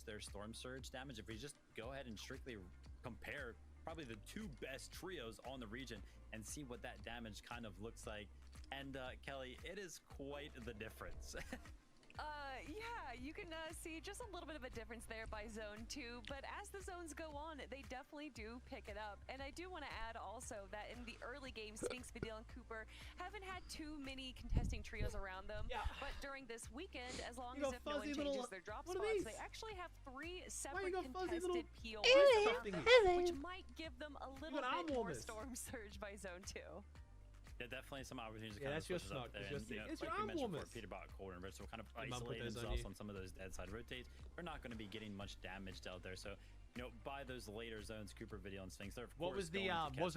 boost their storm surge damage. If we just go ahead and strictly compare probably the two best trios on the region and see what that damage kind of looks like. And Kelly, it is quite the difference. Yeah, you can see just a little bit of a difference there by zone 2, but as the zones go on, they definitely do pick it up. And I do want to add also that in the early games, Sphinx, Vidal, and Cooper haven't had too many contesting trios around them. Yeah. But during this weekend, as long as if no one changes their drop spots, they actually have 3 separate contested POs, which might give them a little bit more storm surge by zone 2. Yeah, definitely some opportunities to kind of switch up there. And, it's like your you mentioned arm before, Peter bought Cold and so kind of isolating themselves on some of those dead side rotates. They're not going to be getting much damage dealt there. So, you know, by those later zones, Cooper, Video, and Sphinx, they're of what was the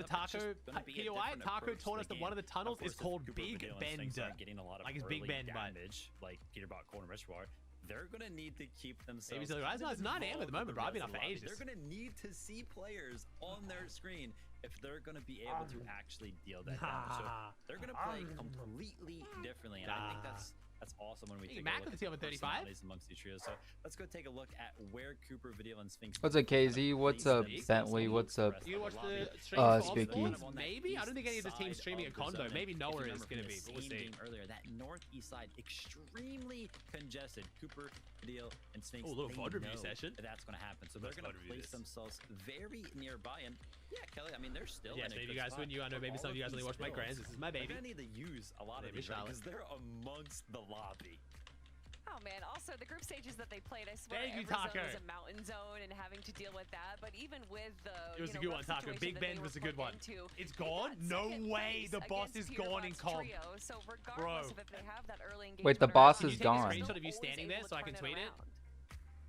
Taco POI? Taco told us that one of the tunnels is called Big Bend. Getting a lot of like it's Big Bend damage, like Peter bought Cold and Reservoir. They're going to need to keep themselves. Maybe it's not aim at the moment, bro. I've been up for ages. They're going to need to see players on their screen if they're going to be able to actually deal that damage. So they're going to play completely differently, and I think that's awesome when we take a look at the personalities amongst these trios. So let's go take a look at where Cooper, Video, and Sphinx. What's up, KZ? What's up, Bentley? What's up, Spicky? Maybe I don't think any of the teams streaming a condo. Maybe nowhere is going to be. But we'll see. Earlier, that northeast side extremely congested. Cooper, Video, and Sphinx. Oh, a little fun review session. That's going to happen. So they're going to place themselves very nearby. And yeah, Kelly, I mean, they're still. Yes, maybe you guys wouldn't. I know maybe some of you guys only watch my grands. This is my baby. They're going to need to use a lot of these because they're amongst the lobby. Oh man, also the group stages that they played, I swear every zone was a mountain zone and having to deal with that, but even with the it was a good one, Taco. Big Bend was a good one. It's gone? No way, the boss is gone in comp. So regardless of if they have that early engagement. Wait, the boss is gone. Can you take a screenshot of you standing there so I can tweet it?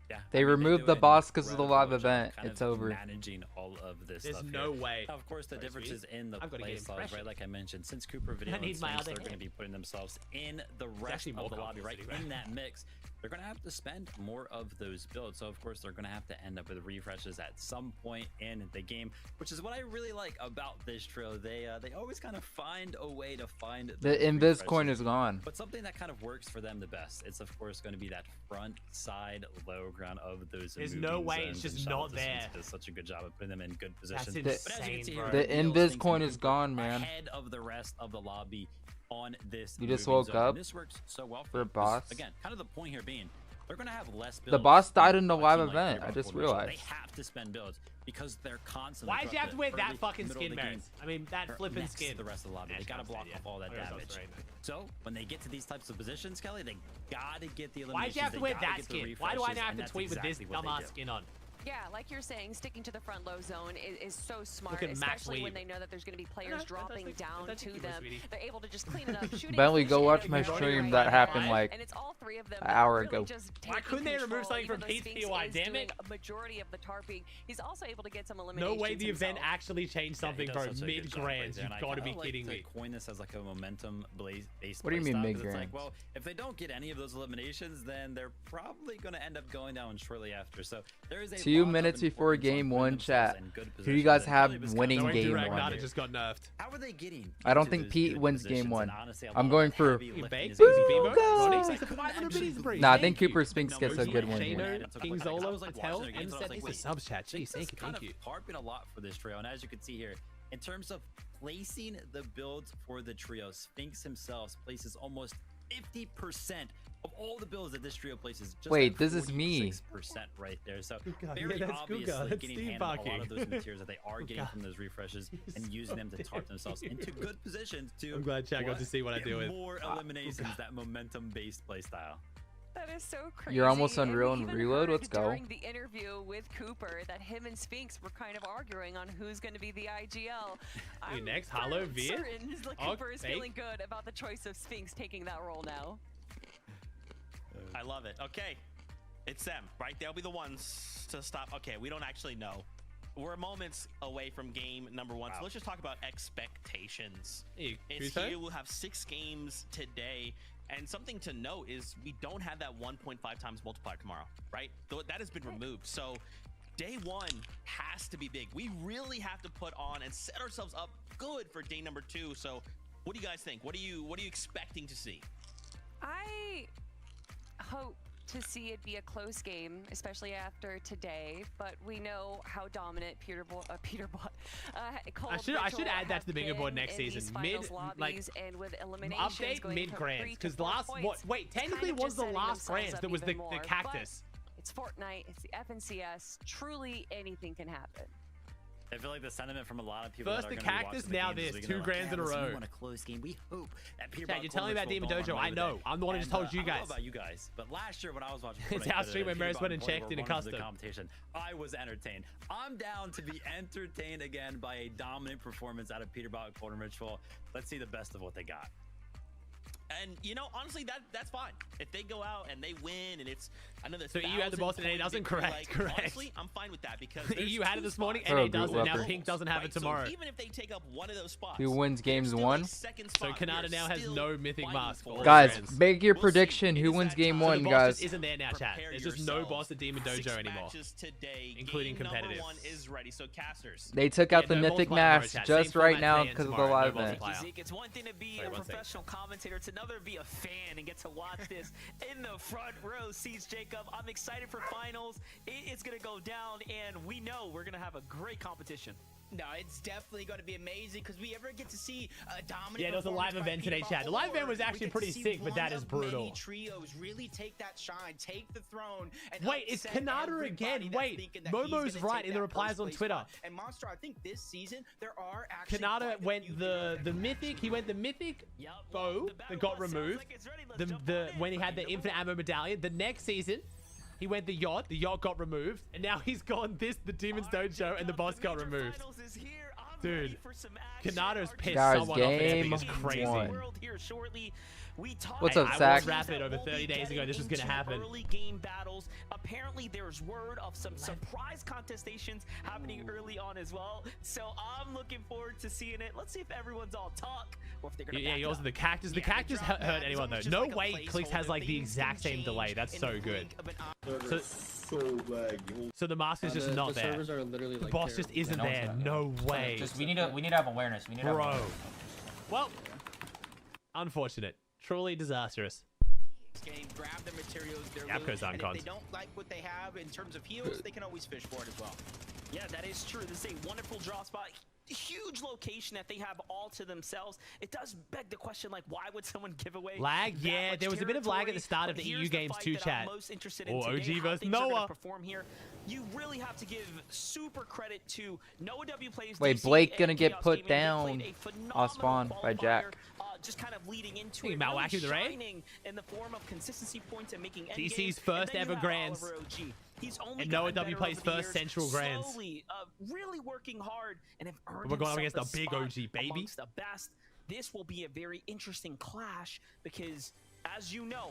Yeah, they removed the boss because of the live event. It's over. Managing all of this There's stuff no here. way. Now, of course, the difference is in the play styles, right? Like I mentioned, since Cooper, Video, and Sphinx, they're going to be putting themselves in the rest of the lobby, right? In that mix, they're going to have to spend more of those builds. So, of course, they're going to have to end up with refreshes at some point in the game, which is what I really like about this trio. They always kind of find a way to find the invis coin is gone. But something that kind of works for them the best, it's of course going to be that front side low ground of those. There's no way it's just not there. Does such a good job of putting them in good positions. That's insane, bro. The invis coin is gone, man. Ahead of the rest of the lobby on this. You just woke up. This works so well for a boss. Again, kind of the point here being, they're going to have less builds. The boss died in the live event. I just realized. They have to spend builds because they're constantly. Why did you have to wear that fucking skin, man? I mean, that flipping skin. The rest of the lobby, they got to block off all that damage. So when they get to these types of positions, Kelly, they got to get the eliminations. Why did you have to wear that skin? Why do I now have to tweet with this dumbass skin on? Yeah, like you're saying, sticking to the front low zone is so smart, especially when they know that there's going to be players dropping down to them. They're able to just clean it up. Bentley, go watch my stream. That happened like and it's all 3 of them an hour ago. Why couldn't they remove something from Pete's POI? Damn it! A majority of the tarping. He's also able to get some eliminations. No way the event actually changed something, bro. Mid-grand. You've got to be kidding me. Coin this as like a momentum-based. What do you mean mid-grand? It's like, well, if they don't get any of those eliminations, then they're probably going to end up going down shortly after. So there is a 2 minutes before game 1, chat. Who do you guys have winning game 1? It just got nerfed. How are they getting? I don't think Pete wins game 1. I'm going for. Nah, I think Cooper Sphinx gets a good one here. King Zolo, Patel, and thanks for subs, chat. Jeez, thank you. Harping a lot for this trio, and as you can see here, in terms of placing the builds for the trio, Sphinx himself places almost 50% of all the builds that this trio places. Just wait, this is me. 6% right there. So very obviously getting handed a lot of those materials that they are getting from those refreshes and using them to tarp themselves into good positions to. I'm glad chat got to see what I do with more eliminations. That momentum-based play style. That is so crazy. You're almost unreal in reload. Let's go. During the interview with Cooper, that him and Sphinx were kind of arguing on who's going to be the IGL. I'm next, Hollow V. certain Cooper is feeling good about the choice of Sphinx taking that role now. I love it. Okay, it's them, right? They'll be the ones to stop. Okay, we don't actually know. We're moments away from game number 1, so let's just talk about expectations. It's here. We'll have 6 games today. And something to note is we don't have that 1.5 times multiplier tomorrow, right? That has been removed. So day 1 has to be big. We really have to put on and set ourselves up good for day number 2. So what do you guys think? What are you expecting to see? I hope to see it be a close game, especially after today, but we know how dominant I should add that to the bingo board next season. And with update mid grands, because the last technically was the last grands that was the cactus. It's Fortnite, it's the FNCS. Truly anything can happen. I feel like the sentiment from a lot of people. First the cactus, now this. 2 grands in a row. We want a close game. We hope that Peter. You're telling me about Demon Dojo. I know. I'm the one who just told you guys. I don't know about you guys, but last year when I was watching it's our stream when Maris went and checked in a custom competition, I was entertained. I'm down to be entertained again by a dominant performance out of Peterbot and Golden Ritual. Let's see the best of what they got. And you know, honestly, that's fine. If they go out and they win, and it's another. So EU had the boss and NA doesn't. Correct. Honestly, I'm fine with that because EU had it this morning, NA doesn't. Now Pink doesn't have it tomorrow. So even if they take up one of those spots, who wins games 1? So Canada now has no mythic mask. Guys, make your prediction. Who wins game 1, guys? Isn't there now, chat? There's just no boss at Demon Dojo anymore, including competitive. They took out the mythic mask just right now because of the live event. It's one thing to be a professional commentator. It's another be a fan and get to watch this in the front row seats. Jacob, I'm excited for finals. It is going to go down, and we know we're going to have a great competition. No, it's definitely going to be amazing because we ever get to see a dominant. Yeah, there was a live event today, chat. The live event was actually pretty sick, but that is brutal. Trios really take that shine, take the throne. And wait, it's Kanata again. Wait, Momo's right in the replies on Twitter. And Monster, I think this season there are actually. Kanata went the mythic. He went the mythic bow that got removed. The when he had the infinite ammo medallion. The next season, he went the yacht. The yacht got removed, and now he's gone the Demon's Dojo, and the boss got removed. Dude, Kanato's pissed someone off. It's crazy. What's up, Zach? Rapid over 30 days ago, this was gonna happen. Early game battles. Apparently, there's word of some surprise contestations happening early on as well. So I'm looking forward to seeing it. Let's see if everyone's all talk or if they're gonna. Yeah, also the cactus. The cactus hurt anyone though. No way, Cleeks has like the exact same delay. That's so good. So the mask is just not there. The boss just isn't there. No way. Just we need to have awareness. We need to have awareness. Well, unfortunate. Truly disastrous. Game, grab the materials they're and if they don't like what they have in terms of heals, they can always fish for it as well. Yeah, that is true. This is a wonderful draw spot. Huge location that they have all to themselves. It does beg the question, like, why would someone give away lag? Yeah, there was a bit of lag at the start of the EU games too, chat. Oh, OG versus Noah. Perform here. You really have to give super credit to Noah W Playz. Wait, Blake gonna get put down off spawn by Jack. Just kind of leading into it, really shining in the form of consistency points and making DC's first ever grands. He's only and Noah W Playz first central grands. Slowly, really working hard and have earned we're going up against a big OG baby. The best. This will be a very interesting clash because, as you know,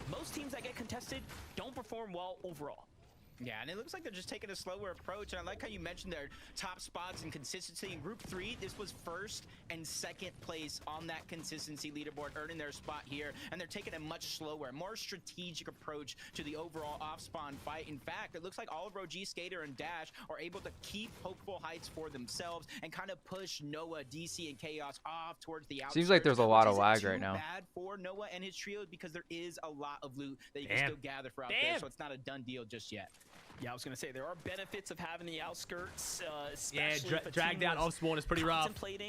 most teams that get contested don't perform well overall. Yeah, and it looks like they're just taking a slower approach. And I like how you mentioned their top spots and consistency. In Group 3, this was first and second place on that consistency leaderboard, earning their spot here. And they're taking a much slower, more strategic approach to the overall off-spawn fight. In fact, it looks like all of OG, Skater, and Dash are able to keep hopeful heights for themselves and kind of push Noah, DC, and Chaos off towards the outskirts. Seems like there's a lot of lag right now. Bad for Noah and his trio because there is a lot of loot that you can still gather for out there, so it's not a done deal just yet. Yeah, I was going to say, there are benefits of having the outskirts, especially drag down off spawn is pretty rough.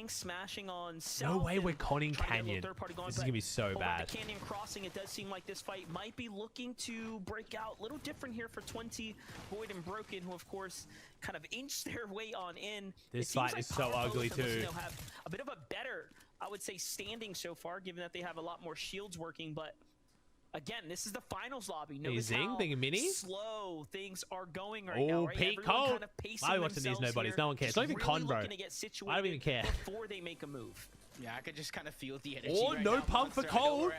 Smashing on no way we're conning Canyon. This is going to be so bad. The Canyon crossing, it does seem like this fight might be looking to break out. A little different here for 20, Void and Broken, who, of course, kind of inched their way on in. This fight is so ugly, too. Have a bit of a better, I would say, standing so far, given that they have a lot more shields working, but again, this is the finals lobby. Notice how slow things are going right now. Right? Pete Cole. Why are we watching these nobodies? No one cares. Don't even con, bro. I don't even care. Before they make a move. Yeah, I could just kind of feel the energy. Oh, right no now, pump for Cole.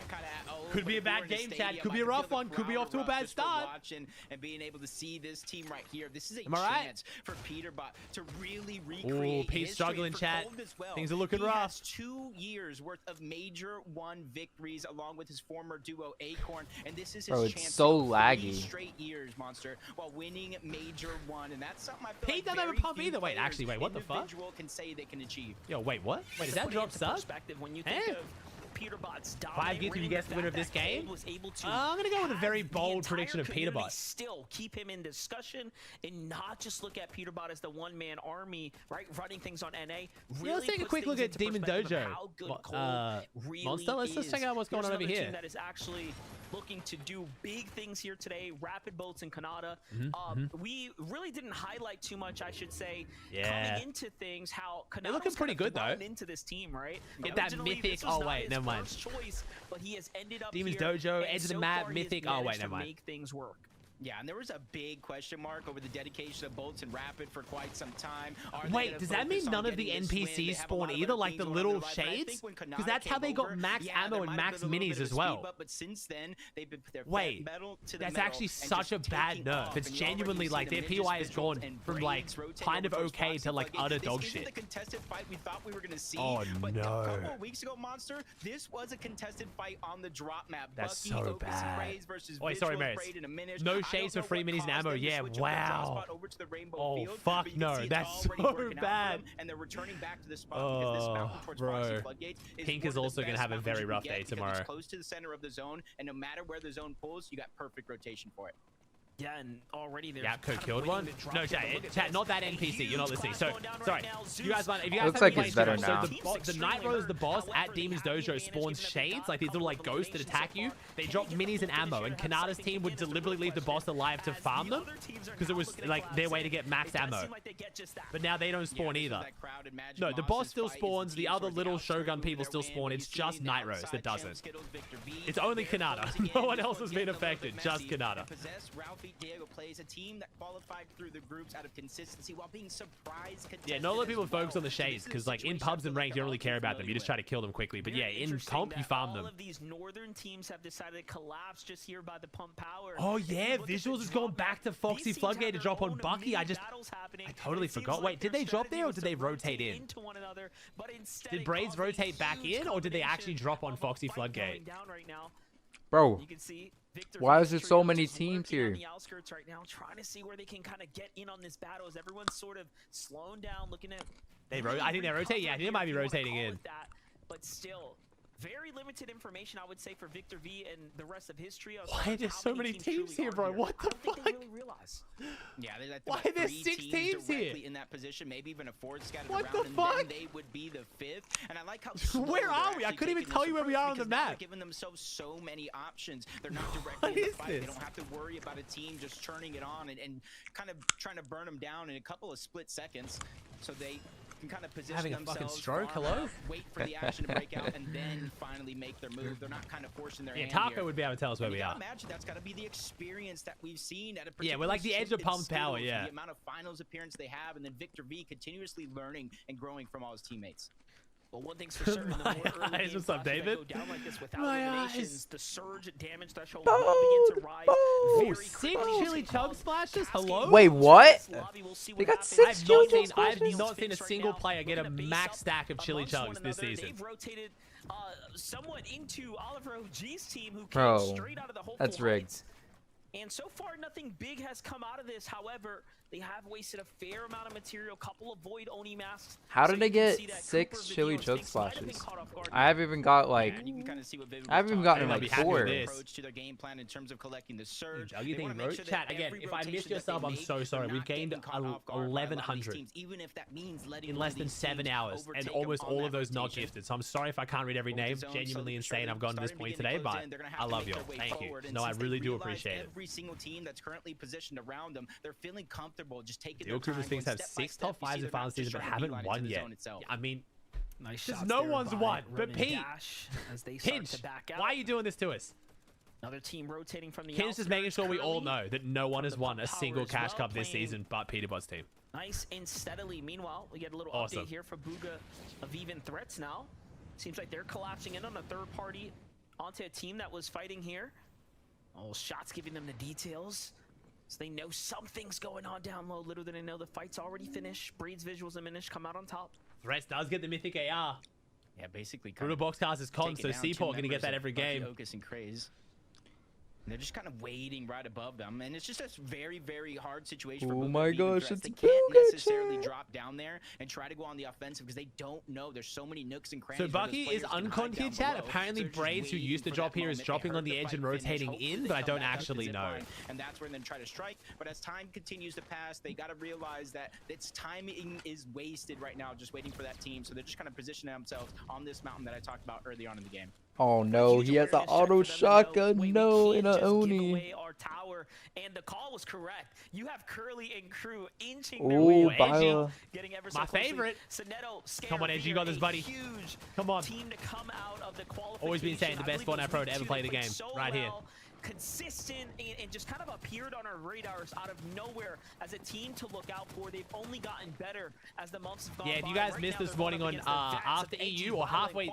Could be a bad game, Chad. Could be a rough one. Could be off to a bad start. And being able to see this team right here. This is a chance for Peterbot to really recreate. Pete's struggling, Chad. Well. Things are looking rough. He has 2 years worth of Major 1 victories along with his former duo Acorn, and this is his chance. So to laggy. 3 straight years, Monster, while winning Major 1, and that's something I feel Pete doesn't have a pump either. Wait, actually, what the fuck? Can say they can achieve. Yo, wait, what? Wait, is that drop sub? When you think of Peterbot's 5 gear to be guess the winner of this game. I'm gonna go with a very bold prediction of Peterbot. Still keep him in discussion and not just look at Peterbot as the one-man army, right? Running things on NA. Really let's take a quick look at Demon Dojo. Monster, let's check out what's going on over here. That is actually looking to do big things here today. Rapid Bolts and Kanata. We really didn't highlight too much, I should say, coming into things. How Kanata's they're looking pretty good though. Into this team, right? Get that mythic. Oh wait, never mind. Choice, but he has ended up Demons Dojo, edge of the map, mythic. Oh wait, never mind. Make things work. Yeah, and there was a big question mark over the dedication of Bolts and Rapid for quite some time. Wait, does that mean none of the NPCs spawn either, like the little shades? Because that's how they got max ammo and max minis as well. But since then, they've been wait, that's actually such a bad nerf. It's genuinely like their POI has gone from like kind of okay to like utter dog shit. The contested fight we thought we were gonna see. Oh no! A couple of weeks ago, Monster, this was a contested fight on the drop map. That's so bad. Wait, sorry, Maris. No shades for free minis and ammo. Yeah, wow. Oh fuck no, that's so bad. And they're returning back to the spot because this mountain towards Foxy Floodgates is Pink is also gonna have a very rough day tomorrow. It's close to the center of the zone, and no matter where the zone pulls, you got perfect rotation for it. Yeah, and already there's Yapko killed one. No, chat, not that NPC. You're not listening. So, sorry. You guys, if you guys looks like it's better now. So the Night Rose, the boss at Demon's Dojo, spawns shades, like these little like ghosts that attack you. They drop minis and ammo, and Kanata's team would deliberately leave the boss alive to farm them because it was like their way to get max ammo. But now they don't spawn either. No, the boss still spawns. The other little Shogun people still spawn. It's just Night Rose that doesn't. It's only Kanata. No one else has been affected. Just Kanata. Diego Playz a team that qualified through the groups out of consistency while being surprised. Yeah, not a lot of people focus on the shades because like in pubs and ranked you don't really care about them. You just try to kill them quickly. But yeah, in comp you farm them. All of these northern teams have decided to collapse just here by the pump power. Oh yeah, Visuals has gone back to Foxy Floodgate to drop on Bucky. I totally forgot. Wait, did they drop there or did they rotate in? Did Braids rotate back in or did they actually drop on Foxy Floodgate? Bro, why is there so many teams here? On the outskirts right now, trying to see where they can kind of get in on this battle as everyone's sort of slowing down, looking at. I think they rotate. Yeah, I think they might be rotating in. But still, very limited information, I would say, for Victor V and the rest of his trio. Why are there so many teams here, bro? What the fuck? I don't think they really realize. Yeah, why are there 6 teams here? In that position, maybe even a fourth scattered around. What the fuck? And then they would be the 5th. And I like how where are we? I couldn't even tell you where we are on the map. They're giving themselves so many options. They're not directly in the fight. They don't have to worry about a team just churning it on and kind of trying to burn them down in a couple of split seconds. So they can kind of position having a themselves, fucking stroke. Hello. Wait for the action to break out and then finally make their move. They're not kind of forcing their hand. Yeah, Taco here. would be able to tell us where we are. Imagine that's got to be the experience that we've seen at a yeah, we're like the edge of Pump's power. Yeah. The amount of finals appearance they have, and then Victor V continuously learning and growing from all his teammates. Well, one thing's for certain, the more early game what's up, David? go down like this without eliminations, the surge damage threshold will begin to rise. Oh, 6 chili chug splashes? Hello? Wait, what? They got 6 chili chug splashes? I've not seen a single player get a max stack of chili chugs this season. They've rotated somewhat into Oliver OG's team, who came Bro, straight out of the hopeful that's rigged. heights. And so far, nothing big has come out of this. However, they have wasted a fair amount of material, couple of Void Oni masks. How did they get 6 chili chug splashes? I haven't even got like, I haven't even gotten like 4. Approach to their game plan in terms of collecting the surge. Chat again. If I missed your sub, I'm so sorry. We've gained 1,100 in less than 7 hours, and almost all of those not gifted. So I'm sorry if I can't read every name. Genuinely insane. I've gotten to this point today, but I love you all. Thank you. No, I really do appreciate it. Every single team that's currently positioned around them, they're feeling comfortable just taking the Crew Things have 6 top 5s in final season, but haven't won yet. I mean, just no one's won. But Pete, Hinge, why are you doing this to us? Another team rotating from the Hinge is making sure we all know that no one has won a single cash cup this season but Peterbot's team. Nice and steadily. Meanwhile, we get a little update here for Booga of even threats now. Seems like they're collapsing in on a third party onto a team that was fighting here. Oh, Shots giving them the details. So they know something's going on down low. Little did they know the fight's already finished. Breed's visuals diminished, come out on top. Threats does get the mythic AR. Yeah, basically. Brutal Boxcars is con, so Seaport gonna get that every game. Ocus and Craze. They're just kind of waiting right above them, and it's just a very, very hard situation for Oh Boom my to even gosh, address. it's They can't Boom necessarily drop down there and try to go on the offensive because they don't know. There's so many nooks and crannies. So Bucky is unconned here, chat. Apparently Braids, who used to drop here, is dropping on the edge and rotating in, but I don't actually know. And that's where they try to strike. But as time continues to pass, they got to realize that its timing is wasted right now, just waiting for that team. So they're just kind of positioning themselves on this mountain that I talked about early on in the game. Oh no, he has an auto shotgun. No, in a Oni. Our tower, and the call was correct. You have Curly and crew inching Oh, their way Viola. getting ever so My closely. favorite. Soneto, Come on, Edge, you got this, buddy. Huge Come on. team to come out of the qualification. Always been saying the best Fortnite pro to ever play the game. Right here. Consistent and just kind of appeared on our radars out of nowhere as a team to look out for. They've only gotten better as the months have gone by. Yeah, if you guys missed this morning on after EU or halfway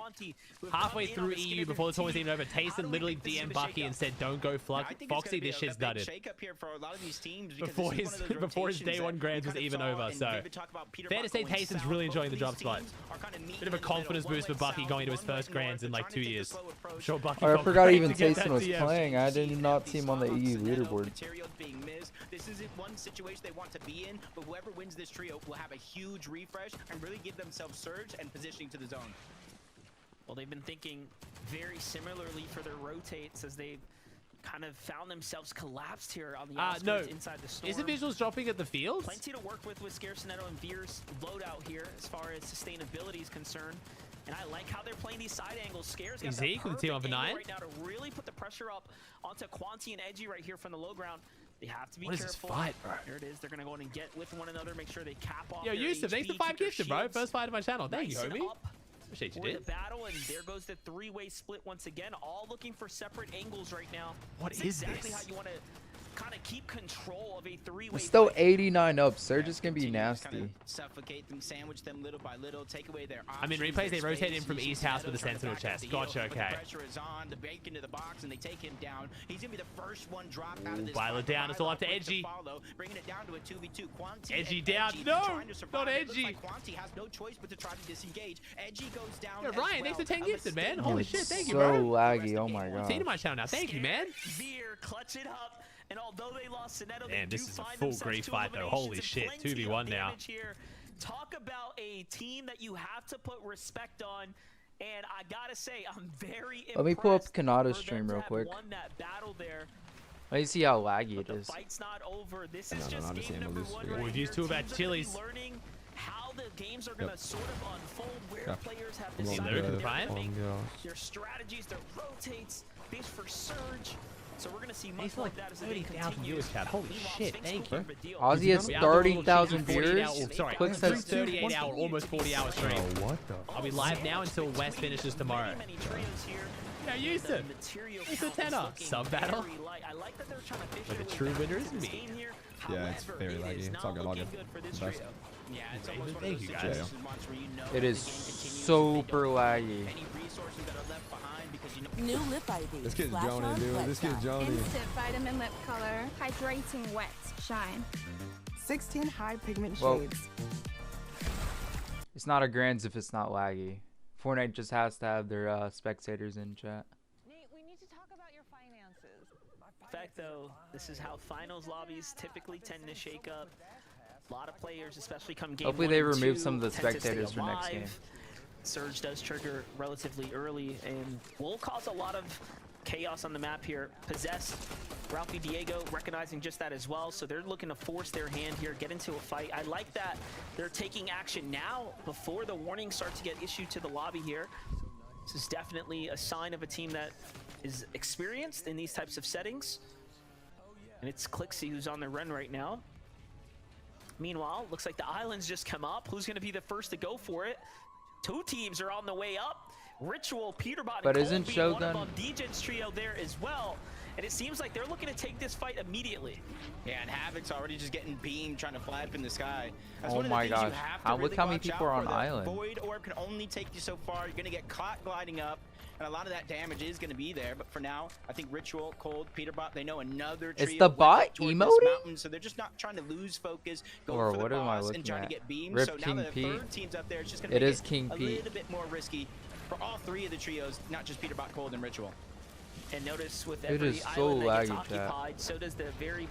through EU before the tournament's even over, Tayson literally DM'd Bucky and said, "Don't go Foxy, this shit's dudded." Before his day one grands was even over, so fair to say Tayson's really enjoying the drop spot. Bit of a confidence boost for Bucky going to his first grands in like 2 years. I'm sure Bucky. Oh, I forgot even Tayson was playing. I did not see him on the EU leaderboard. This isn't one situation they want to be in, but whoever wins this trio will have a huge refresh and really give themselves surge and positioning to the zone. Well, they've been thinking very similarly for their rotates as they've kind of found themselves collapsed here on the outskirts inside the storm. Isn't visuals dropping at the fields? Plenty to work with Scaresoneto and Veer's loadout here as far as sustainability is concerned. And I like how they're playing these side angles. Scare's got Zeke with the team on 9 right now to really put the pressure up onto Quanti and Edgy right here from the low ground. They have to be careful. What is this fight, bro? There it is. They're going to go in and get with one another, make sure they cap off. Yo, Yusuf, thanks for 5 gifted, bro. First fight of my channel. Thank you, homie. Appreciate you, dude. The battle, and there goes the three-way split once again. All looking for separate angles right now. What is exactly this? How you want to kind of keep control of a three-way. It's still 89 up. Surge is gonna be nasty. Kind of suffocate them, sandwich them little by little, take away their options. I mean, replays, they rotate in from East House with a Sentinel chest. Gotcha, okay. The pressure is on, the break into the box, and they take him down. He's gonna be the first one dropped out of this. Violet down, it's all up to Edgy. Bringing it down to a 2v2. Quanti Edgy down. No, not Edgy. Like Quanti has no choice but to try to disengage. Edgy goes down. Yeah, Ryan, thanks for 10 gifted, man. Oh, Holy shit, thank you, so bro. laggy. Oh my god. See to my channel now. Thank you, man. Veer clutch it up. And although they lost Soneto, damn, this is a full grief fight though. Holy shit, 2v1 now. Here. Talk about a team that you have to put respect on, and I gotta say, I'm very impressed. Let me pull up Kanata's stream real quick. Won that battle there. Let me see how laggy it is. The fight's not over. This is just game number 1. Right we've used 2 of our chilies. Learning how the games are gonna sort of unfold, where players have decided to make their strategies, their rotates, based for surge. So we're gonna see much like that as the game continues. Holy shit, thank you. Ozzy has 30,000 viewers. Sorry, Click says 38 hour, almost 40 hour stream. Oh, what the? I'll be live now until West finishes tomorrow. Yeah, Yusuf. It's a tenor. Sub battle. But the true winner is me. Yeah, it's very laggy. It's all good, all good. Best. Yeah, it's Thank you, guys. It is super laggy. New lip ID. This kid's Joni, dude. This kid's Joni. Instant vitamin lip color. Hydrating wet. Shine. 16 high pigment shades. It's not a grands if it's not laggy. Fortnite just has to have their spectators in chat. Nate, we need to talk about your finances. In fact, though, this is how finals lobbies typically tend to shake up. A lot of players, especially come game Hopefully 1 they and remove 2, some of the tend to stay spectators for next alive. game. Surge does trigger relatively early and will cause a lot of chaos on the map here. Possessed, Ralphie Diego recognizing just that as well, so they're looking to force their hand here, get into a fight. I like that they're taking action now before the warnings start to get issued to the lobby here. This is definitely a sign of a team that is experienced in these types of settings. And it's Clixie who's on the run right now. Meanwhile, looks like the islands just come up. Who's going to be the first to go for it? 2 teams are on the way up. Ritual, Peterbot, but and isn't Cole being Shogun one of them. DJ's trio there as well. And it seems like they're looking to take this fight immediately. Yeah, and Havoc's already just getting beamed, trying to fly up in the sky. That's oh my gosh. Look how many people are on island. Void orb can only take you so far. You're going to get caught gliding up. And a lot of that damage is going to be there. But for now, I think Ritual, Cold, Peterbot, they know another trio. It's the bot emoting? So they're just not trying to lose focus, go or for the what am I boss looking and trying at? to get beamed. Rip so King now that the Pete. third team's up there, it's just going to make it King a Pete. little bit more risky for all 3 of the trios, not just Peterbot, Cold, and Ritual. And notice with It every is so island that gets laggy, occupied, so does the very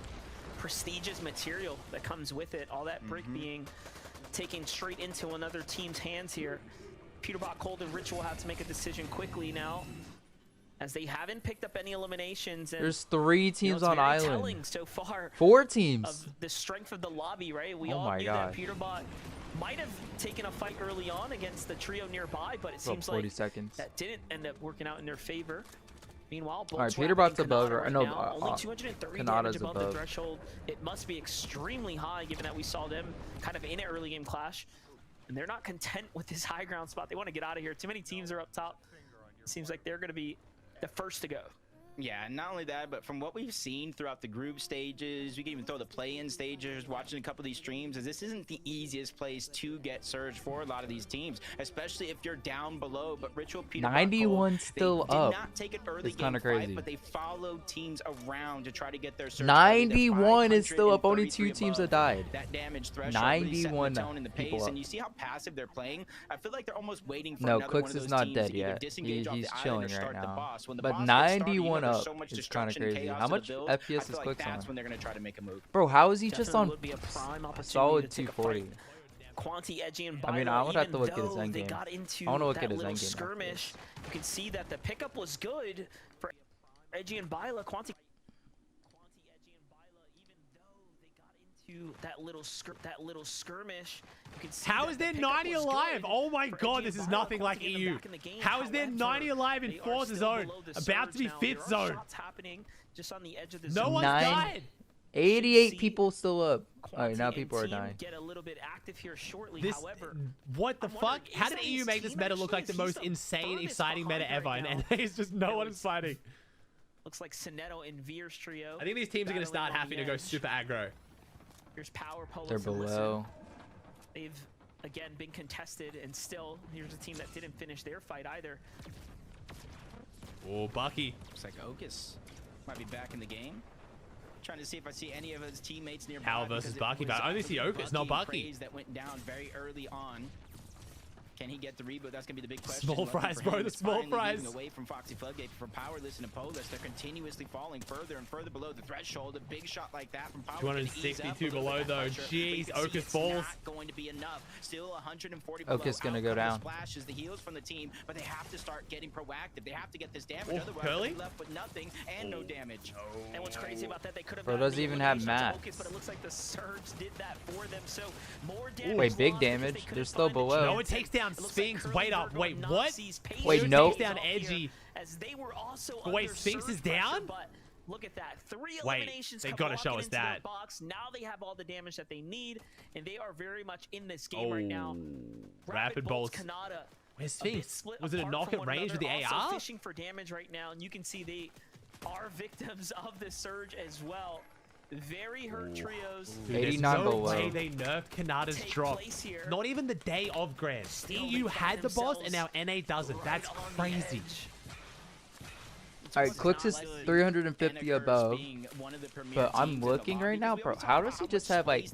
prestigious material that comes with it. All that brick being taken straight into another team's hands here. Peterbot, Cold, and Rich will have to make a decision quickly now, as they haven't picked up any eliminations. And, there's 3 teams on island. So far, 4 teams. Of the strength of the lobby, right? We Oh all my knew God. that Peterbot might have taken a fight early on against the trio nearby, but it About seems 40 like seconds. that didn't end up working out in their favor. Meanwhile, All right, Bolt's Peterbot's wrapping above Kanata her. right No, now. Only 230 Kanata's damage above the above. threshold. It must be extremely high, given that we saw them kind of in an early game clash. And they're not content with this high ground spot. They want to get out of here. Too many teams are up top. It seems like they're going to be the first to go. Yeah, and not only that, but from what we've seen throughout the group stages, we can even throw the play-in stages, watching a couple of these streams, is this isn't the easiest place to get surge for a lot of these teams, especially if you're down below. But Ritual, Peter, 91 still they up. Did not take an early It's kind game of crazy. fight, but they followed teams around to try to get their surge. 91 is still up. Only 2 teams have died. That damage threshold 91 the tone and the pace, people up. and you see how passive they're playing. I feel like they're almost waiting for No, another Clicks one of is those not teams dead to either yet. disengage off He's the island chilling or start right the now. boss. When the But boss gets started, 91 there's up so much is destruction, kinda crazy. chaos How to the much build. FPS I is feel like Clicks that's on? when they're gonna try to make a move. Bro, how is he just Definitely on would be a prime opportunity solid to take a 240? fight. Quanti, Edgy, and I mean, Bilo, I would have to even look at his though they endgame. got into I wanna look that at his little endgame after skirmish, you can see that the pickup was good for Edgy and Bilo. Quanti, Edgy, and Bilo, even though they got into that little skirmish, you can see How that is the there pickup 90 was alive? good Oh my for God, Edgy this and is Bilo. nothing like Quanti get them EU. back in the game. How is there However, 90 alive in they are Forza still zone? below the About to be surge now. fifth There are zone. shots happening just on the edge of the No zone. one's 9 died. 88 people still up. All right, Quanti now and people are team dying. Get a little bit active here shortly. This, However, what the I'm fuck? wondering, How is did that EU his make this team meta look actually? like the Is most he the insane, furthest exciting meta behind ever? right And now? there's just no one is fighting. looks like Sinetto and Veer's trio. I think these teams are going to start battling on having the to go edge. super aggro. Here's Power, Polos, They're and Listen. below. They've again been contested, and still here's a team that didn't finish their fight either. Oh, Bucky. Looks like Okus might be back in the game. Trying to see if I see any of his teammates nearby. Hal versus Bucky, but I only see Okus, not Bucky. That went down very early on. Can he get the reboot? That's gonna be the big question. Small Looking fries, for bro, him. the It's small finally fries. moving away from Foxy Floodgate, from Powerless and Polis. They're continuously falling further and further below the threshold. A big shot like that from Power. 262 below though. Jeez, Okus falls. Not going to be enough. Still 140 below. Okus gonna Out go come the down. Splashes, the heals from the team, but they have to start getting proactive. They have to get this damage. Oh, Otherwise, Curly? they'll be left with nothing and no damage. And what's crazy about that, they could have Bro, gotten doesn't the even have elimination to mats. Okus, but it looks like the Surge did that for them. So more damage. Wait, big lost because damage. they couldn't They're still find the below. No one takes down It looks like Sphinx. Curly Wait up. Bird Wait, got what? Nazis paid Wait, to no. take Takes down off here, Edgy. as they were also Wait, under Sphinx surge is down? pressure, but look at that. 3 Wait, eliminations they come gotta show walking us into their that. box. Now they have all the damage that they need, and they are very much in this game right now. Rapid bolts. Kanata. Where's A bit Sphinx? split Was it a apart knock from at one range with the another, also AR? fishing for damage right now, and you can see they are victims of the surge as well. Very hurt trios. Dude, there's 89 no below. way they nerfed Kanata's Take drop. place here. Not even the day of Grand. Still EU they had find the boss and now themselves NA doesn't. That's right on the crazy. edge. All right, Clicks is 350 above. But I'm looking right now, bro. How does he just have like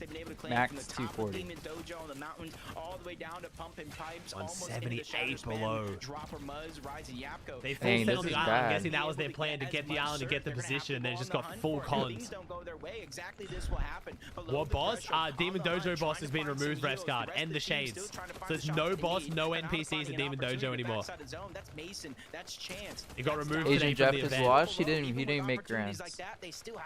max 240? 178 below. They full Dang, set this on the is island. I'm bad. guessing that was their plan to get the island and get the position, and then it just got full Collins. What boss? Demon Dojo boss has been removed, Rescard, and the Shades. So there's no boss, no NPCs in Demon Dojo anymore. It got removed today Agent from Jeff the has event. watched. He didn't make grands.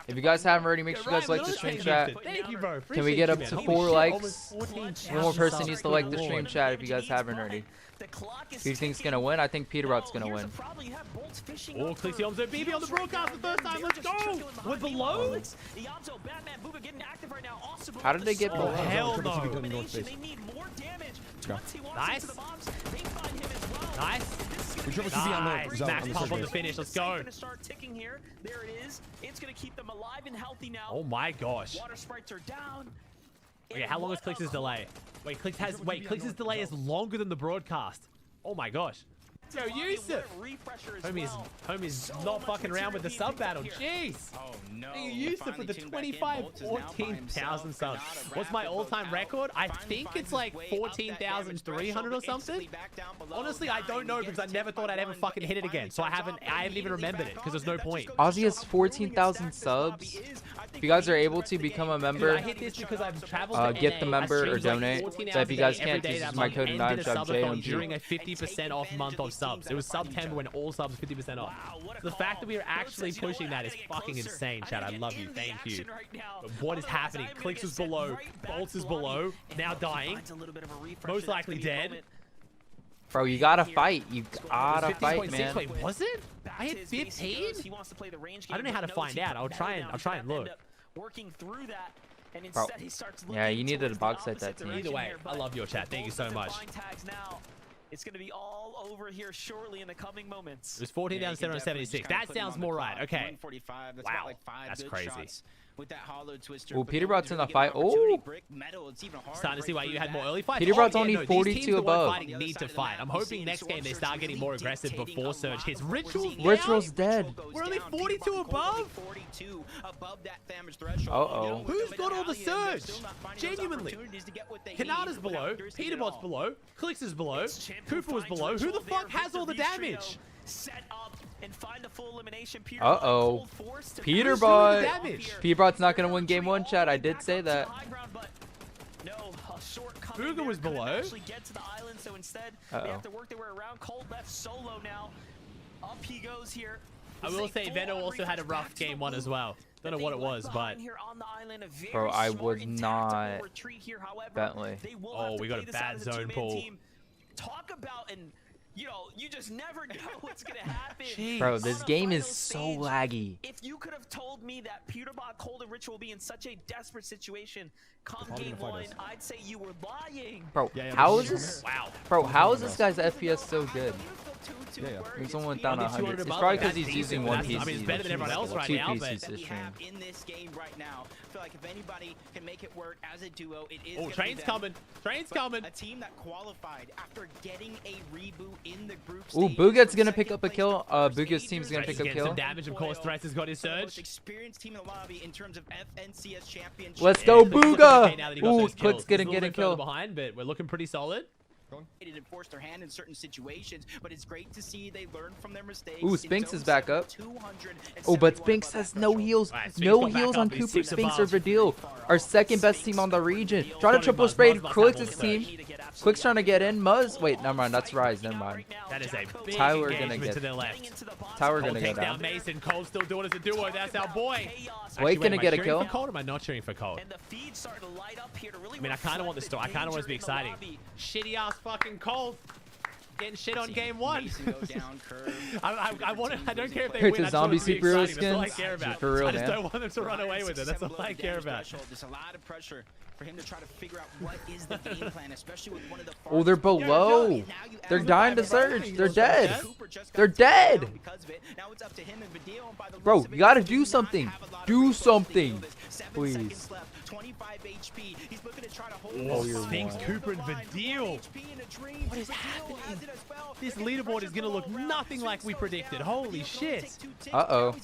If you guys haven't already, make sure you guys like the stream chat. Thank you, bro. Can we get up to 4 likes? One more One person needs to like the stream chat if you guys haven't already. Who you think's gonna win? I think Peterbot's gonna win. Oh, Clixie Omzo BB on the broadcast the first time. Let's go. We're below. How did they get below? Hell no. Go. Nice. Nice. We triple CB on Nice. the zone. Max On the pump on surge the base. finish. Let's go. Gonna start ticking here. There it is. It's gonna keep them alive and healthy now. Oh my gosh. Water sprites are down. Okay, how long is Clix's delay? Wait, Clix's delay is longer than the broadcast. Oh my gosh. Yo, Yusuf. Homie's not fucking around with the sub battle. Jeez. Oh no. Hey, Yusuf with the 14,000 subs. What's my all-time record? I think it's like 14,300 or something. Honestly, I don't know because I never thought I'd ever fucking hit it again. So I haven't even remembered it because there's no point. Ozzy has 14,000 subs. If you guys are able to become a member, I hit this because I've traveled to get the NA. member or donate. So if you guys can't, just use my code subathon during a 50% off month of subs. It was September when all subs 50% off. So the fact that we are actually pushing that is fucking insane, Chad. I love you. Thank you. But what is happening? Clicks is below. Bolts is below. Now dying. Most likely dead. Bro, you gotta fight. You gotta fight, man. Wait, was it? I hit 15? I don't know how to find out. I'll try and look. Working through that. And Bro, instead he starts yeah, you needed to box set that team. Either way, I love your chat. Thank you so much. It's going to be all over here shortly in the coming moments. It was 14,776. That sounds more right. Okay. Wow, that's crazy. With that hollow twister. Oh, Peterbrot's in the fight. Oh, starting to see why you had more early fights. Peterbrot's only 42 above. Need to fight. I'm hoping next game they start getting more aggressive before Surge hits. Ritual's dead. We're only 42 above. Uh-oh. Who's got all the Surge? Genuinely. Kanada's below. Peterbot's below. Clicks is below. Cooper was below. Who the fuck has all the damage? Set up and find the full elimination. Uh-oh. Peterbot. Peterbot's not going to win game one, chat. I did say that. Booga was below. So instead, they have to work their way around. Cold left solo now. Up he goes here. I will say Venom also had a rough game one as well. Don't know what it was, but bro, I would not. Bentley. Oh, we got a bad zone pull. Talk about and you just never know what's gonna happen. Jeez. Bro, this game is so laggy. If you could have told me that Peterbot, Cold, and Ritual will be in such a desperate situation come game one, I'd say you were lying. Bro, how is this? Wow. Bro, how is this guy's FPS so good? He's only down 100. It's probably because he's using one PC. I mean, it's better than everyone else right now, but in this game right now, I feel like if anybody can make it work as a duo, it is. Oh, train's coming. Train's coming. A team that qualified after getting a reboot in the group stage. Ooh, Bugat's gonna pick up a kill. Bugat's team's gonna pick up a kill. Some damage, of course. Threats has got his Surge. Experienced team in the lobby in terms of FNCS championship. Let's go, Booga! Ooh, Click's gonna get a kill. Behind, but we're looking pretty solid. And force their hand in certain situations, but it's great to see they learn from their mistakes. Ooh, Spinks is back up. Oh, but Spinks has no heals. No heals on Cooper. Spinks are the deal. Our second best team on the region. Trying to triple spray Clicks' team. Click's trying to get in. Muzz. Wait, never mind. That's Rise. Never mind. That is a big Tower gonna get to their left. Tower gonna go down. Mason. Cole still doing as a duo. That's our boy. Blake gonna get a kill. Cold, or am I not cheering for Cold? I mean, I kind of want this to. I kind of want it to be exciting. Shitty ass fucking Cold. Getting shit on game one. I don't care if they win. It's zombie superhero skins. That's all I care about. For real, I just don't want them to run away with it. That's all I care about. There's a lot of pressure for him to try to figure out what is the game plan, especially with one of the. Oh, they're below. They're dying to Surge. They're dead. They're dead. Bro, you gotta do something. Do something, please. 25 HP. He's looking to try to hold. Oh, Spinks, Cooper, and Vidal. What is happening? This leaderboard is gonna look nothing like we predicted. Holy shit. Uh-oh.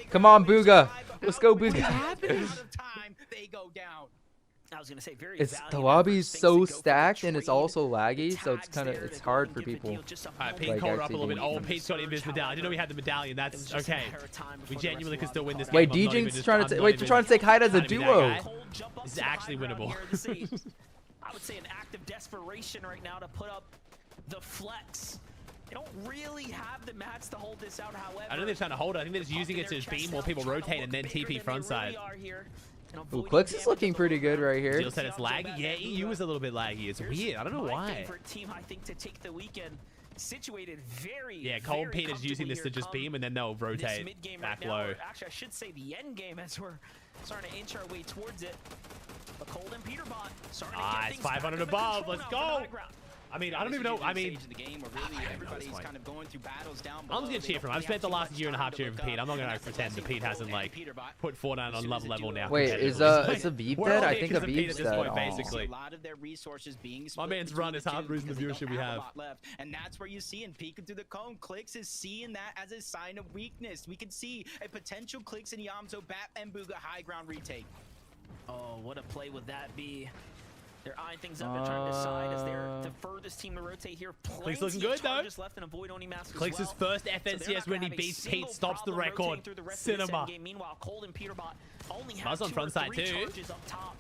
Come on, Booga. Let's go, Booga. I was gonna say the lobby is so stacked and it's also laggy, so it's hard for people. Alright, Pete, caught up a little bit. Oh, Pete's got Invis medallion. I didn't know we had the medallion. That's okay. We genuinely could still win this game. Wait, DJ's trying to they're trying to take Hyde as a duo. This is actually winnable. I would say an act of desperation right now to put up the flex. They don't really have the mats to hold this out, however. I don't think they're trying to hold it. I think they're just using it to beam while people rotate and then TP frontside. Ooh, Clicks is looking pretty good right here. Jill said it's laggy. Yeah, EU is a little bit laggy. It's weird. I don't know why. Team, I think, to take the weekend situated very. Yeah, Cole Pete is using this to just beam and then they'll rotate back low. Actually, I should say the end game as we're starting to inch our way towards it. But Cold and Peterbot starting to get it's 500 above. Let's go. I mean, I don't even know. I mean, the game where really everybody's kind of going through battles down I'm just gonna cheer for him. I've spent the last year and a half cheering for Pete. I'm not gonna pretend that Pete hasn't like put Fortnite on level now. Wait, is a Beeb dead? I think a Beeb's dead. Basically, a lot of their resources being my man's run is half the reason the viewership we have. And that's where you see, and peeking through the cone, Clicks is seeing that as a sign of weakness. We can see a potential Clicks and Yamso Bat and Booga high ground retake. Oh, what a play would that be? They're eyeing things up and trying to decide as they're the furthest team to rotate here. Clicks looking good though. Left in a void only mask Clicks' as well. first FNCS when he beats Pete, stops the record. Cinema. Meanwhile, Cold and Peterbot only have Muzz on front side too. charges up top.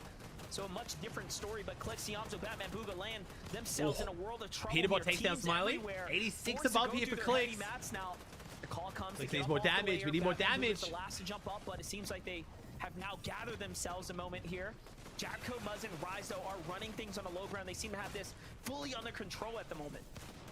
So a much different story, but Clicks, Yamso, Batman, Booga land themselves in a world of trouble. Peterbot takes down Smiley. 86 above here for Clicks. The call comes. Clicks needs more damage. We need more damage. The last to jump up, but it seems like they have now gathered themselves a moment here. Jabco, Muzz, and Rise, though, are running things on a low ground. They seem to have this fully under control at the moment.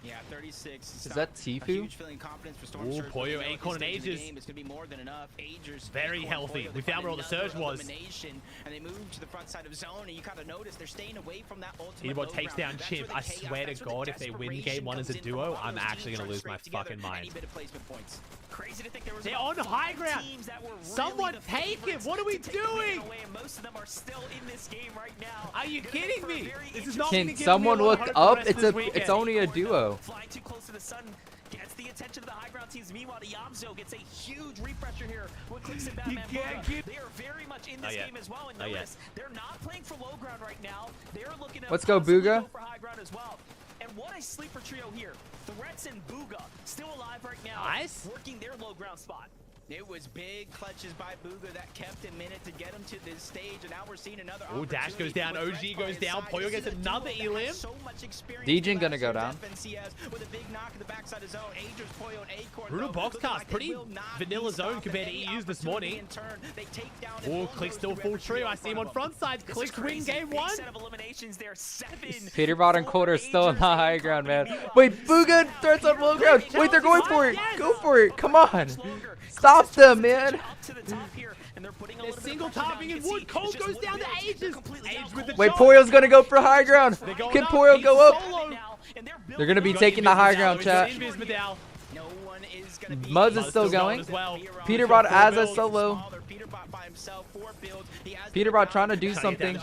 Yeah, 36. Is that Tifu? Huge feeling confidence for Storm Surge. Poyo, Acorn, and Aegis. It's gonna be more than enough. Aegis, very Acorn, healthy. Poyo, We found where all the surge was. And they move to the front side of zone, and you kind of notice they're staying away from that ultimate. Peterbot takes down Chimp. I swear to God, if they win game one as a duo, I'm actually gonna lose my fucking mind. Crazy to think there was They're on high ground. Someone take it. What are we doing? Most of them are still in this game right now. Are you kidding me? This is not. Can someone look up? It's only a duo. Flying too close to the sun gets the attention of the high ground teams. Meanwhile, the Yamso gets a huge refresher here with Clicks and Batman. They are very much in this game as well. And notice they're not playing for low ground right now. They're looking at let's go Booga. For high ground as well. And what a sleeper trio here. Threats and Booga still alive right now. Nice. Working their low ground spot. It was big clutches by Booga that kept a minute to get him to this stage, and now we're seeing another. Oh, Dash goes down, OG goes down, Poyo gets another elim. Dejin gonna go down. Brutal box cast, pretty vanilla zone compared to EU's this morning. Oh, Clicks still full trio. I see him on front side. Clicks win game one. Peterbot and Cold are still on the high ground, man. Wait, Booga threats on low ground. Wait, they're going for it. Go for it. Come on. Stop them, man. They're single topping in wood. Cold goes down to Aegis. Wait, Poyo's gonna go for high ground. Can Poyo go up? They're gonna be taking the high ground, chat. Muzz is still going. Peterbot as a solo. Peterbot trying to do something.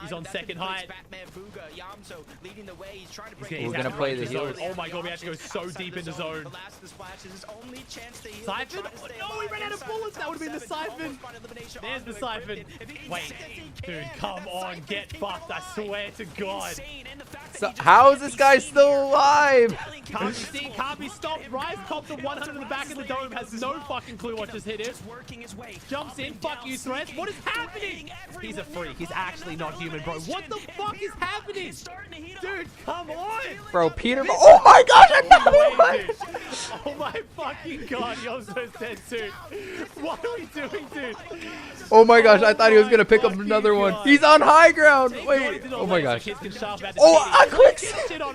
He's on second height. We're gonna play the healers. Oh my god, we have to go so deep into zone. Siphon? Oh, no, we ran out of bullets. That would have been the Siphon. There's the Siphon. Wait, dude, come on, get fucked. I swear to God. So, how is this guy still alive? Can't be seen, can't be stopped. Rise copped the 100 in the back of the dome. Has no fucking clue what just hit him. Jumps in. Fuck you, Threats. What is happening? He's a freak. He's actually not human, bro. What the fuck is happening? Dude, come on. Bro, Peterbot. Oh my gosh, another one. Oh my fucking god, you're so dead, dude. What are we doing, dude? Oh my gosh, I thought he was gonna pick up another one. He's on high ground. Wait. Oh my gosh. Oh, I clicked.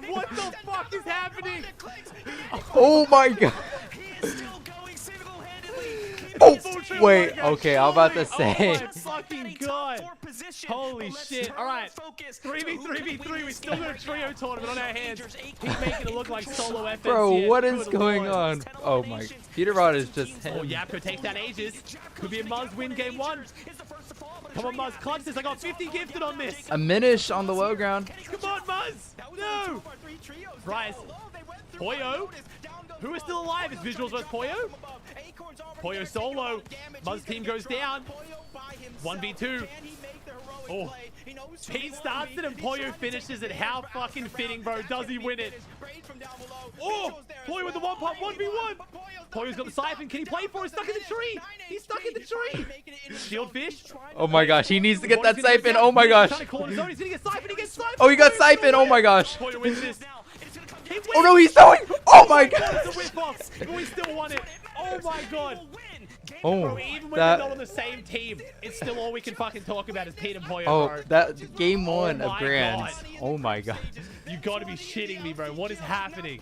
What the fuck is happening? Oh my god. Oh, wait. Okay, I'm about to say. Oh my fucking god. Holy shit. Alright. 3v3v3. We still got a trio tournament on our hands. He's making it look like solo FNCS. Bro, what is going on? Oh my. Peterbot is just him. Oh, Yapko takes down Aegis. Could be a Muzz win game one. Come on, Muzz. Clutch this. I got 50 gifted on this. A Minish on the low ground. Come on, Muzz. No. Rise. Poyo. Who is still alive? Is Visuals versus Poyo? Poyo solo. Muzz team goes down. 1v2. Oh. Pete starts it and Poyo finishes it. How fucking fitting, bro. Does he win it? Oh! Poyo with the 1-pop 1v1. Poyo's got the Siphon. Can he play for it? He's stuck in the tree. He's stuck in the tree. Shield fish. Oh my gosh. He needs to get that Siphon. Oh my gosh. He's gonna get Siphon. He gets Siphon. Oh, he got Siphon. Oh my gosh. Poyo wins this. Oh no, he's throwing. Oh my god. We still won it. Oh my god. Oh, bro, even when they're not on the same team, it's still all we can fucking talk about is Pete and Poyo, oh, bro. that game one of Grands. Oh my god. You gotta be shitting me, bro. What is happening?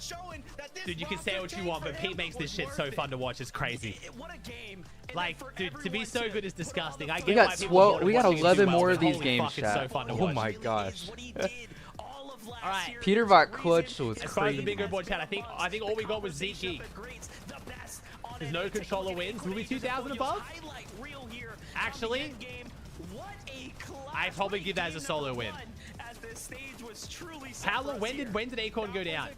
showing that this Dude, you can say what you want, but Pete makes this shit so fun to watch. It's crazy. What a game. Like, dude, to be so good is disgusting. I get We why got people we got watching it 11 do well, more but of these holy games, fuck, it's chat. so fun to Oh watch. my gosh. Alright, Peter bot clutch was as far as the crazy. big board chat, I think all we got was Zeke. There's no controller wins. Will be 2,000 above? Actually, I'd probably give that as a solo win. Paolo, when did Acorn go down?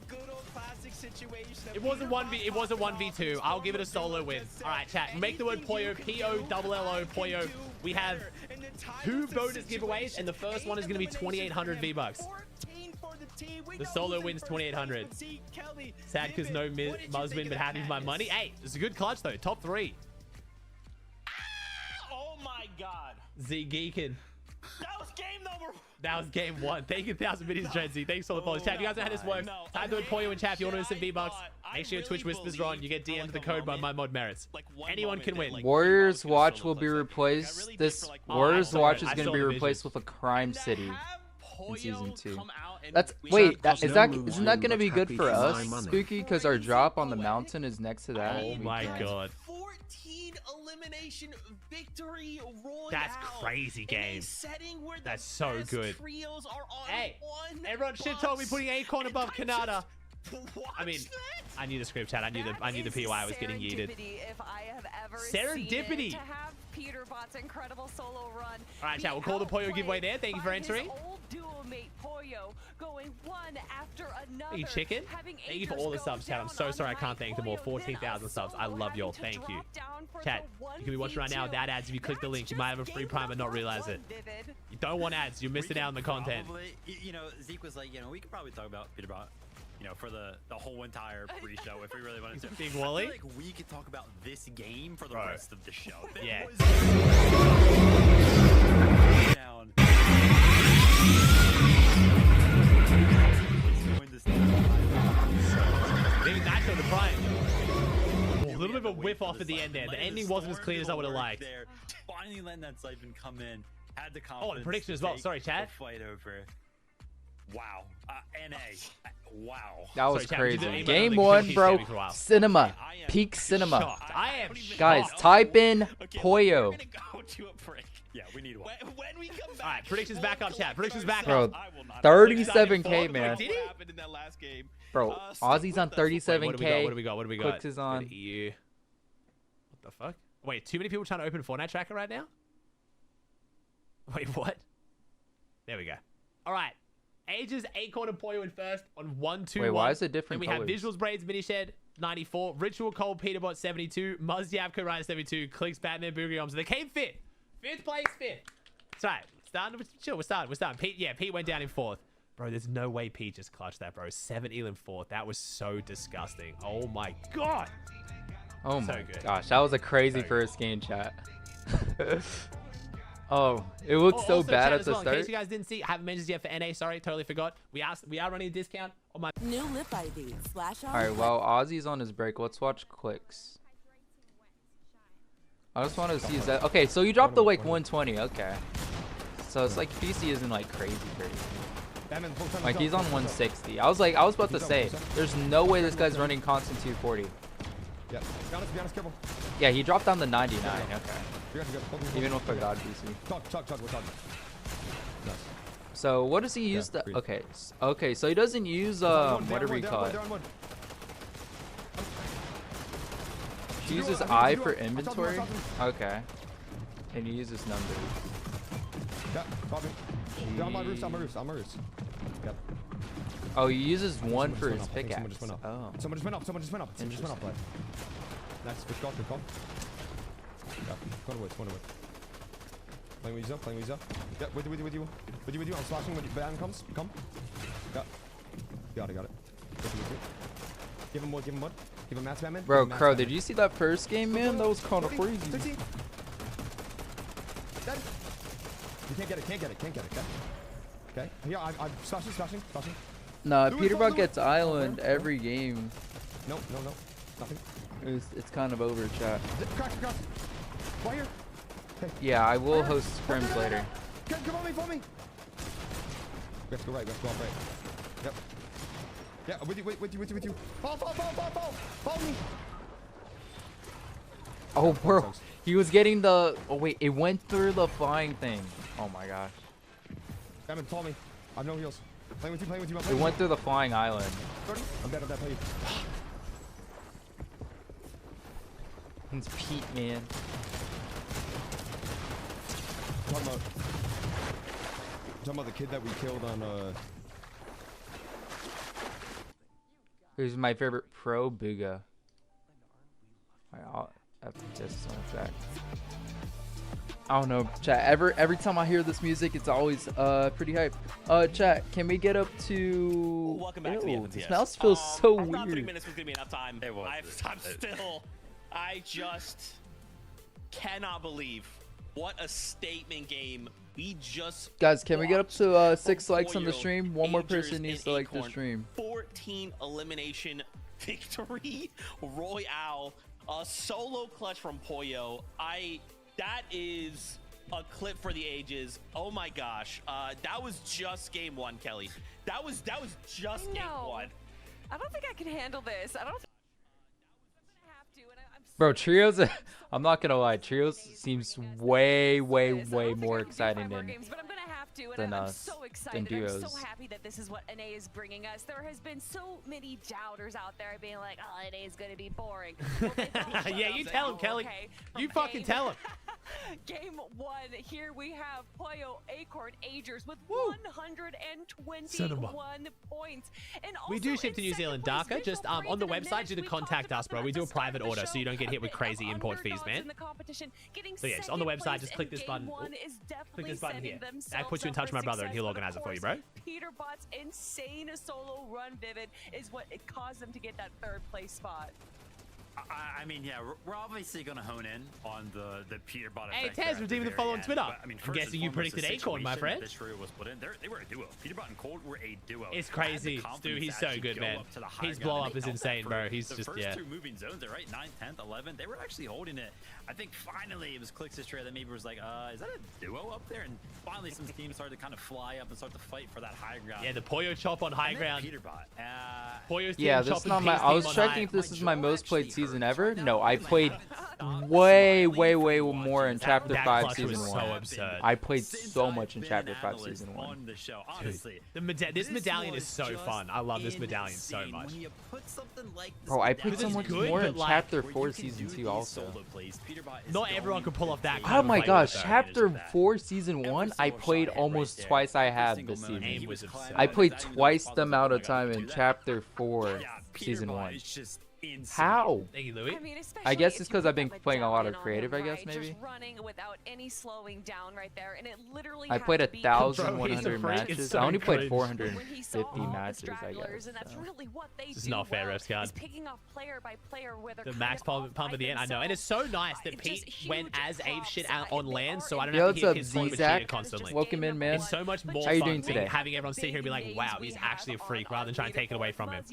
It wasn't 1v2. I'll give it a solo win. All right, chat. Make the word Poyo, P-O-L-L-O, Poyo. We have 2 bonus giveaways, and the first one is going to be 2,800 V-Bucks. The solo wins 2,800. Sad because no Muzz win, but happy for my money. Hey, it's a good clutch though. Top 3. Oh my god. Z Geekin. That was game number. That was game 1. Thank you 1,000 minutes, Gen Z. Thanks for the follows. Chat, if you guys know how this works, type the word Poyo in chat if you want to win some V-Bucks. Make sure your Twitch whispers are on. You get DM'd the code by my mod merits. Anyone can win. Warriors Watch will be replaced. This Warriors Watch is going to be replaced with a Crime City in season 2. That's isn't that going to be good for us, Spooky? Because our drop on the mountain is next to that. Oh my god. 14 elimination victory royale. That's crazy game. That's so good. Hey, everyone shit told me putting Acorn above Kanata. I mean, I knew the script chat. I knew the PY was getting yeeted. If I have ever Serendipity. to have Peter Bot's incredible solo run. All right, chat. We'll call the Poyo giveaway there. Thank you for entering. Old duo mate Poyo going one after another. Hey, chicken. Thank you for all the subs, chat. I'm so sorry I can't thank them all. 14,000 subs. I love y'all. Thank you. Chat, you can be watching right now without ads. If you click the link, you might have a free prime and not realize it. You don't want ads. You're missing out on the content. You know, Zeke was like, you know, we could probably talk about Peter Bot, you know, for the whole entire pre-show if we really wanted to. Big Wally. I feel like we could talk about this game for the rest of the show. Yeah. Down. Maybe Nacho the prime. A little bit of a whiff off at the end there. The ending wasn't as clean as I would have liked. Finally letting that siphon come in. Had the confidence. Oh, the prediction as well. Sorry, chat. Fight over. Wow. NA. Wow. That was Sorry, crazy. Game 1, bro. Cinema. Peak cinema. Shocked. I am Guys, type in Poyo. Yeah, we need one. When we come back. All right, predictions back up, chat. Predictions back Bro, up. 37K, man. Did he? In that last game. Bro, Aussie's on 37K. What do we got? Clicks is on. What the fuck? Wait, too many people trying to open Fortnite tracker right now? Wait, what? There we go. All right. Ages, Acorn, and Poyo in first on 1, 2, 1. Wait, why is it different Then we colors? have Visuals, Braids, Minished, 94. Ritual, Cold, Peterbot, 72. Muzz, Yavko, Ryan, 72. Clicks, Batman, Boogie Arms. They came fifth. 5th place, 5th. That's right. Chill, we're starting. Pete went down in 4th. Bro, there's no way Pete just clutched that, bro. 7 in 4th. That was so disgusting. Oh my god. Oh So my good. gosh, that was a crazy first game, chat. Oh, it looked so also, bad chat at as the well, in start. case you guys didn't see, I haven't mentioned yet for NA. Sorry, totally forgot. We are running a discount on my. New lip ID. All right, while Ozzy's on his break, let's watch clicks. I just want to see is that okay. So you dropped the like 120. Okay, so it's like PC isn't like crazy. Like he's on 160. I was about to say, there's no way this guy's running constant 240. Yeah, be honest, careful. Yeah, he dropped down to 99. Okay. Even with a god PC. We're talking. Nice. So what does he use? The okay. So he doesn't use whatever you call it. He uses I for inventory. Okay. And he uses numbers. Yeah, copy. Yeah, on my roof. Yep. Oh, he uses 1 for his pickaxe. Oh. Someone just went up. Someone just went up. Like. Nice. Good call. Yeah, go to wood. Playing with you. Yeah, with you. I'm slashing when Ban comes. Come. Yeah. Got it. Give him wood. Give him mats, Batman. Bro, Crow, did you see that first game, man? That was kind of crazy. 16. Dead. You can't get it. Okay. Yeah, I'm slashing. Nah, Peterbot gets island every game. No. Nothing. It's kind of over, chat. Crack. Why here? Okay. Yeah, I will host scrims later. Come on me. Let's go right. Yep. Yeah, with you. Follow me. Oh, bro. He was getting the... Oh, wait. It went through the flying thing. Oh, my gosh. Damon, follow me. I have no heals. Playing with you. It went through the flying island. I'm dead, play. It's Pete, man. Talking about the kid that we killed on, Who's my favorite pro? Booga. I'll have to test on track. I don't know, chat. Every time I hear this music, it's always pretty hype. Chat, can we get up to? Welcome back to the Evans, This yes. mouse feels so I thought 3 weird. minutes was gonna be enough time. It was. I just cannot believe what a statement game we just. Guys, can we get up to 6 from likes on the 4-year-old stream? One more Angers person needs and to like the Acorn. stream. 14 elimination victory royale, a solo clutch from Pollo. That is a clip for the ages. Oh my gosh, that was just game 1, Kelly. That was just game 1. I don't think I can handle this. I don't. I'm gonna have to, and I'm Bro, Trios, I'm not gonna lie, Trios seems way more exciting than I'm so excited. duos. I'm so happy that this is what NA is bringing us. There has been so many doubters out there being like, oh, NA is going to be boring. Well, yeah, you tell him, Kelly. Okay, You fucking tell him. Game 1, here we have Pollo, Acorn, Agers with Woo. 121 points. And We do also ship to in New second Zealand, place, Darker. Visual Just on the Parade website, do the we contact talked us, bro. about We do a at the start private of the order so you don't get show, hit with a bit crazy of import fees, underdogs man. in the competition, getting So yes, on the second website, place, just click and this button. Game 1 is Click definitely this button setting here. That themselves puts you in up touch with for my brother, and he'll success. organize it for you, Of bro. course, Peterbot's insane solo run, Vivid, is what it caused them to get that 3rd place spot. I mean, yeah, we're obviously going to hone in on the Peterbot Hey, effect. Tez, redeeming the follow on Twitter. I mean, I'm guessing you predicted Acorn, my friend. This trio was put in. They were a duo. Peterbot and Cold were a duo. It's crazy. Dude, he's so good, man. His blow up is insane, bro. He's just, yeah. The first 2 moving zones, right? 9th, 10th, 11th. They were actually holding it. I think finally it was Clix's trio that maybe was like, is that a duo up there? And finally some teams started to kind of fly up and start to fight for that high ground. Yeah, the Pollo chop on high ground. Peterbot. Pollo's Yeah, team this is chopping not my. Pete's I team was on checking high. if this is my most played season ever. No, I played way more in Chapter That 5 clutch was Season so 1. absurd. I played so much in Chapter 5 Season 1. On the show, honestly. This medallion is so fun. I love this medallion so much. When you put something like this Bro, I played It's so much good, more but in like, Chapter where 4 you can Season do 2 these also. solo plays, Peterbot is Not everyone going can pull off that to kind Oh of my play gosh, with Chapter 4 Season 1, I played almost twice I had this season. Aim was absurd. I played twice the amount of time in Chapter 4 Season 1. It's just insane. How? Thank you, Louis. I guess it's because I've been playing a lot of creative, I guess, maybe. Just running without any slowing down right there, and it literally I had played to be 1,100 Bro, he's a freak. It's matches. so I only played cringe. when he 450 saw all the matches, I stragglers, guess. and that's so. really what they This is do not fair, well, Rescard. is picking off player by player where they're The kind max of pump off at the end, I know. And it's so nice that Just Pete went huge as ape shit props. out on They land, are so I don't Yo, have to what's hear up, his voice Z-Zac? constantly. Welcome in, man. It's so much more How you fun doing today? having everyone sit here and be like, wow, he's actually a freak, rather than trying to take it away from him.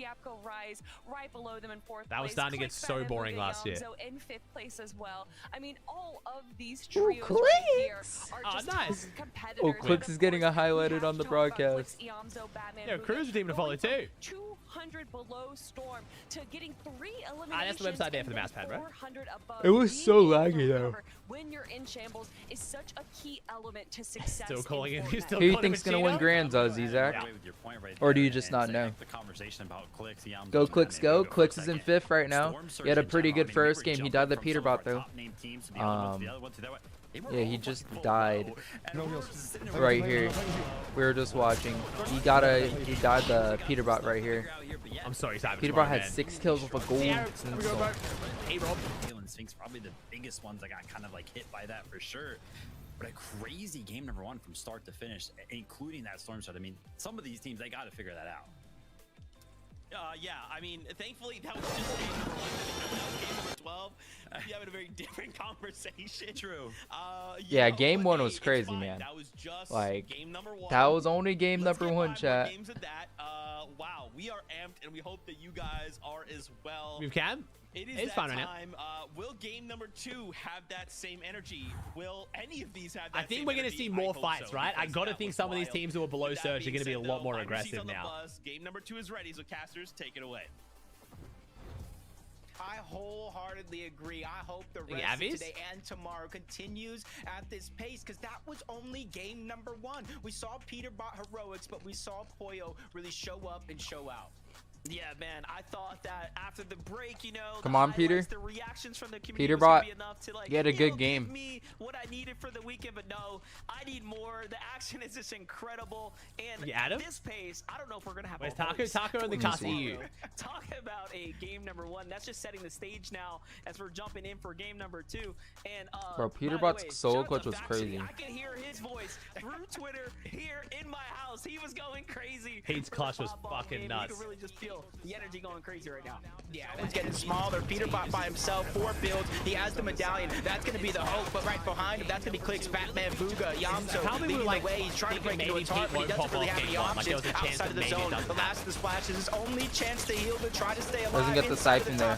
That was starting to get so boring last year. In 5th place as well. I mean, all of these Ooh, trios right here are Oh, just nice. competitors. Oh, Clicks is getting a highlighted on the broadcast. Yeah, Cruz redeeming a follow too. 200 below Storm to getting 3 eliminations. That's the website there for the mouse pad, right? 400 above. It was so Being able to laggy, though. recover when you're in shambles is such a key element to success. Still calling in it. He's Fortnite. still Who do you calling think's it gonna win Gino? Grands, Z-Zac? Or do you just not know? Go Clicks, go. Clicks is in 5th right now. He had a pretty good first game. He died the Peterbot though. Yeah, he just died right here. We were just watching. He died the Peterbot right here. I'm sorry, Cyber. Peterbot had 6 kills with a gold. Hey, Rob. Sphinx, probably the biggest ones that got kind of like hit by that for sure. But a crazy game number 1 from start to finish, including that storm shot. I mean, some of these teams, they got to figure that out. Yeah, I mean, thankfully that was just game number 1. That was game number 12. You having a very different conversation. True. Yeah, game 1 was crazy, man. That was just like, game number 1. that was only game number 1, Let's get 5 more chat. games of that. wow, we are amped, and we hope that you guys are as well. Move cam. It's fun that right time. Will game number 2 have that same energy? Will any of these have that I think we're going to see more fights, right? I got to think some of these teams who are below Surge are going to be a lot more aggressive now. Game number 2 is ready, so casters, take it away. I wholeheartedly agree. I hope the rest of today and tomorrow continues at this pace, because that was only game number 1. We saw Peterbot heroics, but we saw Poyo really show up and show out. Yeah, man, I thought that after the break, you know, come on, Peter. The reactions from the community Peterbot, be enough to, like, get a good game. Give me what I needed for the weekend, but no, I need more. The action is just incredible, and at this pace, I don't know if we're gonna have. Where's Taco in the cast EU? Talk about a game number 1. That's just setting the stage now as we're jumping in for game number 2. And bro, Peterbot's solo clutch was crazy. I can hear his voice through Twitter here in my house. He was going crazy. Pete's clutch was fucking nuts. You can really just feel the energy going crazy right now. Yeah, it's getting smaller. Peterbot by himself, 4 builds. He has the medallion. That's going to be the hope. But right behind him, that's going to be Clicks, Batman, Booga, Yamso leading the way. He's trying to break into a target, but he doesn't really have any options outside of the zone. The last of the splash is his only chance to heal, to try to stay alive. Doesn't get the siphon there,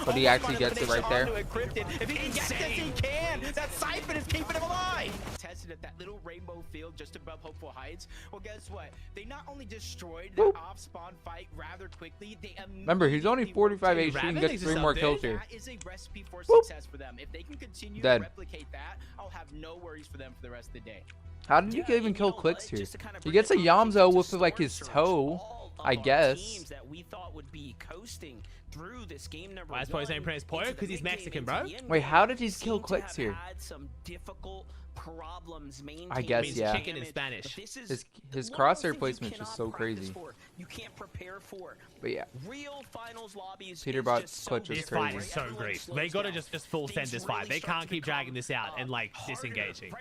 but he actually gets it right there. If he can get this, he can. That siphon is keeping him alive. Tested at that little rainbow field just above Hopeful Heights. Well, guess what? They not only destroyed the off-spawn fight rather quickly, they remember, he's only 45 HP and gets 3 more kills here. That is a recipe for success for them. If they can continue to replicate that, I'll have no worries for them for the rest of the day. How did you even kill Clicks here? He gets a Yamzo with like his toe, I guess. That we thought would be coasting through this game number 1. Why is Poyo's name pronounced Poyo? Because he's Mexican, bro. Wait, how did he kill Clicks here? Some difficult problems I guess, yeah. Chicken in Spanish. His crosshair placement is just so crazy. You can't prepare for. But yeah, real finals lobbies. Peterbot's clutch is this crazy. fight is so great. They gotta just full send this fight. They can't keep dragging this out and like disengaging.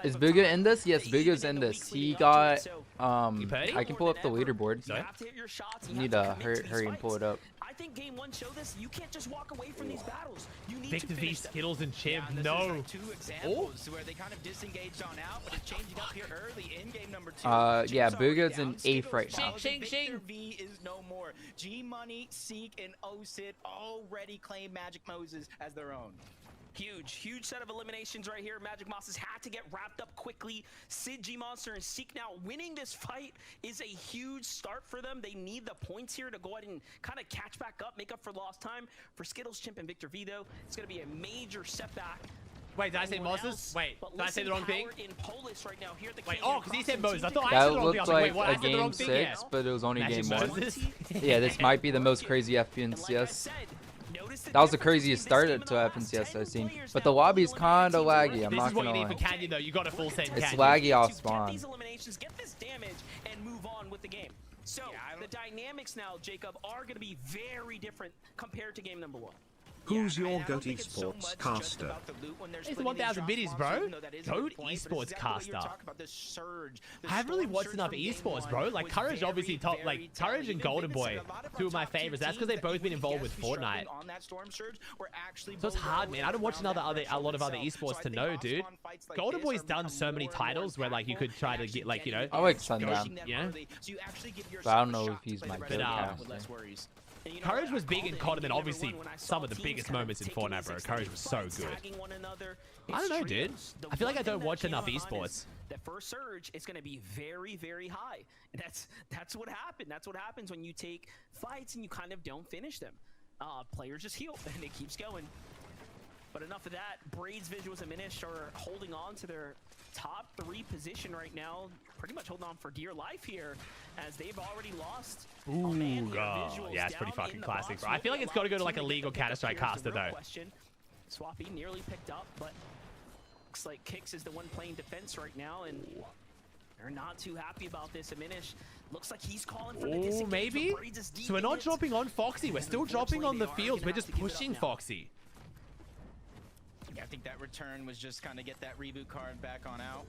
Is Booga in this? Yes, Booga's in this. He got I can pull up the leaderboard. You need to hurry and pull it up. I think game 1 showed this. You can't just walk away from these battles. You need Victor V, Skittles, and Chimp. No. 2 examples where they kind of disengaged on out, but it's changing up here early in game number 2. Yeah, Booga's in 8th right now. Victor V is no more. G Money, Seek, and OSIT already claim Magic Moses as their own. Huge set of eliminations right here. Magic Mosses had to get wrapped up quickly. Sid, G-Monster, and Seek now winning this fight is a huge start for them. They need the points here to go ahead and kind of catch back up, make up for lost time. For Skittles, Chimp, and Victor V, though, it's going to be a major setback. Wait, did I say Moses? Wait, did I say the wrong thing? Right now, here wait, oh, because he said Moses. I thought I said the wrong thing. I was like, wait, what? I said the wrong thing. Game 6, but it was only game 1. Yeah, this might be the most crazy FNCS. That was the craziest start to FNCS I've seen. But the lobby's kind of laggy, I'm not gonna lie. This is what you need for Canyon, though. You got a full send Canyon. It's laggy off spawn. These eliminations, get this damage, and move on with the game. So, the dynamics now, Jacob, are going to be very different compared to game number 1. Who's your GOAT esports caster? It's the 1000 biddies, bro. GOAT esports caster. I haven't really watched enough esports, bro. Like, Courage obviously top, like, Courage and Golden Boy, 2 of my favorites. That's because they've both been involved with Fortnite. So it's hard, man. I don't watch a lot of other esports to know, dude. Golden Boy's done so many titles where, like, you could try to get, like, you know. I like Sundown. Yeah. But I don't know if he's my favorite caster. Courage was big in COD, and then obviously some of the biggest moments in Fortnite, bro. Courage was so good. I don't know, dude. I feel like I don't watch enough esports. That first surge is going to be very high. And that's what happened. That's what happens when you take fights and you kind of don't finish them. Players just heal, and it keeps going. But enough of that. Braid's Visuals and Minish are holding on to their top 3 position right now. Pretty much holding on for dear life here, as they've already lost. Ooh, yeah, it's pretty fucking classic, bro. I feel like it's got to go to like a legal Counter-Strike caster, though. Swappy nearly picked up, but looks like Kix is the one playing defense right now, and they're not too happy about this. Minish looks like he's calling for the disengage. Maybe? So we're not dropping on Foxy. We're still dropping on the fields. We're just pushing Foxy. Yeah, I think that return was just kind of get that reboot card back on out.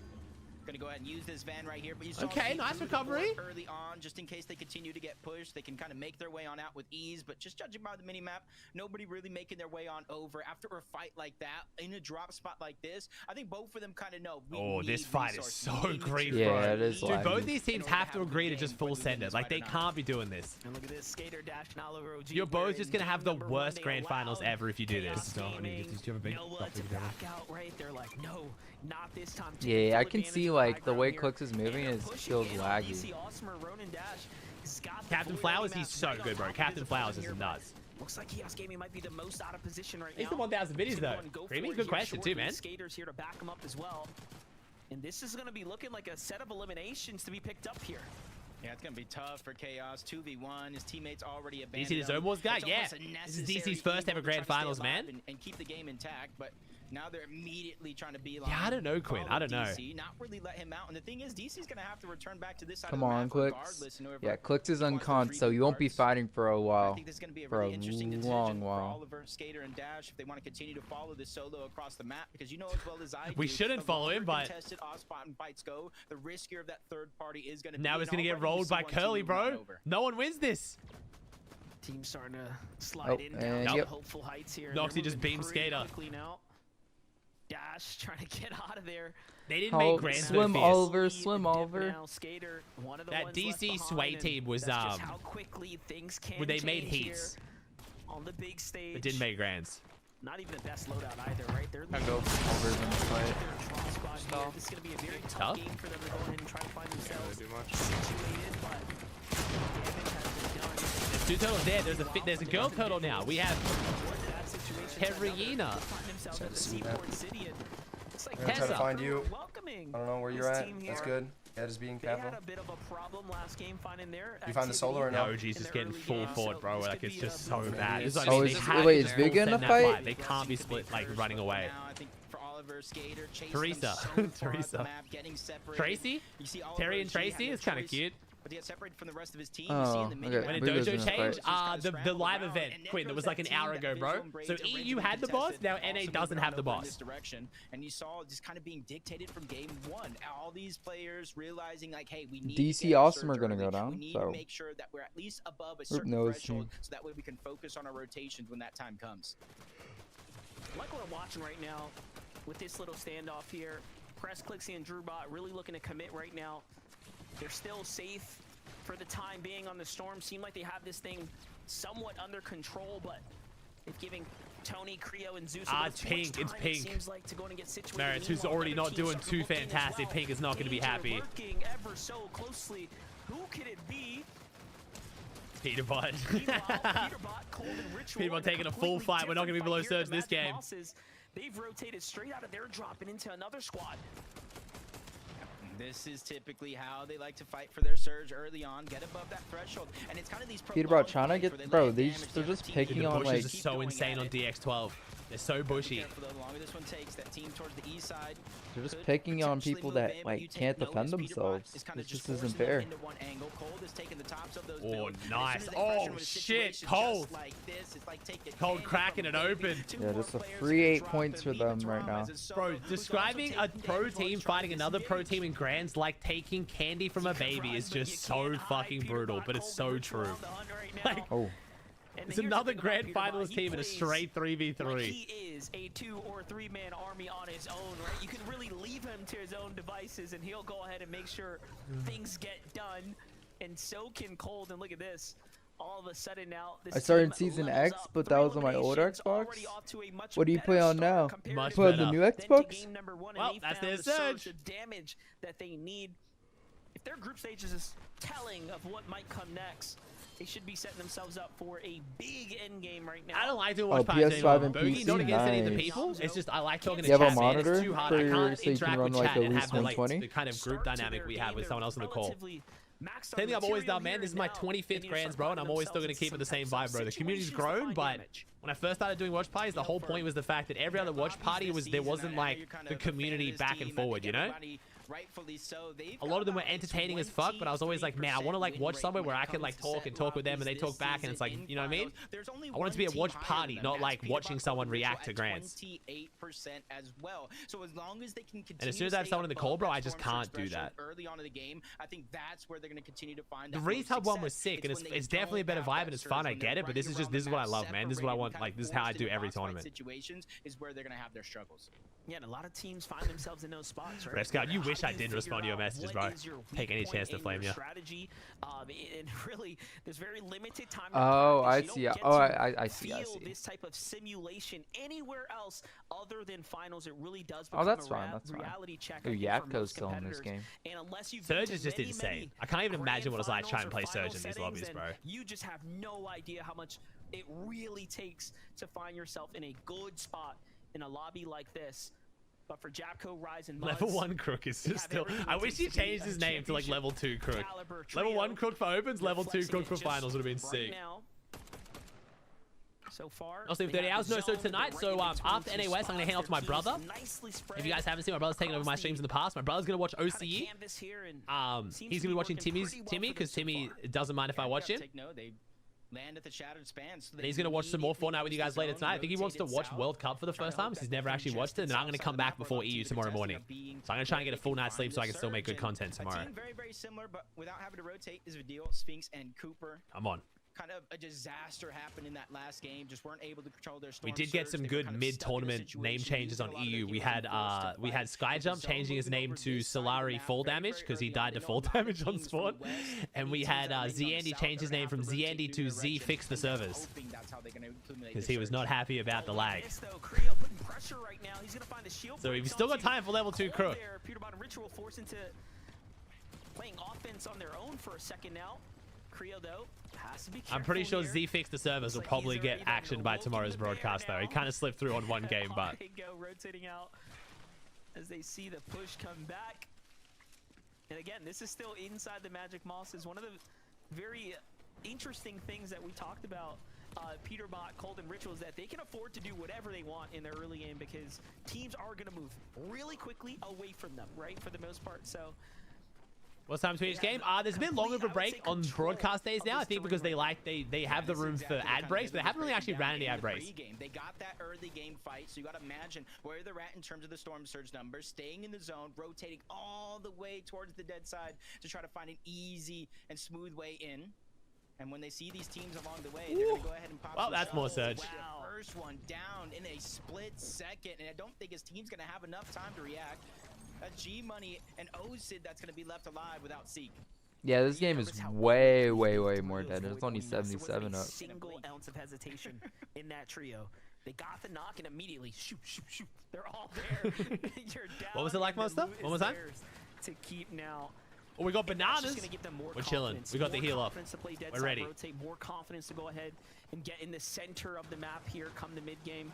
Gonna go ahead and use this van right here. But you saw okay, nice recovery. Early on, just in case they continue to get pushed, they can kind of make their way on out with ease. But just judging by the mini map, nobody really making their way on over after a fight like that in a drop spot like this. I think both of them kind of know. This fight is so green, bro. Yeah, it is. Dude, both these teams have to agree to just full send it. Like, they can't be doing this. And look at this skater dash and Oliver OG. You're both just gonna have the worst grand finals ever if you do this. They're like, no, not this time. Yeah, I can see like the way Clix is moving is feels laggy. Captain Flowers, he's so good, bro. Captain Flowers is nuts. Looks like Chaos Gaming might be the most out of position right now. He's the 1,000 videos though. Creamy, good question too, man. Skaters here to back him up as well. And this is going to be looking like a set of eliminations to be picked up here. Yeah, it's going to be tough for Chaos. 2v1. His teammates already abandoned DC the Zone Wars guy? Yeah. This is DC's first ever grand finals, man. And keep the game intact, but now they're immediately trying to be like, yeah, I don't know, Quinn. I don't know. Not really let him out. And the thing is, DC's going to have to return back to this side Come of the on, map Clix. Yeah, Clix is uncon, so you won't be fighting for a while. I think this is going to be a for really a interesting decision long for while. Oliver, Skater, and Dash if they want to continue to follow this solo across the map, because you know as well as I do, we shouldn't follow him, but contested off spot and fights go, the riskier of that third party is going to be. Now he's going to get rolled by Curly, bro. No one wins this. Team starting to slide in down to hopeful heights here. Noxy just beam Skater. Dash trying to get out of there. They didn't make grand swim Oliver, swim Oliver. Skater, one of the that DC Sway team was how quickly things can they made heats on the big stage. It didn't make grands. Not even the best loadout either, right? They're I go over in the fight. This is going to be a very tough game for them to go ahead and try to find themselves situated, but damage has been done. There's two turtles there. There's a girl turtle now. We have Terrina. I'm gonna try to find you. I don't know where you're at. That's good. Ed is being careful. They had a bit of a problem last game finding their you find the solo or no? No, OG's just getting full forward, bro. Like, it's just so bad. It's like, wait, is Viga in the fight? They can't be split, like, running away. Teresa. Tracy? Terry and Tracy is kind of cute. But he got separated from the rest of his team. Oh, when a dojo changed, the live event, Quinn, it was like an hour ago, bro. So EU had the boss, now NA doesn't have the boss. And you saw just kind of being dictated from game one. All these players realizing like, hey, we need DC Awesome are gonna go down. We need so to make sure that we're at least above a certain threshold, so that way we can focus on our rotations when that time comes. Like we're watching right now with this little standoff here, Press, Clixie, and Drewbot really looking to commit right now. They're still safe for the time being on the Storm. Seem like they have this thing somewhat under control, but if giving Tony, Creo, and Zeus it's Pink. It's Pink. It seems like to go and get situated. Merritt, who's already not doing too fantastic. Pink is not going to be happy. Working ever so closely. Who could it be? Peterbot. Peterbot taking a full fight. We're not going to be below surge this game. They've rotated straight out of their drop and into another squad. This is typically how they like to fight for their surge early on, get above that threshold, and it's kind of these. Peterbot trying to get, bro. They're just picking on like. This is so insane on DX12. They're so bushy. They're just picking on people that like can't defend themselves. It just isn't fair. Oh, nice. Oh shit, Cold. Cold cracking it open. Yeah, just a free 8 points for them right now. Bro, describing a pro team fighting another pro team in grands like taking candy from a baby is just so fucking brutal, but it's so true. Like, it's another grand finals team in a straight 3v3. Like he is a 2 or 3 man army on his own, right? You can really leave him to his own devices and he'll go ahead and make sure things get done. And so can Cold. And look at this. All of a sudden now, I started Season X, but that was on my old Xbox. What do you play on now? Much play on better. the new Xbox? Well, that's their surge. The damage that they need. If their group stages is telling of what might come next, they should be setting themselves up for a big end game right now. I don't like doing watch PS5 and Bogey, PC, not against any of the nice. people. It's just I like talking to You have chat, a man. monitor It's too hard. for I your, can't so you interact can run with like chat at and least have the, like, 120? the kind of group dynamic we have with someone else in the call. Same thing I've always done, man. This is my 25th grands, bro, and I'm always still going to keep it the same vibe, bro. The community's grown, but When I first started doing watch parties, the whole point was the fact that every other watch party there wasn't like the community back and forward, you know? Rightfully so. A lot of them were entertaining as fuck, but I was always like, man, I want to like watch somewhere where I can like talk with them and they talk back, and it's like, you know what I mean? I want it to be a watch party, not like watching someone react to grants. 28% as well. So as long as they can continue, and as soon as I have someone in the call, bro, I just can't do that. Early on in the game, I think that's where they're going to continue to find the Retub one was sick, and it's definitely a better vibe and it's fun. I get it, but this is what I love, man. This is what I want. Like, this is how I do every tournament. Situations is where they're going to have their struggles. Yeah, and a lot of teams find themselves in those spots, right? Scott, you wish I didn't respond to your messages, bro. Take any chance to flame you. Strategy, and really, there's very limited time. Oh, I see. Oh, I see. This type of simulation anywhere else other than finals, it really does. Oh, that's fine. That's fine. Reality check. Oh, Yapko's killing this game. And unless you've Surge is just insane. I can't even imagine what it's like trying to play Surge in these lobbies, bro. You just have no idea how much it really takes to find yourself in a good spot in a lobby like this. But for Japco, Rise, and Muzz, level 1 Crook is just still. I wish he changed his name to like level 2 Crook. Level 1 Crook for opens, level 2 Crook for finals would have been sick. So far, I'll sleep 30 hours. No, so tonight, after NA West, I'm gonna hand off to my brother. If you guys haven't seen, my brother's taken over my streams in the past. My brother's gonna watch OCE. He's gonna be watching Timmy because Timmy doesn't mind if I watch him. Land at the shattered spans. And he's going to watch some more Fortnite with you guys later tonight. I think he wants to watch World Cup for the first time because he's never actually watched it. And then I'm going to come back before EU tomorrow morning. So I'm going to try and get a full night's sleep so I can still make good content tomorrow. Very, very similar, but without having to rotate is Vidil, Sphinx, and Cooper. Come on. Kind of a disaster happened in that last game. Just weren't able to control their storm. We did get some good mid-tournament name changes on EU. We had Skyjump changing his name to Solari Full Damage because he died to full damage on spawn, and we had Zandy change his name from Zandy to Z Fix the Servers because he was not happy about the lag. So we've still got time for level 2 Crook. Ritual forced into playing offense on their own for a second now. Creo, though, has to be careful. I'm pretty sure here. Z Fix the Servers will probably get actioned by tomorrow's broadcast, though. He kind of slipped through on one game, but... Go rotating out as they see the push come back. And again, this is still inside the Magic Moss. Is one of the very interesting things that we talked about, Peterbot, Cold, and Ritual, is that they can afford to do whatever they want in their early game because teams are going to move really quickly away from them, right, for the most part. So... What's time to each game? There's a bit longer of a break on broadcast days now, I think, because they have the room for ad breaks, but they haven't really actually ran any ad breaks. They got that early game fight, so you got to imagine where they're at in terms of the Storm Surge numbers, staying in the zone, rotating all the way towards the dead side to try to find an easy and smooth way in. And when they see these teams along the way, they're going to go ahead and pop. Well, that's more Surge. Wow. First one down in a split second, and I don't think his team's going to have enough time to react. A G Money and Ozid that's going to be left alive without Seek. Yeah, this game is way more dead. It's only 77 up. Single ounce of hesitation in that trio. They got the knock and immediately shoot. They're all there. You're down. What was it like, Monster? One more time. To keep now. Oh, we got bananas. We're chilling. We got the heal up. We're ready. Rotate, more confidence to go ahead and get in the center of the map here come the mid game.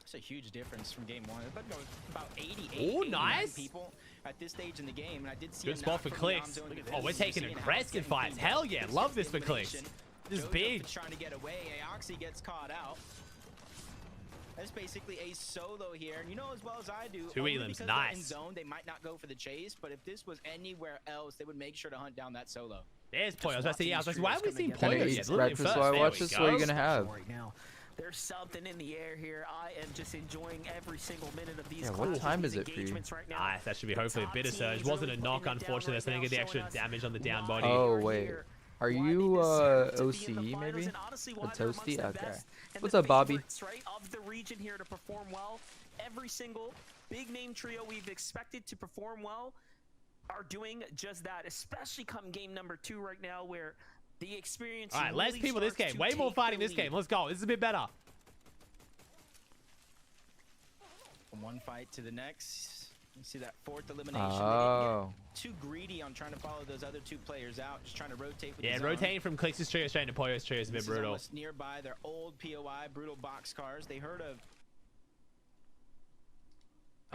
It's a huge difference from game one. About 88 people at this stage in the game, and I did see good spot for Clicks. Oh, we're taking aggressive fights. Hell yeah, love this for Clicks. This is big. Trying to get away. Aoxy gets caught out. That's basically a solo here, and you know as well as I do. Two elims, nice. In zone, they might not go for the chase, but if this was anywhere else, they would make sure to hunt down that solo. There's Poyo. I was about to say, I was like, why are we seeing Poyo yet? Breakfast while I watch this. What are you gonna have? Right now. There's something in the air here. I am just enjoying every single minute of these. Yeah, what time is it for you? Right that should be hopefully a bit of Surge. Wasn't a knock, unfortunately. So I didn't get the extra damage on the down body. Oh wait, are you OCE maybe? A Toasty? Okay. What's up, Bobby? Of the region here to perform well. Every single big name trio we've expected to perform well are doing just that, especially come game number 2 right now, where the experience. All right, less people this game. Way more fighting this game. Let's go. This is a bit better. From one fight to the next. You see that 4th elimination. Oh. Too greedy on trying to follow those other 2 players out. Just trying to rotate with the zone. Rotating from Clicks' trio straight into Poyo's trio is a bit brutal. Nearby their old POI, brutal boxcars. They heard of.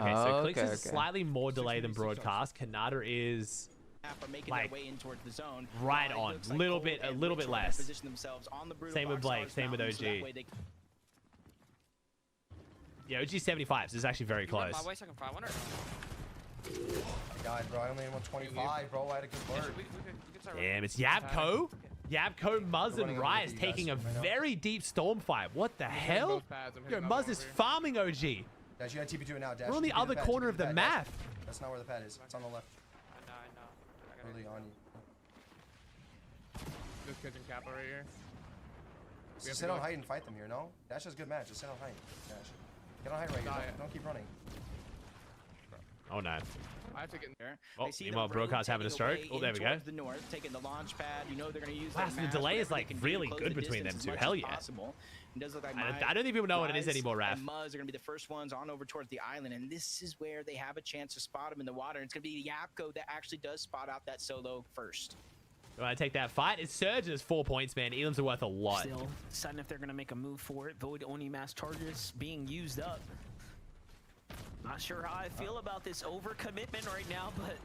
Okay, so Clicks is slightly more delayed than broadcast. Kanata is are making their way in towards the zone. Right on. A little bit less. Same with Blake. Same with OG. Yeah, OG 75. This is actually very close. God, bro, I only had 125, bro. I had a good word. Damn, it's Yabko. Yabko, Muzz, and Rise taking a very deep storm fight. What the hell? Yo, Muzz is farming OG. Dash, you got TP to it now, Dash. We're on the other corner of the map. That's not where the pad is. It's on the left. I know. Really on you. This kitchen kappa right here. Just sit on height and fight them here, no? Dash has a good match. Just sit on height. Dash. Get on height right here. Don't keep running. Oh, no. I have to get there. Oh, meanwhile, Brocar's having a stroke. Oh, there we go. The north, taking the launch pad. You know they're going to use wow, so the delay is like really good between them two. Hell yeah. It does look like I don't think people know what it is anymore, Raph. And Muzz are going to be the first ones on over towards the island, and this is where they have a chance to spot him in the water. And it's going to be Yapko that actually does spot out that solo first. You want to take that fight? It's Surge is 4 points, man. Elims are worth a lot. Still, deciding if they're going to make a move for it. Void Oni mass charges being used up. Not sure how I feel about this overcommitment right now, but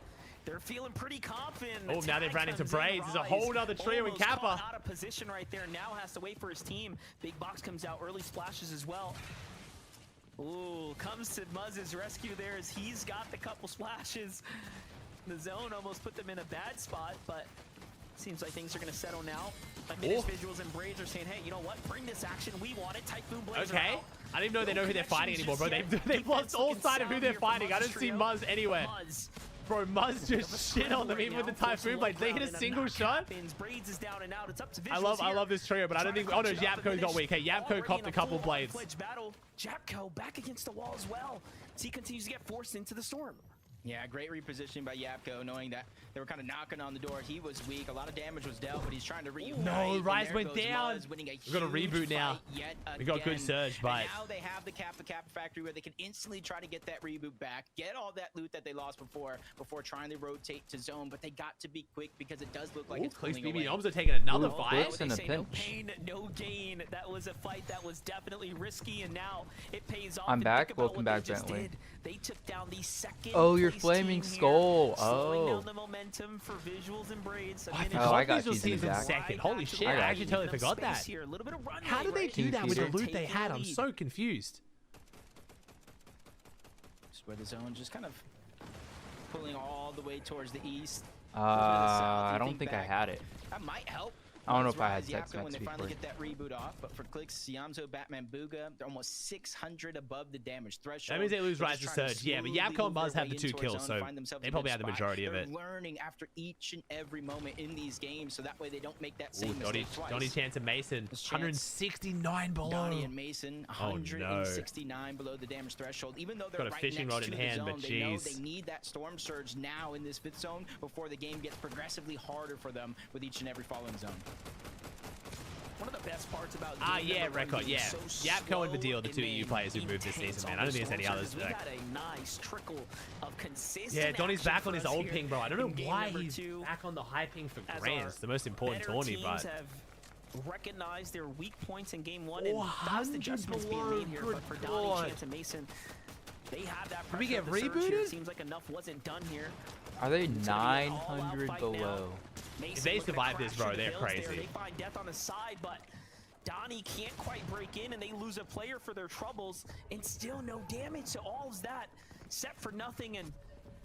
they're feeling pretty confident. Oh, now they've ran into Braids. There's a whole other trio in Kappa. Out of position right there. Now has to wait for his team. Big Box comes out. Early splashes as well. Ooh, comes to Muzz's rescue there as he's got the couple splashes. The zone almost put them in a bad spot, but seems like things are going to settle now. Minus Visuals and Braids are saying, hey, you know what? Bring this action. We want it. Typhoon Blazer okay. out. I didn't even know they know who they're fighting anymore, bro. They've lost all sight of who they're fighting. I don't see Muzz anywhere. Bro, Muzz just shit on them even with the Typhoon Blades. They hit a single shot. Braids is down and out. It's up to I love this trio, but I don't think. Oh no, Yapko got weak. Hey, Yapko copped a couple blades. Yapko back against the wall as well. As he continues to get forced into the storm. Yeah, great repositioning by Yapko, knowing that they were kind of knocking on the door. He was weak. A lot of damage was dealt, but he's trying to reunite. No, Rise went down. We've got a reboot now. We got good Surge, but and now they have the Kappa factory where they can instantly try to get that reboot back, get all that loot that they lost before trying to rotate to zone. But they got to be quick because it does look like it's pulling away. BB are taking another fight. They say no pain, no gain. That was a fight that was definitely risky, and now it pays off. I'm back. Welcome back, Bentley. They took down the second. Oh, you're flaming skull. Oh. The momentum for Visuals and Braids. I got Visuals teams in second. Holy shit! I actually totally forgot that. How did they do that with the loot they had? I'm so confused. Just where the zone just kind of pulling all the way towards the east. I don't think I had it. That might help. I don't know if I had text when they finally get that reboot off, but for Clicks, Siamzo, Batman, Booga, they're almost 600 above the damage threshold. That means they lose Rise to Surge. Yeah, but Yapko and Muzz have the 2 kills, so they probably have the majority of it. They're learning after each and every moment in these games, so that way they don't make that same mistake twice. Donnie Chance and Mason, 169 below. Donnie and Mason, 169 below the damage threshold. Even though they're right next to the zone, they know they need that Storm Surge now in this 5th zone before the game gets progressively harder for them with each and every following zone. One of the best parts about record, yeah. Yapko and Badil, the 2 EU players who moved this season, man. I don't think there's any others. We got a nice trickle of consistent. Yeah, Donnie's back on his old ping, bro. I don't know why he's back on the high ping for Grands, the most important tourney, but have recognized their weak points in game 1, and that's the adjustments being made here. But for Donnie, Chance, and Mason, they have that pressure. Did we get rebooted? Seems like enough wasn't done here. Are they 900 below? If they survive this, bro, they're crazy. They find death on the side, but Donnie can't quite break in, and they lose a player for their troubles, and still no damage. So all of that set for nothing, and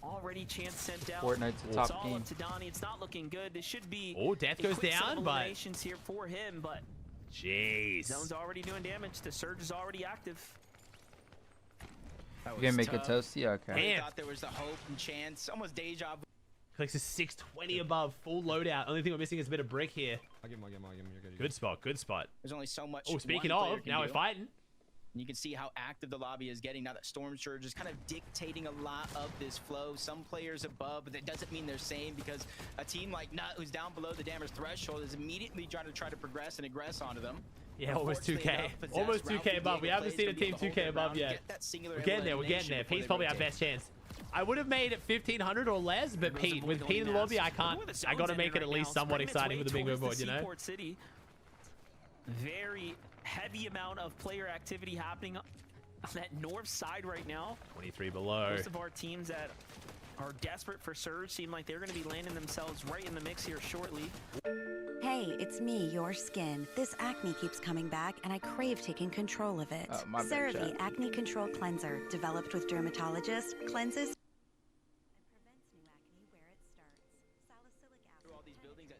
already Chance sent down. Fortnite's a top team. team. Up to Donnie. It's not looking good. This should be. Oh, death goes down, but here for him, but jeez, Zone's already doing damage. The Surge is already active. You gonna make it toasty? Okay. I thought there was the hope and chance, almost deja vu. Clicks is 620 above, full loadout. Only thing we're missing is a bit of brick here. I'll give him. Good spot, good spot. There's only so much. Oh, speaking of, now we're fighting. And you can see how active the lobby is getting now that Storm Surge is kind of dictating a lot of this flow. Some players above, but that doesn't mean they're same, because a team like Nut, who's down below the damage threshold, is immediately trying to progress and aggress onto them. Yeah, almost 2K. Almost 2K above. We haven't seen a team 2K above yet. We're getting there, we're getting there. Pete's probably our best chance. I would have made it 1,500 or less, but Pete, with Pete in the lobby, I can't. I got to make it at least somewhat exciting with the bingo board, you know? Very heavy amount of player activity happening on that north side right now. 23 below. Most of our teams that are desperate for Surge. Seem like they're going to be landing themselves right in the mix here shortly. Hey, it's me, your skin. This acne keeps coming back, and I crave taking control of it. CeraVe Acne Control Cleanser, developed with dermatologists, cleanses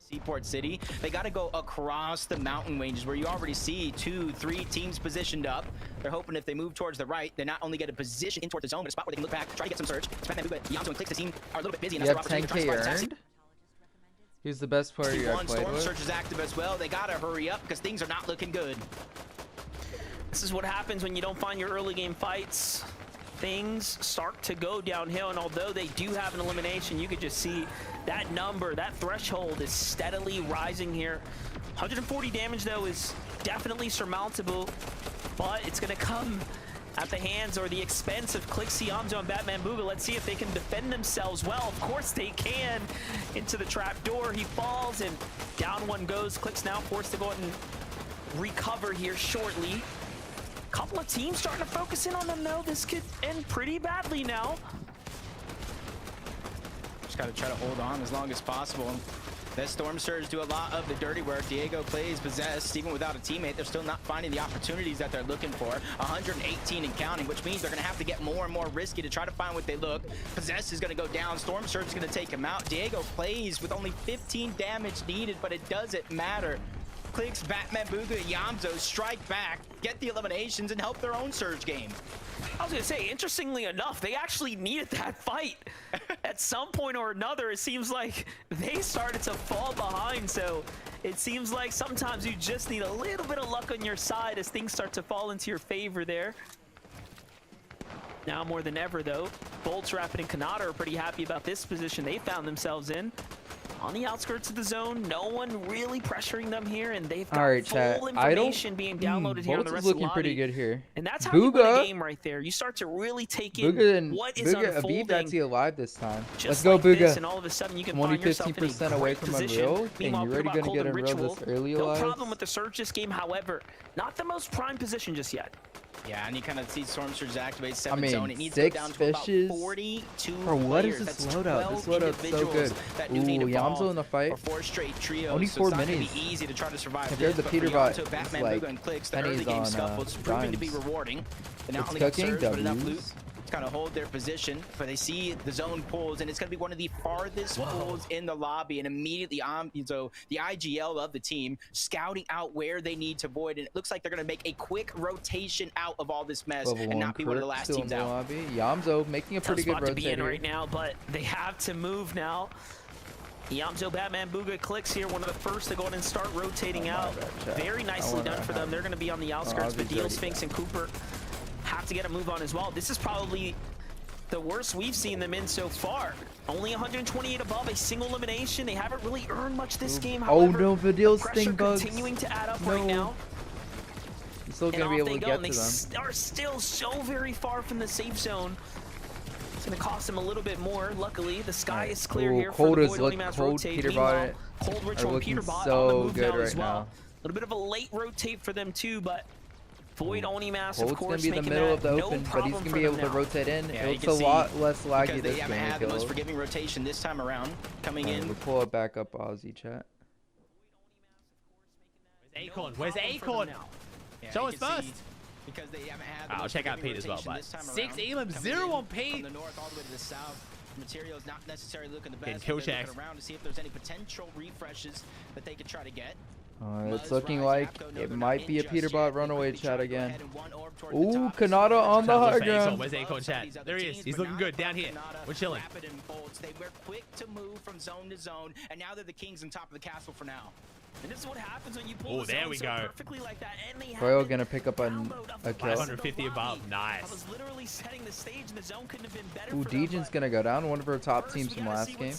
Seaport City. They got to go across the mountain ranges where you already see 2-3 teams positioned up. They're hoping if they move towards the right, they not only get a position in towards the zone, but a spot where they can look back, try to get some surge. Yamzo and Clicks, the team are a little bit busy. You have 10K earned? Who's the best player you played Storm with? Surge is active as well. They got to hurry up because things are not looking good. This is what happens when you don't find your early game fights. Things start to go downhill, and although they do have an elimination, you could just see that number, that threshold is steadily rising here. 140 damage, though, is definitely surmountable, but it's going to come at the hands or the expense of Clicks, Yamzo, and Batman Booga. Let's see if they can defend themselves well. Of course they can. Into the trap door, he falls, and down one goes. Clicks now forced to go ahead and recover here shortly. Couple of teams starting to focus in on them, though. This could end pretty badly now. Just got to try to hold on as long as possible. Let Storm Surge do a lot of the dirty work. Diego Playz possessed. Even without a teammate, they're still not finding the opportunities that they're looking for. 118 and counting, which means they're going to have to get more and more risky to try to find what they look. Possess is going to go down. Storm Surge is going to take him out. Diego Playz with only 15 damage needed, but it doesn't matter. Clicks, Batman Booga, Yamzo strike back, get the eliminations, and help their own Surge game. I was going to say, interestingly enough, they actually needed that fight. At some point or another, it seems like they started to fall behind. So it seems like sometimes you just need a little bit of luck on your side as things start to fall into your favor there. Now more than ever, though, Bolts, Rapid, and Kanata are pretty happy about this position they found themselves in. On the outskirts of the zone, no one really pressuring them here, and they've got full information being downloaded here on the rest of the lobby. Pretty good here. And that's how you win a game right there. You start to really take in what is unfolding. Booga actually alive this time. Let's go, Booga. And all of a sudden you can I'm only find yourself 15% away from Unreal, and you're already going to get Unreal this early alive. No problem with the Surge this game, however, not the most prime position just yet. Yeah, and you kind of see Storm Surge activate 7th zone. It needs 6 to go down fishes. to about 42 Bro, what players. is this That's loadout? This loadout's so good. Ooh, Yamzo in the fight. Or 4 straight trios. Only 4 so it's minis. Not be easy to try to survive compared this, to Peterbot, Yamzo, Batman, like Booga, and Clicks, the early pennies game on scuffle. It's proving to be dimes. rewarding. They not It's only got cooking Surge, but enough loot W's. to kind of hold their position, but they see the zone pulls, and it's going to be one of the farthest pulls in the lobby, and immediately so the IGL of the team scouting out where they need to void, and it looks like they're going to make a quick rotation out of all this mess and not be one of the last teams out. Lobby. Yamzo making a pretty good rotate to be in right now, but they have to move now. Yamzo, Batman, Booga, Clicks here, one of the first to go in and start rotating out. Very nicely done for them. They're going to be on the outskirts, but Deal, Sphinx, and Cooper have to get a move on as well. This is probably the worst we've seen them in so far. Only 128 above, a single elimination. They haven't really earned much this game. However, no, Vidil's sting bugs. Continuing to add up right now. You're still going to be able to get to them. They are still so very far from the safe zone. It's going to cost them a little bit more. Luckily, the sky is clear here for the Void Only Mass rotate. Meanwhile, Cold Ritual and Peterbot on the move now as well. A little bit of a late rotate for them too, but Void Only Mass, of course, going to be in the middle of the open, but he's going to be able to rotate in. It's a lot less laggy this game. They haven't had the most forgiving rotation this time around. Coming in. We'll pull it back up, Aussie chat. Where's Acorn? Where's Acorn? Show us first. Because they haven't had I'll check out Pete as well, but 6 Elam, 0 on Pete. From the north all the way to the south. Materials not necessarily looking the best. Kill checks. Looking around to see if there's any potential refreshes that they could try to get. It's looking like it might be a Peterbot runaway chat again. Ooh, Kanata on the high ground. Where's Acorn chat? There he is. He's looking good down here. We're chilling. They were quick to move from zone to zone, and now they're the kings on top of the castle for now. And this is what happens when you pull there we go. perfectly like that. Royal gonna pick up a kill. 550 above. Nice. I was literally setting the stage, and the zone couldn't have been better. Ooh, Dejan's gonna go down. One of our top teams from last game.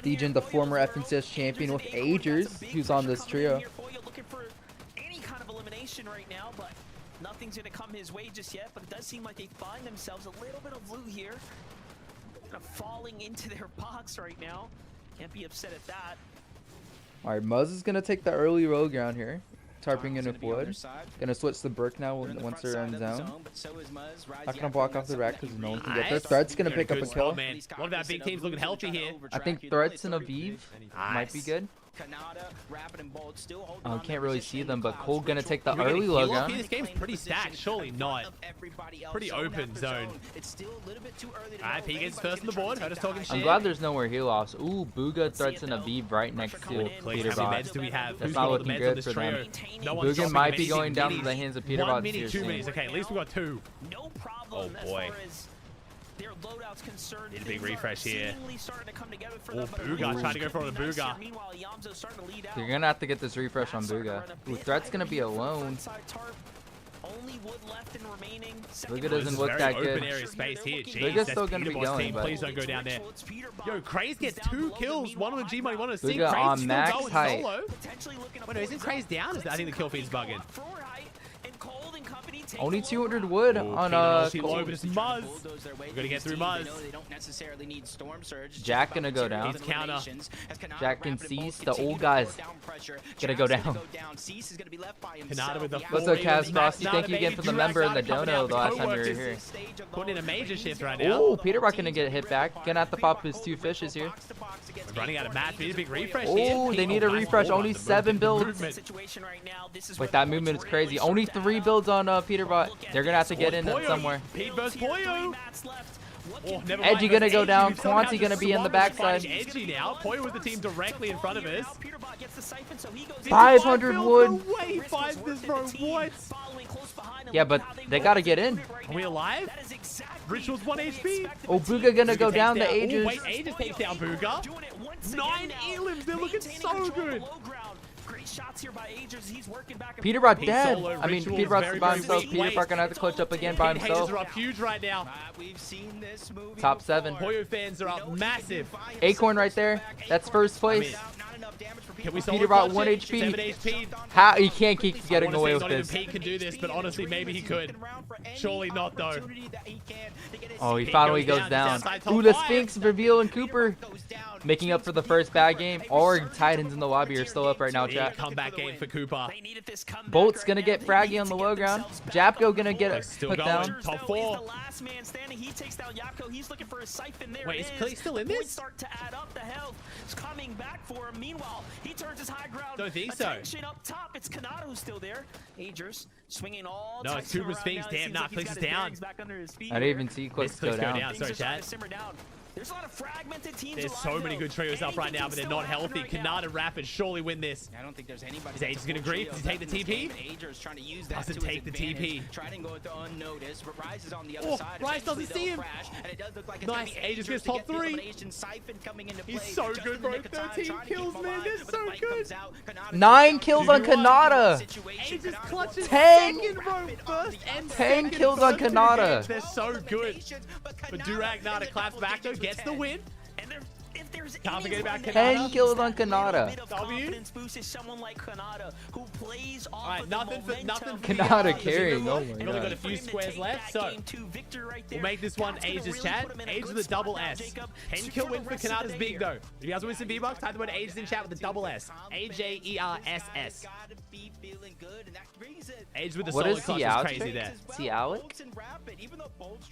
Dejan, the former FNCS champion with Agers, who's on this trio. Looking for any kind of elimination right now, but nothing's gonna come his way just yet. But it does seem like they find themselves a little bit of loot here, kind of falling into their box right now. Can't be upset at that. All right, Muzz is gonna take the early roll ground here. Tarping in with wood. Gonna switch the brick now once they're in zone. Not gonna block off the rack because no one can get there. Thread's gonna pick up a kill. Man. One of our big teams looking healthy here. I think Threads and Aviv might be good. I can't really see them, but Cole gonna take the early low ground. This game's pretty stacked, surely not. Pretty open zone. Alright, P gets first on the board. I'm just talking shit. I'm glad there's nowhere heal offs. Ooh, Booga, Threads, and Aviv right next to Peterbot. How many meds do we have? That's not looking good for them. Booga might be going down to the hands of Peterbot. 1 minute, 2 minutes. Okay, at least we got 2. No problem. Oh boy. Their loadout's concerned. Need a big refresh here. Oh, Booga trying to go for the Booga. You're gonna have to get this refresh on Booga. Ooh, Threat's gonna be alone. Booga doesn't look that good. Booga's still gonna be going, but please don't go down there. Yo, Craze gets 2 kills. One on the G money, one on the C. Booga on max height. Wait, no, isn't Craze down? I think the kill feed's bugging. Only 200 wood on Muzz. We're gonna get through Muzz. Jack gonna go down. He's counter. Jack and Cease, the old guys, gonna go down. Kanata with the What's up, Kaz Frosty? Thank you again for the member and the dono the last time you were here. Putting in a major shift right now. Oh, Peterbot gonna get hit back. Gonna have to pop his 2 fishes here. We're running out of match. We need a big refresh. Oh, they need a refresh. Only 7 builds. Wait, that movement is crazy. Only 3 builds on Peterbot. They're gonna have to get in somewhere. Pete versus Poyo. Edgy gonna go down. Quanti gonna be in the backside. Edgy now. Poyo was the team directly in front of us. 500 wood. No way, 5 this bro. What? Yeah, but they gotta get in. Are we alive? Ritual's 1 HP. Oh, Booga gonna go down to Aegis. Wait, Aegis takes down Booga. 9 elims. They're looking so good. Peterbot dead. I mean, Peterbot's by himself. Peterbot gonna have to clutch up again by himself. Are up huge right now. Top 7. Poyo fans are up massive. Acorn right there. That's first place. Peterbot 1 HP. 7 HP. How he can't keep getting away with this. Pete can do this, but honestly, maybe he could. Surely not though. Oh, he finally goes down. Ooh, the Sphinx, Reveal, and Cooper making up for the first bad game. Our Titans in the lobby are still up right now, chat. Comeback game for Cooper. Bolt's gonna get fraggy on the low ground. Japko gonna get it put down. Top 4. Wait, is Clay still in this? Start to add up the health. It's coming back for him. Meanwhile, he turns his high ground. Don't think so. Up top, it's Kanata who's still there. Agers swinging all. No, it's Cooper's Sphinx. Damn, not Clicks is down. I didn't even see Clicks go down. Sorry, chat. There's a lot of fragmented teams. There's so many good trios up right now, but they're not healthy. Kanata Rapid surely win this. I don't think there's anybody. Is Aegis gonna grief? Does he take the TP? Aegis trying to use that doesn't take the TP. Trying to go unnoticed, but Rise is on the other side. Rise doesn't see him. And it does look like nice. Aegis gets top 3. He's so good, bro. 13 kills, man. They're so good. 9 kills on Kanata. Aegis clutches 10. second, bro. First and 10 kills on Kanata. They're so good. But Durag Nada claps back though, gets the win. Can't forget about Kanata. 10 kills on Kanata. Alright, nothing for Kanata carrying. Oh my We've only got a god. few squares left, so we'll make this one Aegis chat. Aegis with a double S. 10 kill win for Kanata's big though. If you guys want some V-Bucks, type the word Aegis in chat with a double S. AJERSS. Aegis with the What solo is clutch he is out? crazy there. See Alec?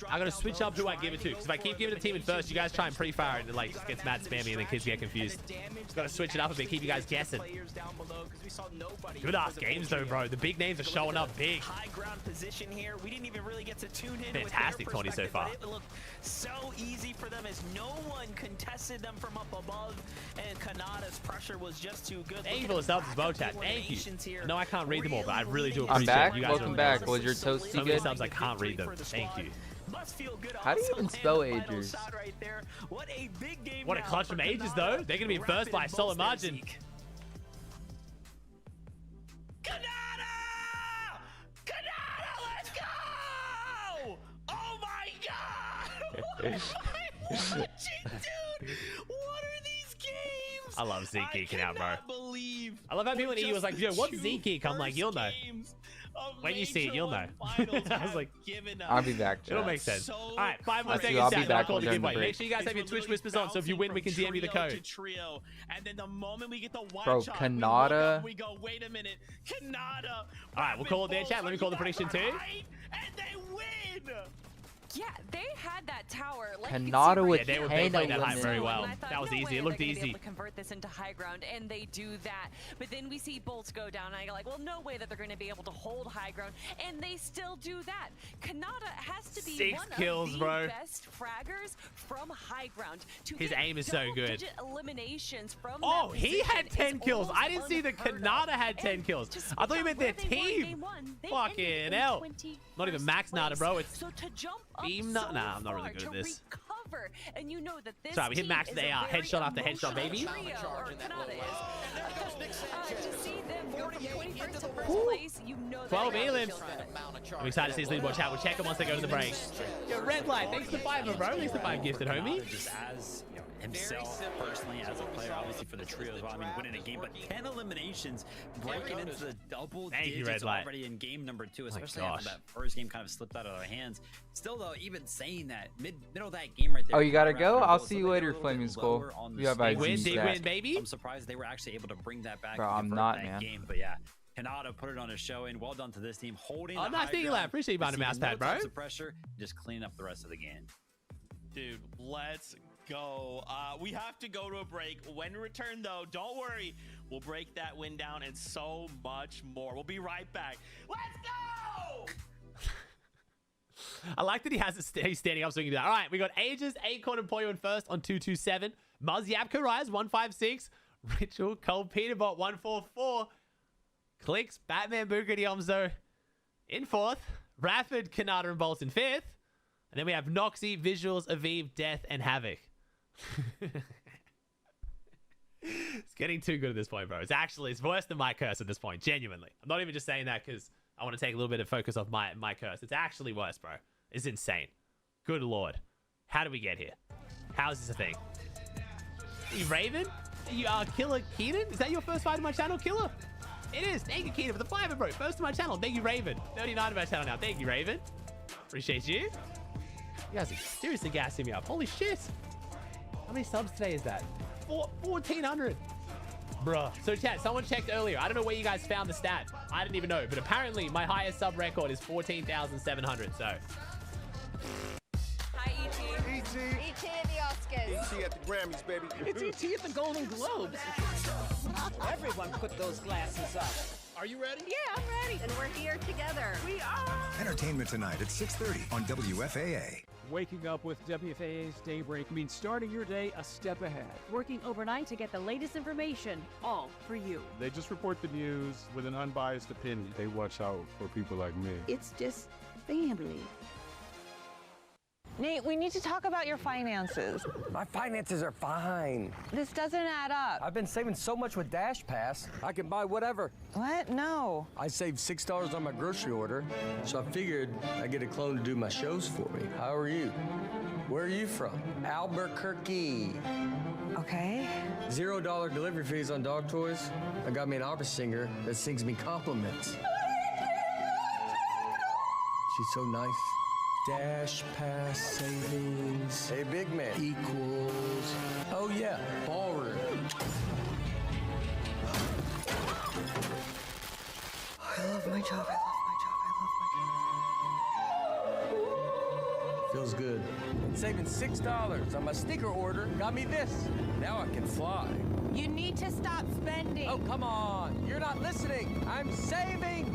I'm gonna switch up who I give it to, because if I keep giving it to team in first, you guys try and pre-fire and it like just gets mad spammy and then kids get confused. Just gotta switch it up a bit, keep you guys guessing. Good ass games though, bro. The big names are showing up big. High ground position here. We didn't even really get to tune in. Fantastic 20 so far. It looked so easy for them as no one contested them from up above, and Kanata's pressure was just too good. Thank you for the subs as well, chat. Thank you. No, I can't read them all, but I really do appreciate I'm back. you guys. Welcome back. Was your toasty so many good? subs I can't read them. Thank you. How do you even spell Aegis? What a clutch from Aegis though. They're gonna be first by a solid margin. Let's go! Oh my god! Dude, what are these games? I love Zeke geeking out, bro. Believe I love how people in EU was like, yo, what's Zeke geek? I'm like, you'll know. When you see it, you'll know. I was like, I'll be back, chat. It'll make sense. All right, 5 more I'll seconds. be back I'll during the break. Make sure you guys have your Twitch whispers on, so if you win, we can DM you the code. Trio, and then the moment we get the one Bro, shot, Kanata. we go, wait a minute, Kanata. All right, we'll call it there, chat. Let me call the prediction too. And they win. Yeah, they had that tower. Like Kanata with they played that hype very well. That was easy. It looked easy. Able to convert this into high ground, and they do that. But then we see bolts go down, and I go like, well, no way that they're going to be able to hold high ground, and they still do that. Kanata has to be 6 one kills, of the bro. best fraggers from high ground. To His aim is so good. Eliminations from Oh, he had 10 kills. I didn't see that Kanata had 10 kills. I thought you meant their team. Fucking hell. Not even Max Nada, bro. It's so to jump up Beam Nada. Nah, I'm not really good at this. Recover, and you know that this sorry, we hit Max with the AR. Headshot after headshot, baby. To see them go from 21st to first place, you know 12 elims. I'm excited to see his leaderboard chat. We'll check him once they go to the break. Yo, Red Light, thanks for 5, bro. Thanks for 5 gifted, homie. Just as himself personally as a player, obviously for the trio as well. I mean, winning a game, but 10 eliminations, breaking into the double digits already in game number 2, especially after that first game kind of slipped out of their hands. Still, though, even saying that, middle of that game right there. Oh, you gotta go? I'll see you later, Flaming Skull. You have They win, baby. I'm surprised they were actually able to bring that back. Bro, I'm not, man. Game, but yeah. Kanata put it on a show, and well done to this team holding. Oh, nice thing, lad. Appreciate you buying a mouse pad, bro. Of pressure, just cleaning up the rest of the game. Dude, let's go. We have to go to a break. When we return, though, don't worry. We'll break that win down and so much more. We'll be right back. Let's go! I like that he's standing up so he can do that. All right, we got Aegis, Acorn, and Poyo in first on 227. Muzz Yapka Rise, 156. Ritual, Cold Peterbot, 144. Clicks, Batman, Bugatti, Omzo in fourth. Rafford, Kanata, and Bolts in fifth. And then we have Noxy, Visuals, Aviv, Death, and Havoc. It's getting too good at this point, bro. It's worse than my curse at this point, genuinely. I'm not even just saying that because I want to take a little bit of focus off my curse. It's actually worse, bro. It's insane. Good lord. How did we get here? How is this a thing? Are you Raven? Are you Killer Keenan? Is that your first fight on my channel, Killer? It is. Thank you, Keenan, for the flavor, bro. First to my channel. Thank you, Raven. 39 of my channel now. Thank you, Raven. Appreciate you. You guys are seriously gassing me up. Holy shit. How many subs today is that? 1,400. Bruh. So chat, someone checked earlier. I don't know where you guys found the stat. I didn't even know. But apparently my highest sub record is 14,700. So. Hi, E.T. E.T. at the Oscars. E.T. at the Grammys, baby. It's E.T. at the Golden Globes. Everyone put those glasses up. Are you ready? Yeah, I'm ready. And we're here together. We are. Entertainment tonight at 6:30 on WFAA. Waking up with WFAA's Daybreak means starting your day a step ahead. Working overnight to get the latest information, all for you. They just report the news with an unbiased opinion. They watch out for people like me. It's just family. Nate, we need to talk about your finances. My finances are fine. This doesn't add up. I've been saving so much with Dash Pass, I can buy whatever. What? No. I saved $6 on my grocery order, so I figured I'd get a clone to do my shows for me. How are you? Where are you from? Albuquerque. Okay. $0 delivery fees on dog toys. I got me an opera singer that sings me compliments. She's so nice. Dash Pass savings. Hey, big man. Equals. Oh, yeah. Ballroom. I love my job. I love my job. I love my job. Feels good. And saving $6 on my sneaker order got me this. Now I can fly. You need to stop spending. Oh, come on. You're not listening. I'm saving.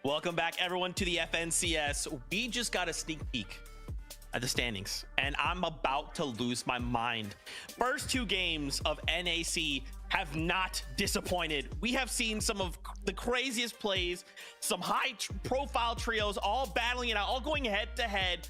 Welcome back, everyone, to the FNCS. We just got a sneak peek at the standings, and I'm about to lose my mind. First 2 games of NAC have not disappointed. We have seen some of the craziest plays, some high-profile trios, all battling it out, all going head-to-head.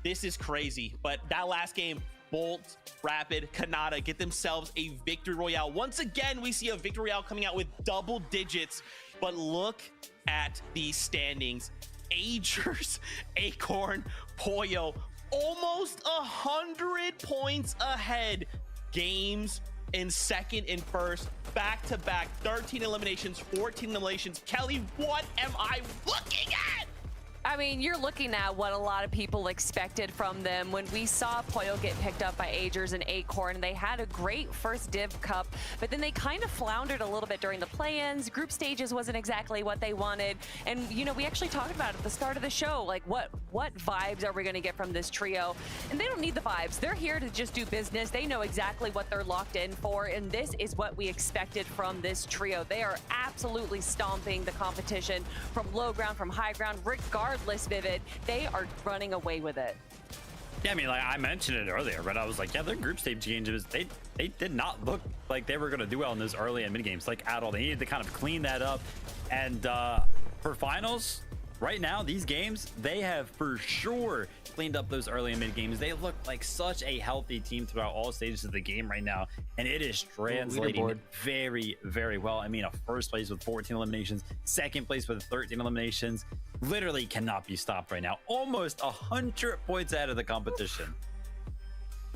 This is crazy, but that last game Bolt, Rapid, Kanata get themselves a victory royale. Once again, we see a victory royale coming out with double digits, but look at these standings. Agers, Acorn, Pollo, almost 100 points ahead. Games in second and first, back-to-back, 13 eliminations, 14 eliminations. Kelly, what am I looking at? I mean, you're looking at what a lot of people expected from them. When we saw Pollo get picked up by Agers and Acorn, they had a great first Div Cup, but then they kind of floundered a little bit during the play-ins. Group stages wasn't exactly what they wanted. And, you know, we actually talked about it at the start of the show, like what vibes are we going to get from this trio? And they don't need the vibes. They're here to just do business. They know exactly what they're locked in for, and this is what we expected from this trio. They are absolutely stomping the competition from low ground, from high ground, regardless, Vivid. They are running away with it. Yeah, I mean, like I mentioned it earlier, but I was like, yeah, their group stage games, they did not look like they were going to do well in those early and mid games, like at all. They needed to kind of clean that up. And for finals, right now, these games, they have for sure cleaned up those early and mid games. They look like such a healthy team throughout all stages of the game right now, and it is translating very, very well. I mean, a first place with 14 eliminations, second place with 13 eliminations, literally cannot be stopped right now. Almost 100 points out of the competition.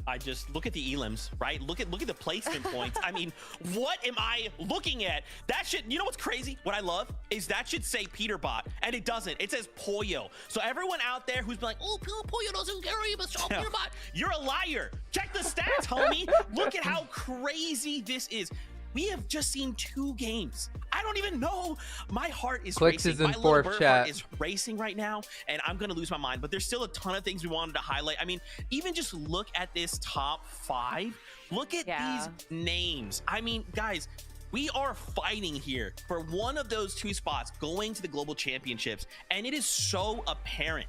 I just look at the elims, right? Look at the placement points. I mean, what am I looking at? That should, you know what's crazy? What I love is that should say Peterbot, and it doesn't. It says Pollo. So everyone out there who's been like, oh, Pollo doesn't carry, but show Peterbot, you're a liar. Check the stats, homie. Look at how crazy this is. We have just seen 2 games. I don't even know. My heart is racing. Is in my little bird heart is racing right now, and I'm going to lose my mind. But there's still a ton of things we wanted to highlight. I mean, even just look at this top 5. Look at these names. I mean, guys, we are fighting here for one of those 2 spots going to the Global Championships, and it is so apparent.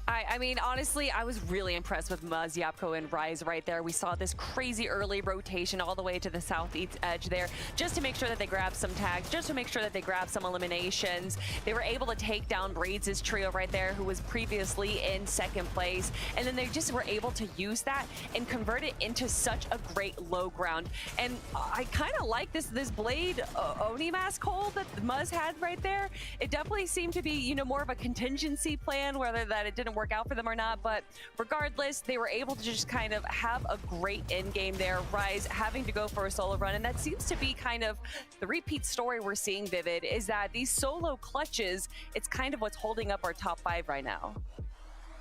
I mean, honestly, I was really impressed with Muzz, Yapko, and Rise right there. We saw this crazy early rotation all the way to the southeast edge there, just to make sure that they grabbed some tags, just to make sure that they grabbed some eliminations. They were able to take down Braids' trio right there, who was previously in second place, and then they just were able to use that and convert it into such a great low ground. And I kind of like this Blade Oni mask hold that Muzz had right there. It definitely seemed to be, you know, more of a contingency plan, whether that it didn't work out for them or not, but regardless, they were able to just kind of have a great end game there. Rise having to go for a solo run, and that seems to be kind of the repeat story we're seeing, Vivid, is that these solo clutches, it's kind of what's holding up our top 5 right now.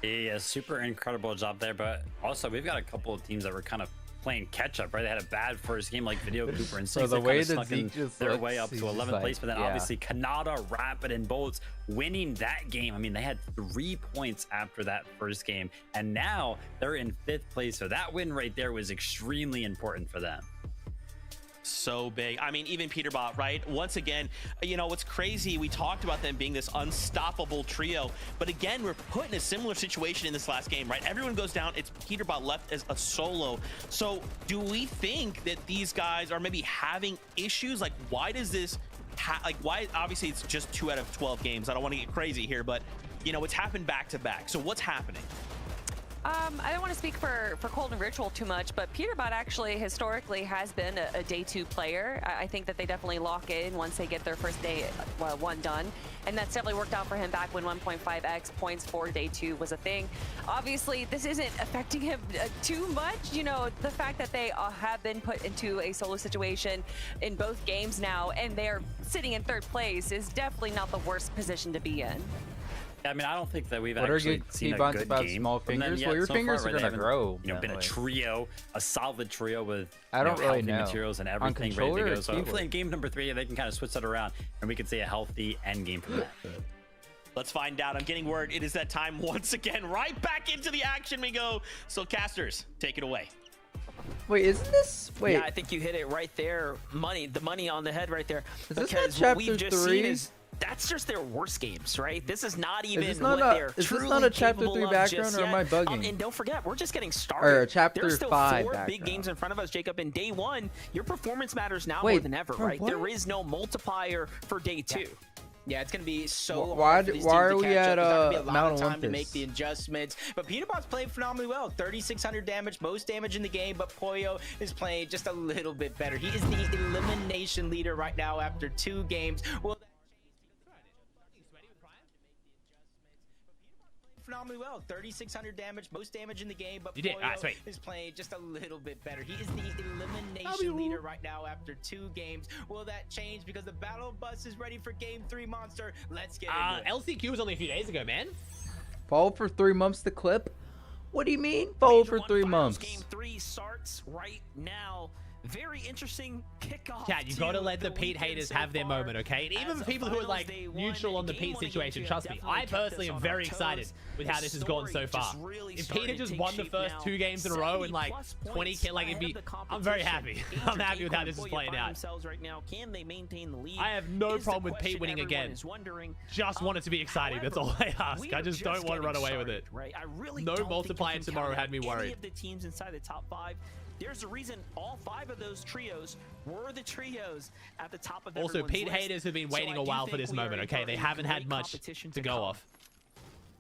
Yeah, super incredible job there, but also we've got a couple of teams that were kind of playing catch up, right? They had a bad first game like Video Cooper and so the way that Zeke just their way up to 11th place, but then obviously Kanata, Rapid, and Bolts winning that game. I mean, they had 3 points after that first game, and now they're in 5th place. So that win right there was extremely important for them. So big. I mean, even Peterbot, right? Once again, you know, what's crazy, we talked about them being this unstoppable trio, but again, we're put in a similar situation in this last game, right? Everyone goes down, it's Peterbot left as a solo. So do we think that these guys are maybe having issues? Like, why does this, why, obviously it's just 2 out of 12 games. I don't want to get crazy here, but, you know, it's happened back to back. So what's happening? I don't want to speak for Cold and Ritual too much, but Peterbot actually historically has been a day 2 player. I think that they definitely lock in once they get their first day 1 done, and that's definitely worked out for him back when 1.5x points for day 2 was a thing. Obviously, this isn't affecting him too much. You know, the fact that they have been put into a solo situation in both games now, and they're sitting in 3rd place is definitely not the worst position to be in. I mean, I don't think that we've actually seen a good game. Small fingers? Well, your fingers are going to grow. You know, been a trio, a solid trio with healthy materials and everything ready to go. So hopefully in game number 3, they can kind of switch that around, and we can see a healthy end game from that. Let's find out. I'm getting word it is that time once again. Right back into the action we go. So casters, take it away. Wait, isn't this? Wait. Yeah, I think you hit it right there. The money on the head right there. Is this not chapter 3? That's just their worst games, right? This is not even is what they're is truly this not a chapter 3 background, or am I bugging? bugging? And don't forget, we're just getting started. Or chapter There's still 5 4 background. big games in front of us, Jacob. In day 1, your performance matters now more than ever, right? What? There is no multiplier for day 2. Yeah, it's gonna be so Why hard for these are teams to we catch at up. There's not gonna be a lot Mount of time to Olympus? make the adjustments. But Peterbot's playing phenomenally well. 3,600 damage, most damage in the game. But Pollo is playing just a little bit better. He is the elimination leader right now after 2 games. Well, phenomenally well. 3,600 damage, most damage in the game, but Pollo is playing just a little bit better. He is the elimination leader right now after 2 games. Will that change because the battle bus is ready for game 3, Monster? Let's get into it. LCQ was only a few days ago, man. Follow for 3 months the clip? What do you mean follow for 3 months? Game 3 starts right now. Very interesting kickoff. Cat, you gotta let the Pete haters have their moment, okay? And even for people who are like neutral on the Pete situation, trust me, I personally am very excited with how this has gone so far. If Pete had just won the first 2 games in a row and like 20 kills, like it'd be, I'm very happy. I'm happy with how this is playing out. I have no problem with Pete winning again. Just want it to be exciting. That's all I ask. I just don't want to run away with it. No multiplier tomorrow had me worried. The teams inside the top 5. There's a reason all 5 of those trios were the trios at the top of Also, Pete haters have been waiting a while for this moment, okay? They haven't had much to go off.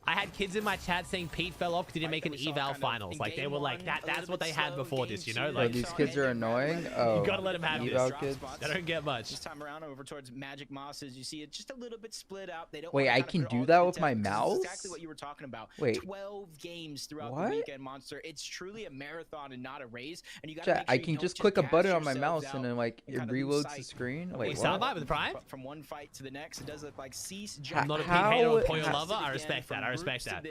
I had kids in my chat saying Pete fell off because he didn't make an eval finals. Like, they were like, that's what they had before this, you know? Like, these kids are annoying. Oh, you gotta let them have eval this. Kids. They don't get much. This time around over towards Magic Mosses, you see it just a little bit split out. They don't Wait, I can do that with my mouse? Exactly what you were talking about. Wait. 12 games throughout the weekend, Monster. It's truly a marathon and not a race. And you gotta make sure I can just click a button on my mouse and then like it reloads the screen. Wait, sound bite with Prime? From one fight to the next, it does look like cease. I'm not a Pete hater or Pollo lover. I respect that. I respect that.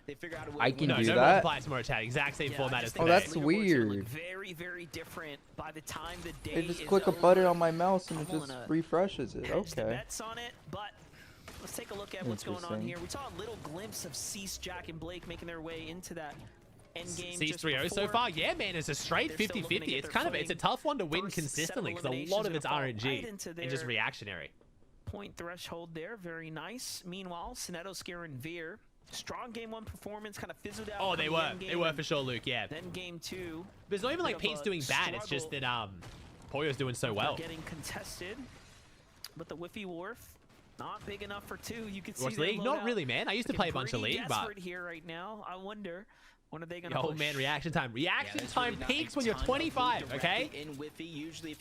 They figure out a way I can do no that. Multiplier tomorrow chat. Exact same format as today. Oh, that's weird. Very, very different by the time the day I just click a button on my mouse and it just refreshes it. Okay. Bets on it, but let's take a look at what's going on here. We saw a little glimpse of Cease, Jack, and Blake making their way into that end game. Cease 3-0 so far. Yeah, man, it's a straight 50-50. It's a tough one to win consistently because a lot of it's RNG and just reactionary. Point threshold there, very nice. Meanwhile, Sinetto scaring Veer. Strong game 1 performance, kind of fizzled out. Oh, they were for sure, Luke. Yeah. Then game 2. But it's not even like Pete's doing bad. It's just that Pollo's doing so well. Getting contested, but the Whiffy Wharf not big enough for 2. You can see What's League? Not really, man. I used to play a bunch of League, but here right now. I wonder. When are they gonna oh man, reaction time. Reaction time peaks when you're 25, okay?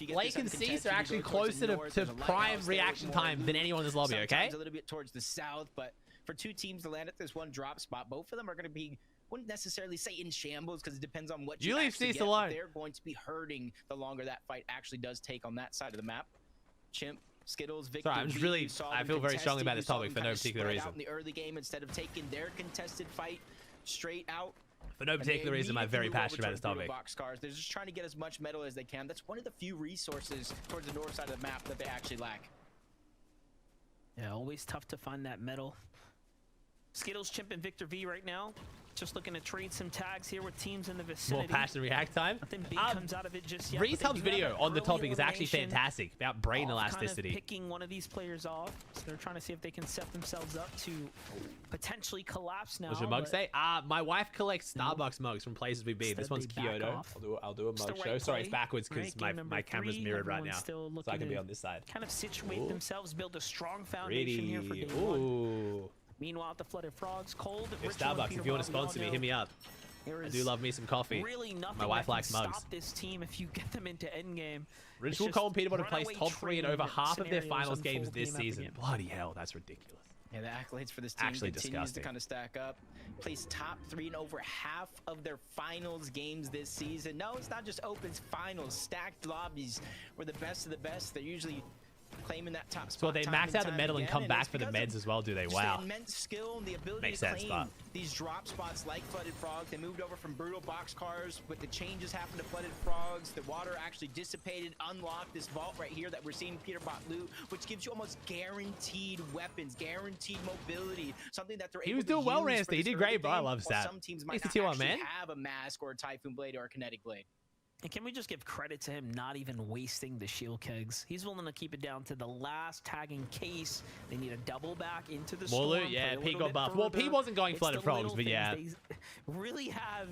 Blake and Cease are actually closer to prime reaction time than anyone in this lobby, okay? A little bit towards the south, but for 2 teams to land at this one drop spot, both of them are going to be, wouldn't necessarily say in shambles because it depends on what you leave actually Cease get. alone. They're going to be hurting the longer that fight actually does take on that side of the map. Chimp, Skittles, Victor. Sorry, I'm just really, I feel very strongly about this topic for no particular reason. In the early game, instead of taking their contested fight straight out. For no particular reason, I'm very passionate about this topic. Boxcars. They're just trying to get as much metal as they can. That's one of the few resources towards the north side of the map that they actually lack. Yeah, always tough to find that metal. Skittles, Chimp, and Victor V right now. Just looking to trade some tags here with teams in the vicinity. More passion react time. Nothing big comes out of it just yet. Reese Hub's video on the topic is actually fantastic about brain elasticity. Kind of picking one of these players off. So they're trying to see if they can set themselves up to potentially collapse now. What's your mug say? My wife collects Starbucks mugs from places we've been. This one's Kyoto. I'll do a mug show. Sorry, it's backwards because my camera's mirrored right now. So I can be on this side. Kind of situate themselves, build a strong foundation here for day 1. Meanwhile, at the Flooded Frogs, cold. Starbucks, if you want to sponsor me, hit me up. I do love me some coffee. Really my wife likes mugs. Stop this team if you get them into endgame. Ritual, Cole, and Peterbot have placed top 3 in over half of their finals games this season. Bloody hell, that's ridiculous. Yeah, the accolades for this team actually continues disgusting. to kind of stack up. Placed top 3 in over half of their finals games this season. No, it's not just opens, finals, stacked lobbies. We're the best of the best. They're usually claiming that top spot. So they max out the medal and come back for the meds as well, do they? Wow. The immense skill and the ability Makes to sense, claim these drop spots like Flooded Frogs. They moved over from brutal boxcars, with the changes happened to Flooded Frogs. The water actually dissipated, unlocked this vault right here that we're seeing Peterbot loot, which gives you almost guaranteed weapons, guaranteed mobility, something that they're able to use. He was doing well, Ransty. He did great, bro. I love that. Some teams might not actually have a mask or a Typhoon Blade or a Kinetic Blade. And can we just give credit to him not even wasting the shield kegs? He's willing to keep it down to the last tag in case they need a double back into the storm. Loot, yeah, P got buffed. Well, P wasn't going Flooded Frogs, but yeah. They really have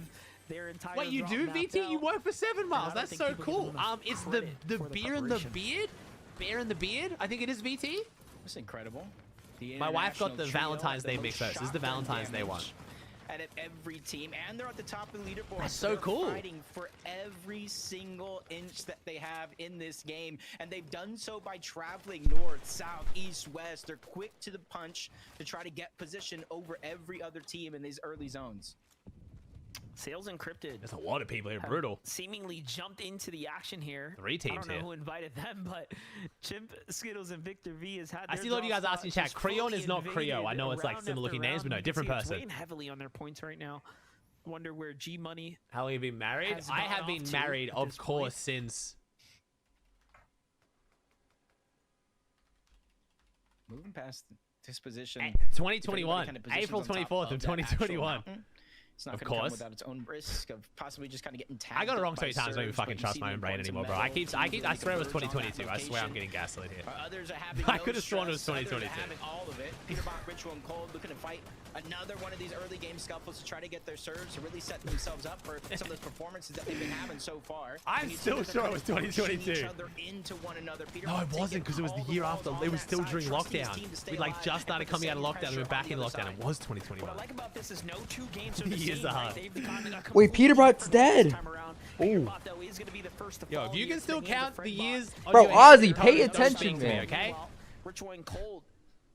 their entire Wait, you do, VT? You work for 7 miles. That's so cool. It's the beer and the beard? Bear and the beard? I think it is VT. That's incredible. My wife got the Valentine's Day mix first. This is the Valentine's Day one. Out of every team, and they're at the top of the leaderboard. That's so cool. Fighting for every single inch that they have in this game, and they've done so by traveling north, south, east, west. They're quick to the punch to try to get position over every other team in these early zones. Sales Encrypted. There's a lot of people here. Brutal. Seemingly jumped into the action here. 3 teams here. I don't know who invited them, but Chimp, Skittles, and Victor V has had. I their see a lot of you guys draw asking spot chat. Creo is not Creo. I know it's like round similar looking after names, but no, round. different You can see it's person. weighing heavily on their points right now. Wonder where G Money. How long have you been married? I have been married, of course, since. Moving past this position. 2021. April 24th of 2021. It's not of going to come course. without its own risk of possibly just kind of getting tagged. I got it wrong up so by many times. I don't even surge, fucking but you trust see my the own brain importance of anymore, bro. I metal, swear it was teams with 2022. I swear I'm getting gaslit here. Others are having I no could have sworn it was stress. Others are 2022. having all of it. Peterbot, Ritual, and Cold looking to fight another one of these early game scuffles to try to get their surge to really set themselves up for some of those performances that they've been having so far. I'm still sure it was 2022. No, it wasn't, because it was the year after. It was still during lockdown. We like just started coming out of lockdown and we were back in lockdown. It was 2021. What I like about this is no 2 games are The the years same, are right? hard. They've gotten a Wait, Peterbot's dead. Peterbot, though, is gonna be the first to Yo, fall if you here can to still the hand of count the Fredbot. years. on Bro, your Ozzy, hand, pay don't attention, speak to me, man. okay? Ritual and Cold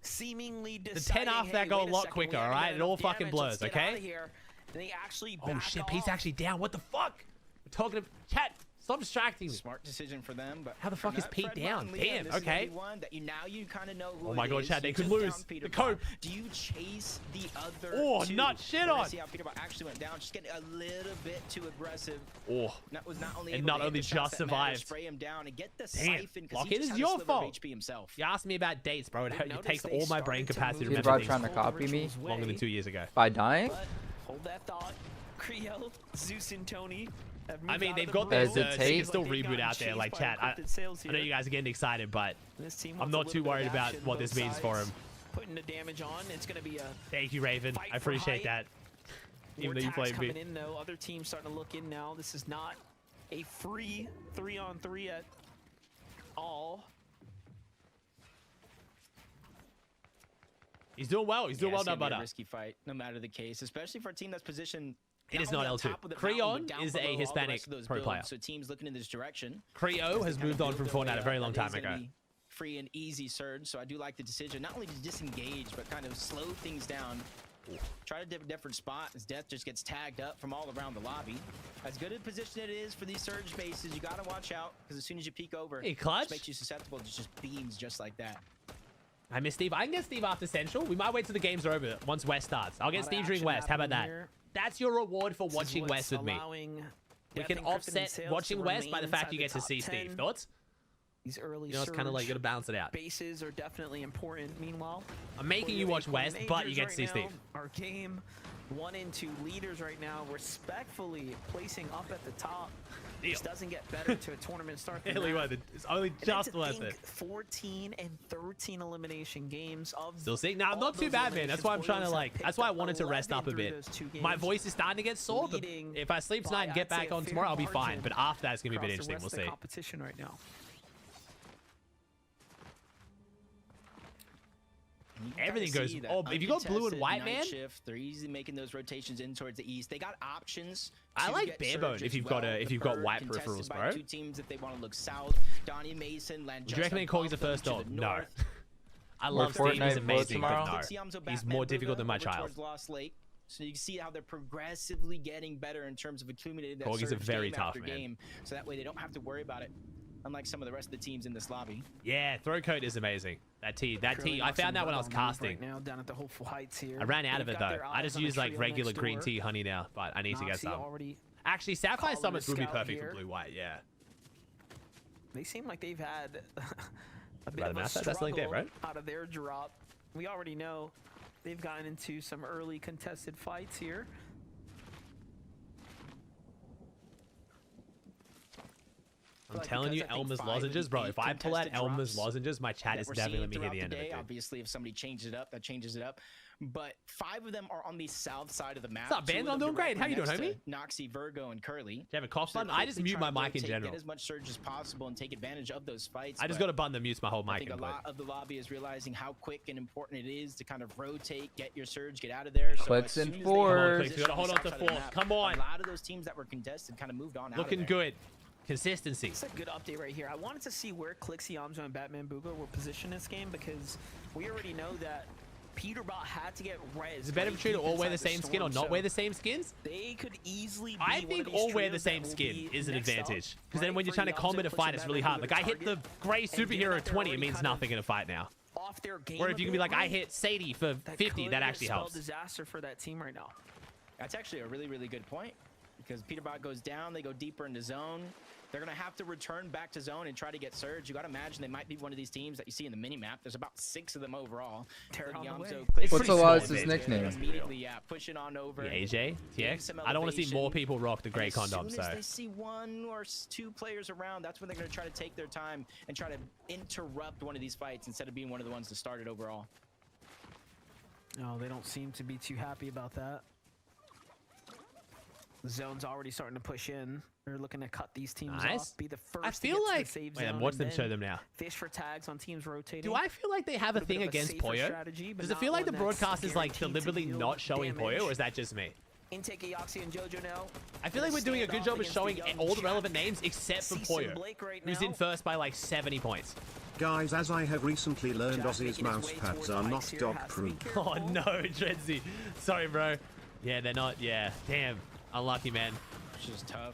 seemingly The 10 deciding, after that hey, go a wait lot second, quicker, we haven't alright? done It all enough fucking damage, let's blurs, get outta okay? here. And they actually Oh back shit, off. Pete's actually down. What the fuck? We're talking to chat. Stop distracting me. Smart decision for them, but How the fuck is Pete down? Damn, okay. Now you kind of know who Oh my god, is. Chad, they You could took lose. down Peter The code. Bot. Do you chase the other Oh, two? nut shit We're gonna on. see how Peter Bot actually went down. Just getting a little bit too aggressive. Oh. That was not only And able not to hit only the shots just that mattered, survived. spray him down and get the Damn. siphon because Lock he it just is had a your sliver of fault. HP himself. You asked me about dates, bro. It Notice takes they all my brain started to capacity to move remember Peterbot things trying to copy me longer than 2 years ago. by dying. But hold that thought. Creo, Zeus, and Tony. I mean, they've got their the they can tape. still reboot out there, like chat. I know you guys are getting excited, but I'm not too worried about what this means for him. Putting the damage on, it's going to be a Thank you, Raven. I appreciate that. Even though you played me. coming in though, other teams starting to look in now. This is not a free 3-on-3 at all. He's doing well. He's doing well, it's gonna no be a butter. risky fight, no matter the case, especially for a team that's positioned. It is only not on L2. top of the mountain, Creon but down is below a all the Hispanic rest of those pro builds, player. So teams looking in this direction. Creo has moved on from Fortnite a very long time ago. Free and easy surge, so I do like the decision not only to disengage but kind of slow things down. Try to dip a different spot as Death just gets tagged up from all around the lobby. As good a position it is for these surge bases, you gotta watch out because as soon as you peek over, Hey, clutch. it makes you susceptible to just beams just like that. I miss Steve. I can get Steve after Central. We might wait till the games are over once West starts. I'll get Steve during West. How about that? That's your reward for watching West with me. We can offset watching West by the fact you get to see Steve. Thoughts? These early You know, it's kind of like you gotta balance it out. bases are definitely important. Meanwhile, I'm making you watch West, but you get to see Steve. Our game 1 and 2 leaders right now, respectfully placing up at the top. This doesn't get better to a tournament start. It's only just worth it. 14 and 13 elimination games of Still seeing. Nah, I'm not too bad, man. That's why I'm trying to like. That's why I wanted to rest up a bit. My voice is starting to get sore, but if I sleep tonight and get back on tomorrow, I'll be fine. But after that, it's gonna be a bit interesting. We'll see. Competition right now. Everything goes. Oh, if you got blue and white, man. Shift, they're easily making those rotations in towards the east. They got options. I to like get barebone surge if as you've got well. a if The you've got Bird white contested peripherals, by bro. 2 teams if they want to look south. Donnie Mason, land Do you recommend Corgis a first dog? No. I More love Steve. He's Fortnite amazing, but tomorrow? no. He's more difficult than my child. Lost Lake. So you can see how they're progressively getting better in terms of accumulating that Corgis are surge very game tough, after man. game. So that way they don't have to worry about it. Unlike some of the rest of the teams in this lobby. Yeah, throw coat is amazing. That T. I found that when I was casting. Right now, down at the Hopeful Heights here. I ran out of They've it got though. their I just eyes on a use like trio regular next green door. tea honey now, but I need to get Noxie some. already Actually, Sapphire calling Summits the would be scout perfect here. for blue white. Yeah. They seem like they've had a bit Rather of a math that? That's like that, struggle right? out of their drop. We already know they've gotten into some early contested fights here. I'm telling you, Elmer's lozenges, bro. If I pull out Elmer's lozenges, my chat is never let me hear the end of it. Obviously, if somebody changes it up, that changes it up. But 5 of them are on the south side of the map. What's up, Ben? I'm doing great. How you doing, homie? Noxy, Virgo, and Curly. Do you have a cough button? I just mute my mic in general. Get as much surge as possible and take advantage of those fights. I just got a button that mutes my whole mic. I think a lot of the lobby is realizing how quick and important it is to kind of rotate, get your surge, get out of there. Clicks and fours. We gotta hold on to 4th. Come on. A lot of those teams that were contested kind of moved on. Looking good. Consistency. It's a good update right here. I wanted to see where Clixie, Amjo, and Batman Booga were positioned in this game because we already know that Peterbot had to get res. Is it better for you to all wear the same skin or not wear the same skins? They could easily be I think all wear the same skin is an advantage. Because then when you're trying to combat a fight, it's really hard. Like, I hit the gray superhero 20, it means nothing in a fight now. Or if you can be like, I hit Sadie for 50, that actually helps. Disaster for that team right now. That's actually a really, really good point. Because Peterbot goes down, they go deeper into zone. They're going to have to return back to zone and try to get surge. You got to imagine they might be one of these teams that you see in the mini-map. There's about 6 of them overall. What's Elias's nickname? Immediately, yeah, pushing on over. Yeah, AJ, TX. I don't want to see more people rock the gray condoms, so. As soon as they see 1 or 2 players around, that's when they're going to try to take their time and try to interrupt one of these fights instead of being one of the ones to start it overall. No, they don't seem to be too happy about that. The zone's already starting to push in. They're looking to cut these teams off. Be the first. I feel like. Wait, watch them show them now. Fish for tags on teams rotating. Do I feel like they have a thing against Poyo? Does it feel like the broadcast is like deliberately not showing Poyo, or is that just me? Intake Eoxy and Jojo now. I feel like we're doing a good job of showing all the relevant names except for Poyo, who's in first by like 70 points. Guys, as I have recently learned, Aussie's mouse pads are not dog-proof. Oh no, Dredzy. Sorry, bro. Yeah, they're not. Yeah, damn. Unlucky, man. Which is tough.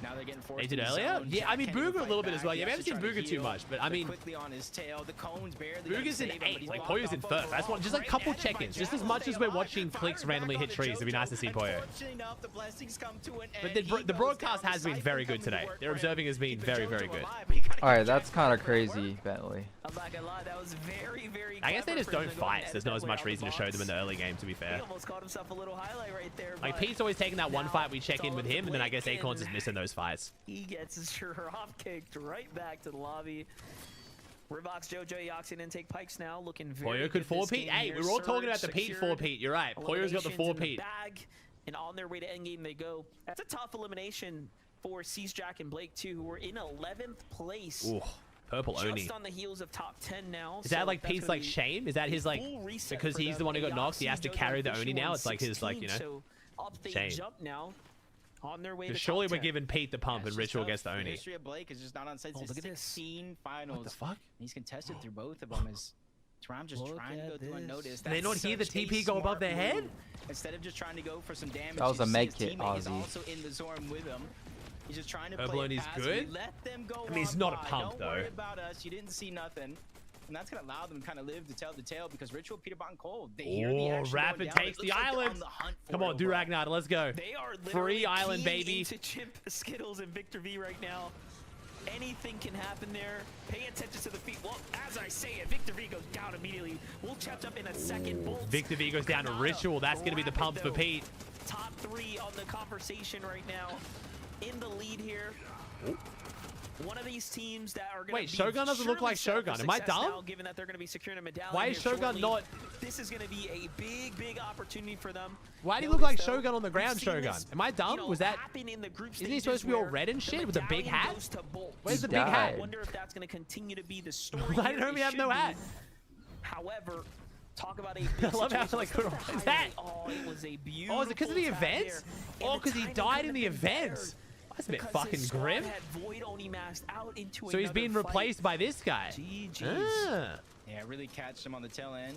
Now they're getting forced. They did earlier? Yeah, I mean, Booga a little bit as well. Yeah, we haven't seen Booga too much, but I mean, quickly on his tail. The cones barely. Booga's in 8th, like Poyo's in 1st. I just want just a couple check-ins, just as much as we're watching clicks randomly hit trees. It'd be nice to see Poyo. But the broadcast has been very good today. Their observing has been very, very good. All right, that's kind of crazy, Bentley. I'm not gonna lie, that was very, very. I guess they just don't fight. So there's not as much reason to show them in the early game, to be fair. He almost caught himself a little highlight right there. Like Pete's always taking that one fight we check in with him, and then I guess Acorn's is missing those fights. He gets his drop kicked right back to the lobby. Rivox, Jojo, Eoxy, and Intake Pikes now looking very Poyo could 4-Pete. Hey, we're all talking about the Pete 4-Pete. You're right. Poyo's got the 4-Pete. And on their way to endgame they go. That's a tough elimination for Seas, Jack, and Blake too, who were in 11th place. Ooh, purple Oni. Just on the heels of top 10 now. Is that like Pete's like shame? Is that his like, because he's the one who got knocked, he has to carry the Oni now? It's like his like, you know, shame. Jump now. On their way to surely we're giving Pete the pump and Ritual gets the Oni. The history of Blake is just not on site. Look at 16 finals. What the fuck? He's contested through both of them. Is Tram just trying to go through unnoticed? Did they not hear the TP go above their head? Instead of just trying to go for some damage, that was a med kit, Ozzy. He's also in the zone with him. He's just trying to play it passive. Good. Let them go. I mean, he's not a pump though. Don't worry about us. You didn't see nothing. And that's going to allow them to kind of live to tell the tale because Ritual, Peterbot, and Cold, they hear the action Rapid takes the island. Come on, do Ragnar, let's go. They are free island, baby. Into Chimp, Skittles, and Victor V right now. Anything can happen there. Pay attention to the feet. Well, as I say it, Victor V goes down immediately. We'll catch up in a second. Bolts. Victor V goes down to Ritual. That's going to be the pump for Pete. Top 3 on the conversation right now. In the lead here. Ooh. One of these teams that are going to Wait, Shogun doesn't look like Shogun. Am I dumb? Now, given that they're going to be securing a medallion. Why is Shogun not? This is going to be a big, big opportunity for them. Why do you look like Shogun on the ground, Shogun? Am I dumb? Was that? Isn't he supposed to be all red and shit with a big hat? Where's the big hat? I wonder if that's going to continue to be the story. Why did he have no hat? However, talk about a I love how like what is that? Oh, it was a beautiful. Oh, is it because of the event? Oh, because he died in the event. That's a bit fucking grim. So he's being replaced by this guy. Yeah, really catch him on the tail end.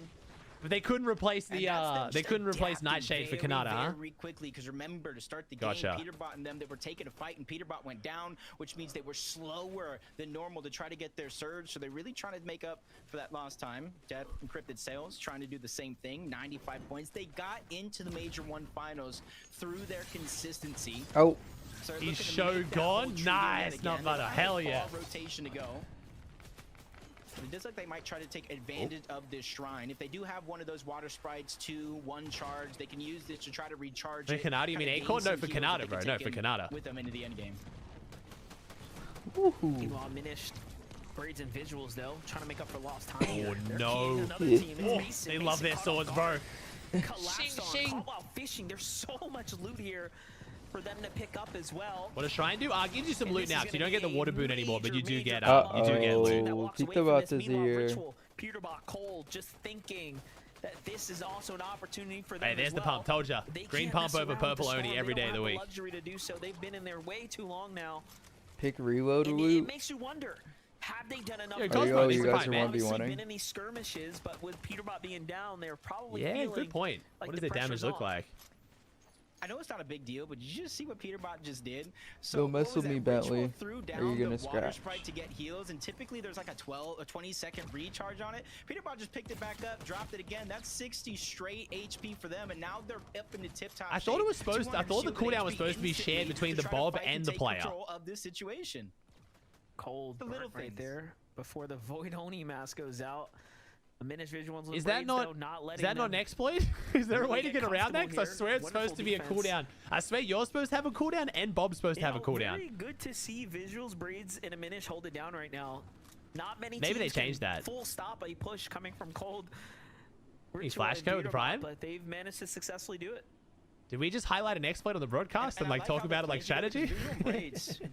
But they couldn't replace the they couldn't replace Nightshade for Kanata, huh? Very quickly, because remember to start the game, Peterbot and them, they were taking a fight, and Peterbot went down, which means they were slower than normal to try to get their surge. So they're really trying to make up for that lost time. Death Encrypted Sales trying to do the same thing. 95 points. They got into the Major 1 finals through their consistency. Oh. So he's Shogun. Nice, not matter. Hell yeah. Rotation to go. It does look like they might try to take advantage of this shrine. If they do have one of those water sprites, 2-1 charge, they can use this to try to recharge. For Kanata, you mean Acorn? No, for Kanata, bro. No, for Kanata. With them into the end game. Meanwhile, Minish, Braids and Visuals, though, trying to make up for lost time. Oh, no. They love their swords, bro. Shing. Fishing. There's so much loot here for them to pick up as well. What does Shrine do? Gives you some loot now, because you don't get the water boon anymore, but you do get loot. Peterbot is here. Peterbot cold, just thinking that this is also an opportunity for them. Hey, there's the pump. Told ya. Green pump over purple only every day of the week. Luxury to do so. They've been in there way too long now. Pick reload It loot. makes you wonder. Have they done enough? You guys are 1v1ing. Been in these skirmishes, but with Peterbot being down, they're probably good point. Like what does their damage look like? I know it's not a big deal, but did you just see what Peterbot just did? So Don't mess with me, Bentley. Are you gonna scratch? Sprite to get heals, and typically there's like a 20-second recharge on it. Peterbot just picked it back up, dropped it again. That's 60 straight HP for them, and now they're up in the tip-top. I thought it was supposed. I thought the cooldown was supposed to be shared between the Bob and the player. Control of this situation. Cold burnt right there before the Void Oni mask goes out. A Minish Visuals. Is that not an exploit? Is there a way to get around that? Because I swear it's supposed to be a cooldown. I swear you're supposed to have a cooldown and Bob's supposed to have a cooldown. Very good to see Visuals, Braids, and a Minish hold it down right now. Not many. Maybe they teams changed that. Full stop a push coming from Cold. He's flash code with the Prime. But they've managed to successfully do it. Did we just highlight an exploit on the broadcast and like talk about it like strategy?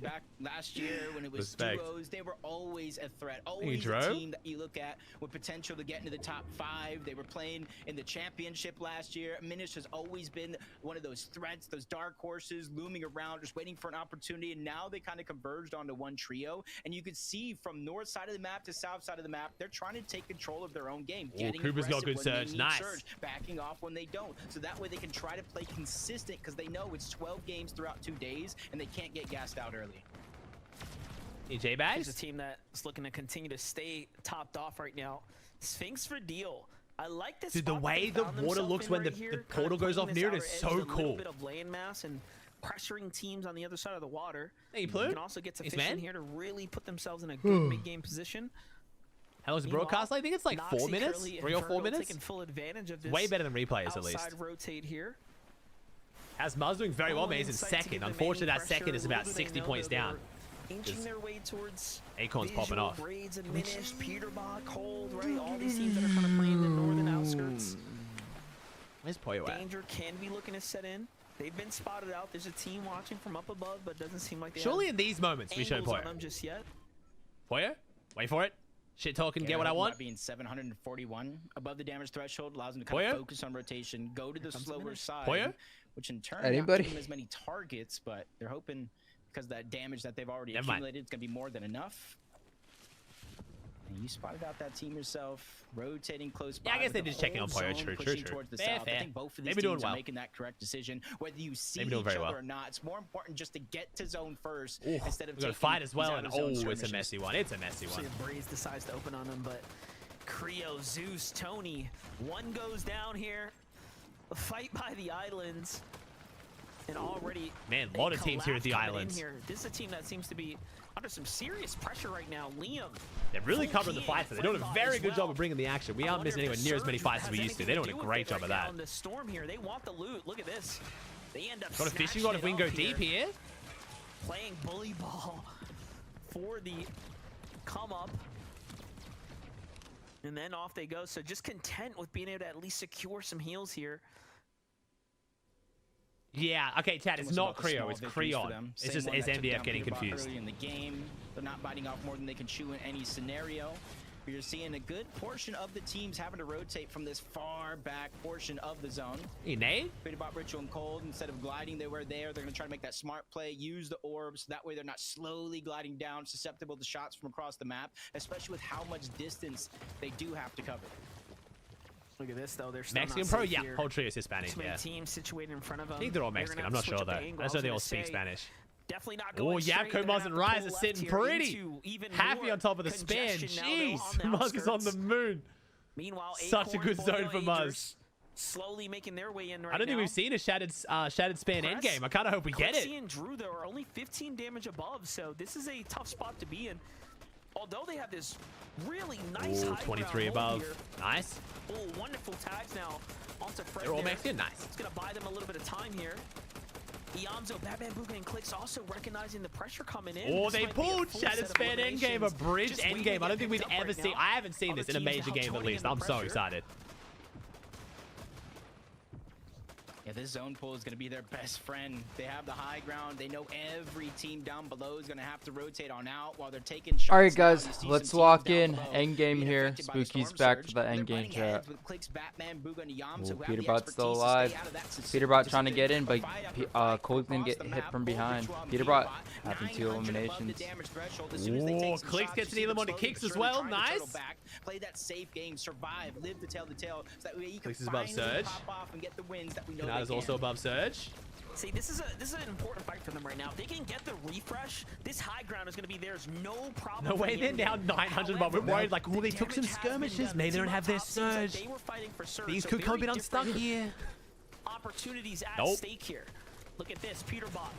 Back last year when it was duos, they were always a threat. Always a team that you look at with potential to get into the top 5. They were playing in the championship last year. Minish has always been one of those threats, those dark horses looming around, just waiting for an opportunity. And now they kind of converged onto one trio. And you could see from north side of the map to south side of the map, they're trying to take control of their own game. Getting Cooper's got good surge. Nice. Backing off when they don't. So that way they can try to play consistent, because they know it's 12 games throughout 2 days and they can't get gassed out early. EJ Bags? There's a team that's looking to continue to stay topped off right now. Sphinx for deal. I like this. Dude, the way the water looks when the portal goes off near it is so cool. A little bit of land mass and pressuring teams on the other side of the water. Hey, Pluto. You can also get sufficient here to really put themselves in a good mid-game position. How was the broadcast? I think it's like 4 minutes, 3 or 4 minutes. Taking full advantage of this. Way better than replays, at least. Outside rotate here. As Muzz doing very well, man. He's in second. Unfortunately, that second is about 60 points down. Inching their way towards Acorn's popping off. Braids and Minish, Peterbot, Cold, right? All these teams that are kind of playing the northern outskirts. Where's Poyo at? Danger can be looking to set in. They've been spotted out. There's a team watching from up above, but it doesn't seem like they surely in these moments we show Poyo. Just yet. Poyo, wait for it. Shit talking, get what I want. Being 741 above the damage threshold allows them to kind of focus on rotation, go to the slower side, which in turn not give them as many targets, but they're hoping because that damage that they've already accumulated is going to be more than enough. And you spotted out that team yourself, rotating close by. Yeah, I guess they're just checking on Poyo. True. Fair. I think both of these teams are making that correct decision. Whether you see each other or not, it's more important just to get to zone first instead of taking fight as well. And it's a messy one. It's a messy one. Breeze decides to open on them, but Creo, Zeus, Tony, one goes down here. A fight by the islands. And already, man, a lot of teams here at the islands. This is a team that seems to be under some serious pressure right now. Liam. They're really covering the fights. They're doing a very good job of bringing the action. We aren't missing anywhere near as many fights as we used to. They're doing a great job of that. On the storm here, they want the loot. Look at this. They end up got a fishing rod if we can go deep here. Playing bully ball for the come up. And then off they go. So just content with being able to at least secure some heals here. Yeah, okay, Tad, it's not Creo, it's Creon. It's just MDF getting confused. Early in the game, they're not biting off more than they can chew in any scenario. You're seeing a good portion of the teams having to rotate from this far back portion of the zone. You nade? About Ritual and Cold, instead of gliding, they were there. They're going to try to make that smart play, use the orbs. That way they're not slowly gliding down, susceptible to shots from across the map, especially with how much distance they do have to cover. Look at this, though. They're still Mexican Pro? Yeah, whole trio is Hispanic. Yeah. Teams situated in front of them. I think they're all Mexican. I'm not sure, though. I know they all speak Spanish. Definitely not going straight. Oh, Yabko, Muzz, and Rise are sitting pretty happy on top of the span. Jeez, Muzz is on the moon. Meanwhile, such a good zone for Muzz. Slowly making their way in right now. I don't think we've seen a shattered span endgame. I kind of hope we get it. And Drew, though, are only 15 damage above, so this is a tough spot to be in. Although they have this really nice high 23 above. Here. Nice. Oh, wonderful tags now onto Fred. They're all Mexican. Nice. It's going to buy them a little bit of time here. Yamzo, Batman, Booga, and Clicks also recognizing the pressure coming in. Oh, they pulled Shattered Span endgame, a bridge endgame. I don't think we've ever seen. I haven't seen this in a major game at least. I'm so excited. Yeah, this zone pull is going to be their best friend. They have the high ground. They know every team down below is going to have to rotate on out while they're taking shots. All right, guys, let's lock in end game here. Spooky's back to the end game chat. Peterbot's still alive. Peterbot trying to get in, but Cole's going to get hit from behind. Peterbot having 2 eliminations. Oh, Clicks gets an elim on the kicks as well. Nice. Play that safe game, survive, live to tell the tale, so that way you can Clicks is above Surge. pop off and get the wins that we know. That is also above Surge. See, this is an important fight for them right now. If they can get the refresh, this high ground is going to be theirs, no problem. No way, they're now 900, but we're worried like, oh, they took some skirmishes. Maybe they don't have their Surge. These could come a bit unstuck here. Opportunities at stake here. Look at this, Peterbot.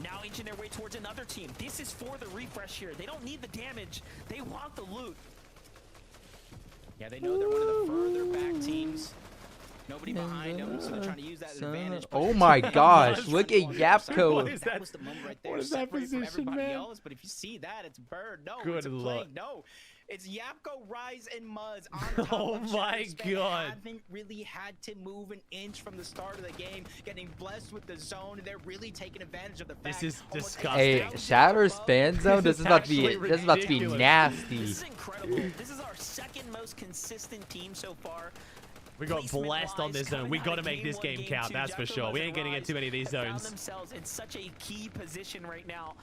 Now inching their way towards another team. This is for the refresh here. They don't need the damage. They want the loot. Yeah, they know they're one of the further back teams. Nobody behind them, so they're trying to use that advantage. Oh my gosh, look at Yapko. That was the moment right there. What is that position, man? Else, but if you see that, it's Bird. No, Good it's a luck. play. No, it's Yapko, Rise, and Muzz on top Oh of my god. Haven't really had to move an inch from the start of the game, getting blessed with the zone. They're really taking advantage of the fact. This is disgusting. Hey, Shatter's fan zone. This is about to be nasty. This is incredible. This is our second most consistent team so far. We got blessed on this zone. We got to make this game count, that's for sure. We ain't going to get too many of these zones. Found themselves in such a key position right now,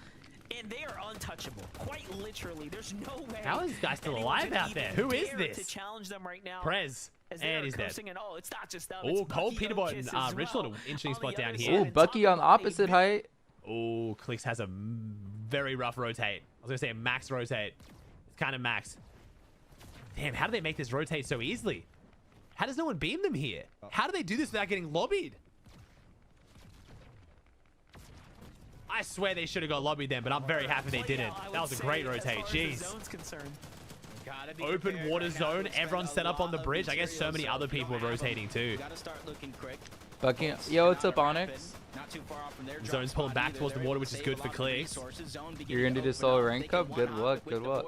and they are untouchable. Quite literally, there's no way. How is this guy still alive out there? Who is this? To challenge them right now. Prez. And he's dead. Oh, it's not just them. Oh, Cole, Peterbot, and Richard, an interesting spot down here. Oh, Bucky on opposite height. Oh, Clicks has a very rough rotate. I was going to say a max rotate. It's kind of max. Damn, how do they make this rotate so easily? How does no one beam them here? How do they do this without getting lobbied? I swear they should have got lobbied then, but I'm very happy they didn't. That was a great rotate. Jeez. Open water zone. Everyone's set up on the bridge. I guess so many other people are rotating too. Bucky, yo, what's up, Onyx? Zone's pulling back towards the water, which is good for Clicks. You're going to do this solo rank up? Good luck. Good luck.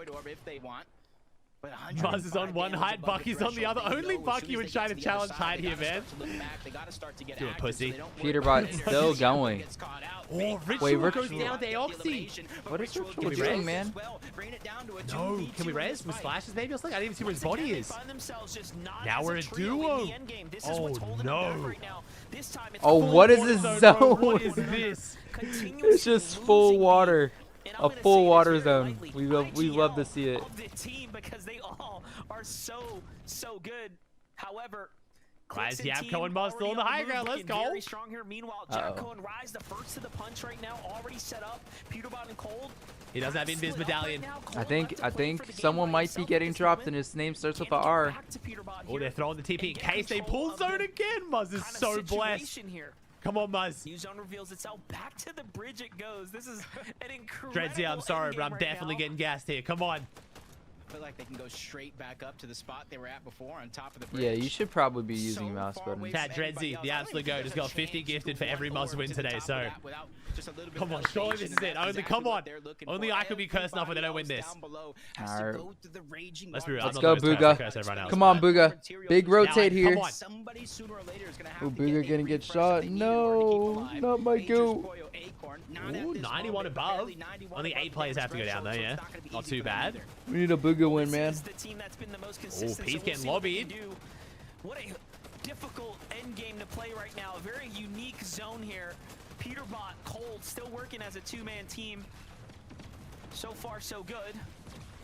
Muzz is on one height, Bucky's on the other. Only Bucky would try to challenge height here, man. Do a pussy. Peterbot's still going. Oh, Ritual goes down to Oxy. What is Ritual doing, man? No, can we res with splashes maybe or something? I didn't even see where his body is. Now we're a duo. Oh no. Oh, what is this zone? What is this? It's just full water. A full water zone. We love to see it. Because they all are so good. However, Rise, Yapko, and Muzz still in the high ground. Let's go. Very strong here. Meanwhile, Jacko and Rise, the first to the punch right now, already set up. Peterbot and Cold. He doesn't have Invis Medallion. I think someone might be getting dropped, and his name starts with a R. Oh, they're throwing the TP in case they pull zone again. Muzz is so blessed. Come on, Muzz. New zone reveals itself. Back to the bridge it goes. This is an incredible. Dredzy, I'm sorry, but I'm definitely getting gassed here. Come on. I feel like they can go straight back up to the spot they were at before on top of the bridge. Yeah, you should probably be using mouse button. Cat Dredzy, the absolute goat, has got 50 gifted for every Muzz win today, so come on, surely this is it. Only, come on. Only I could be cursed enough when they don't win this. Alright. Let's be real. Let's go, Booga. Come on, Booga. Big rotate here. Oh, Booga gonna get shot. No, not my goat. Ooh, 91 above. Only 8 players have to go down though, yeah. Not too bad. We need a Booga win, man. Oh, P's getting lobbied. What a difficult end game to play right now. A very unique zone here. Peterbot, Cold, still working as a 2-man team. So far, so good.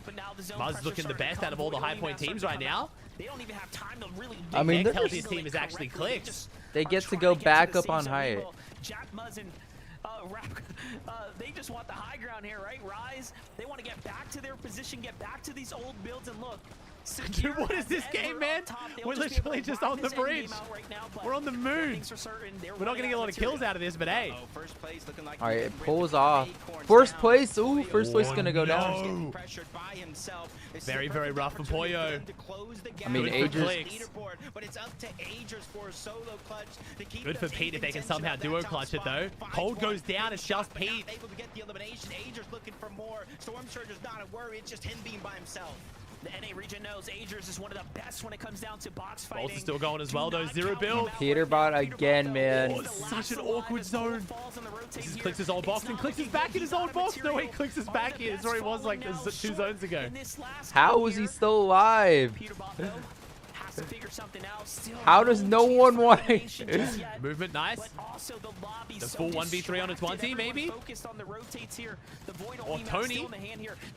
But now the zone Muzz looking the best out of all the high point teams right now. They don't even have time to really. I mean, the healthiest team is actually Clicks. They get to go back up on height. Jack, Muzz, and they just want the high ground here, right? Rise, they want to get back to their position, get back to these old builds, and look, Dude, what is this game, man? We're literally just on the bridge. We're on the moon. We're not going to get a lot of kills out of this, but hey. All right, it pulls off. First place. Ooh, first place is going to go down. Very, very rough for Pollo. I mean, Agers. Good for Pete if they can somehow duo clutch it, though. Cold goes down. It's just Pete. Agers looking for more. Storm Surger's not a worry. It's just him being by himself. The NA region knows Agers is one of the best when it comes down to box fighting. Bolts is still going as well, though. Zero build. Peterbot again, man. Oh, such an awkward zone. This clicks his old box and clicks his back in his old box. No, he clicks his back in. It's where he was like 2 zones ago. How is he still alive? How does no one want it? Movement, nice. The full 1v3 on a 20, maybe? Or Tony.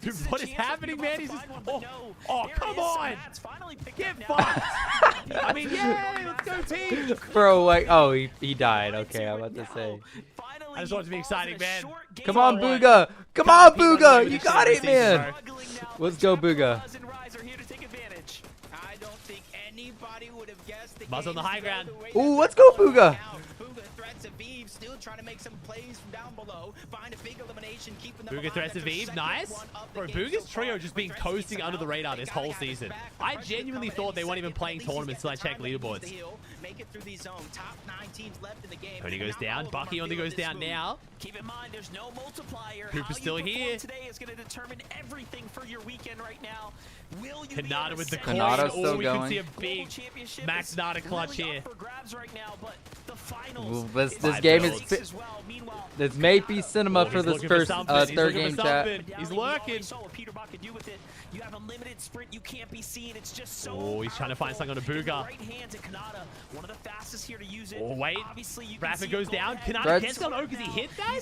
Dude, what is happening, man? He's just... Oh, come on! Get fucked! I mean, yay! Let's go, Pete! Bro, like... Oh, he died. Okay, I'm about to say. I just want it to be exciting, man. Come on, Booga! Come on, Booga! You got it, man! Let's go, Booga. Muzz on the high ground. Ooh, let's go, Booga. Still trying to make some plays from down below. Find a big elimination, keeping them Booga threats of Eve, nice. Bro, Booga's trio just been coasting under the radar this whole season. I genuinely thought they weren't even playing tournaments until I checked leaderboards. Tony goes down. Bucky only goes down now. Keep in mind, there's no multiplier. Cooper's still here. Today is going to determine everything for your weekend right now. Will you Kanata with the coin. Kanata's still we going. could see a big Max Nada clutch here. Ooh, this game is... This may be cinema for this first third game chat. He's lurking. You have a limited sprint. You can't be seen. It's just so... Oh, he's trying to find something on a Booga. Right hand to Kanata. One of the fastest here to use it. Oh, wait. Rapid goes down. Kanata gets on Oak. He hit that?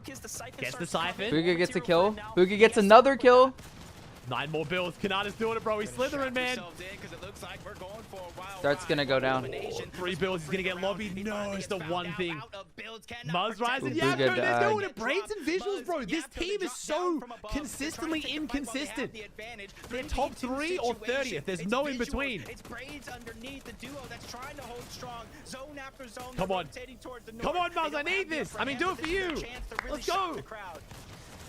Gets the siphon. Booga gets a kill. Booga gets another kill. 9 more builds. Kanata's doing it, bro. He's slithering, man. Start's gonna go down. 3 builds. He's gonna get lobbied. No, it's the one thing. Muzz rising. Ooh, Yeah, Booga bro, they're died. doing it. Braids and visuals, bro. This team is so consistently inconsistent. They're top 3 or 30th. There's no in between. It's Braids underneath the duo that's trying to hold strong. Zone after zone. Come on. Come on, Muzz. I need this. I mean, do it for you. Let's go.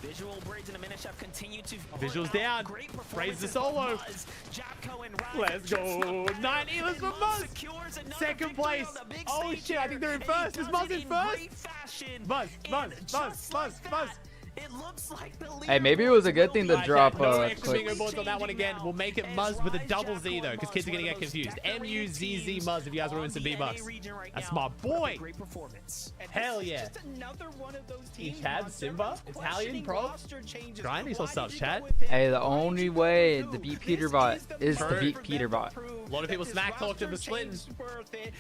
Visual Braids and Diminish have continued to... Visuals down. Braids the solo. Let's go. 9 healers for Muzz. Second place. Oh, shit. I think they're in first. Is Muzz in first? Muzz. It looks like the Hey, maybe it was a good thing to drop no extra clicks. bingo boards on that one again. We'll make it Muzz with a double Z though, because kids are gonna get confused. M-U-Z-Z Muzz if you guys want to win some V-Bucks. That's my boy. Great performance. Hell yeah. Chad, Simba, Italian, pro. Grinding still subs, Chad. Hey, the only way to beat Peterbot is to beat Peterbot. A lot of people smack talked him for splitting.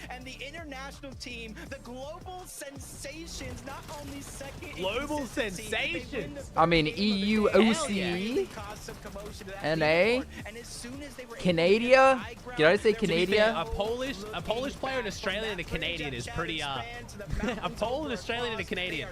And the international team, the global sensations, not only second. Global sensations. I mean, EU, OC, NA, Canada. Did I say Canada? A Polish player, an Australian, and a Canadian is pretty. A Pole, an Australian, and a Canadian.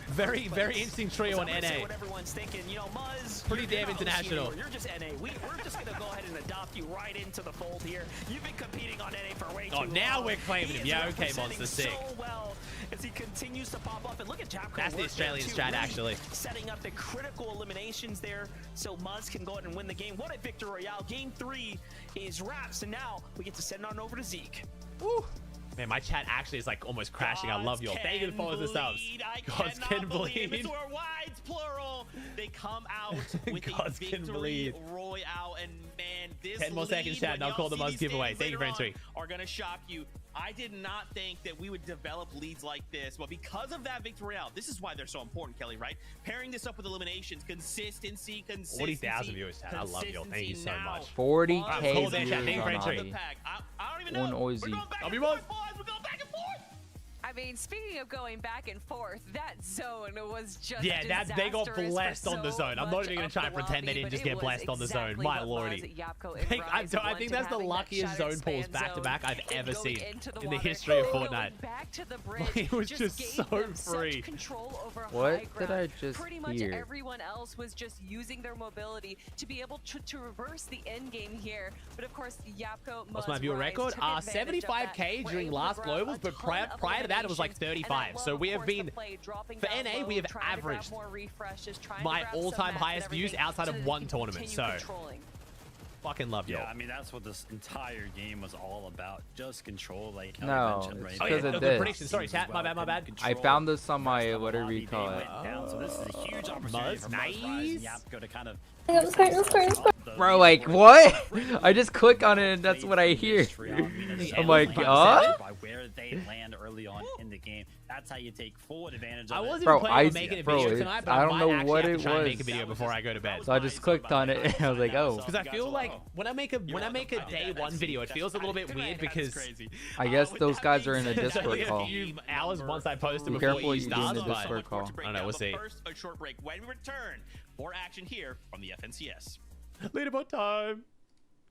Very, very interesting trio on NA. Everyone's thinking, you know, Muzz, pretty damn international. You're just NA. We're just gonna go ahead and adopt you right into the fold here. You've been competing on NA for way too long. Oh, now we're claiming him. Yeah, okay, Monster, sick. So well as he continues to pop up, and look at Japco. That's the Australian strat, actually. Setting up the critical eliminations there, so Muzz can go ahead and win the game. What a victory royale! Game 3 is wraps, and now we get to send on over to Zeke. Woo. Man, my chat actually is like almost crashing. I love y'all. Thank you for following the subs. Gods can bleed. It's wides plural. They come out with Gods a can victory bleed. royale, and man, this 10 more seconds, chat, and I'll call the Muzz giveaway. Thank you for entering. Are gonna shock you. I did not think that we would develop leads like this, but because of that victory royale, this is why they're so important, Kelly, right? Pairing this up with eliminations, consistency. 40,000 viewers, chat. I love y'all. Thank you so much. 40K viewers on Audi. I don't even know. On Aussie. We're going back and forth. I mean, speaking of going back and forth, that zone was just they got blessed on the zone. I'm not even going to try and pretend they didn't just get blessed on the zone. My lordy. I think that's the luckiest zone pulls back-to-back I've ever seen in the history of Fortnite. It was just so free. What did I just Pretty much hear? everyone else was just using their mobility to be able to reverse the end game here. But of course, Yapko, What's my viewer record? 75k during last globals, but prior to that it was like 35. So we have been, for NA, we have averaged my all-time highest views outside of one tournament. So fucking love y'all. Yeah, I mean that's what this entire game was all about. Just control, like how No, mentioned, it's right? because of the this. prediction. Sorry, chat. My bad. I found this on my whatever you call it. So this is a huge opportunity for Muzz and Yapko to kind of Bro, like what? I just click on it and that's what I hear. Oh my god. By where they land early on in the game. That's how you take full advantage of I it. wasn't planning on making a video tonight, but I don't know what it was. Try and make a video before I go to bed. So I just clicked on it and I was like, oh. Because I feel like when I make a day one video, it feels a little bit weird because I guess those guys are in a Discord call. A few hours once I post them Be before careful you you doing start, the but Discord call. I don't know, we'll see. First, a short break. When we return, more action here from the FNCS. Leaderboard time.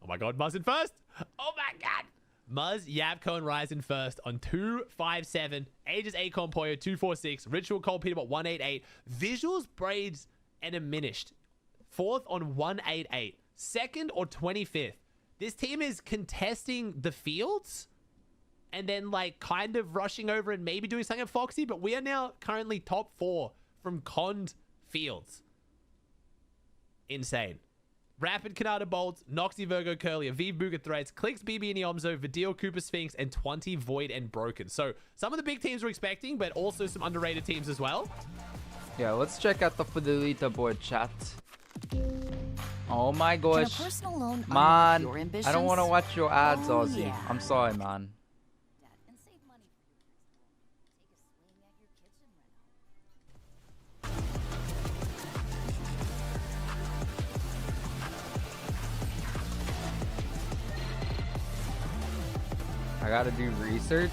Oh my god, Muzz in first. Oh my god. Muzz, Yapko, and Ryzen first on 257. Aegis, Acon, Poyo, 246. Ritual, Cole, Peterbot, 188. Visuals, Braids, and Diminished. Fourth on 188. Second or 25th. This team is contesting the fields and then like kind of rushing over and maybe doing something at Foxy, but we are now currently top 4 from conned fields. Insane. Rapid, Canada, Bolts, Noxy, Virgo, Curly, Aviv, Booga, Threads, Clicks, BB, and Iomzo, Vidil, Cooper, Sphinx, and 20, Void, and Broken. So some of the big teams we're expecting, but also some underrated teams as well. Yeah, let's check out the Fidelita board, chat. Oh my gosh. Man, I don't want to watch your ads, Ozzy. Yeah. I'm sorry, man. I gotta do research.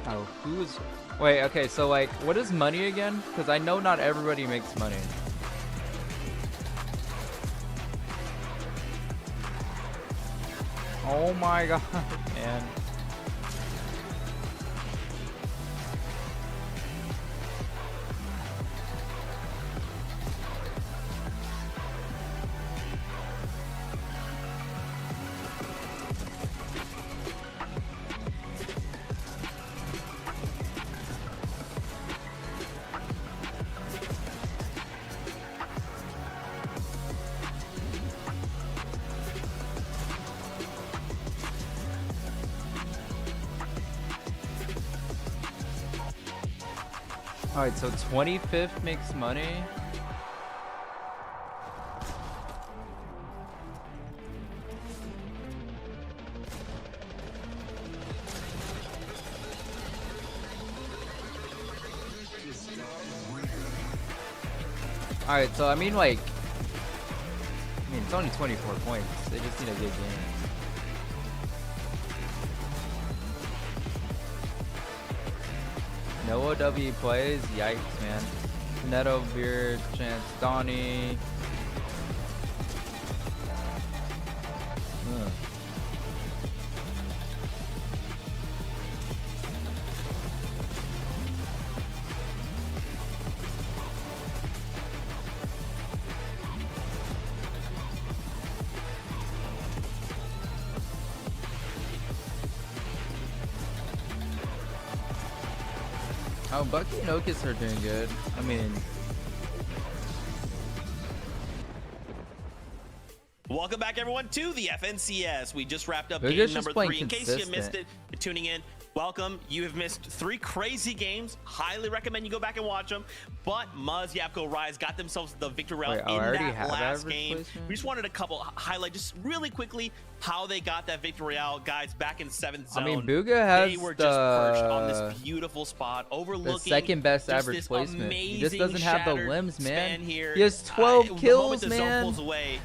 Oh, who's... Wait, okay, so like, what is money again? Because I know not everybody makes money. Oh my god, man. Alright, so 25th makes money. Alright, so I mean like, it's only 24 points. They just need a good game. No OW plays, yikes, man. Neto, Beard, Chance, Donnie. Oh, Bucky and Okus are doing good. I mean... Welcome back, everyone, to the FNCS. We just wrapped up They're game just number playing 3. In case you consistent. missed it, you're tuning in. Welcome. You have missed 3 crazy games. Highly recommend you go back and watch them. But Muzz, Yapko, Rise got themselves the victory round in that last game. Placement? We just wanted a couple highlight, just really quickly, how they got that victory out, guys. Back in 7th zone. I mean, Booga has they were just perched on this beautiful spot, overlooking the second best just average this placement. He just amazing doesn't have the shattered limbs, man. span here. He has 12 the kills, moment the zone man. pulls away,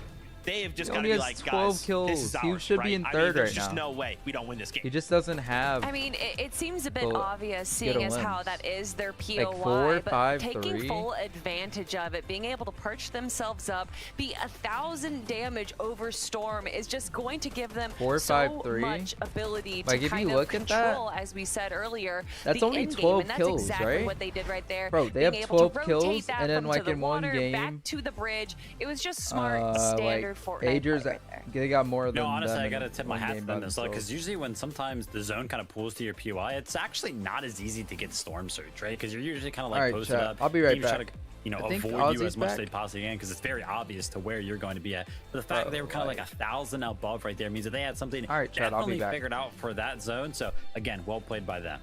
They have just He got to only be has like, 12 guys, kills. this is He ours, should right? be in I third mean, there's right just now. no way we don't win this game. He just doesn't have. I mean, it seems a bit Well, obvious, get seeing a as how wins. that is their POI, Like 4, but 5, taking 3. full advantage of it, being able to perch themselves up, be 1,000 damage over Storm is just going to give them 4, so 5, 3. much ability Like, to if you kind of look at that, control, as we said earlier, that's the only end game, 12 and that's kills, exactly right? what they did right there. Bro, they being have able 12 to rotate kills, that and then from like to the in one water, game, back to the bridge. It was just smart, standard like, Fortnite Agers, play right there. they got more than No, honestly, them I in gotta tip my one hat game to by them as well, themselves. because usually when sometimes the zone kind of pulls to your POI, it's actually not as easy to get Storm Surge, right? Because you're usually kind of like Alright, posted chat. up. I'll be right teams try back. to, you know, I think avoid you Ozzy's as much as back. they possibly can, because it's very obvious to where you're going to be at. But the fact that they were kind of like 1,000 above right there means that they had something definitely figured out for that zone. So again, well played by them.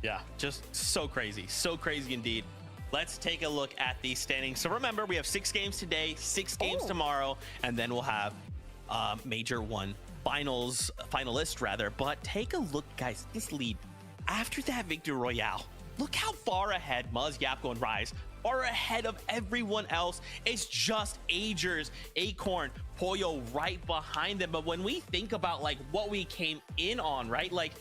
Yeah, just so crazy indeed. Let's take a look at these standings. So remember, we have 6 games today, 6 games tomorrow, and then we'll have Major 1 finalist rather. But take a look, guys, this lead after that victory royale. Look how far ahead Muzz, Yapko, and Rise are ahead of everyone else. It's just Agers, Acorn, Pollo right behind them. But when we think about like what we came in on, right? Like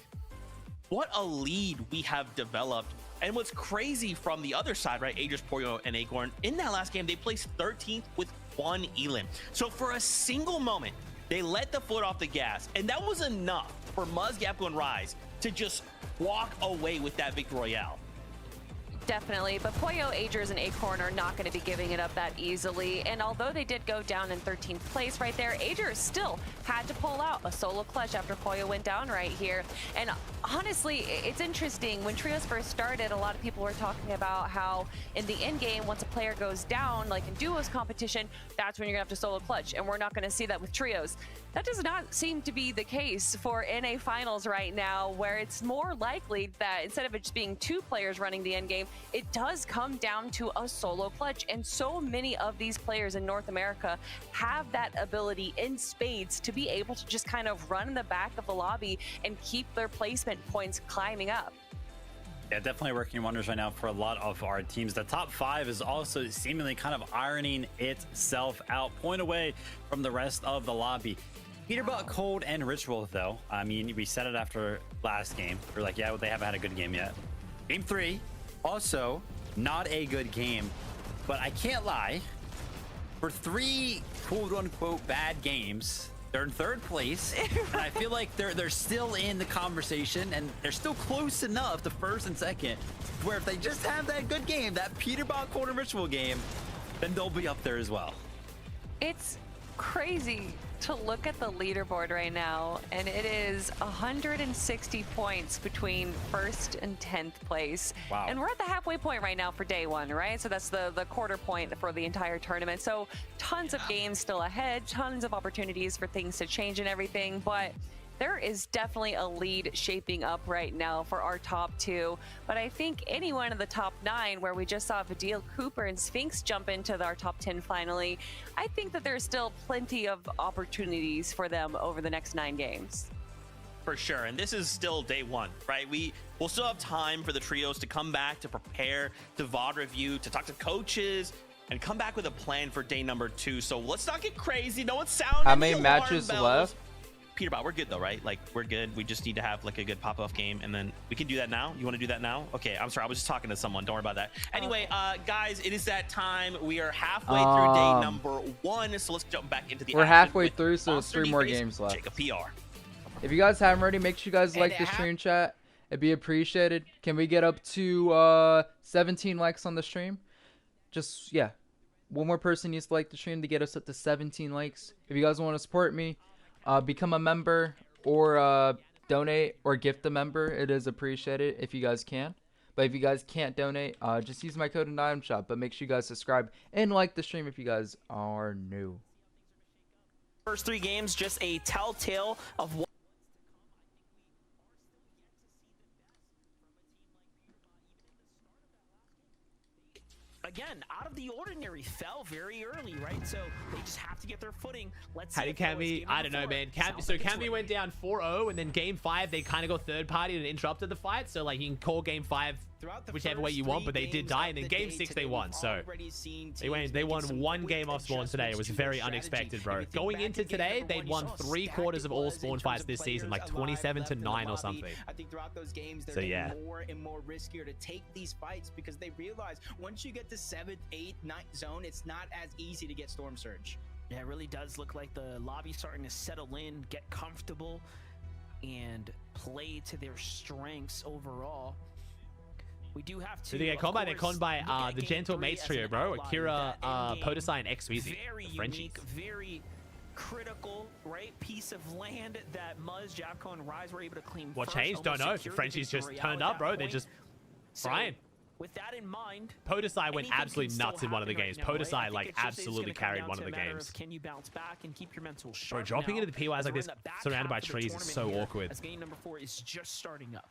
what a lead we have developed. And what's crazy from the other side, right? Agers, Pollo, and Acorn, in that last game, they placed 13th with 1 elim. So for a single moment, they let the foot off the gas. And that was enough for Muzz, Yapko, and Rise to just walk away with that victory royale. Definitely, but Pollo, Agers, and Acorn are not going to be giving it up that easily. And although they did go down in 13th place right there, Agers still had to pull out a solo clutch after Pollo went down right here. And honestly, it's interesting. When Trios first started, a lot of people were talking about how in the end game, once a player goes down, like in duos competition, that's when you're going to have to solo clutch. And we're not going to see that with Trios. That does not seem to be the case for NA Finals right now, where it's more likely that instead of it just being 2 players running the end game, it does come down to a solo clutch. And so many of these players in North America have that ability in spades to be able to just kind of run in the back of the lobby and keep their placement points climbing up. Yeah, definitely working wonders right now for a lot of our teams. The top 5 is also seemingly kind of ironing itself out, point away from the rest of the lobby. Peterbutt, Cold, and Ritual, though. I mean, we said it after last game. We're like, yeah, well, they haven't had a good game yet. Game 3, also not a good game, but I can't lie. For 3 quote-unquote bad games, they're in 3rd place, and I feel like they're still in the conversation, and they're still close enough to 1st and 2nd, where if they just have that good game, that Peterbutt, Cold, and Ritual game, then they'll be up there as well. It's crazy to look at the leaderboard right now, and it is 160 points between 1st and 10th place. Wow. And we're at the halfway point right now for day 1, right? So that's the quarter point for the entire tournament. So tons of games still ahead, tons of opportunities for things to change and everything, but there is definitely a lead shaping up right now for our top 2. But I think anyone in the top 9, where we just saw Vidil, Cooper, and Sphinx jump into our top 10 finally, I think that there's still plenty of opportunities for them over the next 9 games. For sure, and this is still day 1, right? We'll still have time for the trios to come back, to prepare, to VOD review, to talk to coaches, and come back with a plan for day number 2. So let's not get crazy. No one's sounding How many the alarm matches bells. left? Peterbot, we're good though, right? Like, we're good. We just need to have like a good pop-off game, and then we can do that now. You want to do that now? Okay, I'm sorry. I was just talking to someone. Don't worry about that. Anyway, guys, it is that time. We are halfway through day number 1, so let's jump back into the We're action halfway with through, so there's Monster 3 more Deface, games left. Jacob PR. If you guys haven't already, make sure you guys like the stream, chat. It'd be appreciated. Can we get up to 17 likes on the stream? Just, yeah. One more person needs to like the stream to get us up to 17 likes. If you guys want to support me, become a member or donate or gift a member. It is appreciated if you guys can. But if you guys can't donate, just use my code in item shop. But make sure you guys subscribe and like the stream if you guys are new. First 3 games, just a telltale of what. Again, out of the ordinary, fell very early, right? So they just have to get their footing. Let's How did Cammy? I don't know, man. So Cammy went down 4-0, and then game 5 they kind of got third party and interrupted the fight. So like you can call game 5 whichever way you want, but they did die, and then game 6 they won. So they won one game off spawn today. It was very unexpected, bro. Going into today, they'd won 3/4 of all spawn fights this season, like 27-9 or something. I think throughout those games, they're getting more and more riskier to take these fights because they realize once you get to 7th, 8th, 9th zone, it's not as easy to get Storm Surge. Yeah, it really does look like the lobby's starting to settle in, get comfortable, and play to their strengths overall. We do have to. They get caught by the Gentle Mates trio, bro. Akira, Podesai, and XVZ. Very unique, very critical, right? Piece of land that Muzz, Japco, and Rise were able to claim. What changed? Don't know. The Frenchies just turned up, bro. They're just frying. With that in mind, Podesai went absolutely nuts in one of the games. Podesai like absolutely carried one of the games. Can you bounce back and keep your mental sharp? Bro, dropping into the PYs like this, surrounded by trees, is so awkward. As game number 4 is just starting up.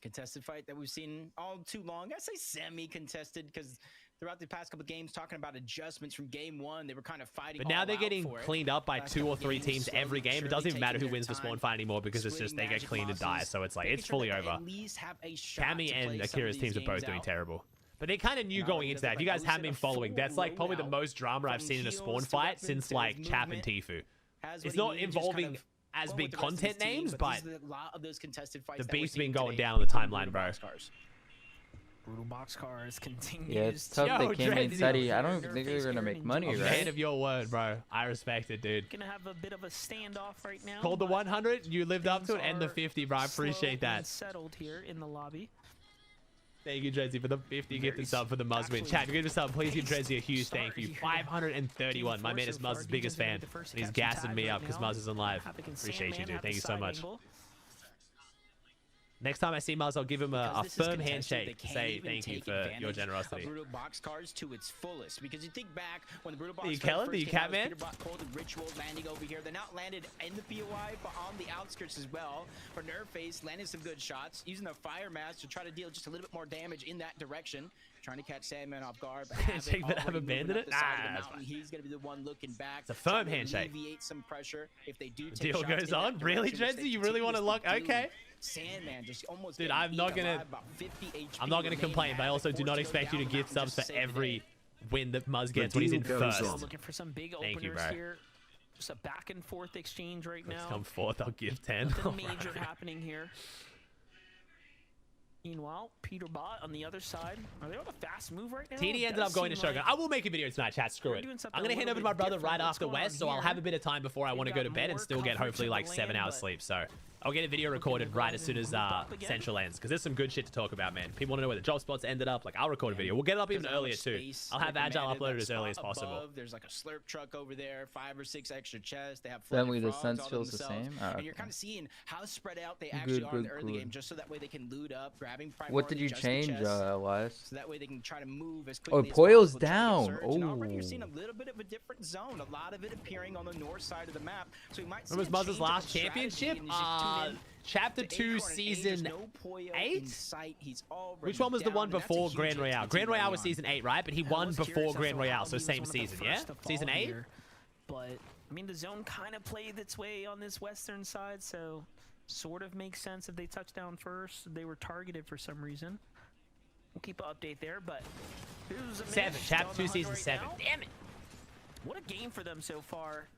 Contested fight that we've seen all too long. I say semi-contested because throughout the past couple of games, talking about adjustments from game 1, they were kind of fighting. But now they're getting cleaned up by 2 or 3 teams every game. It doesn't even matter who wins the spawn fight anymore because it's just they get cleaned and die. So it's like it's fully over. Cammy and Akira's teams are both doing terrible. But they kind of knew going into that. If you guys haven't been following, that's like probably the most drama I've seen in a spawn fight since like Chap and Tifu. It's not involving as big content names, but the beef's been going down on the timeline, bro. Brutal Boxcars continues. Yeah, it's tough. They came in steady. I don't even think they're gonna make money, right? Man of your word, bro. I respect it, dude. Gonna have a bit of a standoff right now. Called the 100. You lived up to it, and the 50, bro. I appreciate that. Settled here in the lobby. Thank you, Dredzy, for the 50 gifted sub for the Muzz win. Chat, if you're going to sub, please give Dredzy a huge thank you. 531. My man is Muzz's biggest fan. He's gassing me up because Muzz is on live. Appreciate you, dude. Thank you so much. Next time I see Muzz, I'll give him a firm handshake. Say thank you for your generosity. Brutal Boxcars to its fullest, because you think back when the Brutal Boxcars the cat man? Cold and Ritual landing over here. They're not landed in the POI, but on the outskirts as well. For Nerfface, landing some good shots, using the Fire Mask to try to deal just a little bit more damage in that direction. Trying to catch Sandman off guard. Handshake that have abandoned it? He's going to be the one looking back. It's a firm handshake. Alleviate some pressure if they do take deal goes on? Really, Dredzy? You really want to lock? Okay. Sandman just almost. Dude, I'm not gonna complain, but I also do not expect you to gift subs for every win that Muzz gets when he's in first. Looking for some big openers here. Just a back and forth exchange right now. Let's come forth. I'll give 10. Nothing major happening here. Meanwhile, Peter Bot on the other side. Are they on a fast move right now? TD ended up going to Shogun. I will make a video tonight, chat. Screw it. I'm going to hand over to my brother right after West, so I'll have a bit of time before I want to go to bed and still get hopefully like 7 hours sleep. So I'll get a video recorded right as soon as Central ends, because there's some good shit to talk about, man. People want to know where the job spots ended up. Like, I'll record a video. We'll get it up even earlier too. I'll have Agile uploaded as early as possible. There's like a slurp truck over there, 5 or 6 extra chests. They have Family the sense feels the same. And you're kind of seeing how spread out they actually are in the early game, just so that way they can loot up, grabbing priority. What did you change, Elias? So that way they can try to move as quickly as possible. Poyo's down. And already you're seeing a little bit of a different zone. A lot of it appearing on the north side of the map. So you might see was Muzz's last championship? Chapter 2, Season 8? Which one was the one before Grand Royale? Grand Royale was Season 8, right? But he won before Grand Royale, so same season, yeah? Season 8? But, I mean, the zone kind of played its way on this western side, so sort of makes sense if they touched down first. They were targeted for some reason. We'll keep an update there, but... 7. Chapter 2, Season 7. Damn it! What a game for them so far.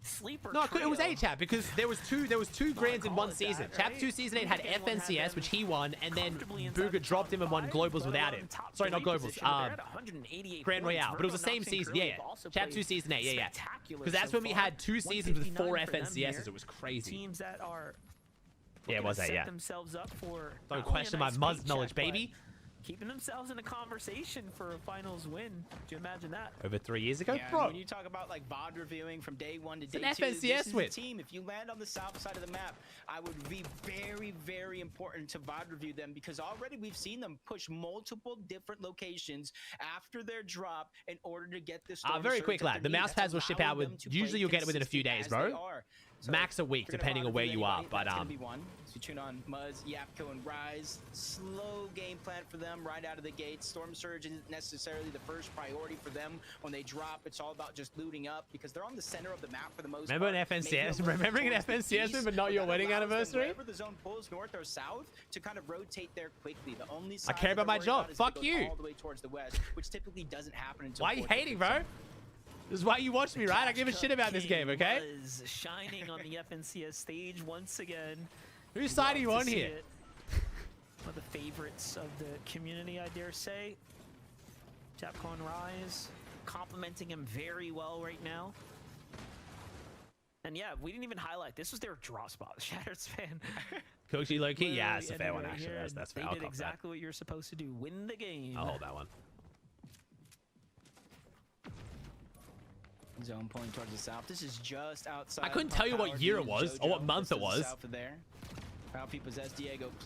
Sleeper no, it was 8, Chap, because there was two grands in one season. Chapter 2 Season 8 had FNCS, which he won, and then Booga dropped him and won Globals without him. Sorry, not Globals. Grand Royale, but it was the same season. Yeah. Chapter 2 Season 8, yeah. Because that's when we had 2 seasons with 4 FNCSs. It was crazy. Teams that are yeah, it was 8, yeah. Themselves up for don't question my Muzz knowledge, baby. Keeping themselves in a conversation for a finals win. Do you imagine that? Over 3 years ago, yeah, bro. When you talk about like VOD reviewing from day 1 to day 2, FNCS this is win. a team. If you land on the south side of the map, I would be very, very important to VOD review them, because already we've seen them push multiple different locations after their drop in order to get this. Very quick, lad. The mouse pads will ship out with. Usually, you'll get it within a few days, bro. max a week, depending on where you are. But So you tune on Muzz, Yapko, and Rise. Slow game plan for them right out of the gate. Storm Surge isn't necessarily the first priority for them when they drop. It's all about just looting up because they're on the center of the map for the most remember part. an FNCS? Remembering an FNCS, but not your wedding anniversary? Wherever the zone pulls north or south to kind of rotate there quickly. The only side I care about my job. Fuck you. all the way towards the west, which typically doesn't happen until. Why are you hating, bro? This is why you watch me, right? I give a shit about this game, okay? Muzz shining on the FNCS stage once again. Whose side are you on here? One of the favorites of the community, I dare say. Japcon Rise complimenting him very well right now. And yeah, we didn't even highlight. This was their drop spot. Shattered Span. Kochi low-key? Yeah, that's a fair one, actually. That's fair. They did exactly what you're supposed to do. Win the game. I'll hold that one. Zone pulling towards the south. This is just outside. I couldn't tell you what year it was or what month it was.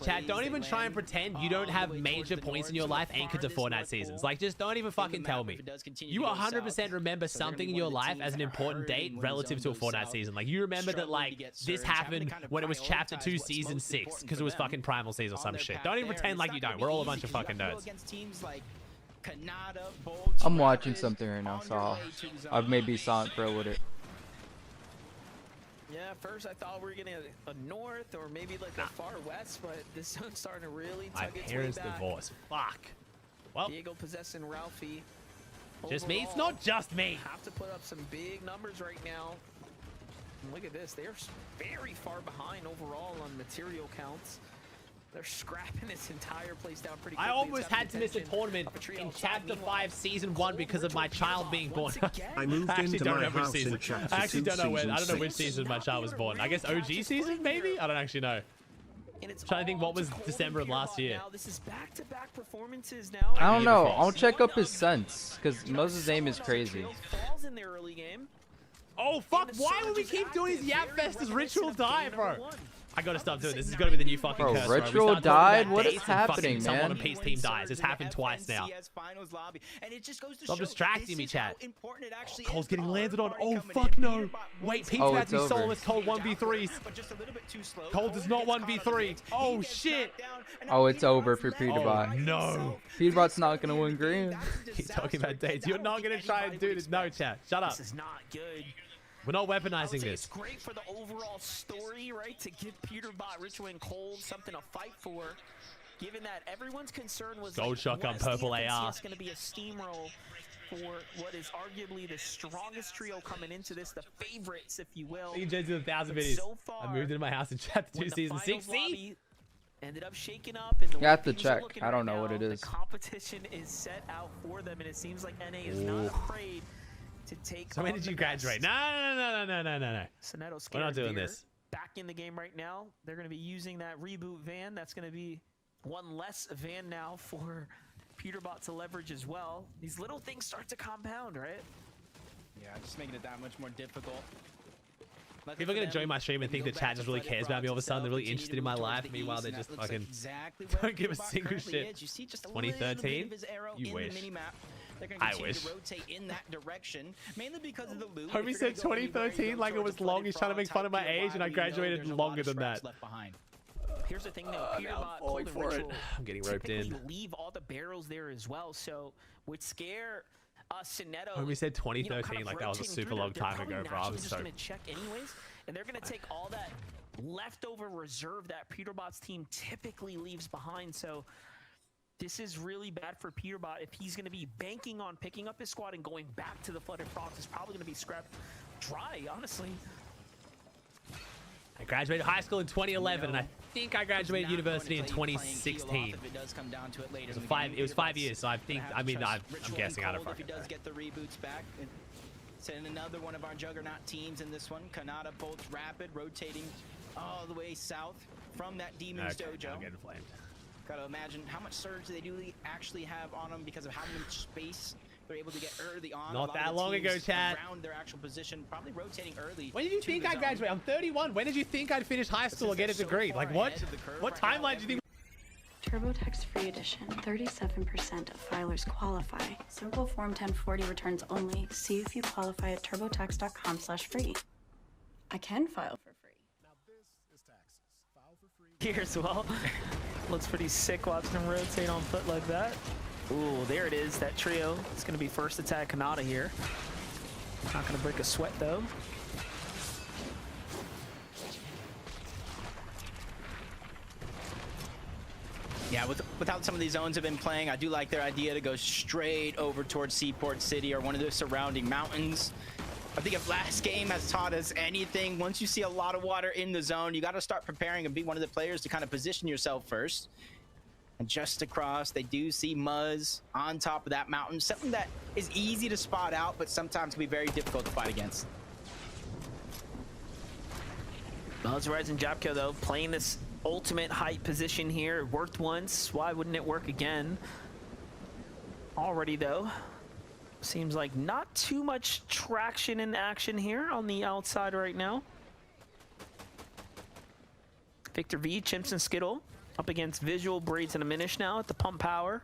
Chat, don't even try and pretend you don't have major points in your life anchored to Fortnite seasons. Like, just don't even fucking tell me. You 100% remember something in your life as an important date relative to a Fortnite season. Like, you remember that, like, this happened when it was Chapter 2, Season 6, because it was fucking Primal Season or some shit. Don't even pretend like you don't. We're all a bunch of fucking nerds. I'm watching something right now, so I may be silent for a little bit. Yeah, first I thought we were getting a north or maybe like a far west, but this zone's starting to really tug its way back. My parents' divorce. Fuck. Well, Diego possessing Ralphie. Just me? It's not just me. Have to put up some big numbers right now. And look at this. They're very far behind overall on material counts. They're scrapping this entire place down pretty quickly. I almost had to miss a tournament in Chapter 5, Season 1 because of my child being born. I moved into my house in Chapter 2, I actually don't know when. I don't know Season which 6. season my child was born. I guess OG season, maybe? I don't actually know. I'm trying to think what was December of last year. This is back-to-back performances now. I don't know. I'll check up his sense because Moses' aim is crazy. Falls in the early game. Oh, fuck. Why would we keep doing these Yap Fest as Ritual die, bro? I gotta stop doing this. This is gonna be the new fucking curse. Bro, Ritual died? What is happening, Someone man? on Pete's team dies. It's happened twice now. Stop distracting me, chat. Oh, Cole's getting landed on. Oh, fuck no. Wait, Pete's about to be soulless. Cole 1v3s. Cole does not 1v3. Oh, shit. Oh, it's over for Peterbot. Oh, no. Peterbot's not gonna win green. Keep talking about dates. You're not gonna try and do this. No, chat. Shut up. This is not good. We're not weaponizing this. It's great for the overall story, right? To give Peterbot, Ritual, and Cole something to fight for. Given that everyone's concern was gold shotgun, purple AR. It's going to be a steamroll for what is arguably the strongest trio coming into this, the favorites, if you will. You just did 1,000 videos. So far, I moved into my house in Chapter 2, Season 6. See? Ended up shaking up. And the You have to check. I don't know what it is. The competition is set out for them, and it seems like NA is not afraid to take. So when did you graduate? No. We're not doing this. Back in the game right now. They're going to be using that reboot van. That's going to be one less van now for Peterbot to leverage as well. These little things start to compound, right? Yeah, just making it that much more difficult. People are going to join my stream and think the chat just really cares about me all of a sudden. They're really interested in my life. Meanwhile, they just fucking don't give a single shit. 2013? You wish. I wish. To rotate in that direction, mainly because of the loop. Homie said 2013 like it was long. He's trying to make fun of my age, and I graduated longer than that. Here's the thing, though. Peterbot, Cole, and Ritual I'm getting roped in. Leave all the barrels there as well, so would scare Sinetto. Homie said 2013 like that was a super long time ago, bro. I'm just so. Gonna check anyways, and they're gonna take all that leftover reserve that Peterbot's team typically leaves behind. So this is really bad for Peterbot. If he's going to be banking on picking up his squad and going back to the Flooded Frogs, it's probably going to be scrapped dry, honestly. I graduated high school in 2011, and I think I graduated university in 2016. It was 5 years, so I think, I'm guessing. I don't fucking know. Does get the reboots back. Send another one of our juggernaut teams in this one. Kanata bolts rapid, rotating all the way south from that Demon's Dojo. I'm getting flamed. Gotta imagine how much surge they do actually have on them because of how much space they're able to get early on. Not that long ago, chat. Around their actual position, probably rotating early. When did you think I'd graduate? I'm 31. When did you think I'd finish high school or get a degree? Like what? What timeline do you think? TurboTax Free Edition. 37% of filers qualify. Simple Form 1040 returns only. See if you qualify at turbotax.com/free. I can file for free. Here as well. Looks pretty sick watching him rotate on foot like that. Ooh, there it is, that trio. It's going to be first attack Kanata here. Not going to break a sweat, though. Yeah, without some of these zones have been playing, I do like their idea to go straight over towards Seaport City or one of the surrounding mountains. I think if last game has taught us anything, once you see a lot of water in the zone, you got to start preparing and be one of the players to kind of position yourself first. And just across, they do see Muzz on top of that mountain. Something that is easy to spot out, but sometimes can be very difficult to fight against. Muzz Rising Japko, though, playing this ultimate height position here. It worked once. Why wouldn't it work again? Already, though. Seems like not too much traction in action here on the outside right now. Victor V, Chimps and Skittle up against Visual, Braids, and Diminish now at the pump power.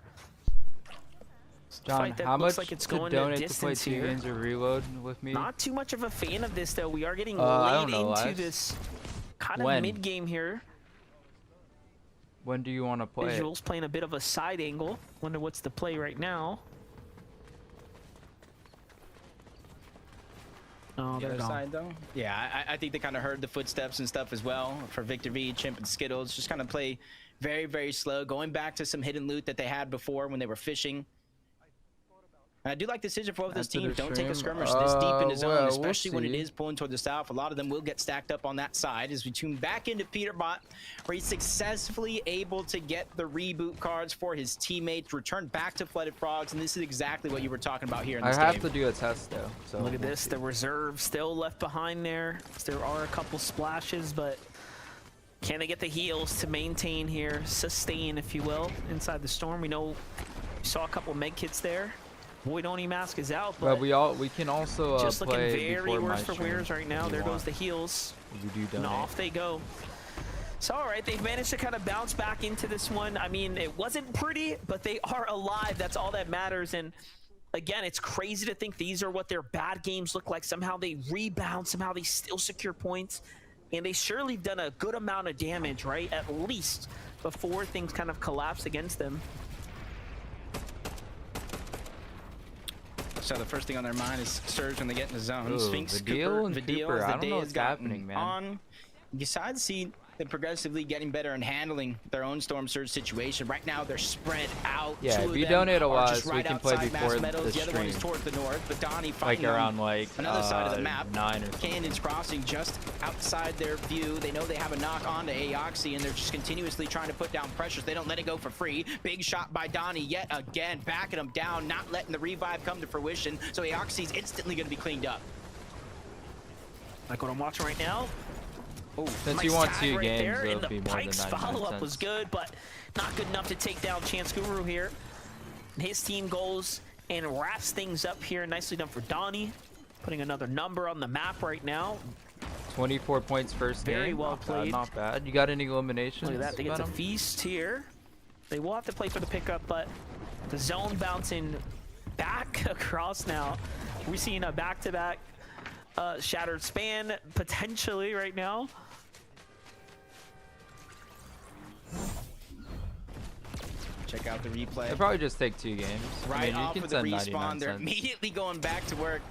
John, how much like it's going to donate to play 2 games or reload with me? Not too much of a fan of this, though. We are getting late into this kind of mid-game here. When do you want to play? Visual's playing a bit of a side angle. Wonder what's the play right now. Oh, The they're other gone. side, though? Yeah, I think they kind of heard the footsteps and stuff as well for Victor V, Chimp, and Skittles. Just kind of play very, very slow, going back to some hidden loot that they had before when they were fishing. And I do like the decision for both those teams. Don't take a skirmish this deep into zone, especially when it is pulling toward the south. A lot of them will get stacked up on that side as we tune back into Peterbot, where he's successfully able to get the reboot cards for his teammates, return back to Flooded Frogs, and this is exactly what you were talking about here in this game. I have to do a test, though. So look at this, the reserve still left behind there. There are a couple splashes, but can they get the heals to maintain here, sustain, if you will, inside the storm? We know we saw a couple med kits there. Void Oni mask is out, but we can also just looking play very worse for wears right now. There goes the heals, and off they go. So all right, they've managed to kind of bounce back into this one. I mean, it wasn't pretty, but they are alive. That's all that matters. And again, it's crazy to think these are what their bad games look like. Somehow they rebound, somehow they still secure points, and they surely have done a good amount of damage, right? At least before things kind of collapse against them. So the first thing on their mind is Surge when they get in the zone. Ooh, Sphinx, Vidal Cooper, and Cooper. I don't know what's gotten happening, man. on. Besides, see them progressively getting better and handling their own Storm Surge situation. Right now, they're spread out. Yeah, Two if of you them donate a are lot, just so we right can play outside before Mass Meadows. the The other one is stream. toward the north, but Donnie Like fighting around on like another side of the map. 9 or something. Cannons crossing just outside their view. They know they have a knock on to Aoxy, and they're just continuously trying to put down pressures. They don't let it go for free. Big shot by Donnie yet again, backing him down, not letting the revive come to fruition. So Aoxy's instantly going to be cleaned up. Like what I'm watching right now. Ooh, Since nice you want tag 2 right games, there, it'll and be the more than Pike's 99 follow-up cents. was good, but not good enough to take down Chance Guru here. His team goes and wraps things up here. Nicely done for Donnie, putting another number on the map right now. 24 points first game. Very well played. Not bad. You got any eliminations? Look at that. They get to Venom? feast here. They will have to play for the pickup, but the zone bouncing back across now. We're seeing a back-to-back shattered span potentially right now. Check out the replay. They'll probably just take 2 games. Right I mean, off you of can the send respawn, 99 they're cents. immediately going back to work.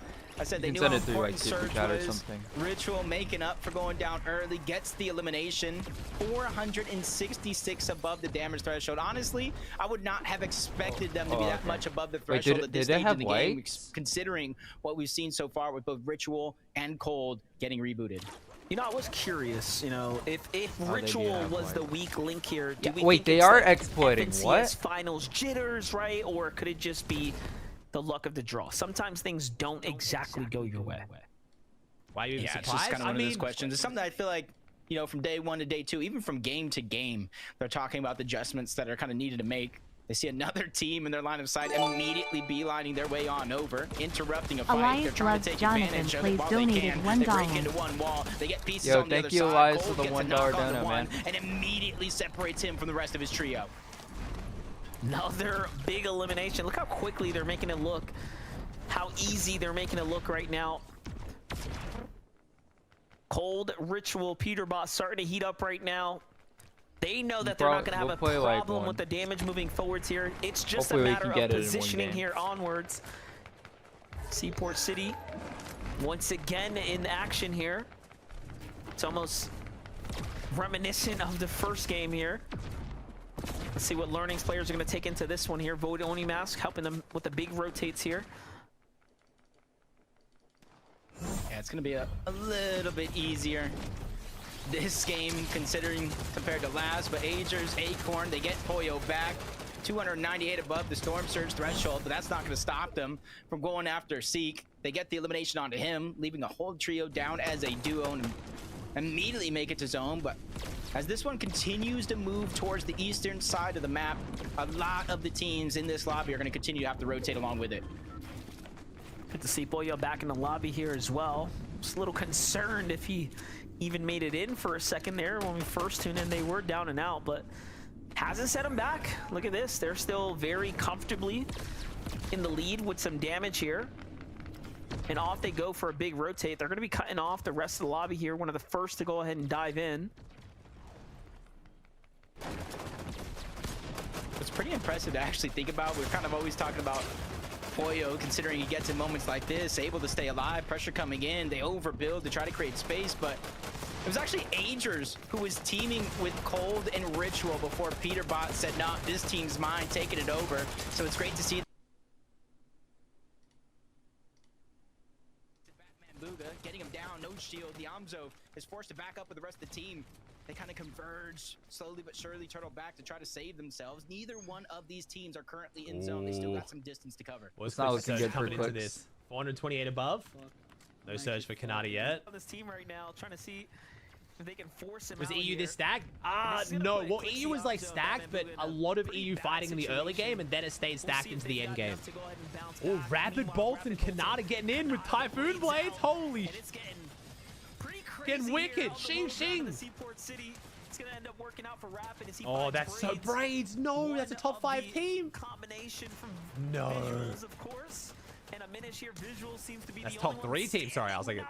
I said they You knew can how send it through, like, important Super Surge Chat or was. something. Ritual making up for going down early, gets the elimination. 466 above the damage threshold. Honestly, I would not have expected them to be that much above the threshold at this stage in the game, considering what we've seen so far with both Ritual and Cold getting rebooted. You know, I was curious, you know, if Ritual was the weak link here, do we Wait, think they it's are like exploiting FNCS what? finals jitters, right? Or could it just be the luck of the draw? Sometimes things don't exactly go your way. Why are you even Yeah, it's surprised? just kind of one of those questions. It's something that I feel like, you know, from day 1 to day 2, even from game to game, they're talking about the adjustments that are kind of needed to make. They see another team in their line of sight, immediately beelining their way on over, interrupting a fight. Elias They're trying loves to take Jonathan. advantage of Plays it while they donated can. $1. They break into one wall. They get pieces Yo, on the other thank you, side. Elias, Cole for the gets a $1 knock on the dono, one man. and immediately separates him from the rest of his trio. Another big elimination. Look how quickly they're making it look. How easy they're making it look right now. Cold, Ritual, Peterbot starting to heat up right now. They know that they're not going to have a problem with the damage moving forwards here. It's just a matter of positioning here onwards. Seaport City once again in action here. It's almost reminiscent of the first game here. Let's see what learnings players are going to take into this one here. Void Oni Mask helping them with the big rotates here. Yeah, it's going to be a little bit easier this game considering compared to last, but Agers, Acorn, they get Poyo back. 298 above the Storm Surge threshold, but that's not going to stop them from going after Seek. They get the elimination onto him, leaving a whole trio down as a duo and immediately make it to zone. But as this one continues to move towards the eastern side of the map, a lot of the teams in this lobby are going to continue to have to rotate along with it. Good to see Poyo back in the lobby here as well. Just a little concerned if he even made it in for a second there. When we first tuned in, they were down and out, but hasn't set them back. Look at this. They're still very comfortably in the lead with some damage here. And off they go for a big rotate. They're going to be cutting off the rest of the lobby here. One of the first to go ahead and dive in. It's pretty impressive to actually think about. We're kind of always talking about Poyo, considering he gets in moments like this, able to stay alive, pressure coming in, they overbuild to try to create space, but it was actually Agers who was teaming with Cold and Ritual before Peterbot said, nah, this team's mine, taking it over. So it's great to see Batman Booga getting him down, no shield. The Amzo is forced to back up with the rest of the team. They kind of converge, slowly but surely turtle back to try to save themselves. Neither one of these teams are currently in zone. They still got some distance to cover. What's not looking good coming into this? 428 above. No surge for Kanata yet. On this team right now, trying to see if they can force him Was out EU here. this stacked? No. Well, EU was like stacked, but a lot of EU fighting in the early game, and then it stayed stacked into the end game. Oh, Rapid Bolt and Kanata getting in with Typhoon Blades. Holy shit. Getting wicked. Shing shing. Oh, that's so braids. No, that's a top 5 team. Combination from no. Visuals, of course. And a minute here, Visuals seems to be that's the top 3 team. Sorry, I was like, I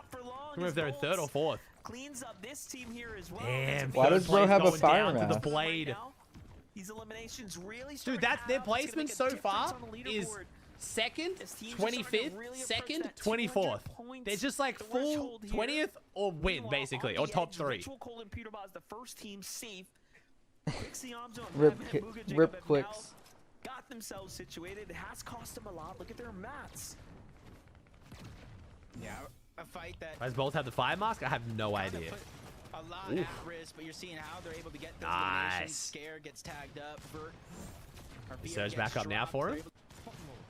don't know if they're in 3rd or 4th. Cleans up this team here as well. Damn. Why does bro have a fire mask? The blade. These eliminations really dude, that's their placement so far is 2nd, 25th, 2nd, 24th. They're just like full 20th or win, basically, or top 3. Rip clicks. Got themselves situated. It has cost them a lot. Look at their mats. Yeah, a fight that Does both have the fire mask? I have no idea. A lot at risk, but you're seeing how they're able to get those eliminations. Scare gets tagged up for Surge back up now for him.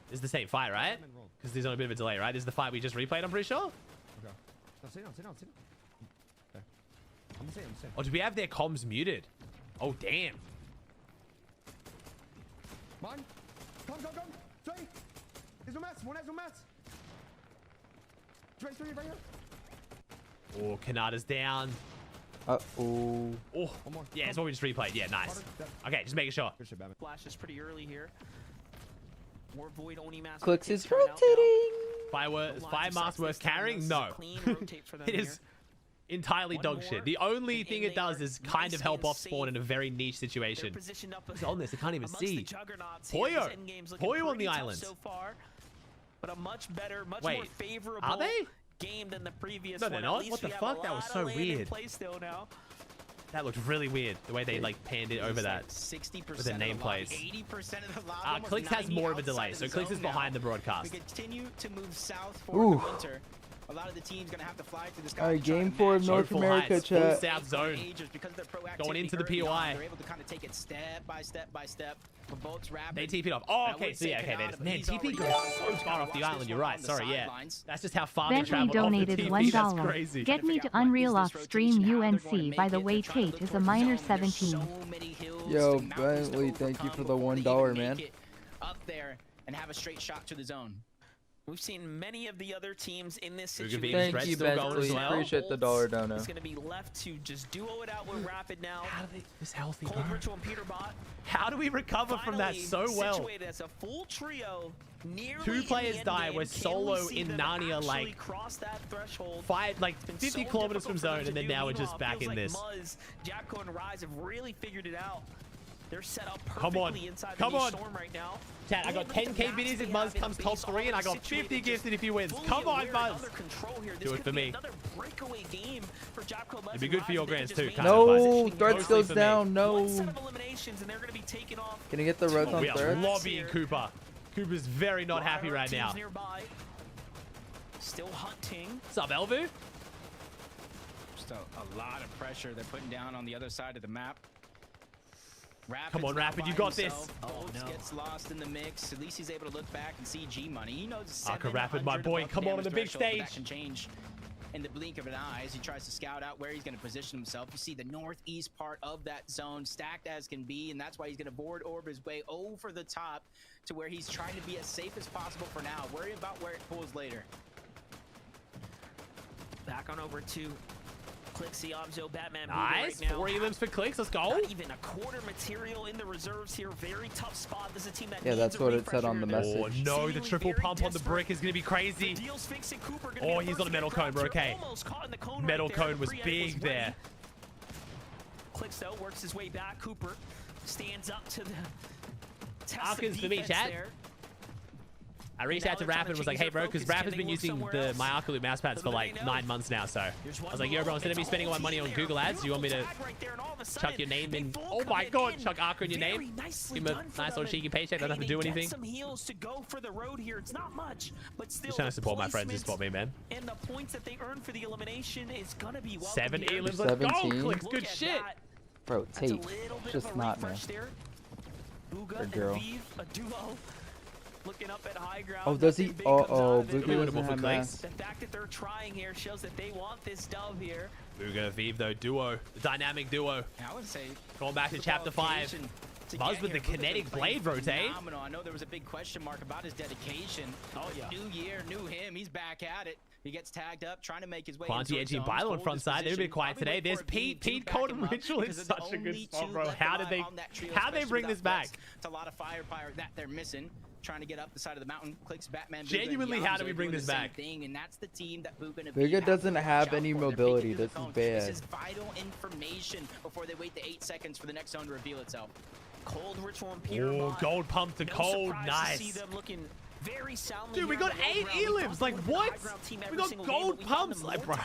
This is the same fight, right? Because there's on a bit of a delay, right? This is the fight we just replayed, I'm pretty sure. Okay. No, sit down. Okay. I'm the same. Oh, do we have their comms muted? Oh, damn. Come. Trey. There's no mats. One has no mats. Trey, right here. Oh, Kanata's down. Oh. Oh. Yeah, it's what we just replayed. Yeah, nice. Okay, just making sure. Flash is pretty early here. More Void Oni Mask. Clicks is rotating. Fire mask worth carrying? No. It is entirely dog shit. The only thing it does is kind of help off spawn in a very niche situation. Who's on this? I can't even see. Poyo. Poyo on the island. So far, but a much better, much more favorable are they? game than the previous one. No, they're not. What the fuck? That was so weird. That looked really weird, the way they like panned it over that 60% with the nameplates. 80% of the lobby. Clicks has more of a delay, so Clicks is behind the broadcast. We continue to move south for the winter. A lot of the teams gonna have to fly through the sky. All right, game 4 of North America, chat. Full south zone. Going into the POI. They're able to kind of take it step by step. Bolts rapid. They TP'd off. Oh, okay. So yeah, okay. Man, TP goes so far off the island. You're right. Sorry, yeah. That's just how far they traveled off the TP. That's crazy. Get me to Unreal off stream UNC. By the way, Tate is a minor 17. Yo, Bentley, thank you for the $1, man. Up there and have a straight shot to the zone. We've seen many of the other teams in this situation. Thank you, Bentley. Appreciate the $1 donor. It's going to be left to just duo it out with Rapid now. How do they this healthy? Cold Ritual and Peterbot. How do we recover from that so well? Situated as a full trio. Two players die. We're solo in Narnia, like cross that threshold. 50 kilometers from zone, and then now we're just back in this. Muzz, Japco, and Rise have really figured it out. They're set up perfectly inside the storm right now. Chat, I got 10k biddies if Muzz comes top 3, and I got 50 gifted if he wins. Come on, Muzz. Do it for me. It'd be good for your grands too. No, threats goes down. No. Can you get the res on We are threats? lobbying Cooper. Cooper's very not happy right now. Still hunting. What's up, Elvu? Just a lot of pressure they're putting down on the other side of the map. Come on, Rapid, you got this. Gets lost in the mix. At least he's able to look back and see G Money. He knows Aka Rapid, my boy, come on the big stage. That can change in the blink of an eye as he tries to scout out where he's going to position himself. You see the northeast part of that zone stacked as can be, and that's why he's going to board orb his way over the top to where he's trying to be as safe as possible for now. Worry about where it pulls later. Back on over to Clixie, Obzo, Batman. Nice. Right now. 4 elims for Clicks. Let's go. Not even a quarter material in the reserves here. Very tough spot. This is a team that yeah, that's what it said on the message. Oh no, the triple pump on the brick is gonna be crazy. Oh, he's on a metal cone. We're okay. Metal cone was big there. Clicks though works his way back. Cooper stands up to the test Falcons for me, chat. there. I reached out to Rapid and was like, hey bro, because Rapid's been using my Arcaloop mouse pads for like 9 months now, so I was like, yo bro, instead of me spending all my money on Google ads, do you want me to chuck your name in? Oh my god, chuck Arca in your name? Give him a nice little cheeky paycheck, don't have to do anything. Some heals to go for the road here. It's not much, but still just trying to support my friends who support me, man. And the points that they earn for the elimination is gonna be 7 elims, let's go, Clicks, good shit. Bro, tape, just not, man. Or girl. A duo. Looking up at high ground. Oh, does he? Booga doesn't have mass. The fact that they're trying here shows that they want this dub here. Booga, Vive, though, duo. The dynamic duo. I would say. Going back to chapter 5. Muzz with the kinetic blade rotate. I know there was a big question mark about his dedication. Oh, yeah. New year, new him. He's back at it. He gets tagged up, trying to make his way Planty edging Bilo on front side. They've been quiet today. There's Pete. Pete, Cold and Ritual is such a good spot, bro. How did they bring this back? It's a lot of firepower that they're missing. Trying to get up the side of the mountain. Clicks Batman. Genuinely, how do we bring this back? And that's the team that Booga doesn't have any mobility. This is bad. This is vital information before they wait the 8 seconds for the next zone to reveal itself. Cold Ritual and Peter. Oh, gold pump to Cold. Nice. See them looking very soundly. Dude, we got 8 elims. Like, what? We got gold pumps. Like, bro.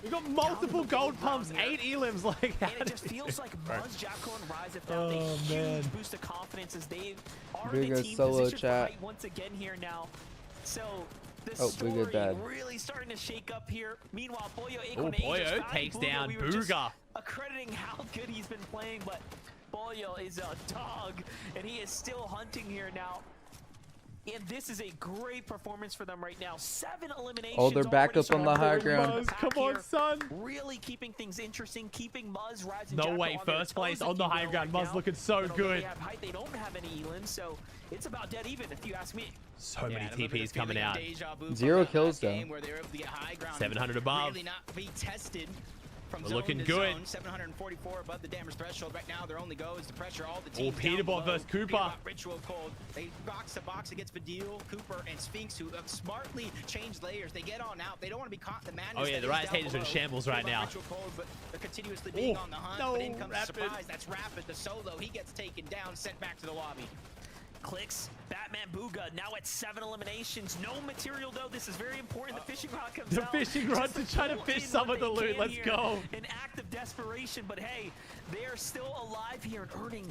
We got multiple gold pumps. 8 elims. Like, and it just feels like Muzz, Japco, and Rise have found a huge boost of confidence as they've already team positioned right once again here now. So the story really starting to shake up here. Meanwhile, Boyo takes down Booga. Accrediting how good he's been playing, but Boyo is a dog, and he is still hunting here now. And this is a great performance for them right now. 7 eliminations. Oh, they're back up on the high ground. Come on, son. Really keeping things interesting, keeping Muzz, Rise, and no way, first place on the high ground. Muzz looking so good. They don't have any elims, so it's about dead even, if you ask me. So many TPs coming out. 0 kills, though. 700 above. Really not be tested. From looking good. Zone, 744 above the damage threshold. Right now, their only go is to pressure all the teams. Oh, Peterbot versus Cooper. Ritual Cold. They box to box against Vidil, Cooper, and Sphinx, who have smartly changed layers. They get on out. They don't want to be caught in the madness. Oh, yeah, the Rise haters are in shambles right now. Ritual Cold, but they're continuously being on the hunt. But in comes the surprise. That's Rapid, the solo. He gets taken down, sent back to the lobby. Clicks, Batman Booga now at 7 eliminations. No material though. This is very important. The fishing rod comes out. The fishing rod to try to fish some of the loot. Let's go. An act of desperation, but hey, they are still alive here and earning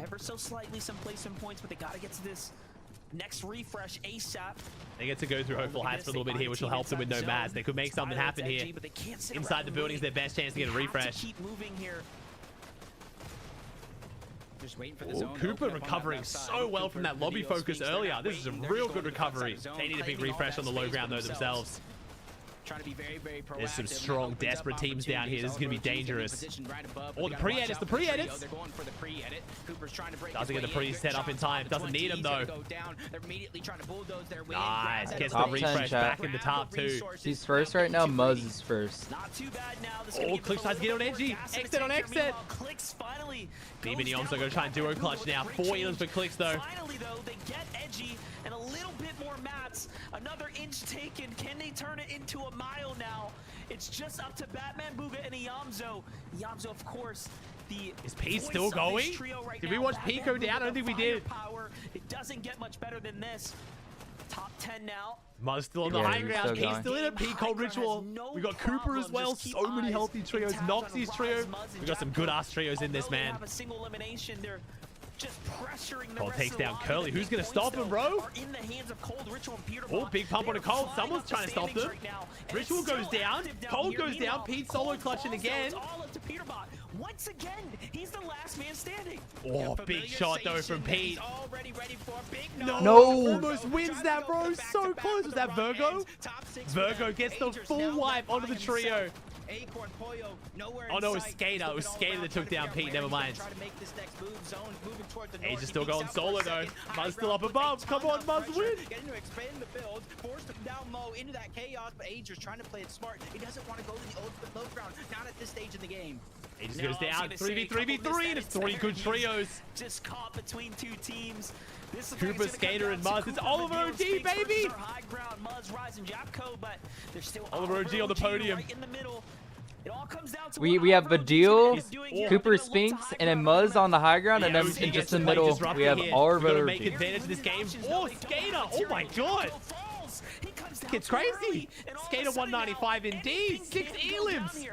ever so slightly some placement points, but they got to get to this next refresh ASAP. They get to go through Hopeful Heights for a little bit here, which will help them with no mads. They could make something happen here. Inside the building is their best chance to get a refresh. Keep moving here. Just waiting for the zone. Cooper recovering so well from that lobby focus earlier. This is a real good recovery. They need a big refresh on the low ground though themselves. trying to be very, very proactive. There's some strong, desperate teams down here. This is going to be dangerous. Oh, the pre-edits, the pre-edits. They're going for the pre-edit. Cooper's trying to break. Doesn't get the pre set up in time. Doesn't need him though. They're immediately trying to bulldoze their way. Nice. Gets the refresh back in the top 2. He's first right now. Muzz is first. Not too bad now. Oh, Clix tries to get on edgy. Exit on exit. Demon Eons are going to try and duo clutch now. 4 elims for Clix though. Finally though, they get edgy and a little bit more mats. Another inch taken. Can they turn it into a mile now? It's just up to Batman, Booga, and Yamzo. Yamzo, of course, is P still going? Did we watch P go down? I don't think we did. It doesn't get much better than this. Top 10 now. Muzz still on the high ground. P still in it. P Cold Ritual. We got Cooper as well. So many healthy trios. Noxie's trio. We got some good ass trios in this, man. Just pressuring the Cold takes down Curly. Who's going to stop him, bro? Oh, big pump on a Cold. Someone's trying to stop him. Ritual goes down. Cold goes down. Pete solo clutching again. Once again, he's the last man standing. Oh, big shot though from Pete. No. Almost wins that, bro. So close. Was that Virgo? Virgo gets the full wipe onto the trio. Oh no, it was Skater. It was Skater that took down Pete. Never mind. Age is still going solo though. Muzz still up above. Come on, Muzz, win. Getting to expand the build, force them down low into that chaos, but Age is trying to play it smart. He doesn't want to go to the ultimate low ground. Not at this stage in the game. He just goes down. 3v3v3 and it's 3 good trios. Just caught between 2 teams. Cooper, Skater, and Muzz. It's Oliver OG, baby! High ground, Muzz, Rise, and Japco, but there's still Oliver OG on the podium. Right in the middle. It all comes down to we have Badil, Cooper, Spinks, and then Muzz on the high ground, and then in just the middle we have Oliver OG. Make advantage of this game. Oh, Skater! Oh my god! It's crazy! Skater 195 indeed. 6 elims.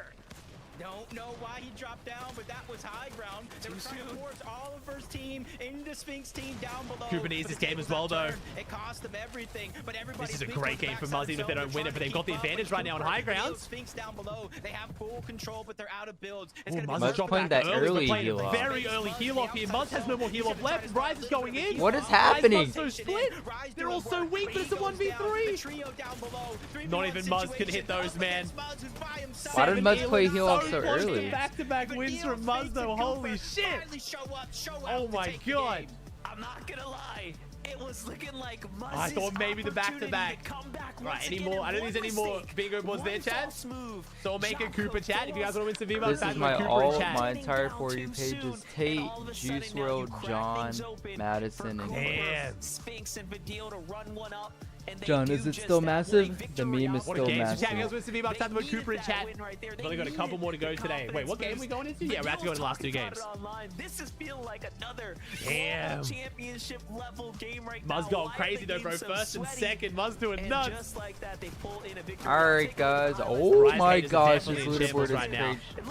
Don't know why he dropped down, but that was high ground. They were trying to force Oliver's team into Sphinx team down below. Cooper needs this game as well, though. It cost them everything, but everybody. This is a great game for Muzz, even if they don't win it, but they've got the advantage right now on high ground. Sphinx down below. They have full control, but they're out of builds. Muzz playing that early heal off. Very early heal off here. Muzz has no more heal off left. Rise is going in. What is happening? So split. They're all so weak, but it's a 1v3. Not even Muzz can hit those, man. Why did Muzz play heal off so early? Back-to-back wins from Muzz though. Holy shit! Oh my god! I'm not gonna lie. It was looking like Muzz. I thought maybe the back-to-back. Right, any more? I don't think there's any more bingo boards there, chat. So we'll make a Cooper chat. If you guys want to win some V-Bucks, this is my entire For You page is Tate, Juice WRLD, John, Madison, and Sphinx and Badil to run one up. John, is it still massive? The meme is still massive. Chat, you guys want some V-Bucks? Time to put Cooper in chat. We've only got a couple more to go today. Wait, what game are we going into? Yeah, we have to go in the last 2 games. This is feeling like another championship level game right now. Muzz going crazy though, bro. First and second, Muzz doing nuts. Just like that, they pull in a victory. All right, guys. Oh my gosh, this leaderboard is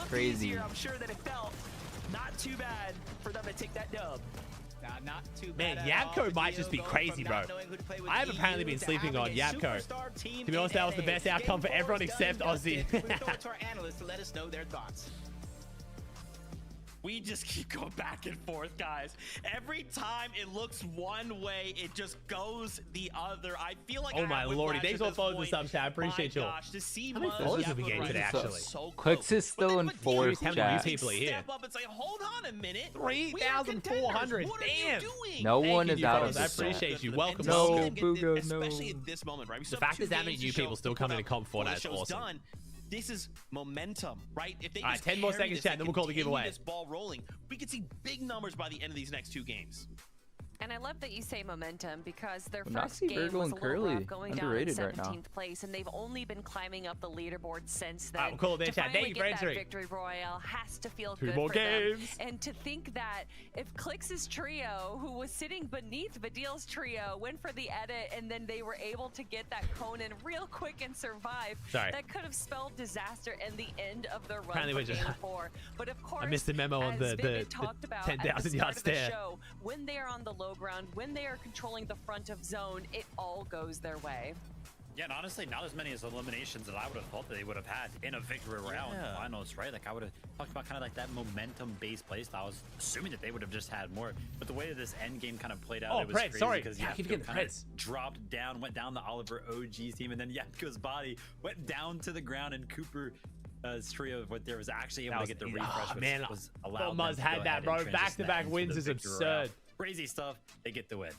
crazy. I'm sure that it felt not too bad for them to take that dub. Not too man, bad. Yapko might just be crazy, bro. I have apparently been sleeping on Yapko. To be honest, that was the best outcome for everyone except Aussie. To our analysts to let us know their thoughts. We just keep going back and forth, guys. Every time it looks one way, it just goes the other. I feel like oh my lordy, thanks for following the sub chat. I appreciate you. To see how many followers have we gained today, actually? Clix is still in 4th, chat. How many people are here? It's like, hold on a minute. 3,400. Damn. No one is out of this. I appreciate you. Welcome. No, Booga, especially at this moment, right? The fact is that many new people still coming to comp Fortnite is awesome. This is momentum, right? If they all right, 10 more seconds, chat, then we'll call the giveaway. This ball rolling, we could see big numbers by the end of these next 2 games. And I love that you say momentum because their well, first game was a little rough, going down in 17th place, and they've only been climbing up the leaderboard since then. We'll call it to finally get that victory royale has to feel good for them. And to think that if Clix's trio, who was sitting beneath Badil's trio, went for the edit, and then they were able to get that Conan real quick and survive, that could have spelled disaster and the end of the run for Game 4. But of course, I missed the memo on the 10,000 yard stare. When they are on the low ground, when they are controlling the front of zone, it all goes their way. Yeah, and honestly, not as many as eliminations that I would have thought that they would have had in a victory round in the finals, right? Like I would have talked about kind of like that momentum-based playstyle. I was assuming that they would have just had more, but the way that this end game kind of played out, it was crazy because Yapko kind of dropped down, went down the Oliver OG's team, and then Yapko's body went down to the ground, and Cooper. Trio of what there was actually able to get the refresh, which was allowed. Muzz had that, bro. Back-to-back wins is absurd. Crazy stuff. They get the win.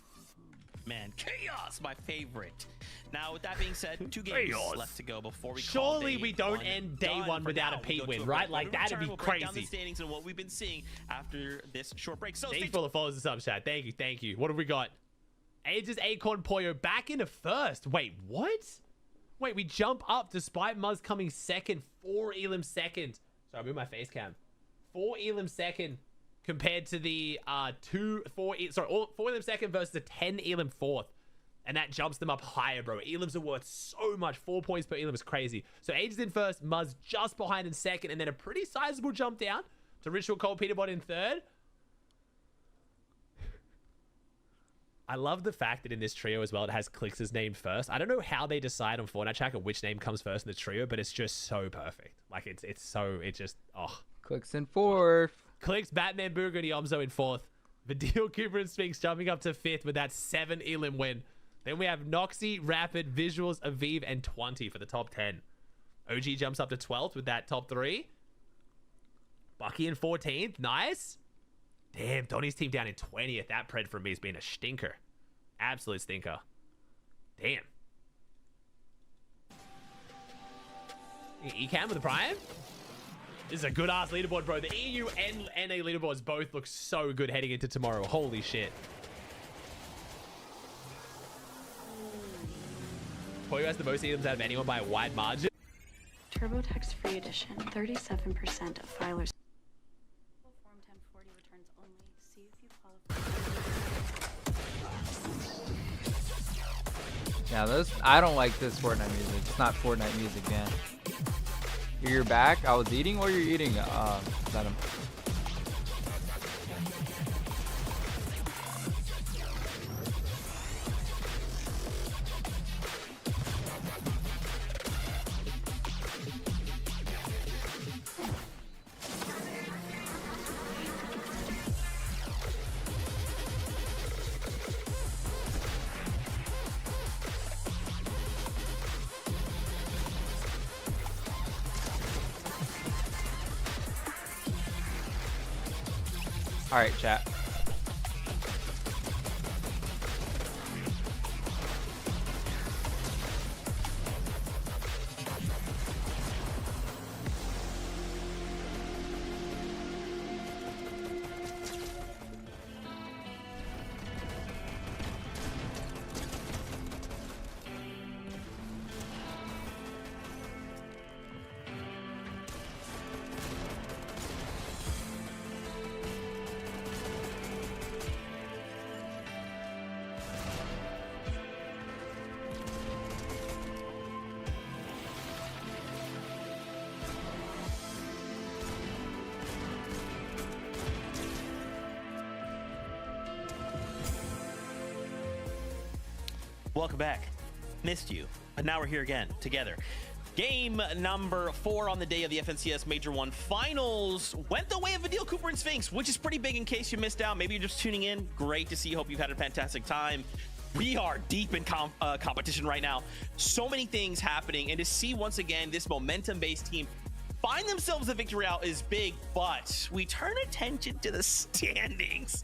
Man, chaos, my favorite. Now, with that being said, 2 games left to go before we surely we don't end day one without a P win, right? Like that'd be crazy. Down the standings and what we've been seeing after this short break. So thanks for the follows and sub chat. Thank you. What have we got? Ages, Acorn, Poyo back into first. Wait, what? Wait, we jump up despite Muzz coming second. 4 Elim second. Sorry, I moved my face cam. 4 Elim second compared to the 4 Elim second versus the 10 Elim fourth. And that jumps them up higher, bro. Elims are worth so much. 4 points per Elim is crazy. So Ages in first, Muzz just behind in second, and then a pretty sizable jump down to Ritual Cold Peterbot in third. I love the fact that in this trio as well, it has Clix' name first. I don't know how they decide on Fortnite Tracker which name comes first in the trio, but it's just so perfect. Like Clix in fourth. Clix, Batman, Booger, and Yomzo in fourth. Vidil, Cooper, and Sphinx jumping up to fifth with that 7 Elim win. Then we have Noxy, Rapid, Visuals, Aviv, and 20 for the top 10. OG jumps up to 12th with that top 3. Bucky in 14th. Nice. Damn, Donnie's team down in 20th. That pred from me has been a stinker. Absolute stinker. Damn. Ecam with the Prime? This is a good-ass leaderboard, bro. The EU and NA leaderboards both look so good heading into tomorrow. Holy shit. Poyo has the most items out of anyone by a wide margin. TurboTax Free Edition. 37% of filers. Yeah, I don't like this Fortnite music. It's not Fortnite music, man. You're back? I was eating while you're eating, Venom. All right, chat. Welcome back. Missed you, but now we're here again together. Game number 4 on the day of the FNCS Major 1 Finals went the way of Vidil, Cooper, and Sphinx, which is pretty big in case you missed out. Maybe you're just tuning in. Great to see. Hope you've had a fantastic time. We are deep in competition right now. So many things happening, and to see once again this momentum-based team find themselves a victory out is big, but we turn attention to the standings,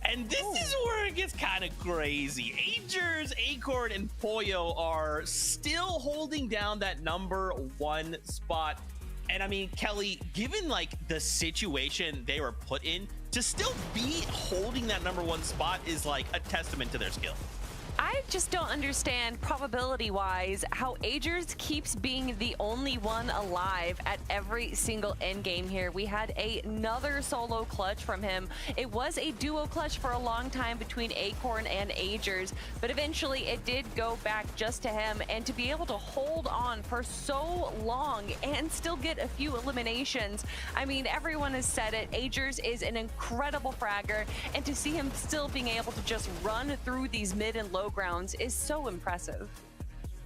and this is where it gets kind of crazy. Agers, Acorn, and Poyo are still holding down that #1 spot. And I mean, Kelly, given like the situation they were put in, to still be holding that #1 spot is like a testament to their skill. I just don't understand probability-wise how Agers keeps being the only one alive at every single end game here. We had another solo clutch from him. It was a duo clutch for a long time between Acorn and Agers, but eventually it did go back just to him. And to be able to hold on for so long and still get a few eliminations, I mean, everyone has said it. Agers is an incredible fragger, and to see him still being able to just run through these mid and low grounds is so impressive.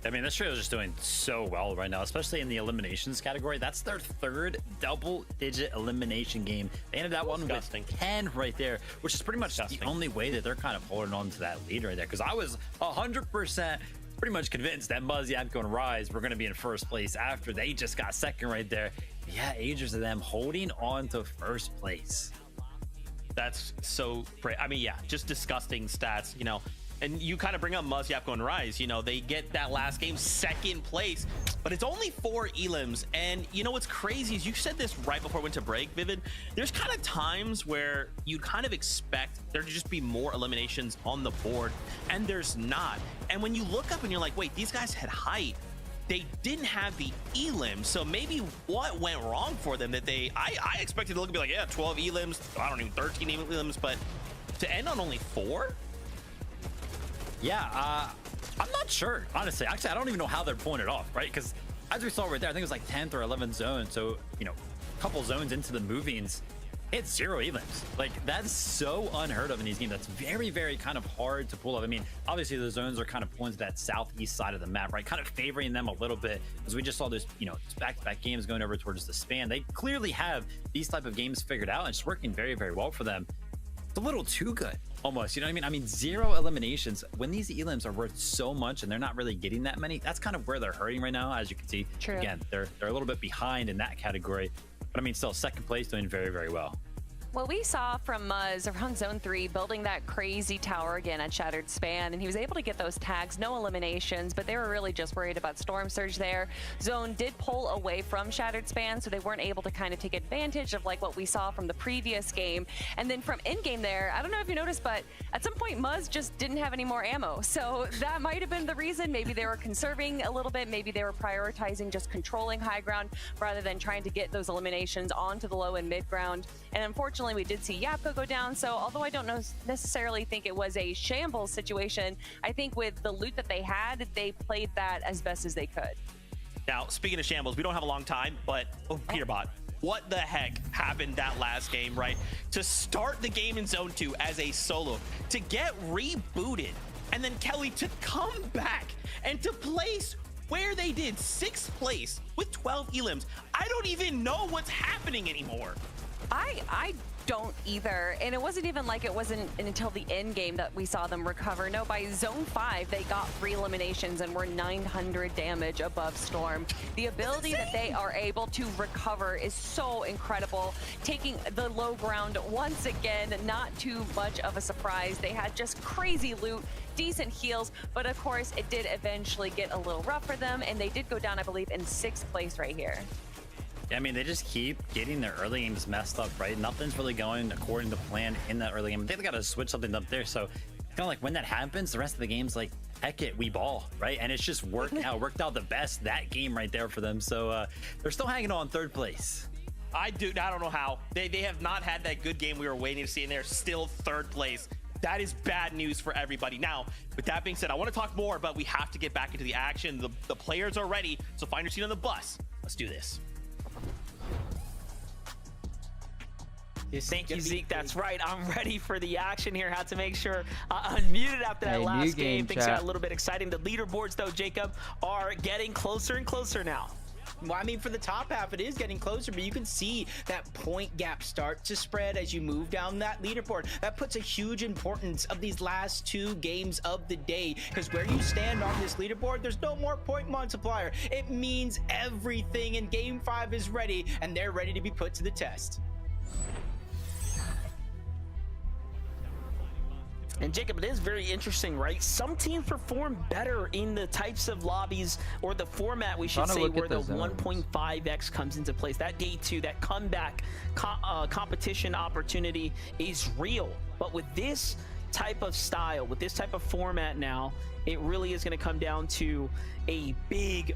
I mean, this trio is just doing so well right now, especially in the eliminations category. That's their third double-digit elimination game. They ended that one with 10 right there, which is pretty much the only way that they're kind of holding on to that lead right there. Because I was 100% pretty much convinced that Muzz, Yapko, and Rise were going to be in first place after they just got second right there. Yeah, ages of them holding on to first place. That's so great. I mean, yeah, just disgusting stats, you know. And you kind of bring up Muzz, Yapko, and Rise. You know, they get that last game second place, but it's only 4 elims. And you know what's crazy is you said this right before we went to break, Vivid. There's kind of times where you'd kind of expect there to just be more eliminations on the board, and there's not. And when you look up and you're like, wait, these guys had height. They didn't have the elims, so maybe what went wrong for them that I expected to look and be like, yeah, 12 elims, I don't even 13 elims, but to end on only 4? Yeah, I'm not sure, honestly. Actually, I don't even know how they're pulling it off, right? Because as we saw right there, I think it was like 10th or 11th zone. So, you know, a couple zones into the movings, it's 0 elims. Like, that's so unheard of in these games. That's very, very kind of hard to pull off. I mean, obviously the zones are kind of pulling to that southeast side of the map, right? Kind of favoring them a little bit, because we just saw this, you know, back-to-back games going over towards the span. They clearly have these type of games figured out, and it's working very, very well for them. It's a little too good, almost, you know what I mean? I mean, 0 eliminations, when these elims are worth so much and they're not really getting that many, that's kind of where they're hurting right now. As you can see, again, they're a little bit behind in that category, but I mean, still second place, doing very, very well. Well, we saw from Muzz around Zone 3 building that crazy tower again at Shattered Span, and he was able to get those tags, no eliminations, but they were really just worried about Storm Surge there. Zone did pull away from Shattered Span, so they weren't able to kind of take advantage of like what we saw from the previous game. And then from in-game there, I don't know if you noticed, but at some point Muzz just didn't have any more ammo. So that might have been the reason. Maybe they were conserving a little bit, maybe they were prioritizing just controlling high ground rather than trying to get those eliminations onto the low and mid ground. And unfortunately, we did see Yapko go down, so although I don't necessarily think it was a shambles situation, I think with the loot that they had, they played that as best as they could. Now, speaking of shambles, we don't have a long time, but Peterbot, what the heck happened that last game, right? To start the game in Zone 2 as a solo, to get rebooted, and then Kelly to come back and to place where they did 6th place with 12 elims. I don't even know what's happening anymore. I don't either, and it wasn't even like it wasn't until the end game that we saw them recover. No, by Zone 5 they got 3 eliminations and were 900 damage above Storm. The ability that they are able to recover is so incredible. Taking the low ground once again, not too much of a surprise. They had just crazy loot, decent heals, but of course it did eventually get a little rough for them, and they did go down, I believe, in 6th place right here. Yeah, I mean, they just keep getting their early games messed up, right? Nothing's really going according to plan in that early game. They got to switch something up there. So kind of like when that happens, the rest of the game's like, heck it, we ball, right? And it's just worked out the best that game right there for them. So they're still hanging on 3rd place. I don't know how. They have not had that good game we were waiting to see, and they're still 3rd place. That is bad news for everybody. Now, with that being said, I want to talk more, but we have to get back into the action. The players are ready, so find your seat on the bus. Let's do this. Thank you, Zeke. That's right. I'm ready for the action here. Had to make sure I unmuted after that last game. Things got a little bit exciting. The leaderboards, though, Jacob, are getting closer and closer now. Well, I mean, for the top half, it is getting closer, but you can see that point gap start to spread as you move down that leaderboard. That puts a huge importance of these last 2 games of the day, because where you stand on this leaderboard, there's no more point multiplier. It means everything, and Game 5 is ready, and they're ready to be put to the test. And Jacob, it is very interesting, right? Some teams perform better in the types of lobbies, or the format, we should say, where the 1.5x comes into place. That day 2, that comeback competition opportunity is real. But with this type of style, with this type of format now, it really is going to come down to a big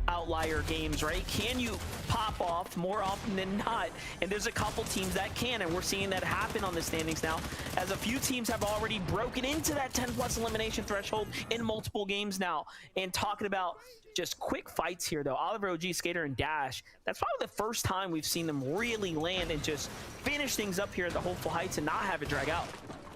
outlier games, right? Can you pop off more often than not? And there's a couple teams that can, and we're seeing that happen on the standings now, as a few teams have already broken into that 10+ elimination threshold in multiple games now. And talking about just quick fights here, though, Oliver, OG, Skater, and Dash, that's probably the first time we've seen them really land and just finish things up here at the Hopeful Heights and not have it drag out.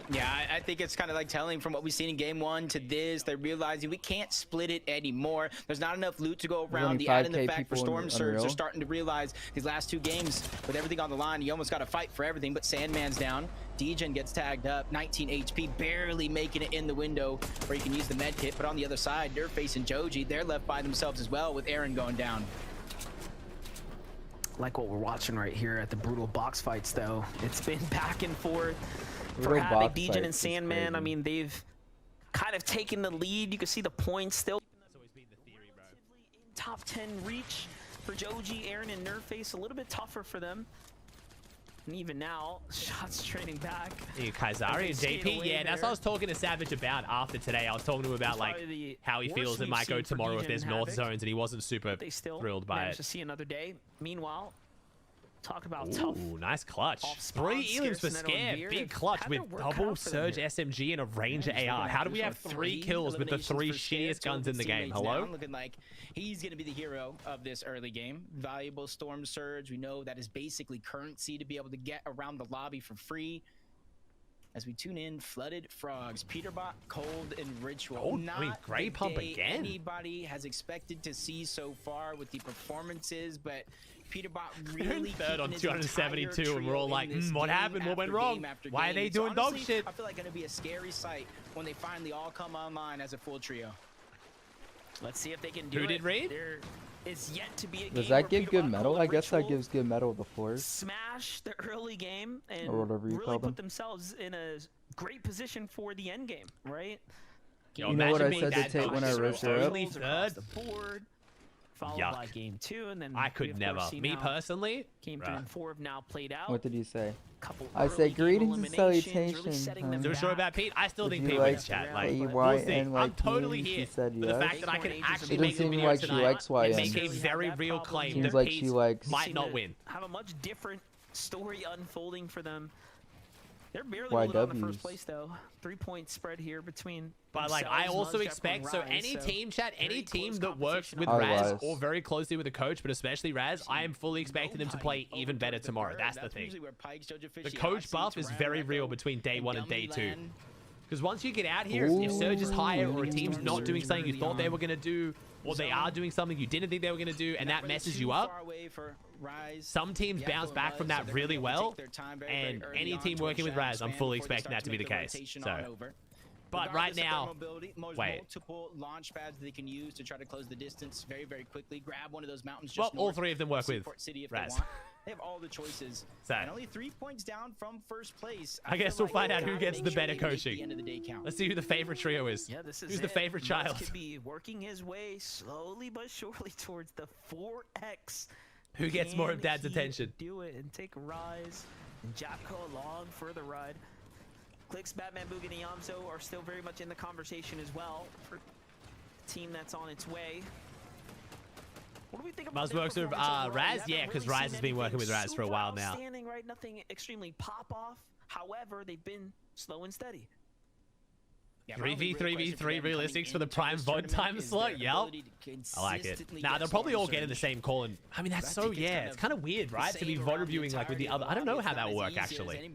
Yeah, I think it's kind of like telling from what we've seen in game 1 to this. They're realizing we can't split it anymore. There's not enough loot to go around. The add in the fact for Storm Surge, they're starting to realize these last 2 games with everything on the line, you almost got to fight for everything. But Sandman's down. Degen gets tagged up. 19 HP, barely making it in the window where you can use the med kit. But on the other side, they're facing Joji. They're left by themselves as well with Aaron going down. Like what we're watching right here at the brutal box fights, though. It's been back and forth. For Brutal Havoc, box Degen, and fights is Sandman, crazy. I mean, they've kind of taken the lead. You can see the points still. Top 10 reach for Joji, Aaron, and Nerface. A little bit tougher for them. And even now, shots trading back. Kaizari and JP, yeah, that's what I was talking to Savage about after today. I was talking to him about like how he feels it might go tomorrow if there's North zones, and he wasn't super thrilled by it. To see another day. Meanwhile, talk about tough. Ooh, nice clutch. 3 elims for Scare. Big clutch with double Surge SMG and a Ranger AR. How do we have 3 kills with the 3 shittiest guns in the game? Hello? Looking like he's going to be the hero of this early game. Valuable Storm Surge. We know that is basically currency to be able to get around the lobby for free. As we tune in, Flooded Frogs, Peterbot, Cold, and Ritual. I mean, Grey Pump again. Anybody has expected to see so far with the performances, but Peterbot really third on 272, and we're all like, what happened? What went wrong? Why are they doing dog shit? I feel like going to be a scary sight when they finally all come online as a full trio. Let's see if they can do it. Who did raid? There is yet to be a Does game that give where good Peterbot, metal? Cold, I guess that Ritual gives good metal before. smash the early game and Or whatever you really call them. put themselves in a great position for the end game, right? Yo, You know what I imagine said being to take that when I dog rose shit her up? only third? The board, followed Yuck. by game 2, and then I we, could of never. course, see Me now personally? Game 3 and 4 have now played out. What did you say? Couple I early said game greetings and eliminations, really salutations. setting them Still sure about Pete? I still Would think you Pete like wins, chat. Like, AYN we'll see. I'm like totally me? here She said for the yes. fact that I can actually It make doesn't a seem video like she tonight likes and YN. make a very real claim Seems that like Pete she likes- might not win. Have a much different story unfolding for them. They're barely holding on to first YWs. place, though. 3-point spread here between. But like, I themselves, also Muzz, expect, Jeffrey, so and Rise, any team chat, any very team close that works competition with up Raz Rise. or very closely with the coach, but especially Raz, I am fully expecting them to play even better tomorrow. That's the thing. The coach buff is very real between day 1 and day 2. Because once you get out here, if Surge is higher or a team's not doing something you thought they were going to do, or they are doing something you didn't think they were going to do, and that messes you up, some teams bounce back from that really well, and any team working with Raz, I'm fully expecting that to be the case. So, but right now, wait. Multiple launch pads they can use to try to close the distance very, very quickly. Grab one of those mountains. Well, Just all north 3 of them work with Seaport City if Raz. They want. They have all the choices. So, and only 3 points down from first place. I guess feel we'll find they out who gotta gets make the sure better they make the coaching. end of the day count. Let's see who the favorite trio is. Yeah, this is Who's the favorite Muzz child? could be working his way slowly but surely towards the 4x. Who gets more of Can Dad's he attention? Do it and take a rise. And Japko along for the ride. Clicks, Batman, Boog, and Iamso are still very much in the conversation as well for a team that's on its way. What do we think about Muzz works with Raz? Yeah, because Raz has been working with Raz for a while now. Outstanding, right? Nothing extremely pop off. However, they've been slow and steady. 3v3v3 realistics for the prime VOD time slot? Yep. I like it. Nah, they'll probably all get in the same call. And I mean, that's so, yeah, it's kind of weird, right? To be VOD reviewing like with the other. I don't know how that will work, actually.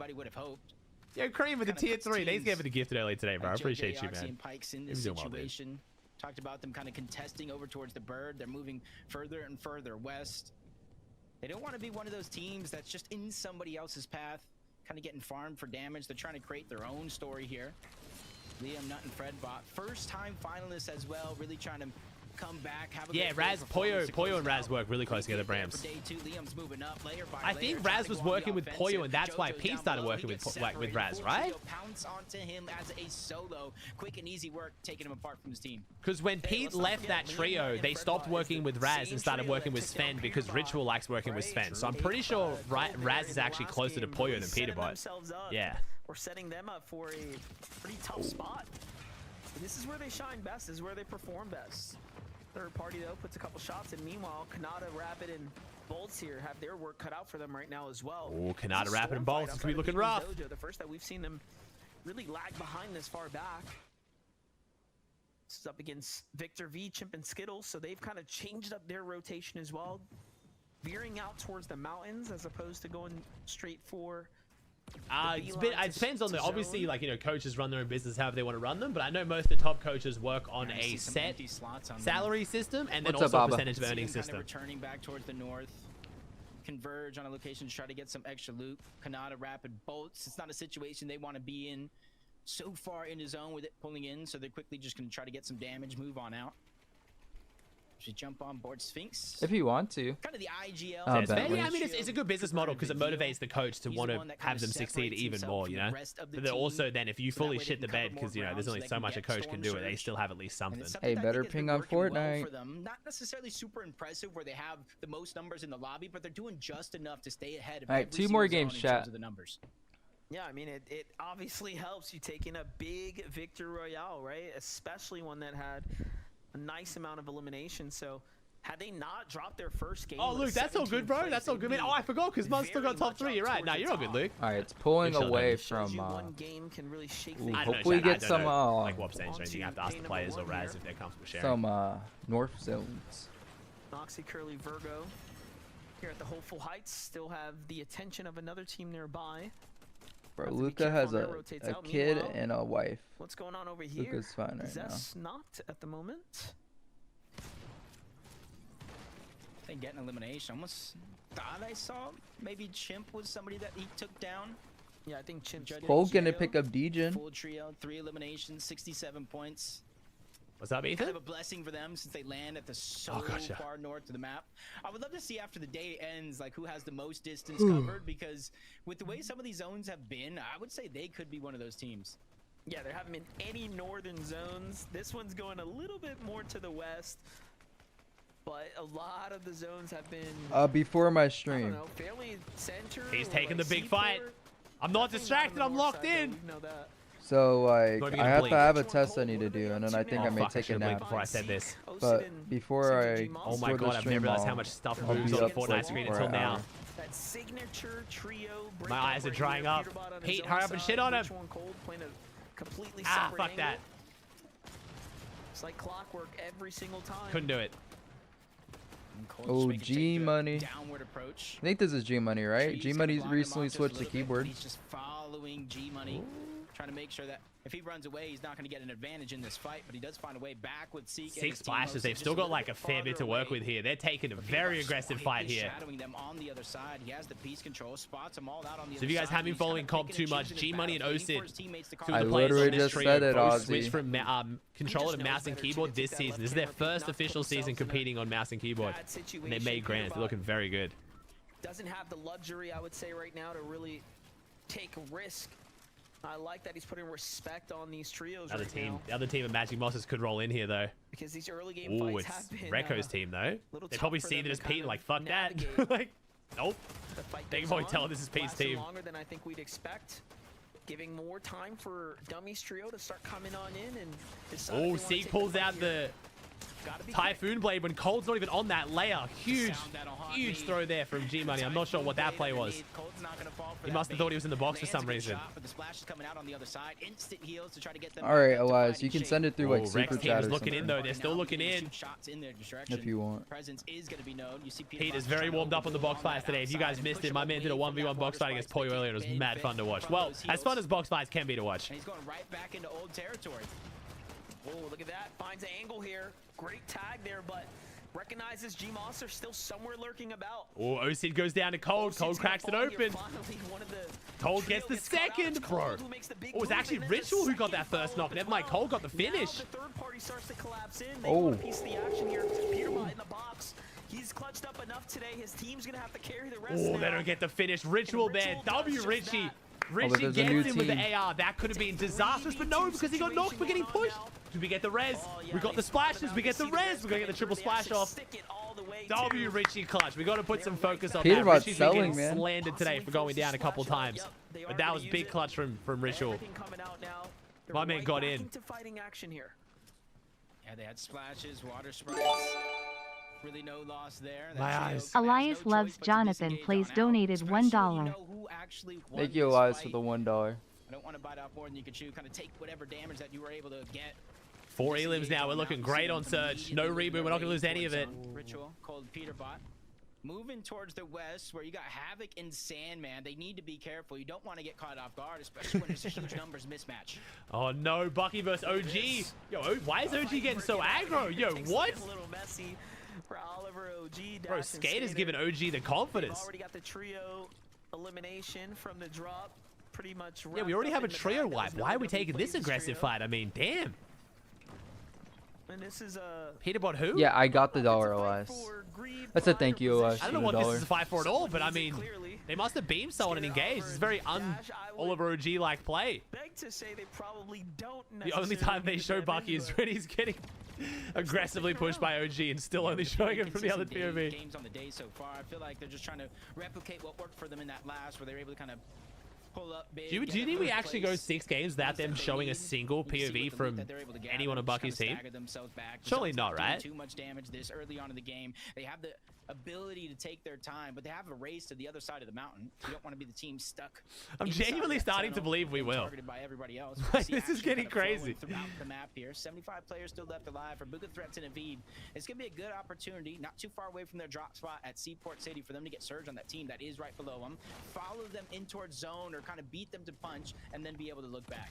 Yo, Cream with the tier 3. Thanks again for the gift early today, bro. I appreciate you, man. You're doing well, dude. Talked about them kind of contesting over towards the bird. They're moving further and further west. They don't want to be one of those teams that's just in somebody else's path, kind of getting farmed for damage. They're trying to create their own story here. Liam, Nut, and Fredbot, first time finalists as well, really trying to come back. Have a yeah, Raz, Poyo and Raz work really close together, Brams. I think Raz was working with Poyo, and that's why Pete started working with Raz, right? Pounce onto him as a solo. Quick and easy work, taking him apart from his team. Because when Pete left that trio, they stopped working with Raz and started working with Sven because Ritual likes working with Sven. So I'm pretty sure Raz is actually closer to Poyo than Peterbot. Yeah. We're setting them up for a pretty tough spot. And this is where they shine best. This is where they perform best. Third party, though, puts a couple shots, and meanwhile, Kanata, Rapid, and Bolts here have their work cut out for them right now as well. Oh, Kanata, Rapid, and Bolts. It's going to be looking rough. The first that we've seen them really lag behind this far back. This is up against Victor V, Chimp, and Skittles, so they've kind of changed up their rotation as well. Veering out towards the mountains as opposed to going straight for It depends on the, obviously, like, you know, coaches run their own business however they want to run them, but I know most of the top coaches work on a set salary system and then also a percentage of earnings system. Returning back towards the north, converge on a location to try to get some extra loot. Kanata rapid bolts. It's not a situation they want to be in. So far in his zone with it pulling in, so they're quickly just going to try to get some damage, move on out. Should jump on board Sphinx if you want to. Kind of the IGL. Yeah, I mean, it's a good business model because it motivates the coach to want to have them succeed even more, you know. But then also, then if you fully shit the bed because you know there's only so much a coach can do, it they still have at least something. Hey, better ping on Fortnite. For them. Not necessarily super impressive where they have the most numbers in the lobby, but they're doing just enough to stay ahead of. All right, 2 more games, chat. Of the numbers. Yeah, I mean, it obviously helps you taking a big victory royale, right? Especially one that had a nice amount of elimination. So had they not dropped their first game, oh Luke, that's all good, bro. That's all good, man. Oh, I forgot because Mud's still got top 3. You're right. Nah, you're all good, Luke. All right, it's pulling away from. One game can really shake ooh, hopefully get some like WOP stands or anything. You have to ask the players or Raz if they're comfortable sharing. Some north zones. Noxy, Curly, Virgo here at the Hopeful Heights still have the attention of another team nearby. Bro, Luca has a kid and a wife. What's going on over here? Luca's fine right now. Not at the moment. They get an elimination. Almost thought I saw maybe Chimp was somebody that he took down. Yeah, I think Chimp. Cole's gonna pick up Degen. Full trio, 3 eliminations, 67 points. What's up, Ethan? Kind of a blessing for them since they land at the far north of the map. I would love to see after the day ends, like who has the most distance covered, because with the way some of these zones have been, I would say they could be one of those teams. Yeah, there haven't been any northern zones. This one's going a little bit more to the west, but a lot of the zones have been before my stream. I don't know, fairly center. He's taking the big fight. I'm not distracted. I'm locked in. So like I have to have a test I need to do, and then I think I may take a nap. Before I said this, but before I oh my god, I've never realized how much stuff moves on the Fortnite screen until now. That signature trio. My eyes are drying up. Pete, hurry up and shit on him. Ah, fuck that. It's like clockwork every single time. Couldn't do it. Oh, G Money. Downward approach. I think this is G Money, right? G Money recently switched to keyboard. He's just following G Money. Trying to make sure that if he runs away, he's not going to get an advantage in this fight, but he does find a way back with Seek. 6 splashes. They've still got like a fair bit to work with here. They're taking a very aggressive fight here. Shadowing them on the other side. He has the piece control, spots them all out on the so if you guys haven't been following comp too much, G Money and OSID, I literally just said it, Ozzy. Switched from controller to mouse and keyboard this season. This is their first official season competing on mouse and keyboard, and they made grands. They're looking very good. Doesn't have the luxury, I would say, right now to really take a risk. I like that he's putting respect on these trios right now. The other team of Magic Mosses could roll in here, though. Because these early game fights have been... Reko's team, though. They probably see that as Pete and like, fuck that. Like, nope. They can probably tell this is Pete's team. Longer than I think we'd expect. Giving more time for Dummies trio to start coming on in and decide. Oh, Seek pulls out the Typhoon Blade when Cold's not even on that layer. Huge throw there from G Money. I'm not sure what that play was. He must have thought he was in the box for some reason. Alright, Elias, you can send it through like super chat or looking in though. They're still looking in. If you want. Pete is very warmed up on the box fights today. If you guys missed it, my man did a 1v1 box fight against Poyo earlier. It was mad fun to watch. Well, as fun as box fights can be to watch. He's going right back into old territory. Oh, look at that. Finds an angle here. Great tag there, but recognizes G-Moss are still somewhere lurking about. Oh, OSID goes down to Cold. Cold cracks it open. Cold gets the second, bro. Oh, it was actually Ritual who got that first knock. Never mind, Cold got the finish. The third party starts to collapse in. They want a piece of the action here. Peterbot in the box. He's clutched up enough today. His team's going to have to carry the rest. Oh, they don't get the finish. Ritual there. W Richie. Richie gets in with the AR. That could have been disastrous, but no, because he got knocked for getting pushed. Do we get the res? We got the splashes. We get the res. We're going to get the triple splash off. W Richie clutch. We got to put some focus on that. Richie's been getting slandered today for going down a couple times. But that was big clutch from Ritual. My man got in. Yeah, they had splashes, water sprites. Really no loss there. My eyes. Elias loves Jonathan Playz donated $1. Thank you, Elias, for the $1. I don't want to bite off more than you can chew. Kind of take whatever damage that you were able to get. 4 elims now. We're looking great on Surge. No reboot. We're not going to lose any of it. Ritual called Peterbot. moving towards the west where you got Havoc and Sandman. They need to be careful. You don't want to get caught off guard, especially when there's a huge numbers mismatch. Oh no, Bucky versus OG. Yo, why is OG getting so aggro? Yo, what? A little messy for Oliver OG. Bro, Skate has given OG the confidence. Already got the trio elimination from the drop. Pretty much. Yeah, we already have a trio wipe. Why are we taking this aggressive fight? I mean, damn. And this is Peterbot who? Yeah, I got the dollar OS. That's a thank you OS. I don't know what this is a fight for at all, but I mean, they must have beamed someone and engaged. It's very Oliver OG like play. Beg to say they probably don't. The only time they show Bucky is when he's getting aggressively pushed by OG and still only showing it from the other POV. Games on the day so far. I feel like they're just trying to replicate what worked for them in that last, where they were able to kind of pull up big. Do you think we actually go 6 games without them showing a single POV from anyone on Bucky's team? Surely not, right? Too much damage this early on in the game. They have the ability to take their time, but they have a race to the other side of the mountain. You don't want to be the team stuck. I'm genuinely starting to believe we will. Targeted by everybody else. This is getting crazy. Throughout the map here, 75 players still left alive for Buga Threats and Avid. It's gonna be a good opportunity, not too far away from their drop spot at Seaport City, for them to get surge on that team that is right below them. Follow them in towards zone or kind of beat them to punch, and then be able to look back.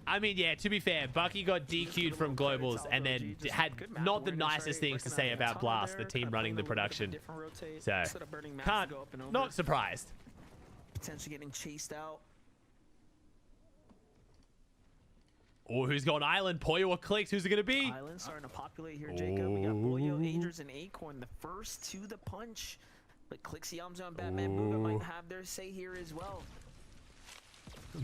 I mean, yeah, to be fair, Bucky got DQ'd from Globals and then had not the nicest things to say about Blast, the team running the production. So, not surprised. Potentially getting chased out. Oh, who's going Island? Poyo or Clicks? Who's it going to be? Island starting to populate here, Jacob. We got Poyo, Angers, and Acorn, the first to the punch. But Clicks, Yamza, and Batman Buga might have their say here as well.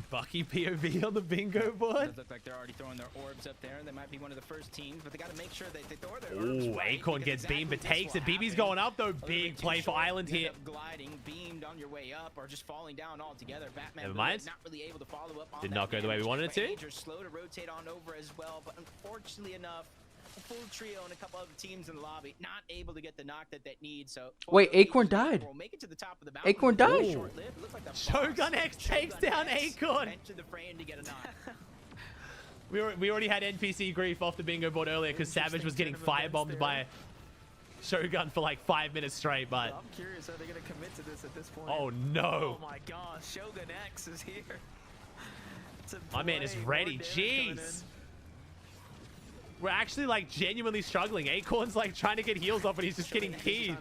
Bucky POV on the bingo board. It look like they're already throwing their orbs up there. They might be one of the first teams, but they got to make sure that they throw their orbs right. Acorn gets beamed but takes it. BB's going up though. Big play for Island here. Gliding, beamed on your way up, or just falling down altogether. Batman Never mind. not really able to follow up on Did not go the way we wanted it to. Slow to rotate on over as well, but unfortunately enough, a full trio and a couple other teams in the lobby not able to get the knock that they need. So wait, Acorn died. Make it to the top of the mountain. Acorn died. Shogun X takes down Acorn. We already had NPC grief off the bingo board earlier because Savage was getting firebombed by Shogun for like 5 minutes straight. But I'm curious, are they going to commit to this at this point? Oh no! Oh my gosh, Shogun X is here. My man is ready. Jeez. We're actually like genuinely struggling. Acorn's like trying to get heals off and he's just getting keyed.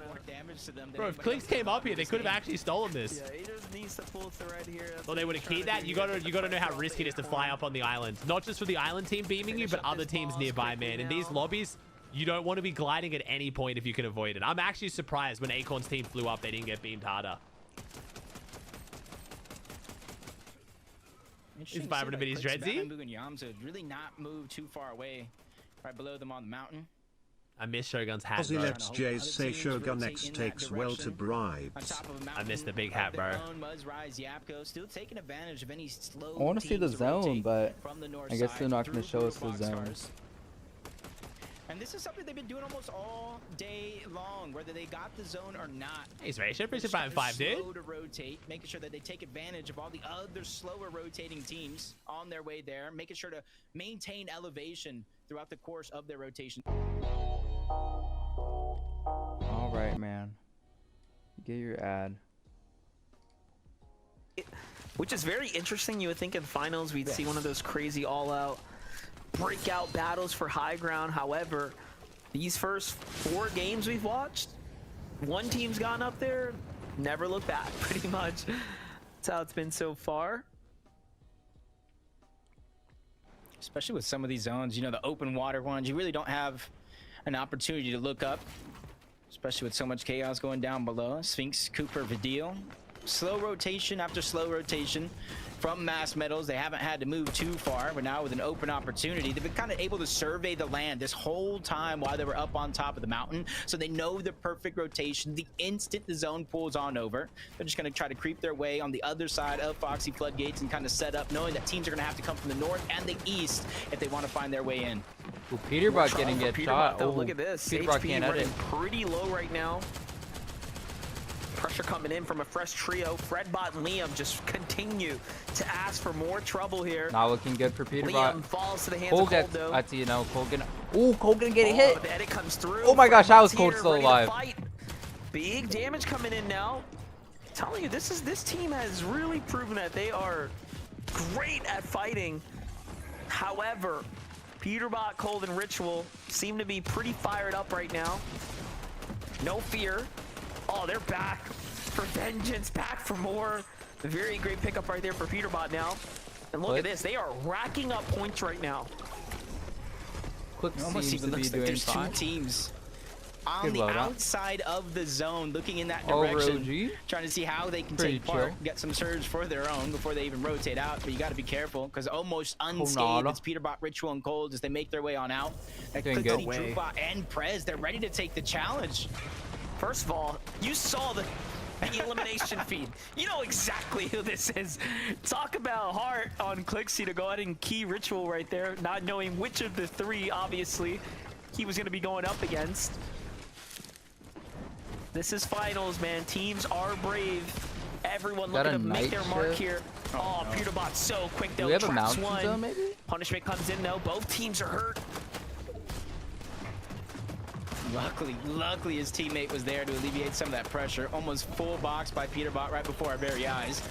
Bro, if Clicks came up here, they could have actually stolen this. Yeah, he just needs to pull thread here. Well, they would have keyed that. You gotta know how risky it is to fly up on the island. Not just for the island team beaming you, but other teams nearby, man. In these lobbies, you don't want to be gliding at any point if you can avoid it. I'm actually surprised when Acorn's team flew up, they didn't get beamed harder. Is 500 minis Dredzy? Yamza really not move too far away. Right below them on the mountain. I miss Shogun's hat, Aussie bro. Let's Jays say Shogun X takes well to bribes. I miss the big hat, bro. Still taking advantage of any slow I want to see the zone, but I guess they're not going to show us the zone. And this is something they've been doing almost all day long, whether they got the zone or not. He's ready. Should have 5 dude. Slow to rotate, making sure that they take advantage of all the other slower rotating teams on their way there, making sure to maintain elevation throughout the course of their rotation. All right, man. Get your ad. Which is very interesting. You would think in finals we'd see one of those crazy all-out breakout battles for high ground. However, these first 4 games we've watched, one team's gone up there, never looked back, pretty much. That's how it's been so far. Especially with some of these zones, you know, the open water ones, you really don't have an opportunity to look up, especially with so much chaos going down below. Sphinx, Cooper, Vidil. Slow rotation after slow rotation from Mass Metals. They haven't had to move too far, but now with an open opportunity, they've been kind of able to survey the land this whole time while they were up on top of the mountain. So they know the perfect rotation. The instant the zone pulls on over, they're just going to try to creep their way on the other side of Foxy Floodgates and kind of set up, knowing that teams are going to have to come from the north and the east if they want to find their way in. Ooh, Peterbot getting get shot. Though, look at this. Peterbot can't edit. Pretty low right now. Pressure coming in from a fresh trio. Fredbot and Liam just continue to ask for more trouble here. Not looking good for Peterbot. Liam falls to the hands of Cold, though. I see, you know, Cold gonna... Ooh, Cold gonna get hit. The edit comes through. Oh my gosh, how is Cold still alive? big damage coming in now. I'm telling you, this team has really proven that they are great at fighting. However, Peterbot, Cold, and Ritual seem to be pretty fired up right now. No fear. Oh, they're back for vengeance, back for more. A very great pickup right there for Peterbot now. And look at this, they are racking up points right now. Quick almost even looks like there's two teams on the outside of the zone, looking in that direction, trying to see how they can take part, get some surge for their own before they even rotate out. But you got to be careful because almost unscathed, it's Peterbot, Ritual, and Cold as they make their way on out. That could see Drupbot and Prez. They're ready to take the challenge. First of all, you saw the elimination feed. You know exactly who this is. Talk about heart on Clixie to go ahead and key Ritual right there, not knowing which of the three, obviously, he was going to be going up against. This is finals, man. Teams are brave. Everyone looking to make their mark here. Oh, Peterbot so quick, though. Do we have a Traps mountain one. zone, maybe? Punishment comes in, though. Both teams are hurt. Luckily his teammate was there to alleviate some of that pressure. Almost full box by Peterbot right before our very eyes.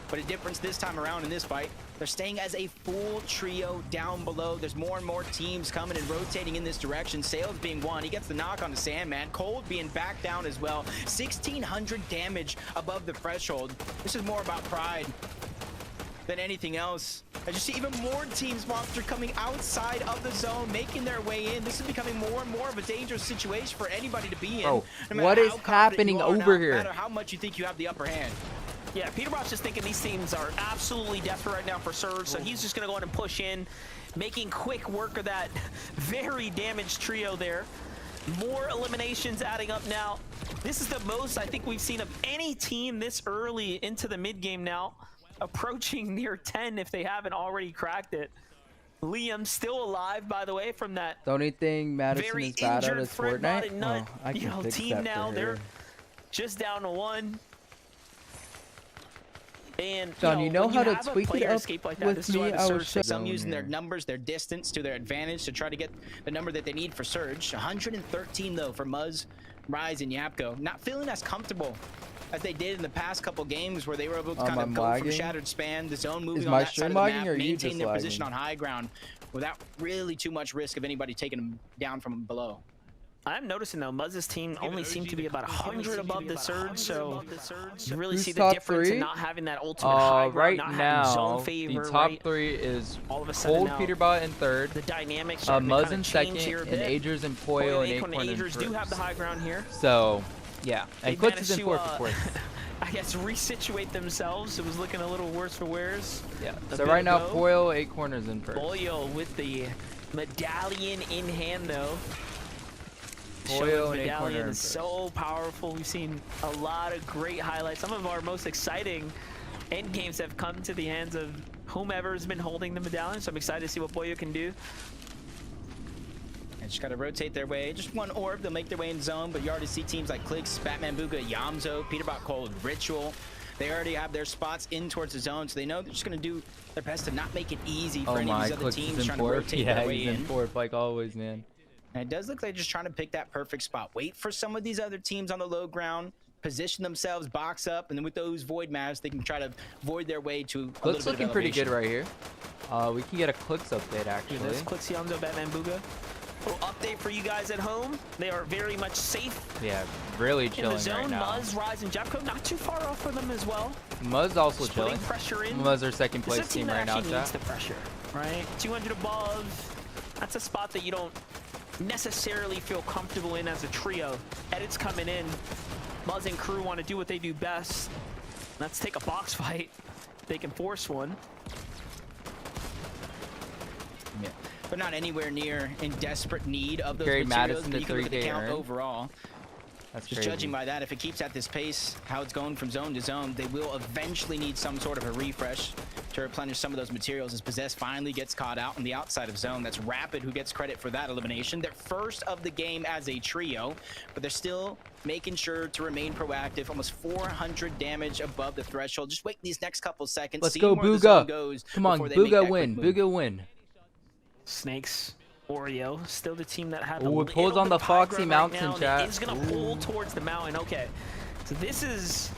But a difference this time around in this fight, they're staying as a full trio down below. There's more and more teams coming and rotating in this direction. Sales being one. He gets the knock on the Sandman. Cold being back down as well. 1,600 damage above the threshold. This is more about pride than anything else. As you see even more teams, Monster, coming outside of the zone, making their way in. This is becoming more and more of a dangerous situation for anybody to be in. Bro, no what is happening over here? No matter how much you think you have the upper hand. Yeah, Peterbot's just thinking these teams are absolutely desperate right now for Surge, so he's just going to go ahead and push in, making quick work of that very damaged trio there. More eliminations adding up now. This is the most I think we've seen of any team this early into the mid-game now, approaching near 10 if they haven't already cracked it. Liam still alive, by the way, from that The only thing Madison very is bad at injured is Fred Fortnite. and Nut, I can fix team that now. for They're her. just down to one. And Don, you know how to have a tweak it player up escape like that, with this is why me? the I Surge was takes Some using their numbers, their distance to their advantage to try to get the number that they need for Surge. 113 though for Muzz, Rise, and Yapko. Not feeling as comfortable as they did in the past couple games where they were able to kind of go from Shattered Span, the zone moving on that side of the map, maintain their position on high ground without really too much risk of anybody taking them down from below. I'm noticing though, Muzz's team only seemed to be about 100 above the Surge, so you really see the top difference three? in not having that ultimate high ground, right not now, having zone favor, the top right? three is All of a sudden Cold, now, Peterbot in third, the dynamics Muzz in second, and Agers and Poyo and Acorn in Agers first. do have the high ground here. So, yeah, and Clix is in fourth, of course. I guess resituate themselves. It was looking a little worse for wears. Yeah. So right now, Poyo, Acorn is in first. Poyo with the medallion in hand, though. Poyo and medallion is so powerful. We've seen a lot of great highlights. Some of our most exciting end games have come to the hands of whomever's been holding the medallion. So I'm excited to see what Poyo can do. And just got to rotate their way. Just one orb, they'll make their way in zone, but you already see teams like Clix, Batman Booga, Yamzo, Peterbot, Cold, Ritual. They already have their spots in towards the zone, so they know they're just going to do their best to not make it easy for any of these other teams trying to rotate their way in. Yeah, he's in fourth like always, man. And it does look like just trying to pick that perfect spot. Wait for some of these other teams on the low ground, position themselves, box up, and then with those void maps, they can try to void their way to a little bit of elevation. Looking pretty good right here. We can get a Clix update, actually. This Clix, Yamzo, Batman Booga. Little update for you guys at home. They are very much safe. Yeah, really chilling in the zone. Right now. Muzz, Rise, and Japco not too far off for them as well. Muzz also Splitting chilling. Pressure in. Muzz are second place team right now. Needs the pressure, right? 200 above. That's a spot that you don't necessarily feel comfortable in as a trio. Edits coming in. Muzz and crew want to do what they do best. Let's take a box fight. They can force one. Yeah. But not anywhere near in desperate need of those Gary materials. Madison But you can look at the count earned. overall. That's just crazy. judging by that, if it keeps at this pace, how it's going from zone to zone, they will eventually need some sort of a refresh to replenish some of those materials as Possess finally gets caught out on the outside of zone. That's Rapid who gets credit for that elimination. They're first of the game as a trio, but they're still making sure to remain proactive. Almost 400 damage above the threshold. Just wait these next couple seconds. Let's see go, where the zone Booga. goes Come on, before they make that Booga win. quick move. Booga win. Snakes Oreo, still the team that had Ooh, it pulls on the Foxy Mountain, chat. It is going to pull towards the mountain. Okay, so this is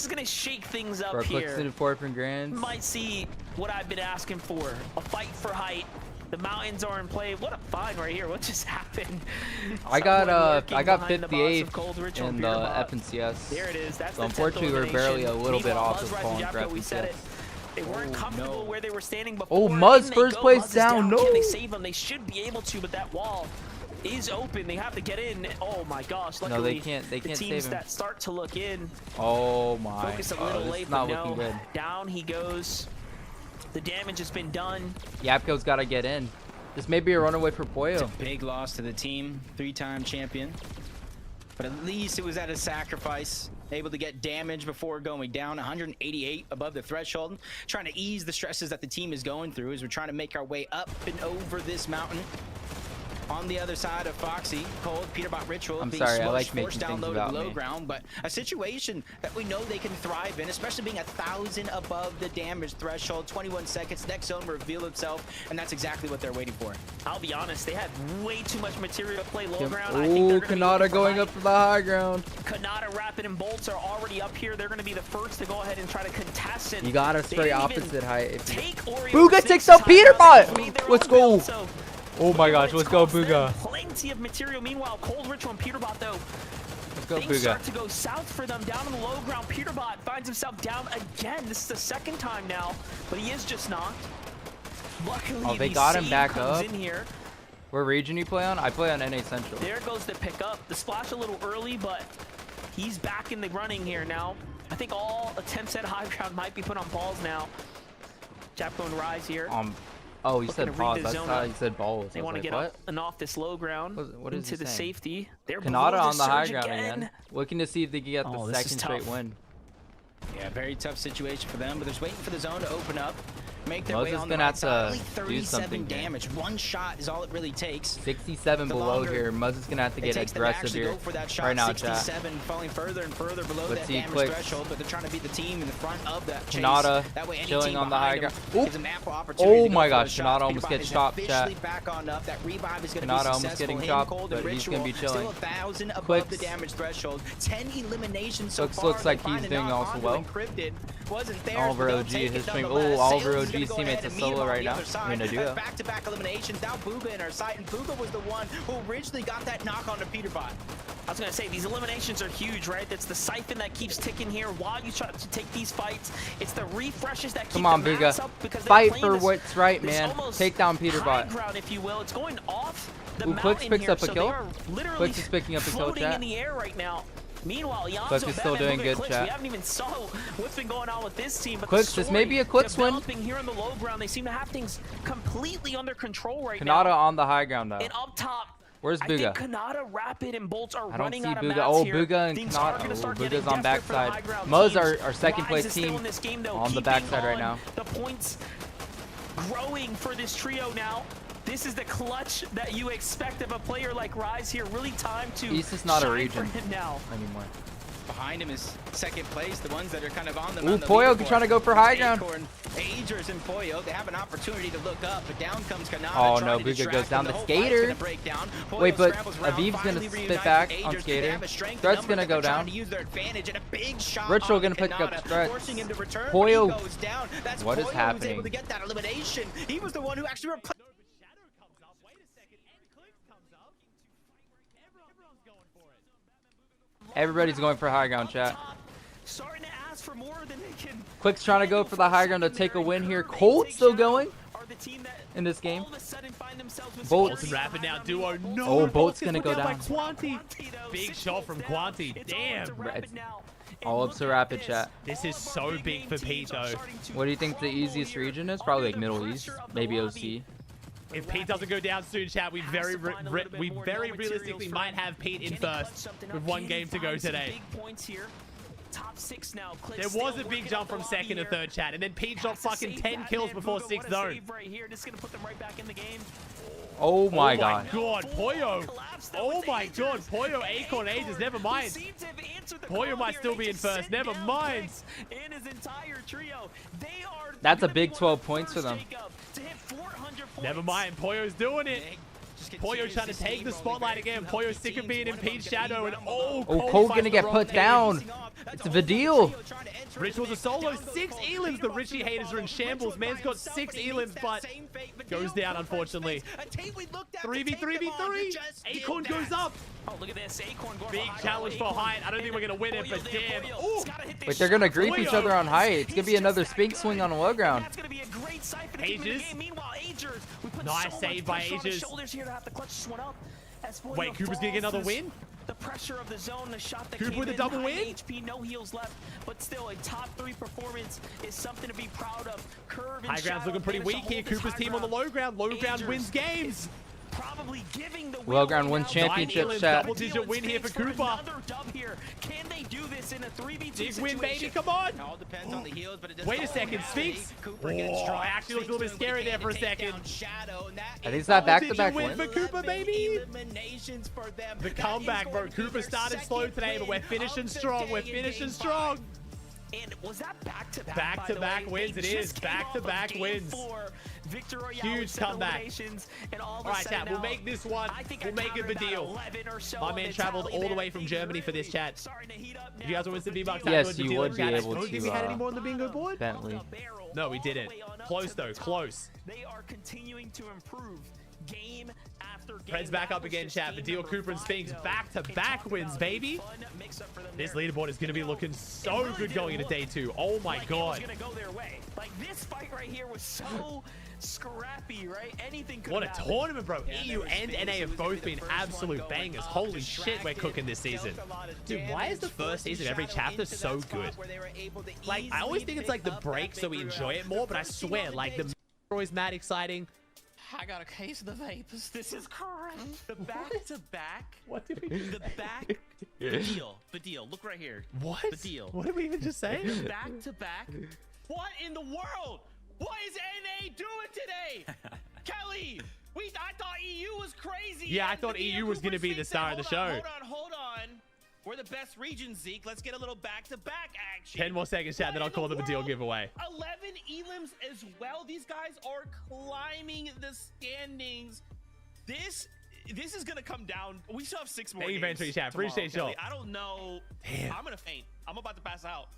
going to shake things up here. Clicks 4 from Grand. Might see what I've been asking for. A fight for height. The mountains are in play. What a find right here. What just happened? I got 58th in the FNCS. There it is. That's so unfortunately, we're barely a little bit off of falling for FNCS. They weren't comfortable where they were standing before. Oh, Muzz first place down. No. Can they save them? They should be able to, but that wall is open. They have to get in. Oh my gosh. Luckily, no, they can't the save teams him. that start to look in. Oh my. Focus a little late, not but looking no. good. Down he goes. The damage has been done. Yapko's got to get in. This may be a runaway for Pollo. It's a big loss to the team. 3-time champion. But at least it was at a sacrifice. Able to get damage before going down. 188 above the threshold. Trying to ease the stresses that the team is going through as we're trying to make our way up and over this mountain. On the other side of Foxy, Cold, Peterbot Ritual, I'm being sorry, I like forced making down things low to about low me. ground, but a situation that we know they can thrive in, especially being 1,000 above the damage threshold. 21 seconds, next zone will reveal itself, and that's exactly what they're waiting for. I'll be honest, they had way too much material to play low ground. Ooh, Kanata going up for the high ground. Kanata, Rapid, and Bolts are already up here. They're going to be the first to go ahead and try to contest it. You gotta spray opposite height. Booga Booga takes out Peterbot! Let's go! Oh my gosh, let's go, Booga. Plenty of material. Meanwhile, Cold Ritual and Peterbot, though, let's go, things Booga. start to go south for them down on the low ground. Peterbot finds himself down again. This is the second time now, but he is just knocked. Luckily, oh, they got him back up. In here. Where region you play on? I play on NA Central. There goes the pickup. The splash a little early, but he's back in the running here now. I think all attempts at high ground might be put on balls now. Japco and Rise here. Oh, you said pause. I thought you said balls. They want to get up and off this low ground what is into the safety. They're Kanata on the high ground again. Looking to see if they can get the second straight win. Yeah, very tough situation for them, but they're just waiting for the zone to open up. Make their way Moses on gonna have to only 37 do damage. One shot is all it really takes. 67 below here. Moses is gonna have to get aggressive here. Right now, chat. 67 falling further and further below that damage threshold, but they're trying to beat the team in the front of that chase. Kanata that way, any chilling on the high ground. Oh my gosh, Kanata almost gets chopped, chat. Back on up. That revive is gonna Kanata be almost getting chopped, but he's gonna be chilling. Still 1,000 above the damage threshold. 10 eliminations so far. Looks like he's doing also well. Oliver OG, his stream. Oh, Oliver OG's teammates are solo right now. I mean, a duo. Back-to-back eliminations. Now Booga in our sight, and Booga was the one who originally got that knock on to Peterbot. I was going to say, these eliminations are huge, right? That's the siphon that keeps ticking here while you try to take these fights. It's the refreshes that keep Come on, Booga. Fight for what's right, man. Take down Peterbot. Ground, if you will. It's going off the Clicks picks here, up a kill. Clicks is picking up a kill, chat. In the air right now. Meanwhile, Clicks is still doing good, chat. We haven't even saw what's been going on with this team. But Clicks, this may be a Clicks win. Here on the low ground, they seem to have things completely under control right now. Kanata on the high ground, though. And up top, where's Booga? I think Kanata, Rapid, and Bolts are running out of Booga. mats Oh, here. Booga and Kanata. Oh, Booga's on backside. Muzz our second place team on the backside right now. The points growing for this trio now. This is the clutch that you expect of a player like Rise here. Really time to East is not a shine region for him now. Anymore. Behind him is second place, the ones that are kind of on the Pollo trying to go for high ground. Agers and Pollo, they have an opportunity to look up, but down comes Kanata. Oh no, Booga goes down the Skater. Wait, but Aviv's gonna spit back on Skater. Threat's gonna go down. Ritual gonna pick up Threat. Pollo, what is happening? He was the one who actually replaced. Everybody's going for high ground, chat. Starting to ask for more than they can. Quick's trying to go for the high ground to take a win here. Cold's still going in this game. Bolts and Rapid now duo. No, oh, Bolt's gonna go down. Big shot from Quanti. Damn. All up to Rapid, chat. This is so big for Pete, though. What do you think the easiest region is? Probably like Middle East, maybe OC. If Pete doesn't go down soon, chat, we very realistically might have Pete in first with one game to go today. Top 6 now. There was a big jump from second to third, chat, and then Pete dropped fucking 10 kills before 6th zone. Right here. This is gonna put them right back in the game. Oh my god. Pollo. Oh my god, Pollo Acorn ages. Never mind. Pollo might still be in first. Never mind. And his entire trio. They are That's a big 12 points for them. Never mind. Pollo's doing it. Pollo trying to take the spotlight again. Pollo sick of being in Pete's shadow. And Cole gonna get put down. It's Vidil. Ritual's a solo. 6 elims. The Richie haters are in shambles. Man's got 6 elims, but goes down, unfortunately. 3v3v3. Acorn goes up. Oh, look at this. Acorn going big challenge for height. I don't think we're going to win it, but damn. Ooh. Wait, they're going to grief each other on height. It's going to be another spink swing on low ground. That's going to be a great sight for the Ages. Meanwhile, Agers, we put nice so save by Ages. Wait, Cooper's going to get another win? The pressure of the zone, the shot that Cooper came with a in, double high win? HP, no heals left, but still a top 3 performance is something to be proud of. Curve high ground's looking pretty weak here. Cooper's team on the low ground. Low ground wins games. Probably giving the low ground wins championships, chat. Double-digit win here for Cooper. Here. Can they do this in a 3v2 big win, baby. Come on. It all depends on the heals, but it does. Wait a second, Sphinx. I actually looked a little bit scary there for a second. I think it's that back-to-back win for Cooper, baby. The comeback, bro. Cooper started slow today, but we're finishing strong. We're finishing strong. And was that back-to-back? Back-to-back wins. It is back-to-back wins. Huge comeback. All right, chat. We'll make this one. We'll make it the deal. My man traveled all the way from Germany for this chat. If you guys want to win some V-Bucks, yes, you would be able to. I don't think we had any more on the bingo board. Bentley. No, we didn't. Close though. Close. They are continuing to improve game after game. Preds back up again, chat. Vidil, Cooper, and Sphinx back-to-back wins, baby. This leaderboard is going to be looking so good going into day 2. Oh my god. Like this fight right here was so scrappy, right? Anything could What a tournament, bro. EU and NA have both been absolute bangers. Holy shit, we're cooking this season. Dude, why is the first season of every chapter so good? Like, I always think it's like the break so we enjoy it more, but I swear, like, the are always mad exciting. I got a case of the vapors. This is correct. The back-to-back. What did we do? The back. Badil. Look right here. What? Badil. What did we even just say? Back-to-back. What in the world? What is NA doing today? Kelly, I thought EU was crazy. Yeah, I thought EU was going to be the star of the show. Hold on. We're the best region, Zeke. Let's get a little back-to-back action. 10 more seconds, chat, then I'll call them a deal giveaway. 11 elims as well. These guys are climbing the standings. This is going to come down. We still have 6 more games. Thank you, chat. Appreciate y'all. I don't know. Damn. I'm going to faint. I'm about to pass out.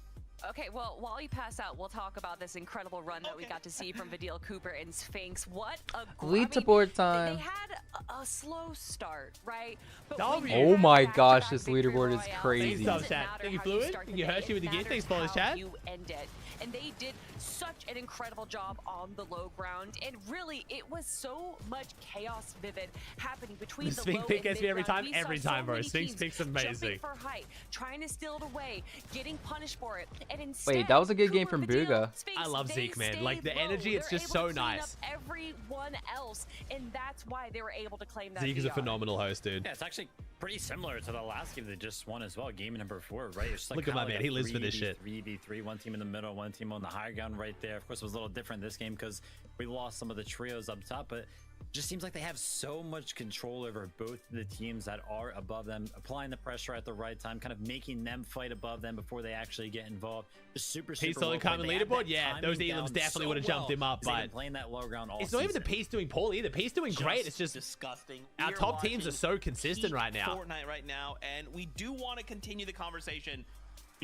Okay, well, while you pass out, we'll talk about this incredible run that we got to see from Vidil, Cooper, and Sphinx. What a leaderboard time. They had a slow start, right? But oh my gosh, this leaderboard is crazy. Thank you, Fluid. Thank you, Hershey, with the gift. Thanks for this chat. You end it. And they did such an incredible job on the low ground. And really, it was so much chaos vivid happening between the Sphinx low pick and gets me every time. mid-ground. Every time, bro. Sphinx pick's amazing. For height, trying to steal it away, getting punished for it. And instead, wait, that was a good game from Buga. I love Zeke, man. Like, the energy, it's just so nice. Everyone else, and that's why they were able to claim that. Zeke is a phenomenal host, dude. Yeah, it's actually pretty similar to the last game they just won as well. Game number 4, right? It's like look at my man. He lives for this shit. 3v3, one team in the middle, one team on the high ground right there. Of course, it was a little different this game because we lost some of the trios up top, but just seems like they have so much control over both the teams that are above them, applying the pressure at the right time, kind of making them fight above them before they actually get involved. Just super He's still coming leaderboard. Yeah, those elims definitely would have jumped him up, but playing that low ground all it's not even the piece doing poorly either. Piece doing great. It's just disgusting. Our top teams are so consistent right now. Fortnite right now, and we do want to continue the conversation.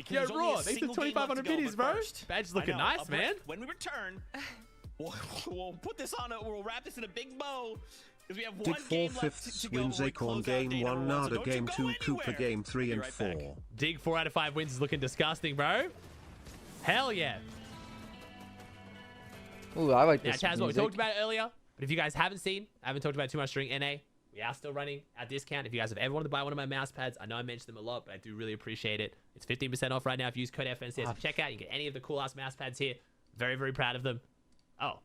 Yeah, Raw, thanks for 2,500 biddies, bro. Badge looking nice, man. When we return, we'll put this on. We'll wrap this in a big bow. We have Dig 4/5 wins Acorn game 1, Nada game 2, Cooper game 3 and 4. Dig 4 out of 5 wins is looking disgusting, bro. Hell yeah. Ooh, I like this. Yeah, Chaz, what we talked about earlier. But if you guys haven't seen, I haven't talked about it too much during NA. We are still running our discount. If you guys have ever wanted to buy one of my mouse pads, I know I mentioned them a lot, but I do really appreciate it. It's 15% off right now if you use code FNCS at checkout. You get any of the cool ass mouse pads here. Very, very proud of them. Oh,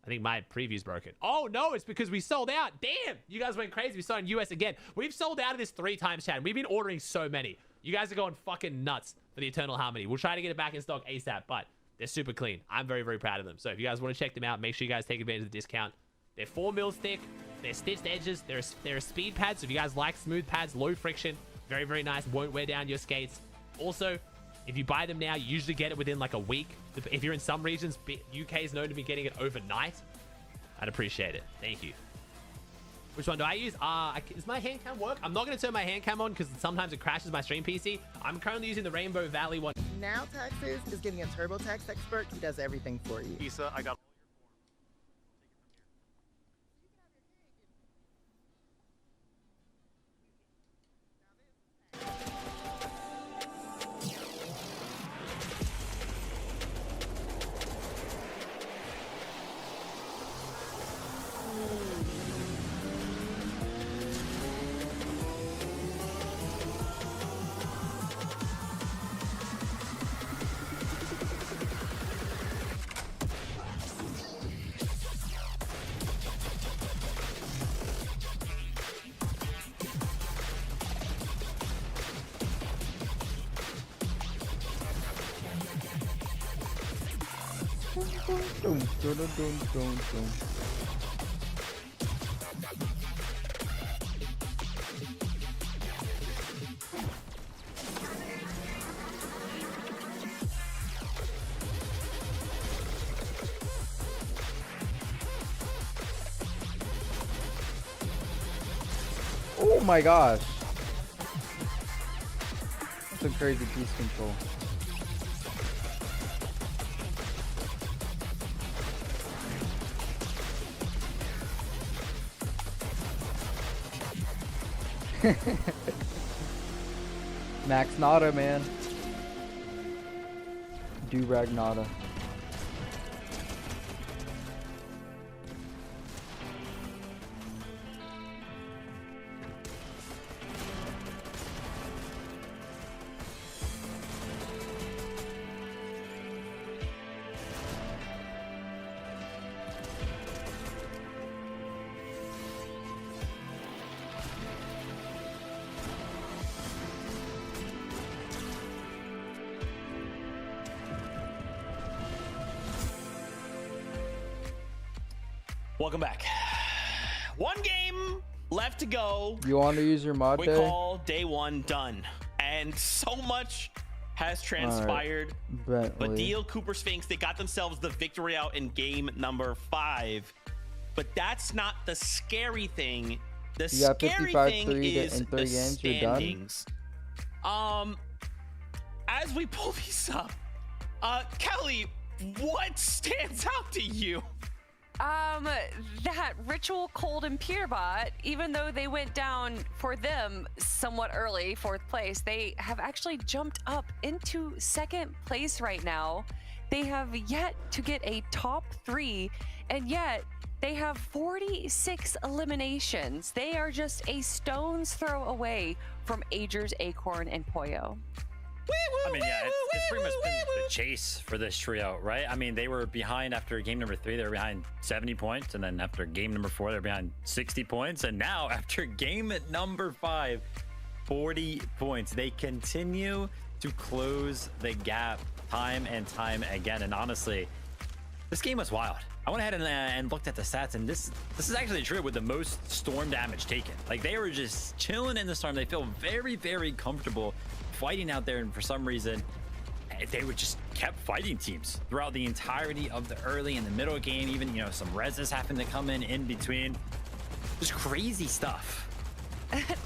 I think my preview's broken. Oh no, it's because we sold out. Damn, you guys went crazy. We saw in US again. We've sold out of this 3 times, Chad. We've been ordering so many. You guys are going fucking nuts. for the Eternal Harmony. We'll try to get it back in stock ASAP, but they're super clean. I'm very, very proud of them. So if you guys want to check them out, make sure you guys take advantage of the discount. They're 4 mils thick. They're stitched edges. They're a speed pad. So if you guys like smooth pads, low friction, very, very nice. Won't wear down your skates. Also, if you buy them now, you usually get it within like a week. If you're in some regions, UK is known to be getting it overnight. I'd appreciate it. Thank you. Which one do I use? Does my hand cam work? I'm not going to turn my hand cam on because sometimes it crashes my stream PC. I'm currently using the Rainbow Valley one. Now Taxes is getting a TurboTax expert. He does everything for you. Lisa, I got... Oh my gosh. That's a crazy piece control. Max Nada, man. Durag Nada. Welcome back. One game left to go. You want to use your mod we day? Call day one done. And so much has transpired. Right. But Deal, Cooper Sphinx, they got themselves the victory out in game number 5. But that's not the scary thing. The scary thing is in 3 the games, standings. As we pull these up, Kelly, what stands out to you? That Ritual, Cold, and Peterbot, even though they went down for them somewhat early, 4th place, they have actually jumped up into 2nd place right now. They have yet to get a top 3, and yet they have 46 eliminations. They are just a stone's throw away from Agers, Acorn, and Poyo. I mean, yeah, it's pretty much been the chase for this trio, right? I mean, they were behind after game number 3, they were behind 70 points, and then after game number 4, they're behind 60 points, and now after game number 5, 40 points. They continue to close the gap time and time again, and honestly, this game was wild. I went ahead and looked at the stats, and this is actually true with the most storm damage taken. Like, they were just chilling in the storm. They feel very, very comfortable fighting out there, and for some reason they would just kept fighting teams throughout the entirety of the early and the middle game. Even, you know, some reses happened to come in between. Just crazy stuff.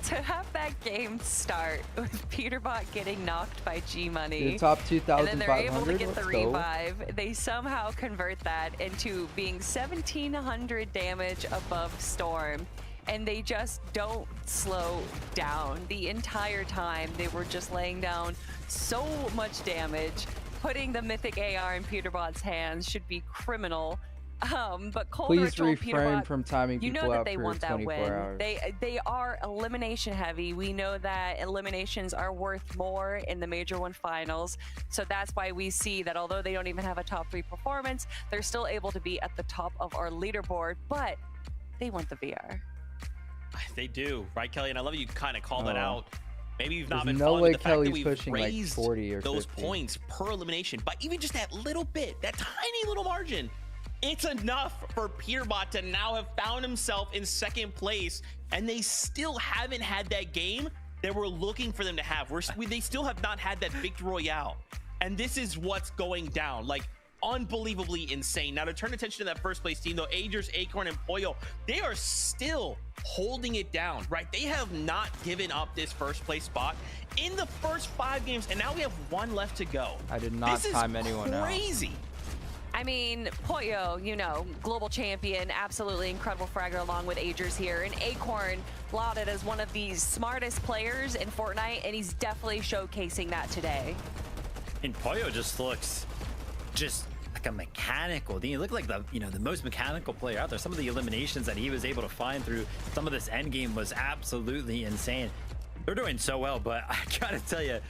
To have that game start with Peterbot getting knocked by G Money, the top 2,500, and then they're able to get the revive. They somehow convert that into being 1,700 damage above Storm, and they just don't slow down the entire time. They were just laying down so much damage. Putting the Mythic AR in Peterbot's hands should be criminal. But Cold Please Ritual, refrain Peterbot, from timing you people know that out they for want that 24 win. hours. They are elimination heavy. We know that eliminations are worth more in the Major 1 finals. So that's why we see that although they don't even have a top 3 performance, they're still able to be at the top of our leaderboard, but they want the VR. They do, right, Kelly? And I love you kind of call that out. Maybe you've not There's been no following way the fact that Kelly's we've pushing like raised 40 or those 50 points per elimination by even just that little bit, that tiny little margin. It's enough for Peterbot to now have found himself in second place, and they still haven't had that game that we're looking for them to have. They still have not had that victory royale, and this is what's going down. Like, unbelievably insane. Now, to turn attention to that first place team, though, Agers, Acorn, and Pollo, they are still holding it down, right? They have not given up this first place spot in the first 5 games, and now we have 1 left to go. I did not time anyone out. Crazy. I mean, Pollo, you know, global champion, absolutely incredible fragger along with Agers here. And Acorn lauded as one of the smartest players in Fortnite, and he's definitely showcasing that today. And Pollo just looks like a mechanical. He looked like the most mechanical player out there. Some of the eliminations that he was able to find through some of this end game was absolutely insane. They're doing so well, but I gotta tell you,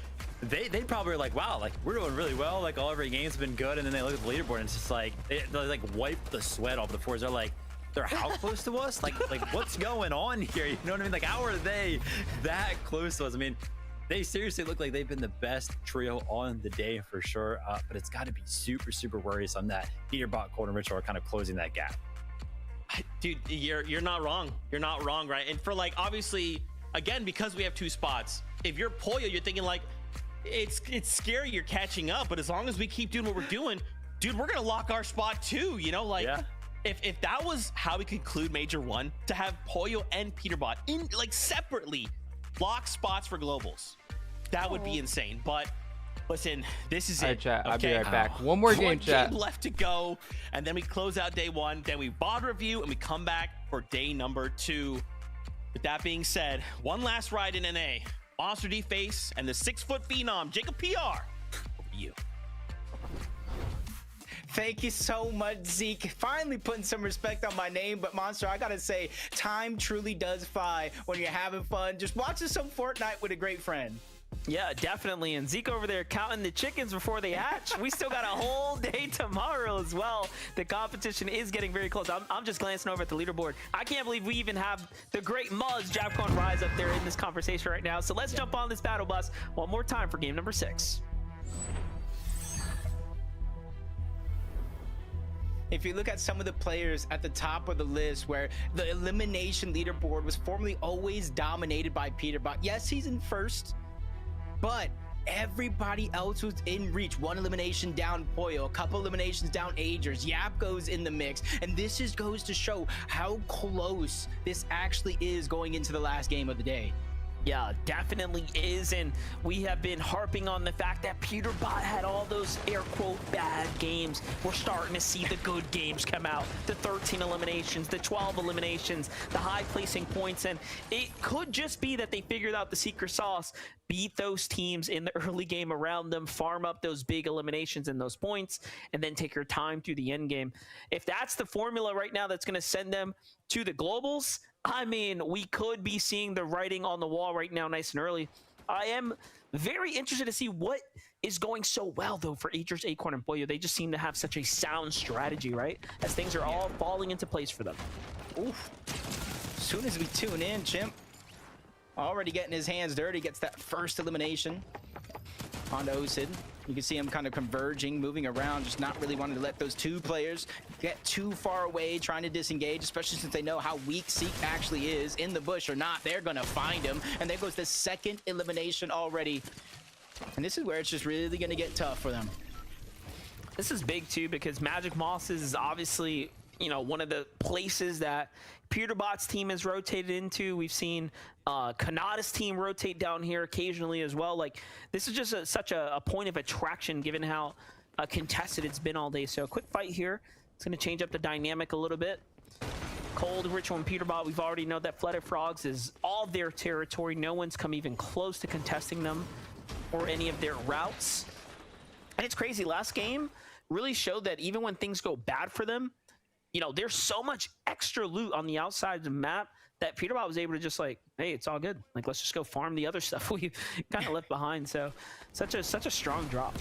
they probably are like, wow, like we're doing really well. Like every game's been good, and then they look at the leaderboard and it's just like they like wipe the sweat off the floors. They're like, they're how close to us? Like what's going on here? You know what I mean? Like how are they that close to us? I mean, they seriously look like they've been the best trio on the day for sure. But it's got to be super worrisome that Peterbot, Cold, and Ritual are kind of closing that gap. Dude, you're not wrong. You're not wrong, right? And for like, obviously, again, because we have 2 spots, if you're Pollo, you're thinking like, it's scary you're catching up, but as long as we keep doing what we're doing, dude, we're gonna lock our spot too, you know? Like, yeah. If that was how we conclude Major 1, to have Pollo and Peterbot in like separately lock spots for globals, that would be insane. But listen, this is it. Chat, okay? I'll be right back. One more game, chat. Game left to go, and then we close out day 1, then we VOD review, and we come back for day number 2. With that being said, one last ride in NA. Monster D Face and the 6-foot phenom, Jacob PR. Over to you. Thank you so much, Zeke. Finally putting some respect on my name, but Monster, I gotta say, time truly does fly when you're having fun. Just watching some Fortnite with a great friend. Yeah, definitely. And Zeke over there counting the chickens before they hatch. We still got a whole day tomorrow as well. The competition is getting very close. I'm just glancing over at the leaderboard. I can't believe we even have the great Muzz, Japcon Rise up there in this conversation right now. So let's jump on this battle bus one more time for game number 6. If you look at some of the players at the top of the list where the elimination leaderboard was formerly always dominated by Peterbot. Yes, he's in first, but everybody else was in reach. 1 elimination down Pollo, a couple eliminations down Agers. Yap goes in the mix, and this just goes to show how close this actually is going into the last game of the day. Yeah, definitely is, and we have been harping on the fact that Peterbot had all those air quote bad games. We're starting to see the good games come out. The 13 eliminations, the 12 eliminations, the high placing points, and it could just be that they figured out the secret sauce. Beat those teams in the early game around them, farm up those big eliminations and those points, and then take your time through the end game. If that's the formula right now that's going to send them to the globals, I mean, we could be seeing the writing on the wall right now nice and early. I am very interested to see what is going so well, though, for Agers, Acorn, and Pollo. They just seem to have such a sound strategy, right? As things are all falling into place for them. Oof. As soon as we tune in, Chimp already getting his hands dirty, gets that first elimination onto Osid. You can see him kind of converging, moving around, just not really wanting to let those 2 players get too far away, trying to disengage, especially since they know how weak Zeke actually is. In the bush or not, they're going to find him. And there goes the 2nd elimination already. And this is where it's just really going to get tough for them. This is big, too, because Magic Mosses is obviously, you know, one of the places that Peterbot's team has rotated into. We've seen Kanata's team rotate down here occasionally as well. Like, this is just such a point of attraction given how contested it's been all day. So a quick fight here. It's going to change up the dynamic a little bit. Cold, Ritual, and Peterbot, we've already know that Flooded Frogs is all their territory. No one's come even close to contesting them or any of their routes. And it's crazy. Last game really showed that even when things go bad for them, you know, there's so much extra loot on the outside of the map that Peterbot was able to just like, hey, it's all good. Like, let's just go farm the other stuff we kind of left behind. So such a strong drop.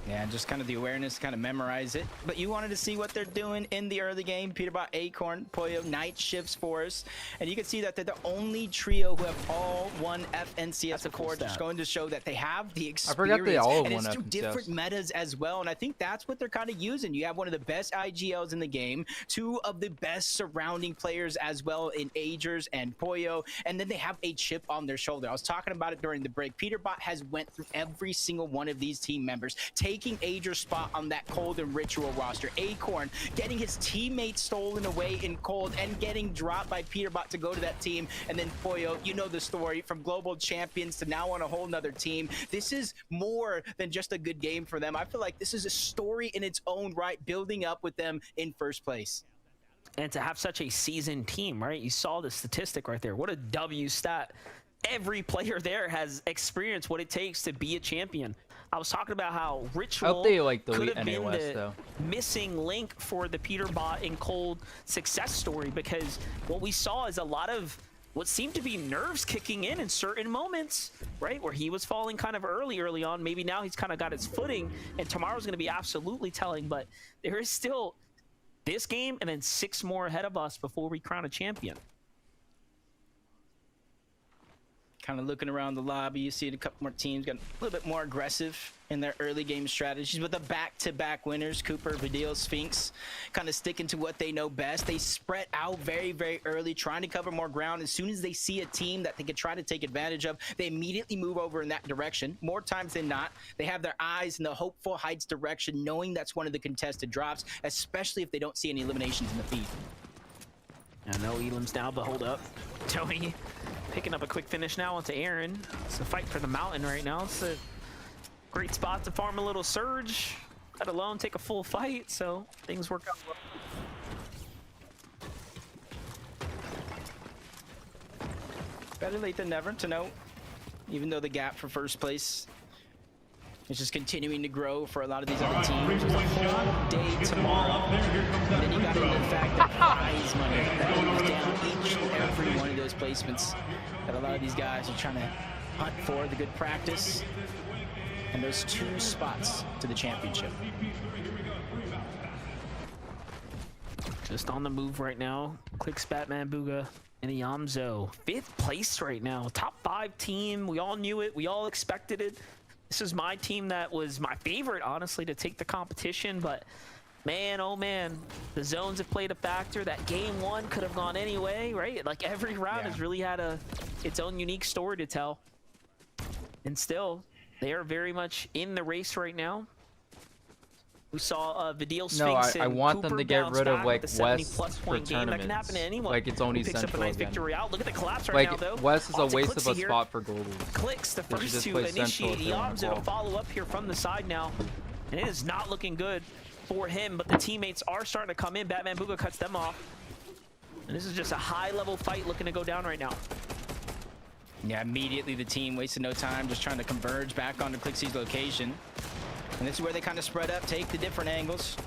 Yeah, just kind of the awareness, kind of memorize it. But you wanted to see what they're doing in the early game. Peterbot, Acorn, Pollo, night shifts for us. And you can see that they're the only trio who have all won FNCS Accord. Just going to show that they have the experience. I forgot they all and won it's two FNCS. different metas as well. And I think that's what they're kind of using. You have one of the best IGLs in the game, two of the best surrounding players as well in Agers and Pollo. And then they have a chip on their shoulder. I was talking about it during the break. Peterbot has went through every single one of these team members, taking Ager's spot on that Cold and Ritual roster. Acorn getting his teammates stolen away in Cold and getting dropped by Peterbot to go to that team. And then Pollo, you know the story, from global champions to now on a whole nother team. This is more than just a good game for them. I feel like this is a story in its own right, building up with them in first place. And to have such a seasoned team, right? You saw the statistic right there. What a W stat. Every player there has experienced what it takes to be a champion. I was talking about how Ritual could have been the missing link for the Peterbot and Cold success story, because what we saw is a lot of what seemed to be nerves kicking in certain moments, right? Where he was falling kind of early on. Maybe now he's kind of got his footing, and tomorrow's going to be absolutely telling, but there is still this game and then 6 more ahead of us before we crown a champion. Kind of looking around the lobby, you see a couple more teams got a little bit more aggressive in their early game strategies, but the back-to-back winners, Cooper, Vidil, Sphinx, kind of sticking to what they know best. They spread out very, very early, trying to cover more ground. As soon as they see a team that they could try to take advantage of, they immediately move over in that direction. More times than not, they have their eyes in the Hopeful Heights direction, knowing that's one of the contested drops, especially if they don't see any eliminations in the feed. I know Elam's now, but hold up. Tony picking up a quick finish now onto Aaron. It's a fight for the mountain right now. It's a great spot to farm a little Surge, let alone take a full fight, so things work out well. Better late than never to know, even though the gap for first place is just continuing to grow for a lot of these other teams. There's a whole day tomorrow. And then you got into the fact that prize money that moves down each and every one of those placements that a lot of these guys are trying to hunt for, the good practice, and those 2 spots to the championship. Just on the move right now. Clicks, Batman, Booga, and Yamzo. 5th place right now. Top 5 team. We all knew it. We all expected it. This is my team that was my favorite, honestly, to take the competition, but man, oh man, the zones have played a factor. That game 1 could have gone any way, right? Like every round has really had its own unique story to tell. And still, they are very much in the race right now. We saw Vidil Sphinx I want Cooper them to get rid of like West for game. That can happen to anyone. Like it's only picks Central up a nice again. victory out. Look at the collapse right now, though. West is a waste of a here. spot for global. Clicks the first to initiate. Yamzo to follow up here from the side now, and it is not looking good for him. But the teammates are starting to come in. Batman Booga cuts them off, and this is just a high-level fight looking to go down right now. Yeah, immediately the team wasted no time, just trying to converge back onto Clixie's location. And this is where they kind of spread up, take the different angles,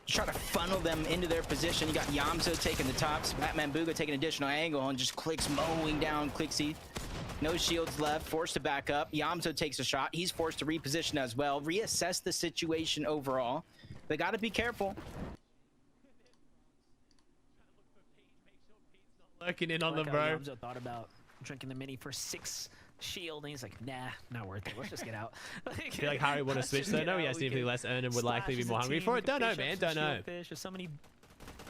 try to funnel them into their position. You got Yamzo taking the tops, Batman Booga taking an additional angle, and just Clicks mowing down Clixie. No shields left, forced to back up. Yamzo takes a shot. He's forced to reposition as well, reassess the situation overall. They got to be careful. Lurking in on them, bro. Yamzo thought about drinking the mini for 6 shield, and he's like, nah, not worth it. Let's just get out. I feel like Harry want to switch though. No, he has significantly less earn and would likely be more hungry for it. Don't know, man. Don't know. There's so many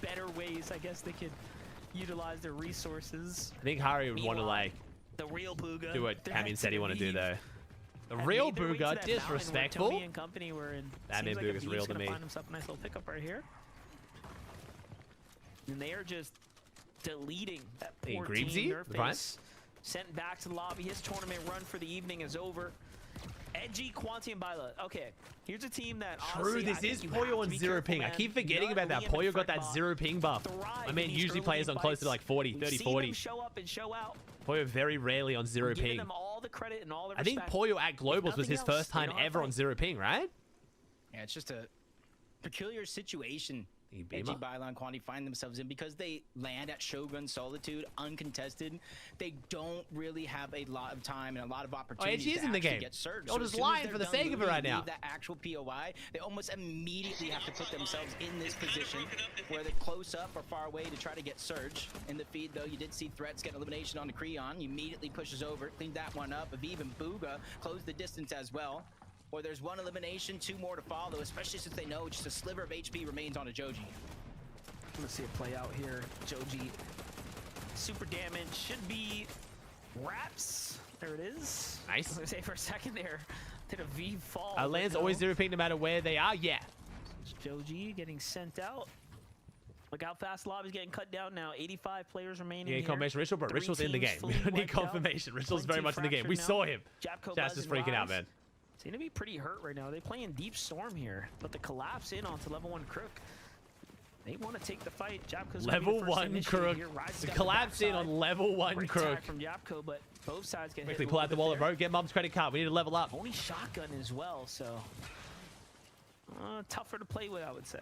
better ways, I guess, they could utilize their resources. I think Harry would want to like the real Booga do what Cammy said he want to do though. The real Booga, disrespectful. Batman Booga's real to me. Find himself a nice little pickup right here, and they are just deleting that poor team. Sent back to the lobby. His tournament run for the evening is over. Edgy, Quanti, and Bila. Okay, here's a team that honestly, this is Pollo on 0 ping. I keep forgetting about that. Pollo got that 0 ping buff. I mean, usually plays on close to like 40, 30, 40. Show up and show out. Pollo very rarely on 0 ping. Them all the credit and all the I think Pollo at Globals was his first time ever on 0 ping, right? Yeah, it's just a peculiar situation edgy byline quantity find themselves in because they land at Shogun Solitude uncontested. They don't really have a lot of time and a lot of opportunities to actually get surged. You're just lying for the sake of it right now. That actual POI, they almost immediately have to put themselves in this position where they're close up or far away to try to get surged. In the feed, though, you did see Threats get elimination on the Creon. He immediately pushes over, cleaned that one up. Aviv and Booga closed the distance as well. Or there's one elimination, 2 more to follow, especially since they know just a sliver of HP remains on a Joji. Let's see it play out here. Joji, super damage, should be wraps. There it is. Nice. I was gonna say for a second there, did a V fall. Lands always do repeat no matter where they are. Yeah. Joji getting sent out. Look how fast Lobby's getting cut down now. 85 players remaining. Yeah, confirmation. Ritual, but Ritual's in the game. We don't need confirmation. Ritual's very much in the game. We saw him. Jazz is freaking out, man. Seem to be pretty hurt right now. They play in Deep Storm here, but the collapse in onto level 1 Crook. They want to take the fight. Japco's level 1 Crook. The collapse in on level 1 Crook. From Japco, but both sides get quickly pull out the wallet, bro. Get Mom's credit card. We need to level up. Only shotgun as well, so tougher to play with, I would say.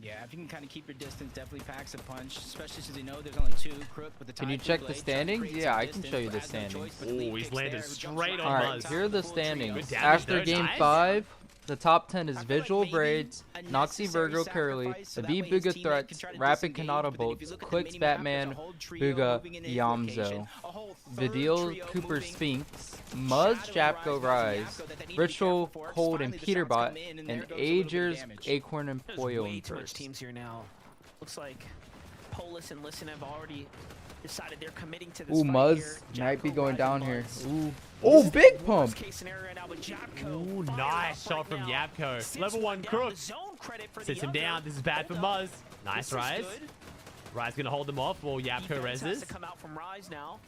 Yeah, if you can kind of keep your distance, definitely packs a punch, especially since you know there's only 2. Crook with the Can you check the standings? Yeah, I can show you the standings. Oh, he's landed straight on Alright, Buzz. here are the standings. After game 5, the top 10 is Visual Braids, Noxy Virgo Curly, Aviv Booga Threats, Rapid Kanata Bolts, Clicks Batman, Booga Yamzo, Vidil Cooper Sphinx, Muzz Japco Rise, Ritual Cold and Peterbot, and Agers Acorn and Poyo in first. Teams here now. Looks like Polis and Listen have already decided they're committing to this. Ooh, Muzz might be going down here. Ooh. Oh, big pump! Ooh, nice shot from Yapko. Level 1 Crook. Sits him down. This is bad for Muzz. Nice Rise. Rise gonna hold them off while Yapko reses. Come out from Rise now.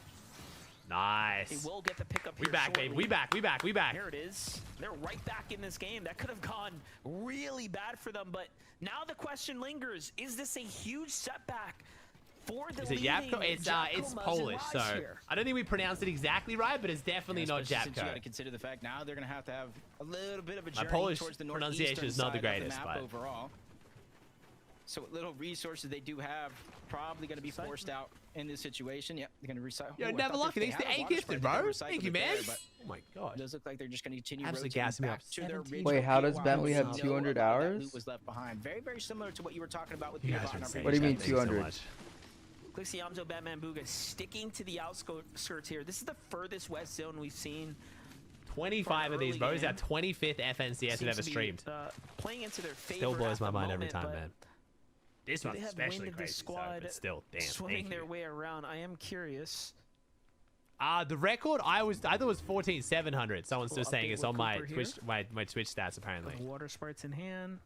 Nice. They will get the pickup. We back, baby. We back. We back. We back. Here it is. They're right back in this game. That could have gone really bad for them, but now the question lingers: is this a huge setback? Is it Yapko? It's Polish, so I don't think we pronounced it exactly right, but it's definitely not Yapko. You got to consider the fact now they're going to have a little bit of a journey My Polish towards the pronunciation is not the greatest, but overall. So what little resources they do have, probably going to be forced out in this situation. Yep, they're going to recycle. Yo, never lucky. Thanks to A Gifted, bro. Thank you, man. Oh my god. It does look like they're just going to continue rotating back to their original. Wait, how does Bentley have 200 hours? Was left behind. Very, very similar to what you were talking about with What do you mean 200? Clixy Yamzo, Batman Booga sticking to the outskirts here. This is the furthest west zone we've seen. 25 of these, bro. Is our 25th FNCS we've ever streamed. Playing into their favor. Still blows my mind every time, man. This one's have especially crazy, squad but still, damn. Swimming their way around. I am curious. The record I thought it was 14,700. Someone's still saying it's on my Twitch, my Twitch stats apparently. Water sprites in hand.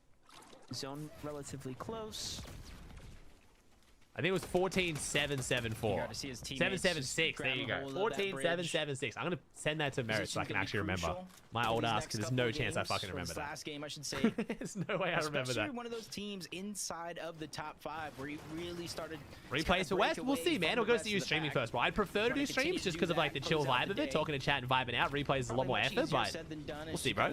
Zone relatively close. I think it was 14,774. 776. There you go. 14,776. I'm gonna send that to Merit so I can actually remember. My old ass, because there's no chance I fucking remember that. Last game, I should say. There's no way I remember that. One of those teams inside of the top 5 where he really started. Replays for West. We'll see, man. We'll go see you streaming first. Well, I'd prefer to do streams just because of like the chill vibe of it, talking to chat and vibing out. Replays is a lot more effort, but we'll see, bro.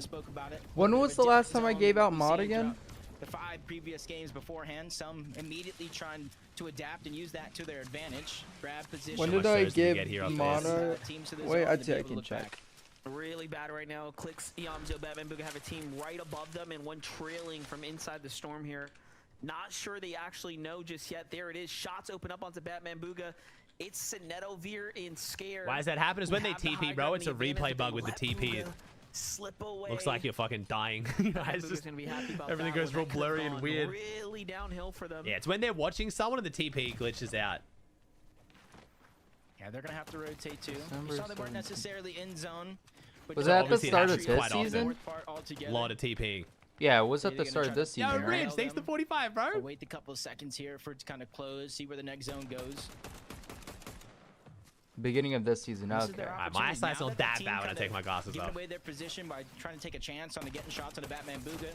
When was the last time I gave out mod again? The 5 previous games beforehand, some immediately trying to adapt and use that to their advantage. Grab position. When did I give mono? Wait, I can check. Really bad right now. Clicks, Yamzo, Batman Booga have a team right above them and one trailing from inside the storm here. Not sure they actually know just yet. There it is. Shots open up onto Batman Booga. It's Sineto, Veer, and Scare. Why does that happen? Is when they TP, bro. It's a replay bug with the TP. Slip away. Looks like you're fucking dying. It's just, everything goes real blurry and weird. Really downhill for them. Yeah, it's when they're watching someone and the TP glitches out. Yeah, they're gonna have to rotate too. You saw they weren't necessarily in zone. Was that at the start of this season? A lot of TP. Yeah, it was at the start of this season, Yo, Ridge, thanks to 45, bro. We'll wait a couple of seconds here for it to kind of close, see where the next zone goes. Beginning of this season, okay. My eyesight's not that bad when I take my glasses off. Giving away their position by trying to take a chance on the getting shots on the Batman Booga.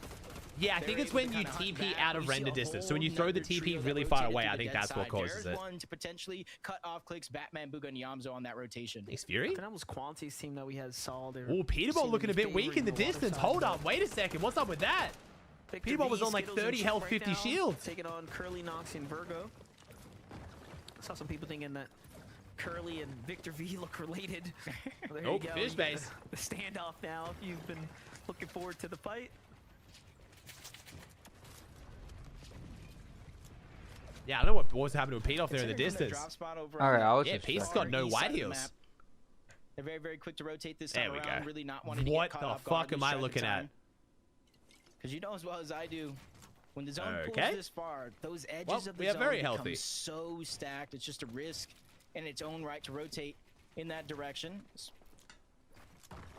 Yeah, I think it's when you TP out of render distance. So when you throw the TP really far away, I think that's what causes it. One to potentially cut off Clicks, Batman Booga, and Yamzo on that rotation. Thanks, Fury. That was Quanti's team that we had solid. Oh, Peterbot looking a bit weak in the distance. Hold up, wait a second. What's up with that? Peterball was on like 30 health, 50 shields. Taking on Curly, Noxy, and Virgo. I saw some people thinking that Curly and Victor V look related. Well, there you go. Fish base. The standoff now, if you've been looking forward to the fight. Yeah, I don't know what was happening with Pete off there in the distance. All right, I was just Pete's got no white heals. They're very, very quick to rotate this time There we around. go. Really not wanting to What get caught the off guard fuck am I looking at? Because you know as well as I do, when the zone pulls this far, those edges of the zone become so stacked. It's just a risk in its own right to rotate in that direction.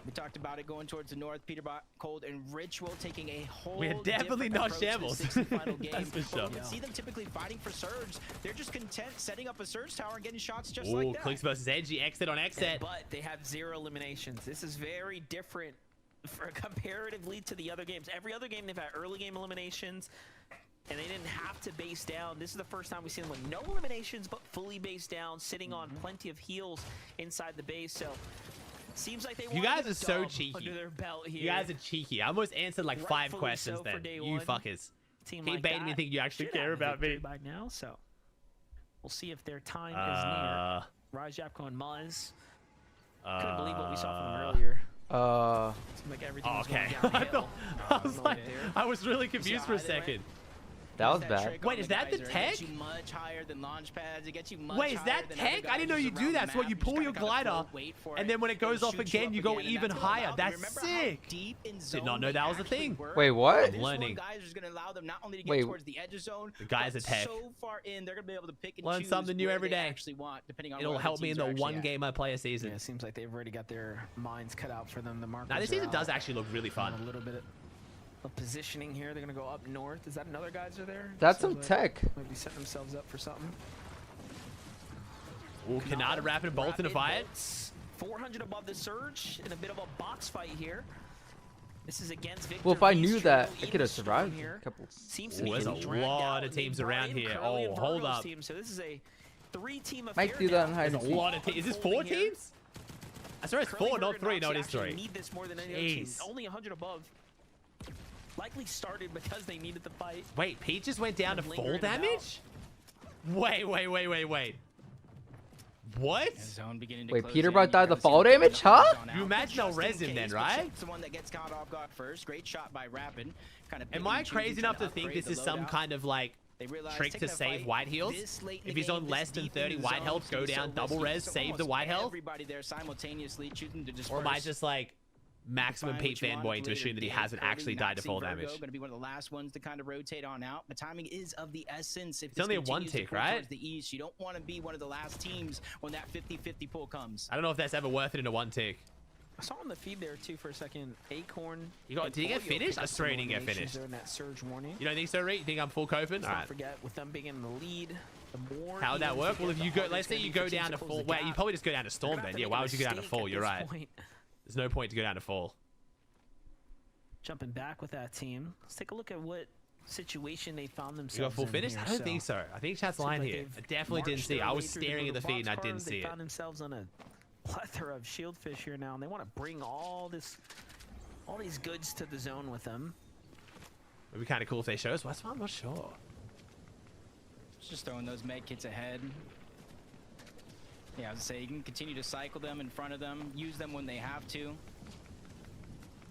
We talked about it going towards the north. Peterbot, Cold, and Ritual taking a whole We're definitely not shambles. final game. That's for sure. You can see them typically fighting for Surge. They're just content setting up a Surge tower and getting shots just like that. Clicks versus Edgy, exit on exit. But they have 0 eliminations. This is very different comparatively to the other games. Every other game they've had early game eliminations, and they didn't have to base down. This is the first time we've seen them with no eliminations, but fully based down, sitting on plenty of heals inside the base. So seems like they You guys are so cheeky. under their belt here. You guys are cheeky. I almost answered like 5 Rightfully questions so for then. day You one. fuckers. Team Keep like baiting me that thinking you actually should care have a about victory me. by now, so we'll see if their time is near. Raj Yapko and Muzz. Couldn't believe what we saw from them earlier. Seemed like everything was going downhill. I was really confused for a second. That was bad. Wait, is that the tech? Much higher than launch pads. It gets you much Wait, is that tech? I didn't know you do that. So what, you pull your glider, and then when it goes off again, you go even higher. That's sick. Did not know that was a thing. Wait, what? I'm learning. Guys is going to allow them not only to get Wait. towards the edge of zone, The guy's a tech. so far in, they're going to be able to pick and Learn choose something new where every they day. actually want, depending on It'll where help me in the one game I play a season. Yeah, it seems like they've already got their minds cut out for them. The markers Now this are season does out. actually look really fun. A little bit of positioning here. They're gonna go up north. Is that another geyser there? That's So some they tech. Maybe setting themselves up for something. Ooh, Kanata rapid bolt in a fight. 400 above the surge in a bit of a box fight here. This is against Victor. Well, if I V's knew trio that, I in could have the storm survived here. a couple. Seems Ooh, to be there's a getting dragged lot out. of teams They brought around in here. Curly and Oh, hold Virgo's up. team, so this is a 3-team affair. Might do that in now. hide There's and a seek. lot of teams. Is this 4 teams? I swear it's Curly, 4, not Virgo, 3. and No, it Noxy is 3. actually need this more than any other team. Jeez. Only 100 above. Likely started because they needed the fight. Wait, Pete just went down to Kind of full lingering about. damage? Wait. What? Wait, Peterbot died the fall damage, huh? You imagine they'll res him then, right? The one that gets caught off guard first. Great shot by Rapid. Kind of Am I crazy enough to think this is some kind of like trick to save white heals? If he's on less than 30 white health, go down, double res, save the white health? Everybody there simultaneously choosing to disperse. Or am I just like maximum Pete fanboy to assume that he hasn't actually died to full damage? Going to be one of the last ones to kind of rotate on out. The timing is of the essence. If It's only a 1 tick, right? towards the east, you don't want to be one of the last teams when that 50-50 pull comes. I don't know if that's ever worth it in a 1 tick. I saw on the feed there too for a second. Acorn. Did he get finished? I swear he didn't get finished. During that surge warning. You don't think so, Reed? You think I'm full coping? Let's All not right. forget, with them being in the lead, the more. How would that work? Well, if you go, let's say you go down to full. Wait, you probably just go down to storm then. Yeah, why would you go down to full? You're right. There's no point to go down to full. Jumping back with that team. Let's take a look at what situation they found themselves You got full in finish? here, I don't think so. I think chat's lying like here. they've I definitely didn't marched see it. their I way was through staring at the feed and I boxcars. didn't see They it. found themselves on a plethora of shieldfish here now, and they want to bring all these goods to the zone with them. It'd be kind of cool if they show us. What's I'm not sure. Just throwing those med kits ahead. Yeah, I would say you can continue to cycle them in front of them, use them when they have to.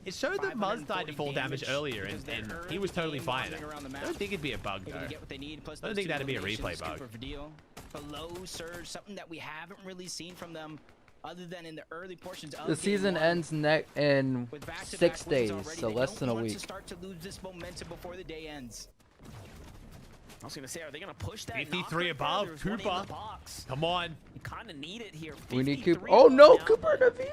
It showed that Muzz died to full damage earlier, and he was totally fine. I don't think it'd be a bug, though. I don't think that'd be a replay bug. Below surge, something that we haven't really seen from them other than in the early portions of The season ends in 6 days, so less than a week. Start to lose this momentum before the day ends. I was gonna say, are they gonna push that? 53 above, Cooper. Come on. You kind of need it here. We need Cooper. Oh no, Cooper in the view.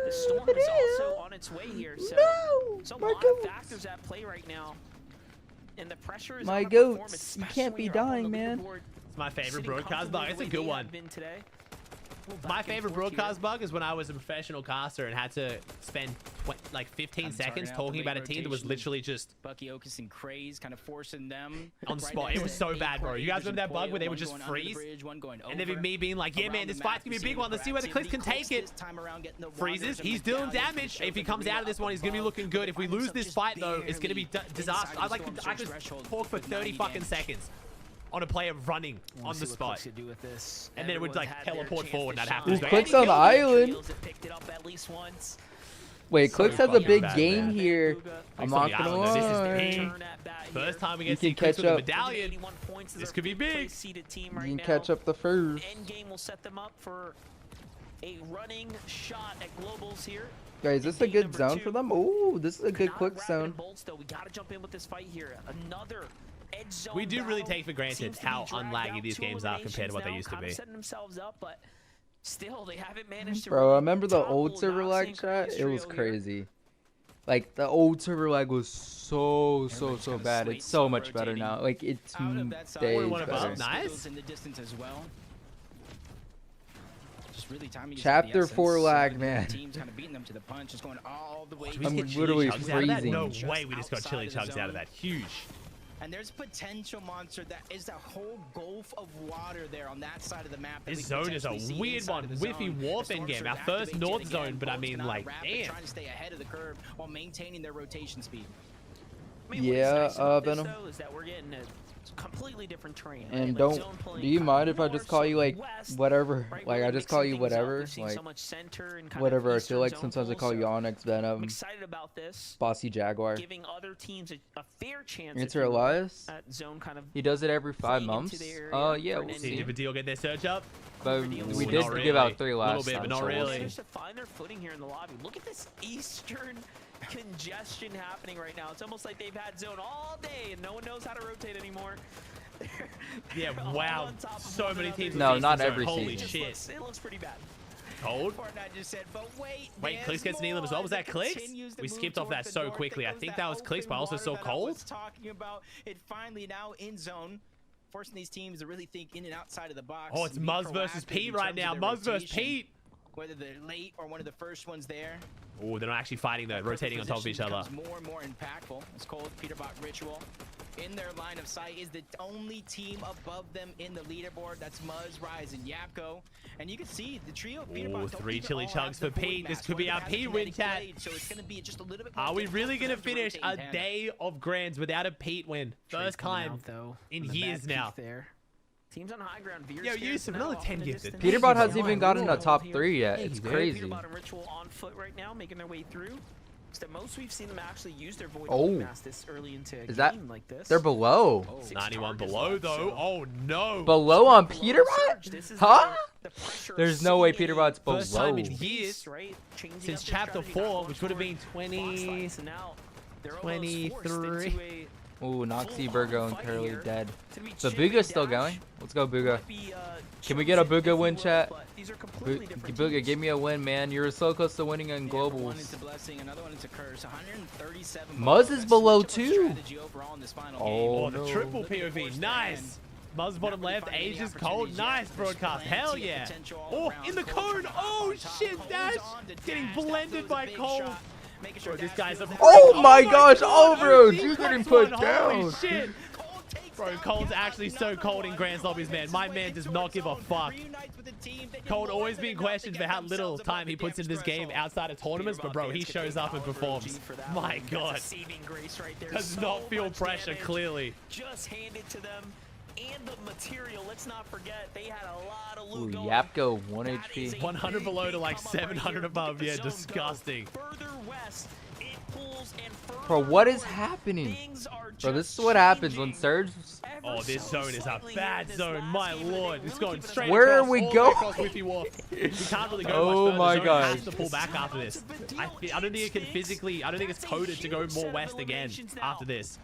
The storm is also on its way here. So, so a lot of factors at play right now. And the pressure is my on goats. You especially can't when be you're up on dying, the man. leaderboard, It's my favorite sitting broadcast bug. It's a comfortably good the way one. they have been today. My favorite broadcast bug is when I was a professional caster and had to spend like 15 seconds talking about a team that was literally just Bucky, Okus, and Craze kind of forcing them on the spot. It was so bad, bro. You guys remember that bug where they would just freeze? And then me being like, yeah, man, this fight's gonna be a big one. Let's see where the Clicks can take it. Freezes. He's dealing damage. If he comes out of this one, he's gonna be looking good. If we lose this fight, though, it's gonna be disaster. I could talk for 30 fucking seconds on a player running on the spot. And then it would like teleport forward and that happens. Clicks on the island. Wait, Clicks has a big game here. I'm not gonna lie. First time we get to catch up. Medallion. This could be big. You can catch up the first. Endgame will set them up for a running shot at globals here. Guys, this is a good zone for them. Ooh, this is a good quick zone. We gotta jump in with this fight here. Another edge zone. We do really take for granted how unlaggy these games are compared to what they used to be. Setting themselves up, but still, they haven't managed to. Bro, I remember the old server lag chat. It was crazy. Like the old server lag was so bad. It's so much better now. Like it's days better. Nice. Chapter 4 lag, man. I'm literally freezing. No way we just got chili chugs out of that. Huge. And there's potential monster that is a whole gulf of water there on that side of the map. This zone is a weird one. Whiffy warp in game. Our first north zone, but I mean, like, damn. Trying to stay ahead of the curve while maintaining their rotation speed. Yeah, Venom. Is that we're getting a completely different terrain. And do you mind if I just call you like whatever? Like I just call you whatever, like whatever I feel like. Sometimes I call you Onyx, Venom, I'm excited about this. Bossy Jaguar. Giving other teams a fair chance. Answer Elias. Zone kind of he does it every 5 months. Yeah, we'll see. Did Deal get their search up? But we did give out 3 last time. A little bit, but not really. Just to find their footing here in the lobby. Look at this Eastern congestion happening right now. It's almost like they've had zone all day and no one knows how to rotate anymore. Yeah, wow. So many teams. No, not every Holy season. shit. It looks pretty bad. Cold? Fortnite just said, but wait, Clicks gets Neelam as well. Was that Clicks? We skipped off that so quickly. I think that was Clicks, but I also saw Cold. Talking about it finally now in zone, forcing these teams to really think in and outside of the box. Oh, it's Muzz versus Pete right now. Muzz versus Pete. Whether they're late or one of the first ones there. Oh, they're not actually fighting though, rotating on top of each other. More and more impactful. It's called Peterbot Ritual. In their line of sight is the only team above them in the leaderboard. That's Muzz, Rise, and Yapko. And you can see the trio. Oh, 3 chili chugs for Pete. This could be our Pete win, chat. So it's gonna be just a little bit are we really gonna finish a day of grands without a Pete win? First time in years now. Teams on high ground. Yo, Yusuf, another 10 gifted. Peterbot hasn't even gotten a top 3 yet. It's crazy. Peterbot and Ritual on foot right now, making their way through. It's the most we've seen them actually use their void mask this early into a game like this. They're below. 91 below though. Oh no. Below on Peterbot? Huh? There's no way Peterbot's below. First time in years since chapter 4, which would have been 23. Ooh, Noxy, Burgo, and Curly dead. So Booga's still going. Let's go, Booga. Can we get a Booga win, chat? Booga, give me a win, man. You're so close to winning on globals. Muzz is below too. Oh, the triple POV. Nice. Muzz bottom left, Ages Cold. Nice broadcast. Hell yeah. Oh, in the cone. Oh, shit, Dash. Getting blended by Cold. Bro, this guy's a oh my gosh, oh bro, you getting put down. Holy shit. Bro, Cold's actually so cold in Grand Lobbies, man. My man does not give a fuck. Cold always being questioned for how little time he puts in this game outside of tournaments, but bro, he shows up and performs. My god. Does not feel pressure, clearly. Just hand it to them. And the material, let's not forget, they had a lot of loot going. Yapko, 1 HP. 100 below to like 700 above. Yeah, disgusting. Bro, what is happening? Bro, this is what happens when Surge... Oh, this zone is a bad zone. My lord. It's going straight where are we going? We can't really go oh much my further. gosh. Has to pull back after this. I don't think it can physically... I don't think it's coded to go more west again after this.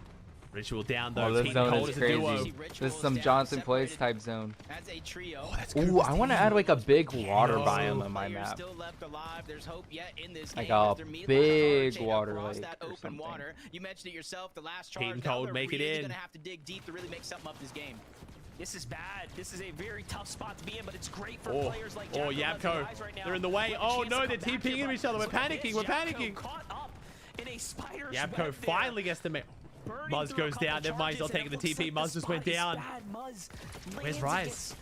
Ritual down though. Oh, this zone is crazy. This is some Johnson Playz type zone. Oh, that's ooh, I want to add like a big water biome on my map. Like a big water lake or something. You mentioned it yourself. The last Pete and Cold make it in. Gonna have to dig deep to really make something up this game. This is bad. This is a very tough spot to be in, but it's great for players like Yabko. They're in the way. Oh no, they're TPing into each other. We're panicking. We're panicking. Yabko finally gets the Muzz goes down. Never mind, he's not taking the TP. Muzz just went down. Where's Rise?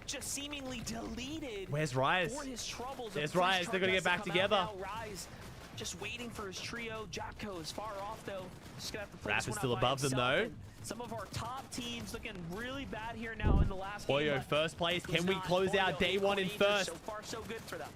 Just seemingly deleted. Where's Rise? There's Rise. They're gonna get back together. Rise just waiting for his trio. Jacko is far off though. Just gonna have to play Raph is still above them though. Some of our top teams looking really bad here now in the last game. Poyo first place. Can we close out day one in first? So far, so good for them.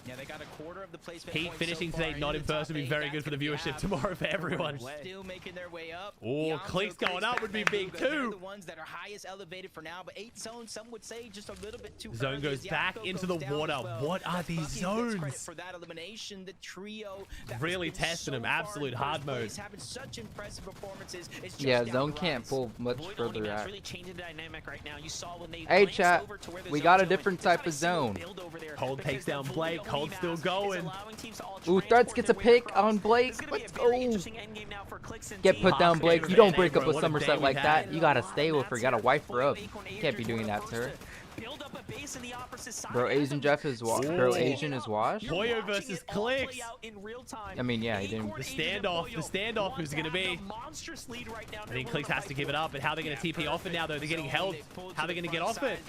Yeah, they got a quarter of the placement. Pete finishing today not in first would be very good for the viewership tomorrow for everyone. Still making their way up. Oh, clicks going up would be big too. The ones that are highest elevated for now, but 8 zones, some would say just a little bit too Zone early. goes back into the water. What are these zones? For that elimination, the trio really testing them. Absolute hard mode. Having such impressive performances. Yeah, zone can't pull much further out. Really changing the dynamic right now. You saw when they hey chat, we got a different type of zone. Cold takes down Blake. Cold still going. Ooh, Threats gets a pick on Blake. Let's go. Get put down, Blake. You don't break up with Somerset like that. You gotta stay with her. You gotta wipe her up. You can't be doing that to her. Bro, Asian Jeff is washed. Bro, Asian is washed. Poyo versus Clicks. I mean, yeah, he didn't. The standoff. Who's it gonna be? I think Clicks has to give it up. But how are they gonna TP off it now? Though they're getting held. How are they gonna get off it?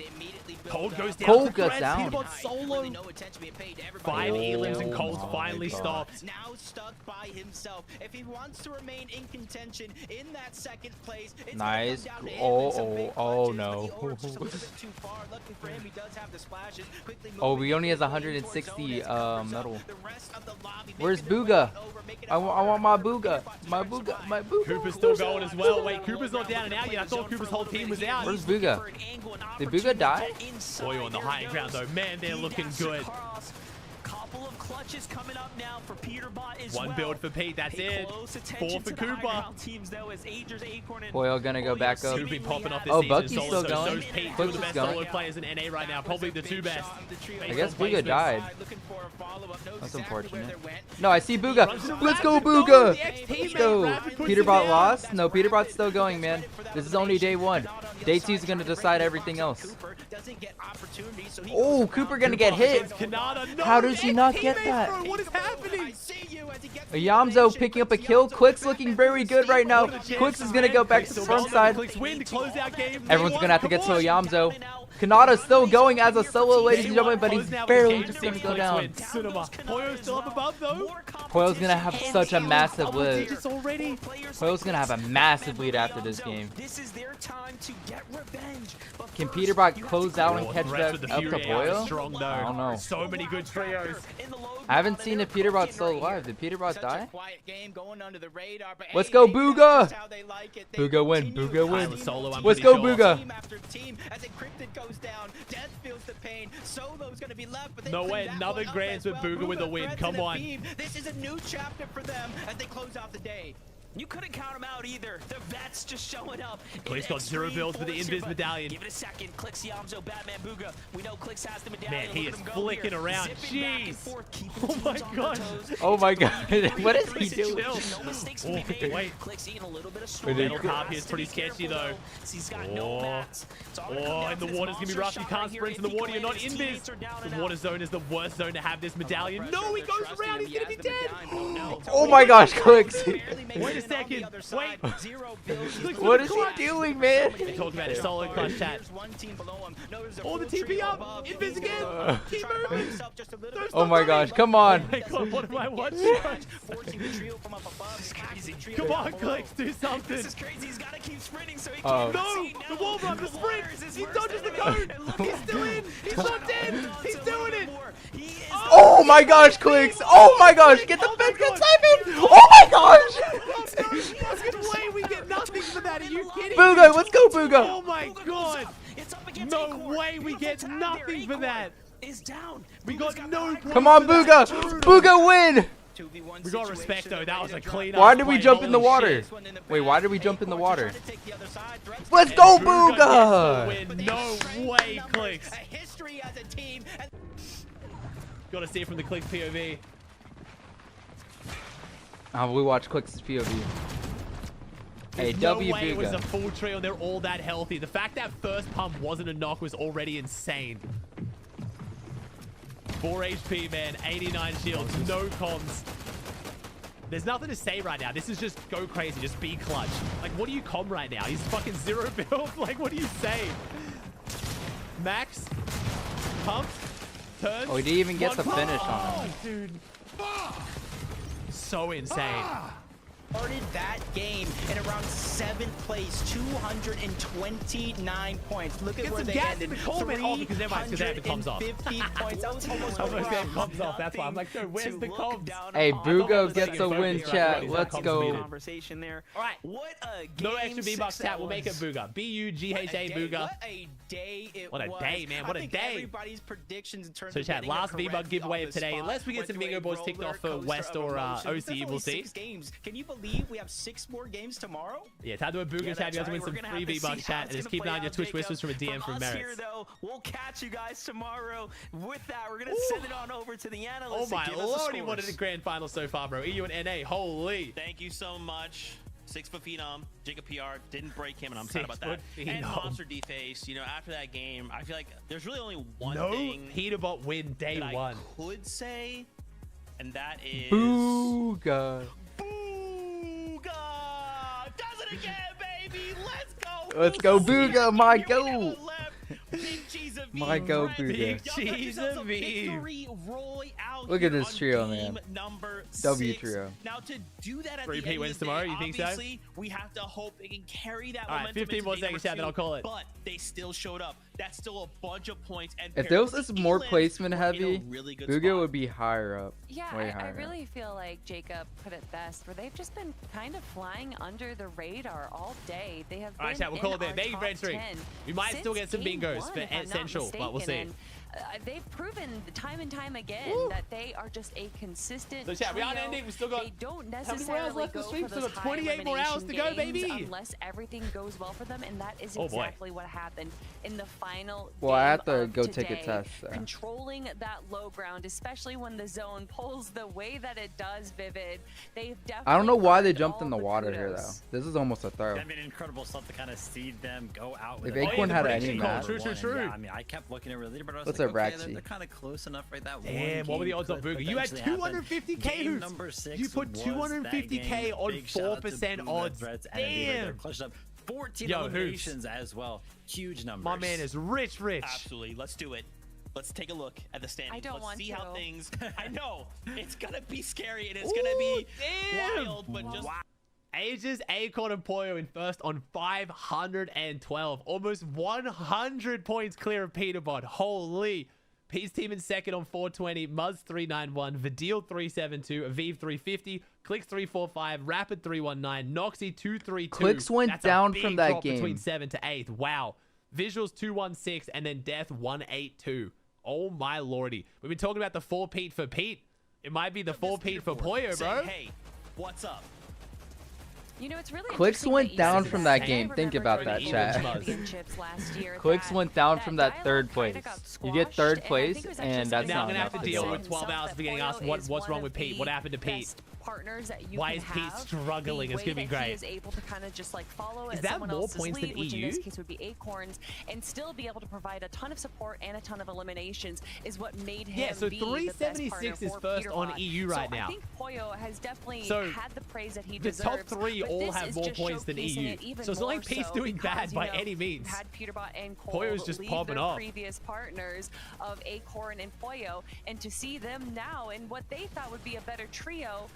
Cold goes down. Cold goes down. Solo. 5 elims and Cold's finally stopped. Now stuck by himself. If he wants to remain in contention in that second place, nice. Oh no. Oh, he only has 160 metal. Where's Booga? I want my Booga. My Booga. Cooper's still going as well. Wait, Cooper's not down and out yet. I thought Cooper's whole team was out. Where's Booga? Did Booga die? Boy, on the high ground though. Man, they're looking good. Couple of clutches coming up now for Peterbot as One build for Pete, that's it. 4 for Cooper. Boyle gonna go back up. Popping off this oh, season. Bucky's still going. Pete, two of the best solo players in NA right now. Probably the 2 best. I guess Booga died. That's unfortunate. No, I see Booga. Let's go, Booga. Let's go. Peterbot lost? No, Peterbot's still going, man. This is only day 1. Day 2 is gonna decide everything else. Oh, Cooper gonna get hit. How does he not get that? What is happening? Yamzo picking up a kill. Quick's looking very good right now. Quicks is gonna go back to the front side. Everyone's gonna have to get to a Yamzo. Kanata's still going as a solo, ladies and gentlemen, but he's barely just gonna go down. Poyo's still up above though. Poyo's gonna have such a massive lead. Poyo's gonna have a massive lead after this game. Can Peterbot close out and catch that up to Poyo? I don't know. So many good trios. I haven't seen if Peterbot's still alive. Did Peterbot die? Let's go, Booga! Booga win. Booga win. Let's go, Booga! No way, another Grands with Booga with a win. Come on. This is a new chapter for them as they close out the day. You couldn't count them out either. The vets just showing up. Clicks got 0 builds for the Invis medallion. Give it a second. Clicks, Yamzo, Batman, Booga. We know Clicks has the medallion. Man, he is flicking around. Jeez. Oh my god. Oh my god. What is he doing? Oh, wait. Clicks eating a little bit of straw. Metal Carp here is pretty sketchy though. Oh, and the water's gonna be rough. You can't sprint in the water. You're not Invis. The water zone is the worst zone to have this medallion. No, he goes around. He's gonna be dead. Oh my gosh, Clicks. Wait a second. Wait. What is he doing, man? They talk about it. Solid clutch chat. Oh, the TP up. Invis again. Keep moving. Oh my gosh. Come on. Oh my god, what am I watching? Come on, Clicks. Do something. This is crazy. He's got to keep sprinting so he No, the wall run, the sprint. He dodges the cone. He's still in. He's not dead. He's doing it. Oh my gosh, Clicks. Oh my gosh. Get the fence. Get Simon. Oh my gosh. There's no way we get nothing for that. Are you kidding? Booga, let's go, Booga. Oh my god. No way we get nothing for that. We got no. Come on, Booga. Booga win. We got respect though. That was a clean. Why did we jump in the water? Wait, why did we jump in the water? Let's go, Booga. No way, Clicks. Gotta see it from the Clicks POV. We watch Clicks' POV. There's no way it was a full trio. They're all that healthy. The fact that first pump wasn't a knock was already insane. 4 HP, man. 89 shields. No comms. There's nothing to say right now. This is just go crazy. Just be clutch. Like, what do you com right now? He's fucking 0 build. Like, what do you say? Max. Pump. Turn. Oh, he didn't even get the finish on him. Dude. So insane. Started that game in around 7th place, 229 points. Look at where they ended. Because they have the comms off. 50 points. Almost comms off. That's why I'm like, dude, where's the comms? Hey, Bugo gets a win, chat. Let's go. Conversation there. All right. What a game. No extra V-Bucks, chat. We'll make it Booga. B-U-G-H-A, Booga. What a day it was. What a day, man. What a day. Everybody's predictions in terms of chat, last V-Buck giveaway of today. Unless we get some Bingo boards ticked off for West or OC, we'll see. Can you believe we have 6 more games tomorrow? Yeah, time to a Booga chat. You guys win some free V-Bucks, chat. And just keep an eye on your Twitch whispers from a DM from Merits. Here, though, we'll catch you guys tomorrow. With that, we're going to send it on over to the analysts. Oh, my lord. He wanted a grand final so far, bro. EU and NA. Holy. Thank you so much. 6-foot phenom, Jacob PR didn't break him, and I'm sad about that. And Monster D-Face, you know, after that game, I feel like there's really only one thing Peterbot win day one. I could say, and that is Booga. Booga does it again, baby. Let's go. Let's go, Booga. My go. Big cheese of My go, Booga. Big cheese of me. Look at this trio, man. W trio. Now to do that at 3P the end wins of the tomorrow. Day, You think so? obviously, we have to hope they can carry that momentum. All right, 15 more seconds, chat, then I'll call it. But they still showed up. That's still a bunch of points. And if there was this more placement heavy, Booga would be higher up. Yeah, I really feel like Jacob put it best, where they've just been kind of flying under the radar all day. They have been all right, chat, we'll call it there. Thank you, Red String. We might still get some bingos for Essential, but we'll see. They've proven time and time again that they are just a consistent So chat, we aren't trio. ending. We still got They don't how many necessarily rounds left go to stream? for Still those got 28 more hours to go, games baby. unless everything goes well for them, and that is Oh, boy. exactly what happened in the final Well, I have game to of go today. take a test. So. Controlling that low ground, especially when the zone pulls the way that it does, Vivid. They've definitely I don't know why they earned jumped all in the water here, though. kudos. This is almost a throw. I mean, incredible stuff to kind of see them go out with. If Acorn had any match. True. Yeah, I mean, I kept looking at the leader, but I was What's like, our okay, Braxy? they're kind of close enough, right? That Damn, what were the odds on Booga? You had 250k Game hoops. number 6 You put 250k on 4% odds. Damn. 14 Yo, eliminations as well. Huge numbers. My man is rich. Absolutely. Let's do it. Let's take a look at the standings. I don't Let's want see to. how things. I know it's gonna be scary and it's gonna be wild, but just. Ages, Acorn, and Poyo in first on 512. Almost 100 points clear of Peterbot. Holy. Pete's team in second on 420. Muzz 391. Vidil 372. Aviv 350. Clicks 345. Rapid 319. Noxy 232. Clicks went That's down a big from that drop game. between 7th to 8th. Wow. Visuals 216 and then Death 182. Oh my lordy. We've been talking about the 4 Pete for Pete. It might be the 4 Pete for Poyo, bro. Hey, what's up? You know, it's really Clicks went down from that game. Think about that, chat. Clicks went down from that 3rd place. You get 3rd place, and that's now not I'm gonna have enough to deal do. with 12 hours of getting asked what's wrong with Pete. What happened to Pete? Partners that you Why can is Pete have, struggling? the It's gonna way be that he great. is able to kind of just like follow Is at that someone more else's points than lead, which in EU? this case would be Acorns, and still be able to provide a ton of support and a ton of eliminations is what made him Yeah, so be the best partner 376 is for first on Peterbot. EU right so now. I think Poyo has definitely So, had the praise that he The top deserves. 3 but all this have is more just points than showcasing EU. it even So it's not like more Pete's so doing because, bad you by know, any means. Had Peterbot and Poyo's just leave popping their off. previous partners of Acorn and Poyo, and to see them now in what they thought would be a better trio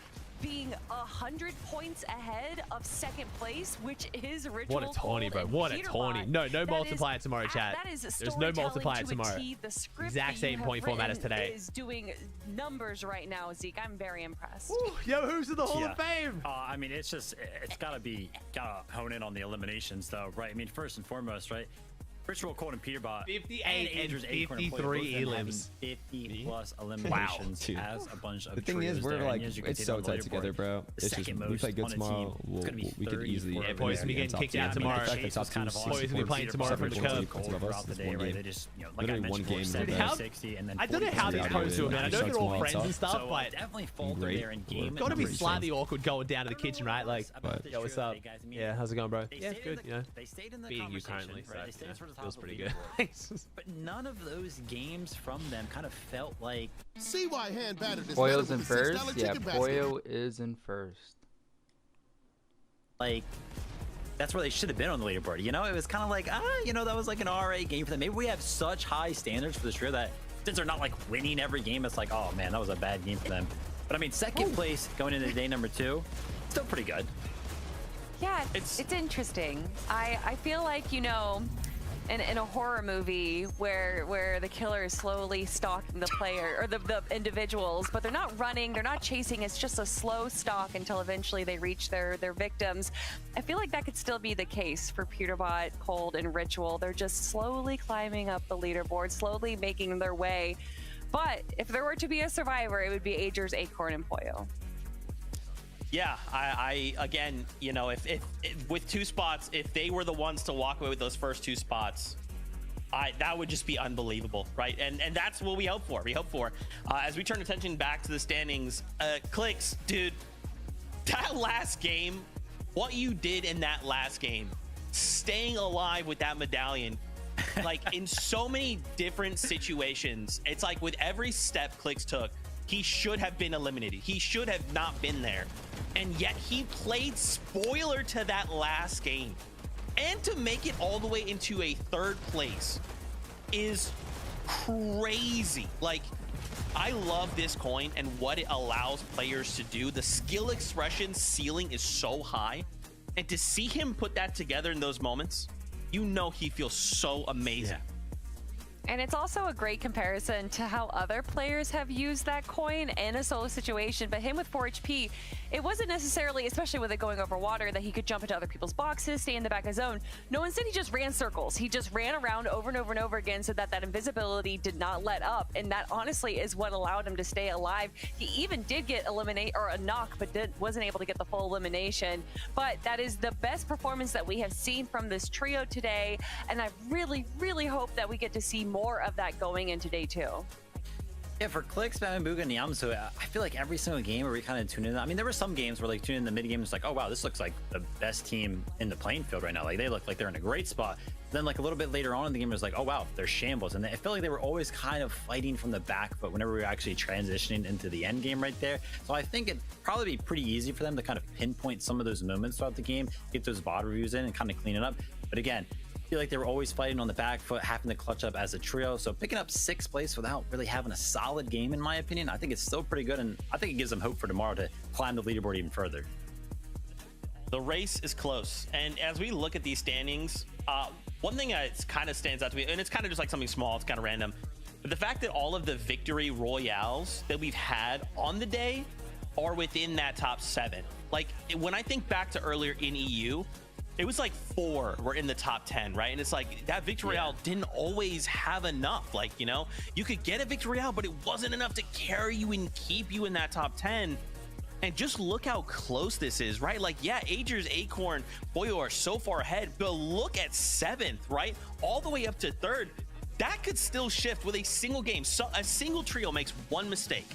being 100 points ahead of 2nd place, which is Ritual What a tawny, Gold bro. and What a Peterbot. tawny. No That multiplier is- tomorrow, chat. That is There's no multiplier storytelling to a tomorrow. T. The script Exact that same you have point format as written today. is doing numbers right now, Zeke. I'm very impressed. Yo, who's in the Hall of Fame? I mean, it's gotta hone in on the eliminations, though, right? I mean, first and foremost, right? Ritual, Cold, and Peterbot. 58 and 53 elims. 50 plus eliminations as a bunch of The thing is, we're like, it's so tight together, bro. The It's just, second we most play good on a tomorrow. team. We could easily. Yeah, boys will be getting kicked out tomorrow. Boys will be playing tomorrow from the curb. Throughout the day, right? They just, you know, like I one mentioned, game. before, 60, and then I don't know how these pros do it, man. I know they're all friends and stuff, so but definitely falter there in game. it's got to be slightly awkward going down to the kitchen, right? Like, yo, what's up? Yeah, how's it going, bro? Yeah, it's good. You know, beating you currently, so feels pretty good. But none of those games from them kind of felt like. See why hand battered is Poyo's in first? Yeah, Poyo is in first. Like, that's where they should have been on the leaderboard. You know, it was kind of like, you know, that was like an RA game for them. Maybe we have such high standards for this trio that since they're not like winning every game, it's like, oh man, that was a bad game for them. But I mean, second place going into day number 2, still pretty good. Yeah, it's interesting. I feel like, you know, in a horror movie where the killer is slowly stalking the player or the individuals, but they're not running, they're not chasing, it's just a slow stalk until eventually they reach their victims. I feel like that could still be the case for Peterbot, Cold, and Ritual. They're just slowly climbing up the leaderboard, slowly making their way. But if there were to be a survivor, it would be Agers, Acorn, and Poyo. Yeah, I again, you know, if with 2 spots, if they were the ones to walk away with those first 2 spots, that would just be unbelievable, right? And that's what we hope for. We hope for as we turn attention back to the standings. Clicks, dude, that last game, what you did in that last game, staying alive with that medallion, like in so many different situations, it's like with every step Clicks took, he should have been eliminated. He should have not been there. And yet he played spoiler to that last game. And to make it all the way into a 3rd place is crazy. Like, I love this coin and what it allows players to do. The skill expression ceiling is so high. And to see him put that together in those moments, you know he feels so amazing. Yeah. And it's also a great comparison to how other players have used that coin in a solo situation. But him with 4 HP, it wasn't necessarily, especially with it going over water, that he could jump into other people's boxes, stay in the back of zone. No, instead he just ran circles. He just ran around over and over and over again so that invisibility did not let up. And that honestly is what allowed him to stay alive. He even did get a knock, but wasn't able to get the full elimination. But that is the best performance that we have seen from this trio today. And I really, really hope that we get to see more of that going into day 2. Yeah, for Clicks, Bambuga, and Yamato, I feel like every single game where we kind of tune in. I mean, there were some games where like tune in the mid game, it's like, oh wow, this looks like the best team in the playing field right now. Like they look like they're in a great spot. Then like a little bit later on in the game, it was like, oh wow, they're shambles. And I feel like they were always kind of fighting from the back foot whenever we were actually transitioning into the end game right there. So I think it'd probably be pretty easy for them to kind of pinpoint some of those moments throughout the game, get those bot reviews in and kind of clean it up. But again, I feel like they were always fighting on the back foot, having to clutch up as a trio. So picking up 6th place without really having a solid game, in my opinion, I think it's still pretty good. And I think it gives them hope for tomorrow to climb the leaderboard even further. The race is close. And as we look at these standings, one thing that kind of stands out to me, and it's kind of just like something small, it's kind of random, but the fact that all of the victory royales that we've had on the day are within that top 7. Like when I think back to earlier in EU, it was like 4 were in the top 10, right? And it's like that victory royale didn't always have enough. Like, you know, you could get a victory royale, but it wasn't enough to carry you and keep you in that top 10. And just look how close this is, right? Like, yeah, Agers, Acorn, Poyo are so far ahead, but look at 7th, right? All the way up to 3rd. That could still shift with a single game. So a single trio makes 1 mistake.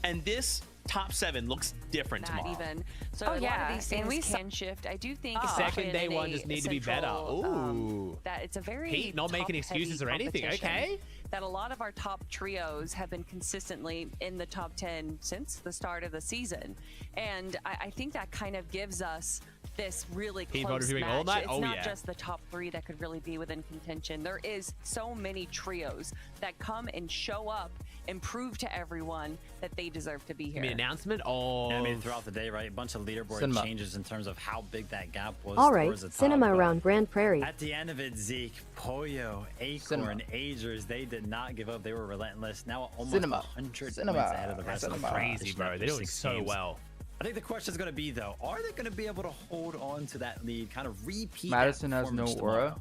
And this top 7 looks different tomorrow. Even. So a lot of these things can shift. I do think second day one just need to be better. Ooh. That it's a very Pete, not making excuses or anything. Okay. That a lot of our top trios have been consistently in the top 10 since the start of the season. And I think that kind of gives us this really close match. It's not just the top 3 that could really be within contention. There is so many trios that come and show up and prove to everyone that they deserve to be here. An announcement of... Yeah, I mean, throughout the day, right? A bunch of leaderboard changes in terms of how big that gap was. All right, cinema around Grand Prairie. At the end of it, Zeke, Poyo, Acorn, Agers, they did not give up. They were relentless. Now almost 100 points ahead of the rest of the crazy, bro. They're doing so well. I think the question is going to be, though, are they going to be able to hold on to that lead, kind of repeat Madison has no aura?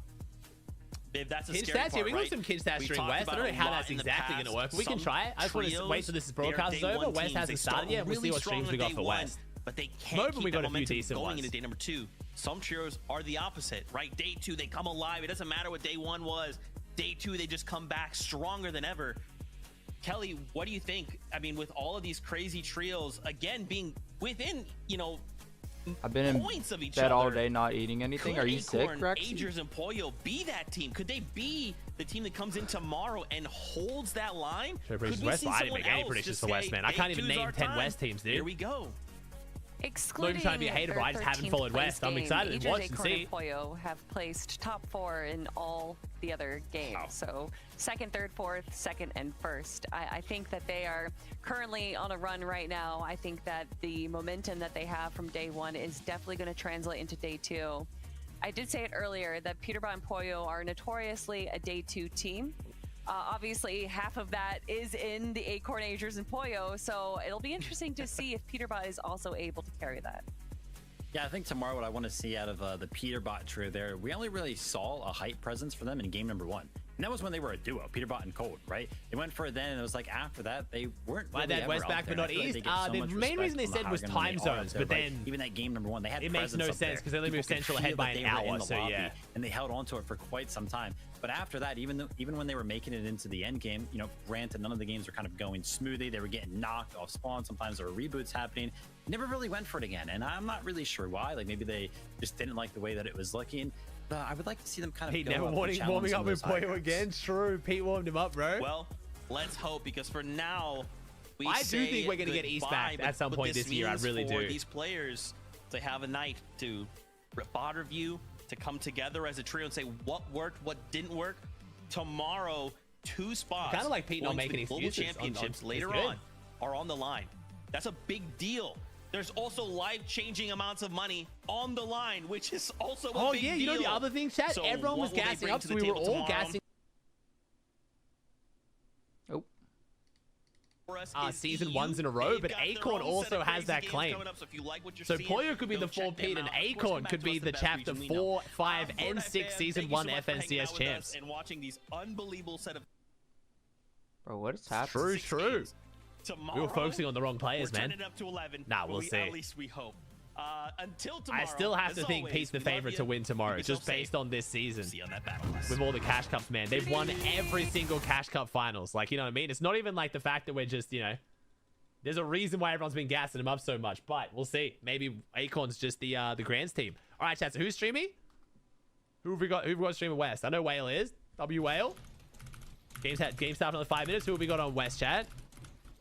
if that's a Kid scary stats, part, yeah, we got right? some kid stats We during talked West. I about don't know a how lot that's in the exactly going to past. work, but we can Some try it. I just want to trios, wait till this is they are broadcast is day over. one West teams. hasn't They started start yet. We'll see really what strong streams on we got day for one, West. but they can't Moment keep we got that a few momentum decent going ones. into day number 2. Some trios are the opposite, right? Day 2, they come alive. It doesn't matter what day 1 was. Day 2, they just come back stronger than ever. Kelly, what do you think? I mean, with all of these crazy trios, again, being within, you know, I've been in points of each bed other, all day not eating anything. could Are you sick, Acorn, Rexy? Agers, and Pollo be that team? Could they be the team that comes in tomorrow and holds that line? Sure, Could we West, see I didn't someone make any else predictions just for West, say, man. I can't even "Day 2's name our 10 time. West teams, dude. Here we go. Excluding trying to be a hater, their but I just haven't 13th followed place West. I'm game, excited to Agers, watch and Acorn, see. and Pollo have placed top 4 in all the other games. So second, third, fourth, second, and first. I think that they are currently on a run right now. I think that the momentum that they have from day 1 is definitely going to translate into day 2. I did say it earlier that Peterbot and Pollo are notoriously a day 2 team. Obviously, half of that is in the Acorn, Agers, and Pollo, so it'll be interesting to see if Peterbot is also able to carry that. Yeah, I think tomorrow what I want to see out of the Peterbot trio there, we only really saw a hype presence for them in game number 1. And that was when they were a duo, Peterbot and Cold, right? They went for it then, and it was like after that, they weren't Why really that ever West out back there. but not I feel like East? they get so The much main respect reason they from said the was higher time ground than they are zones, out there, but right? then even that game number 1, they had it makes presence no up sense there. because they only People moved could Central feel ahead by that an they were in hour, the so lobby, yeah. and they held on to it for quite some time. But after that, even when they were making it into the end game, you know, granted, none of the games were kind of going smoothly. They were getting knocked off spawn. Sometimes there were reboots happening. Never really went for it again, and I'm not really sure why. Like maybe they just didn't like the way that it was looking. I would like to see them kind of Pete go never up and warming challenge up some of with those high Pollo grounds. again. True, Pete warmed him up, bro. Well, let's hope, because for now, I do think we're going to get East back at some point this year. I really do. For these players to have a night to bot review, to come together as a trio and say what worked, what didn't work. Tomorrow, 2 spots. Kind of like Pete not going to making the global excuses. championships It's later good. on are on the line. That's a big deal. There's also life-changing amounts of money on the line, which is also a big deal. You know the other thing, Chad? So Everyone was what will they gassing bring up, to so the we were table all tomorrow? gassing. Season 1's in a row, but Acorn also has that claim. So Pollo could be the 4-peat, and Acorn could be the chapter 4, 5, and 6 Season 1 FNCS champs. And watching these unbelievable set of Bro, what is happening? True. tomorrow, We were focusing on the wrong players, we're man. turning it up to 11. Nah, we'll see. At least we hope. Until tomorrow, I still have to as think always, Pete's the we love favorite you. to win tomorrow, Keep yourself just based on this season. See you on that battlepass. With all the Cash Cups, man. They've won every single Cash Cup finals. Like, you know what I mean? It's not even like the fact that we're just, you know, there's a reason why everyone's been gassing them up so much, but we'll see. Maybe Acorn's just the Grands team. All right, chat, so who's streaming? Who have we got streaming West? I know Whale is. W Whale. Game start for another 5 minutes. Who have we got on West, chat?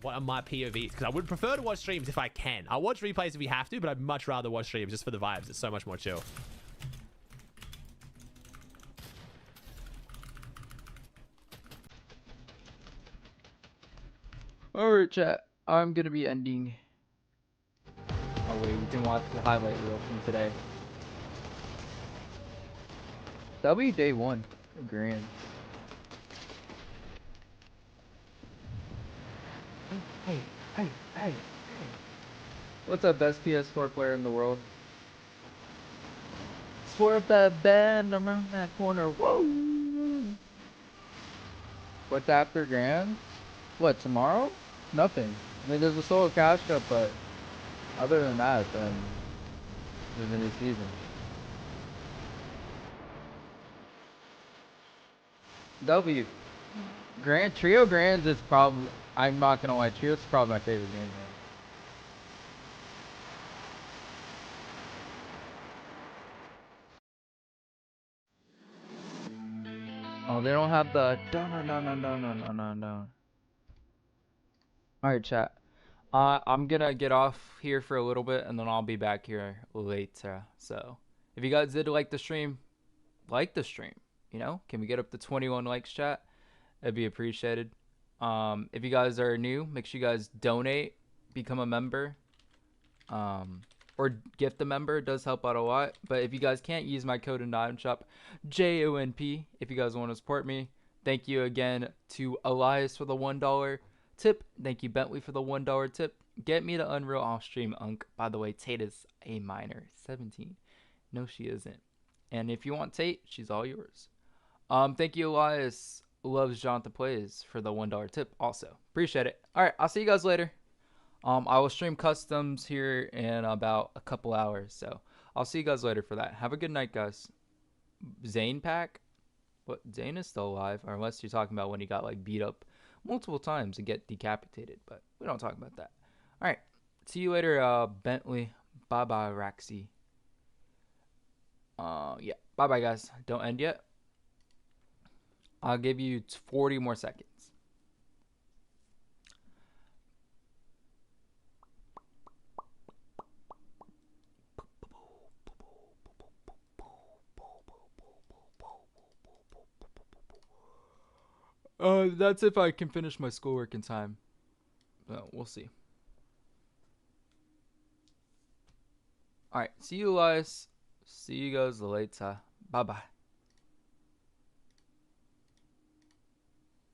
What are my POVs? Because I would prefer to watch streams if I can. I'll watch replays if we have to, but I'd much rather watch streams just for the vibes. It's so much more chill. Alright, chat. I'm gonna be ending. Oh wait, we can watch the highlight reel from today. W day 1. Grand. Hey. What's up, best PS4 player in the world? Swerve that bend around that corner. Whoa! What's after Grand? What, tomorrow? Nothing. I mean, there's a solo cash cup, but other than that, then there's a new season. W. Grand Trio Grands is probably, I'm not gonna lie, Trio's probably my favorite game. Oh, they don't have the no. Alright, chat. I'm gonna get off here for a little bit and then I'll be back here later. So if you guys did like the stream, you know, can we get up to 21 likes, chat? It'd be appreciated. If you guys are new, make sure you guys donate, become a member, or gift a member. It does help out a lot. But if you guys can't, use my code in the item shop, JONP, if you guys want to support me. Thank you again to Elias for the $1 tip. Thank you, Bentley, for the $1 tip. Get me to Unreal off stream, Unk. By the way, Tate is a minor, 17. No, she isn't. And if you want Tate, she's all yours. Thank you, Elias Loves Jonathan Playz for the $1 tip. Also appreciate it. All right, I'll see you guys later. I will stream customs here in about a couple hours, so I'll see you guys later for that. Have a good night, guys. Zane pack? What? Zane is still alive, or unless you're talking about when he got like beat up multiple times and get decapitated, but we don't talk about that. All right, see you later, Bentley. Bye bye, Raxy. Yeah, bye bye, guys. Don't end yet. I'll give you 40 more seconds. That's if I can finish my schoolwork in time. We'll see. Alright, see you guys. See you guys later. Bye-bye.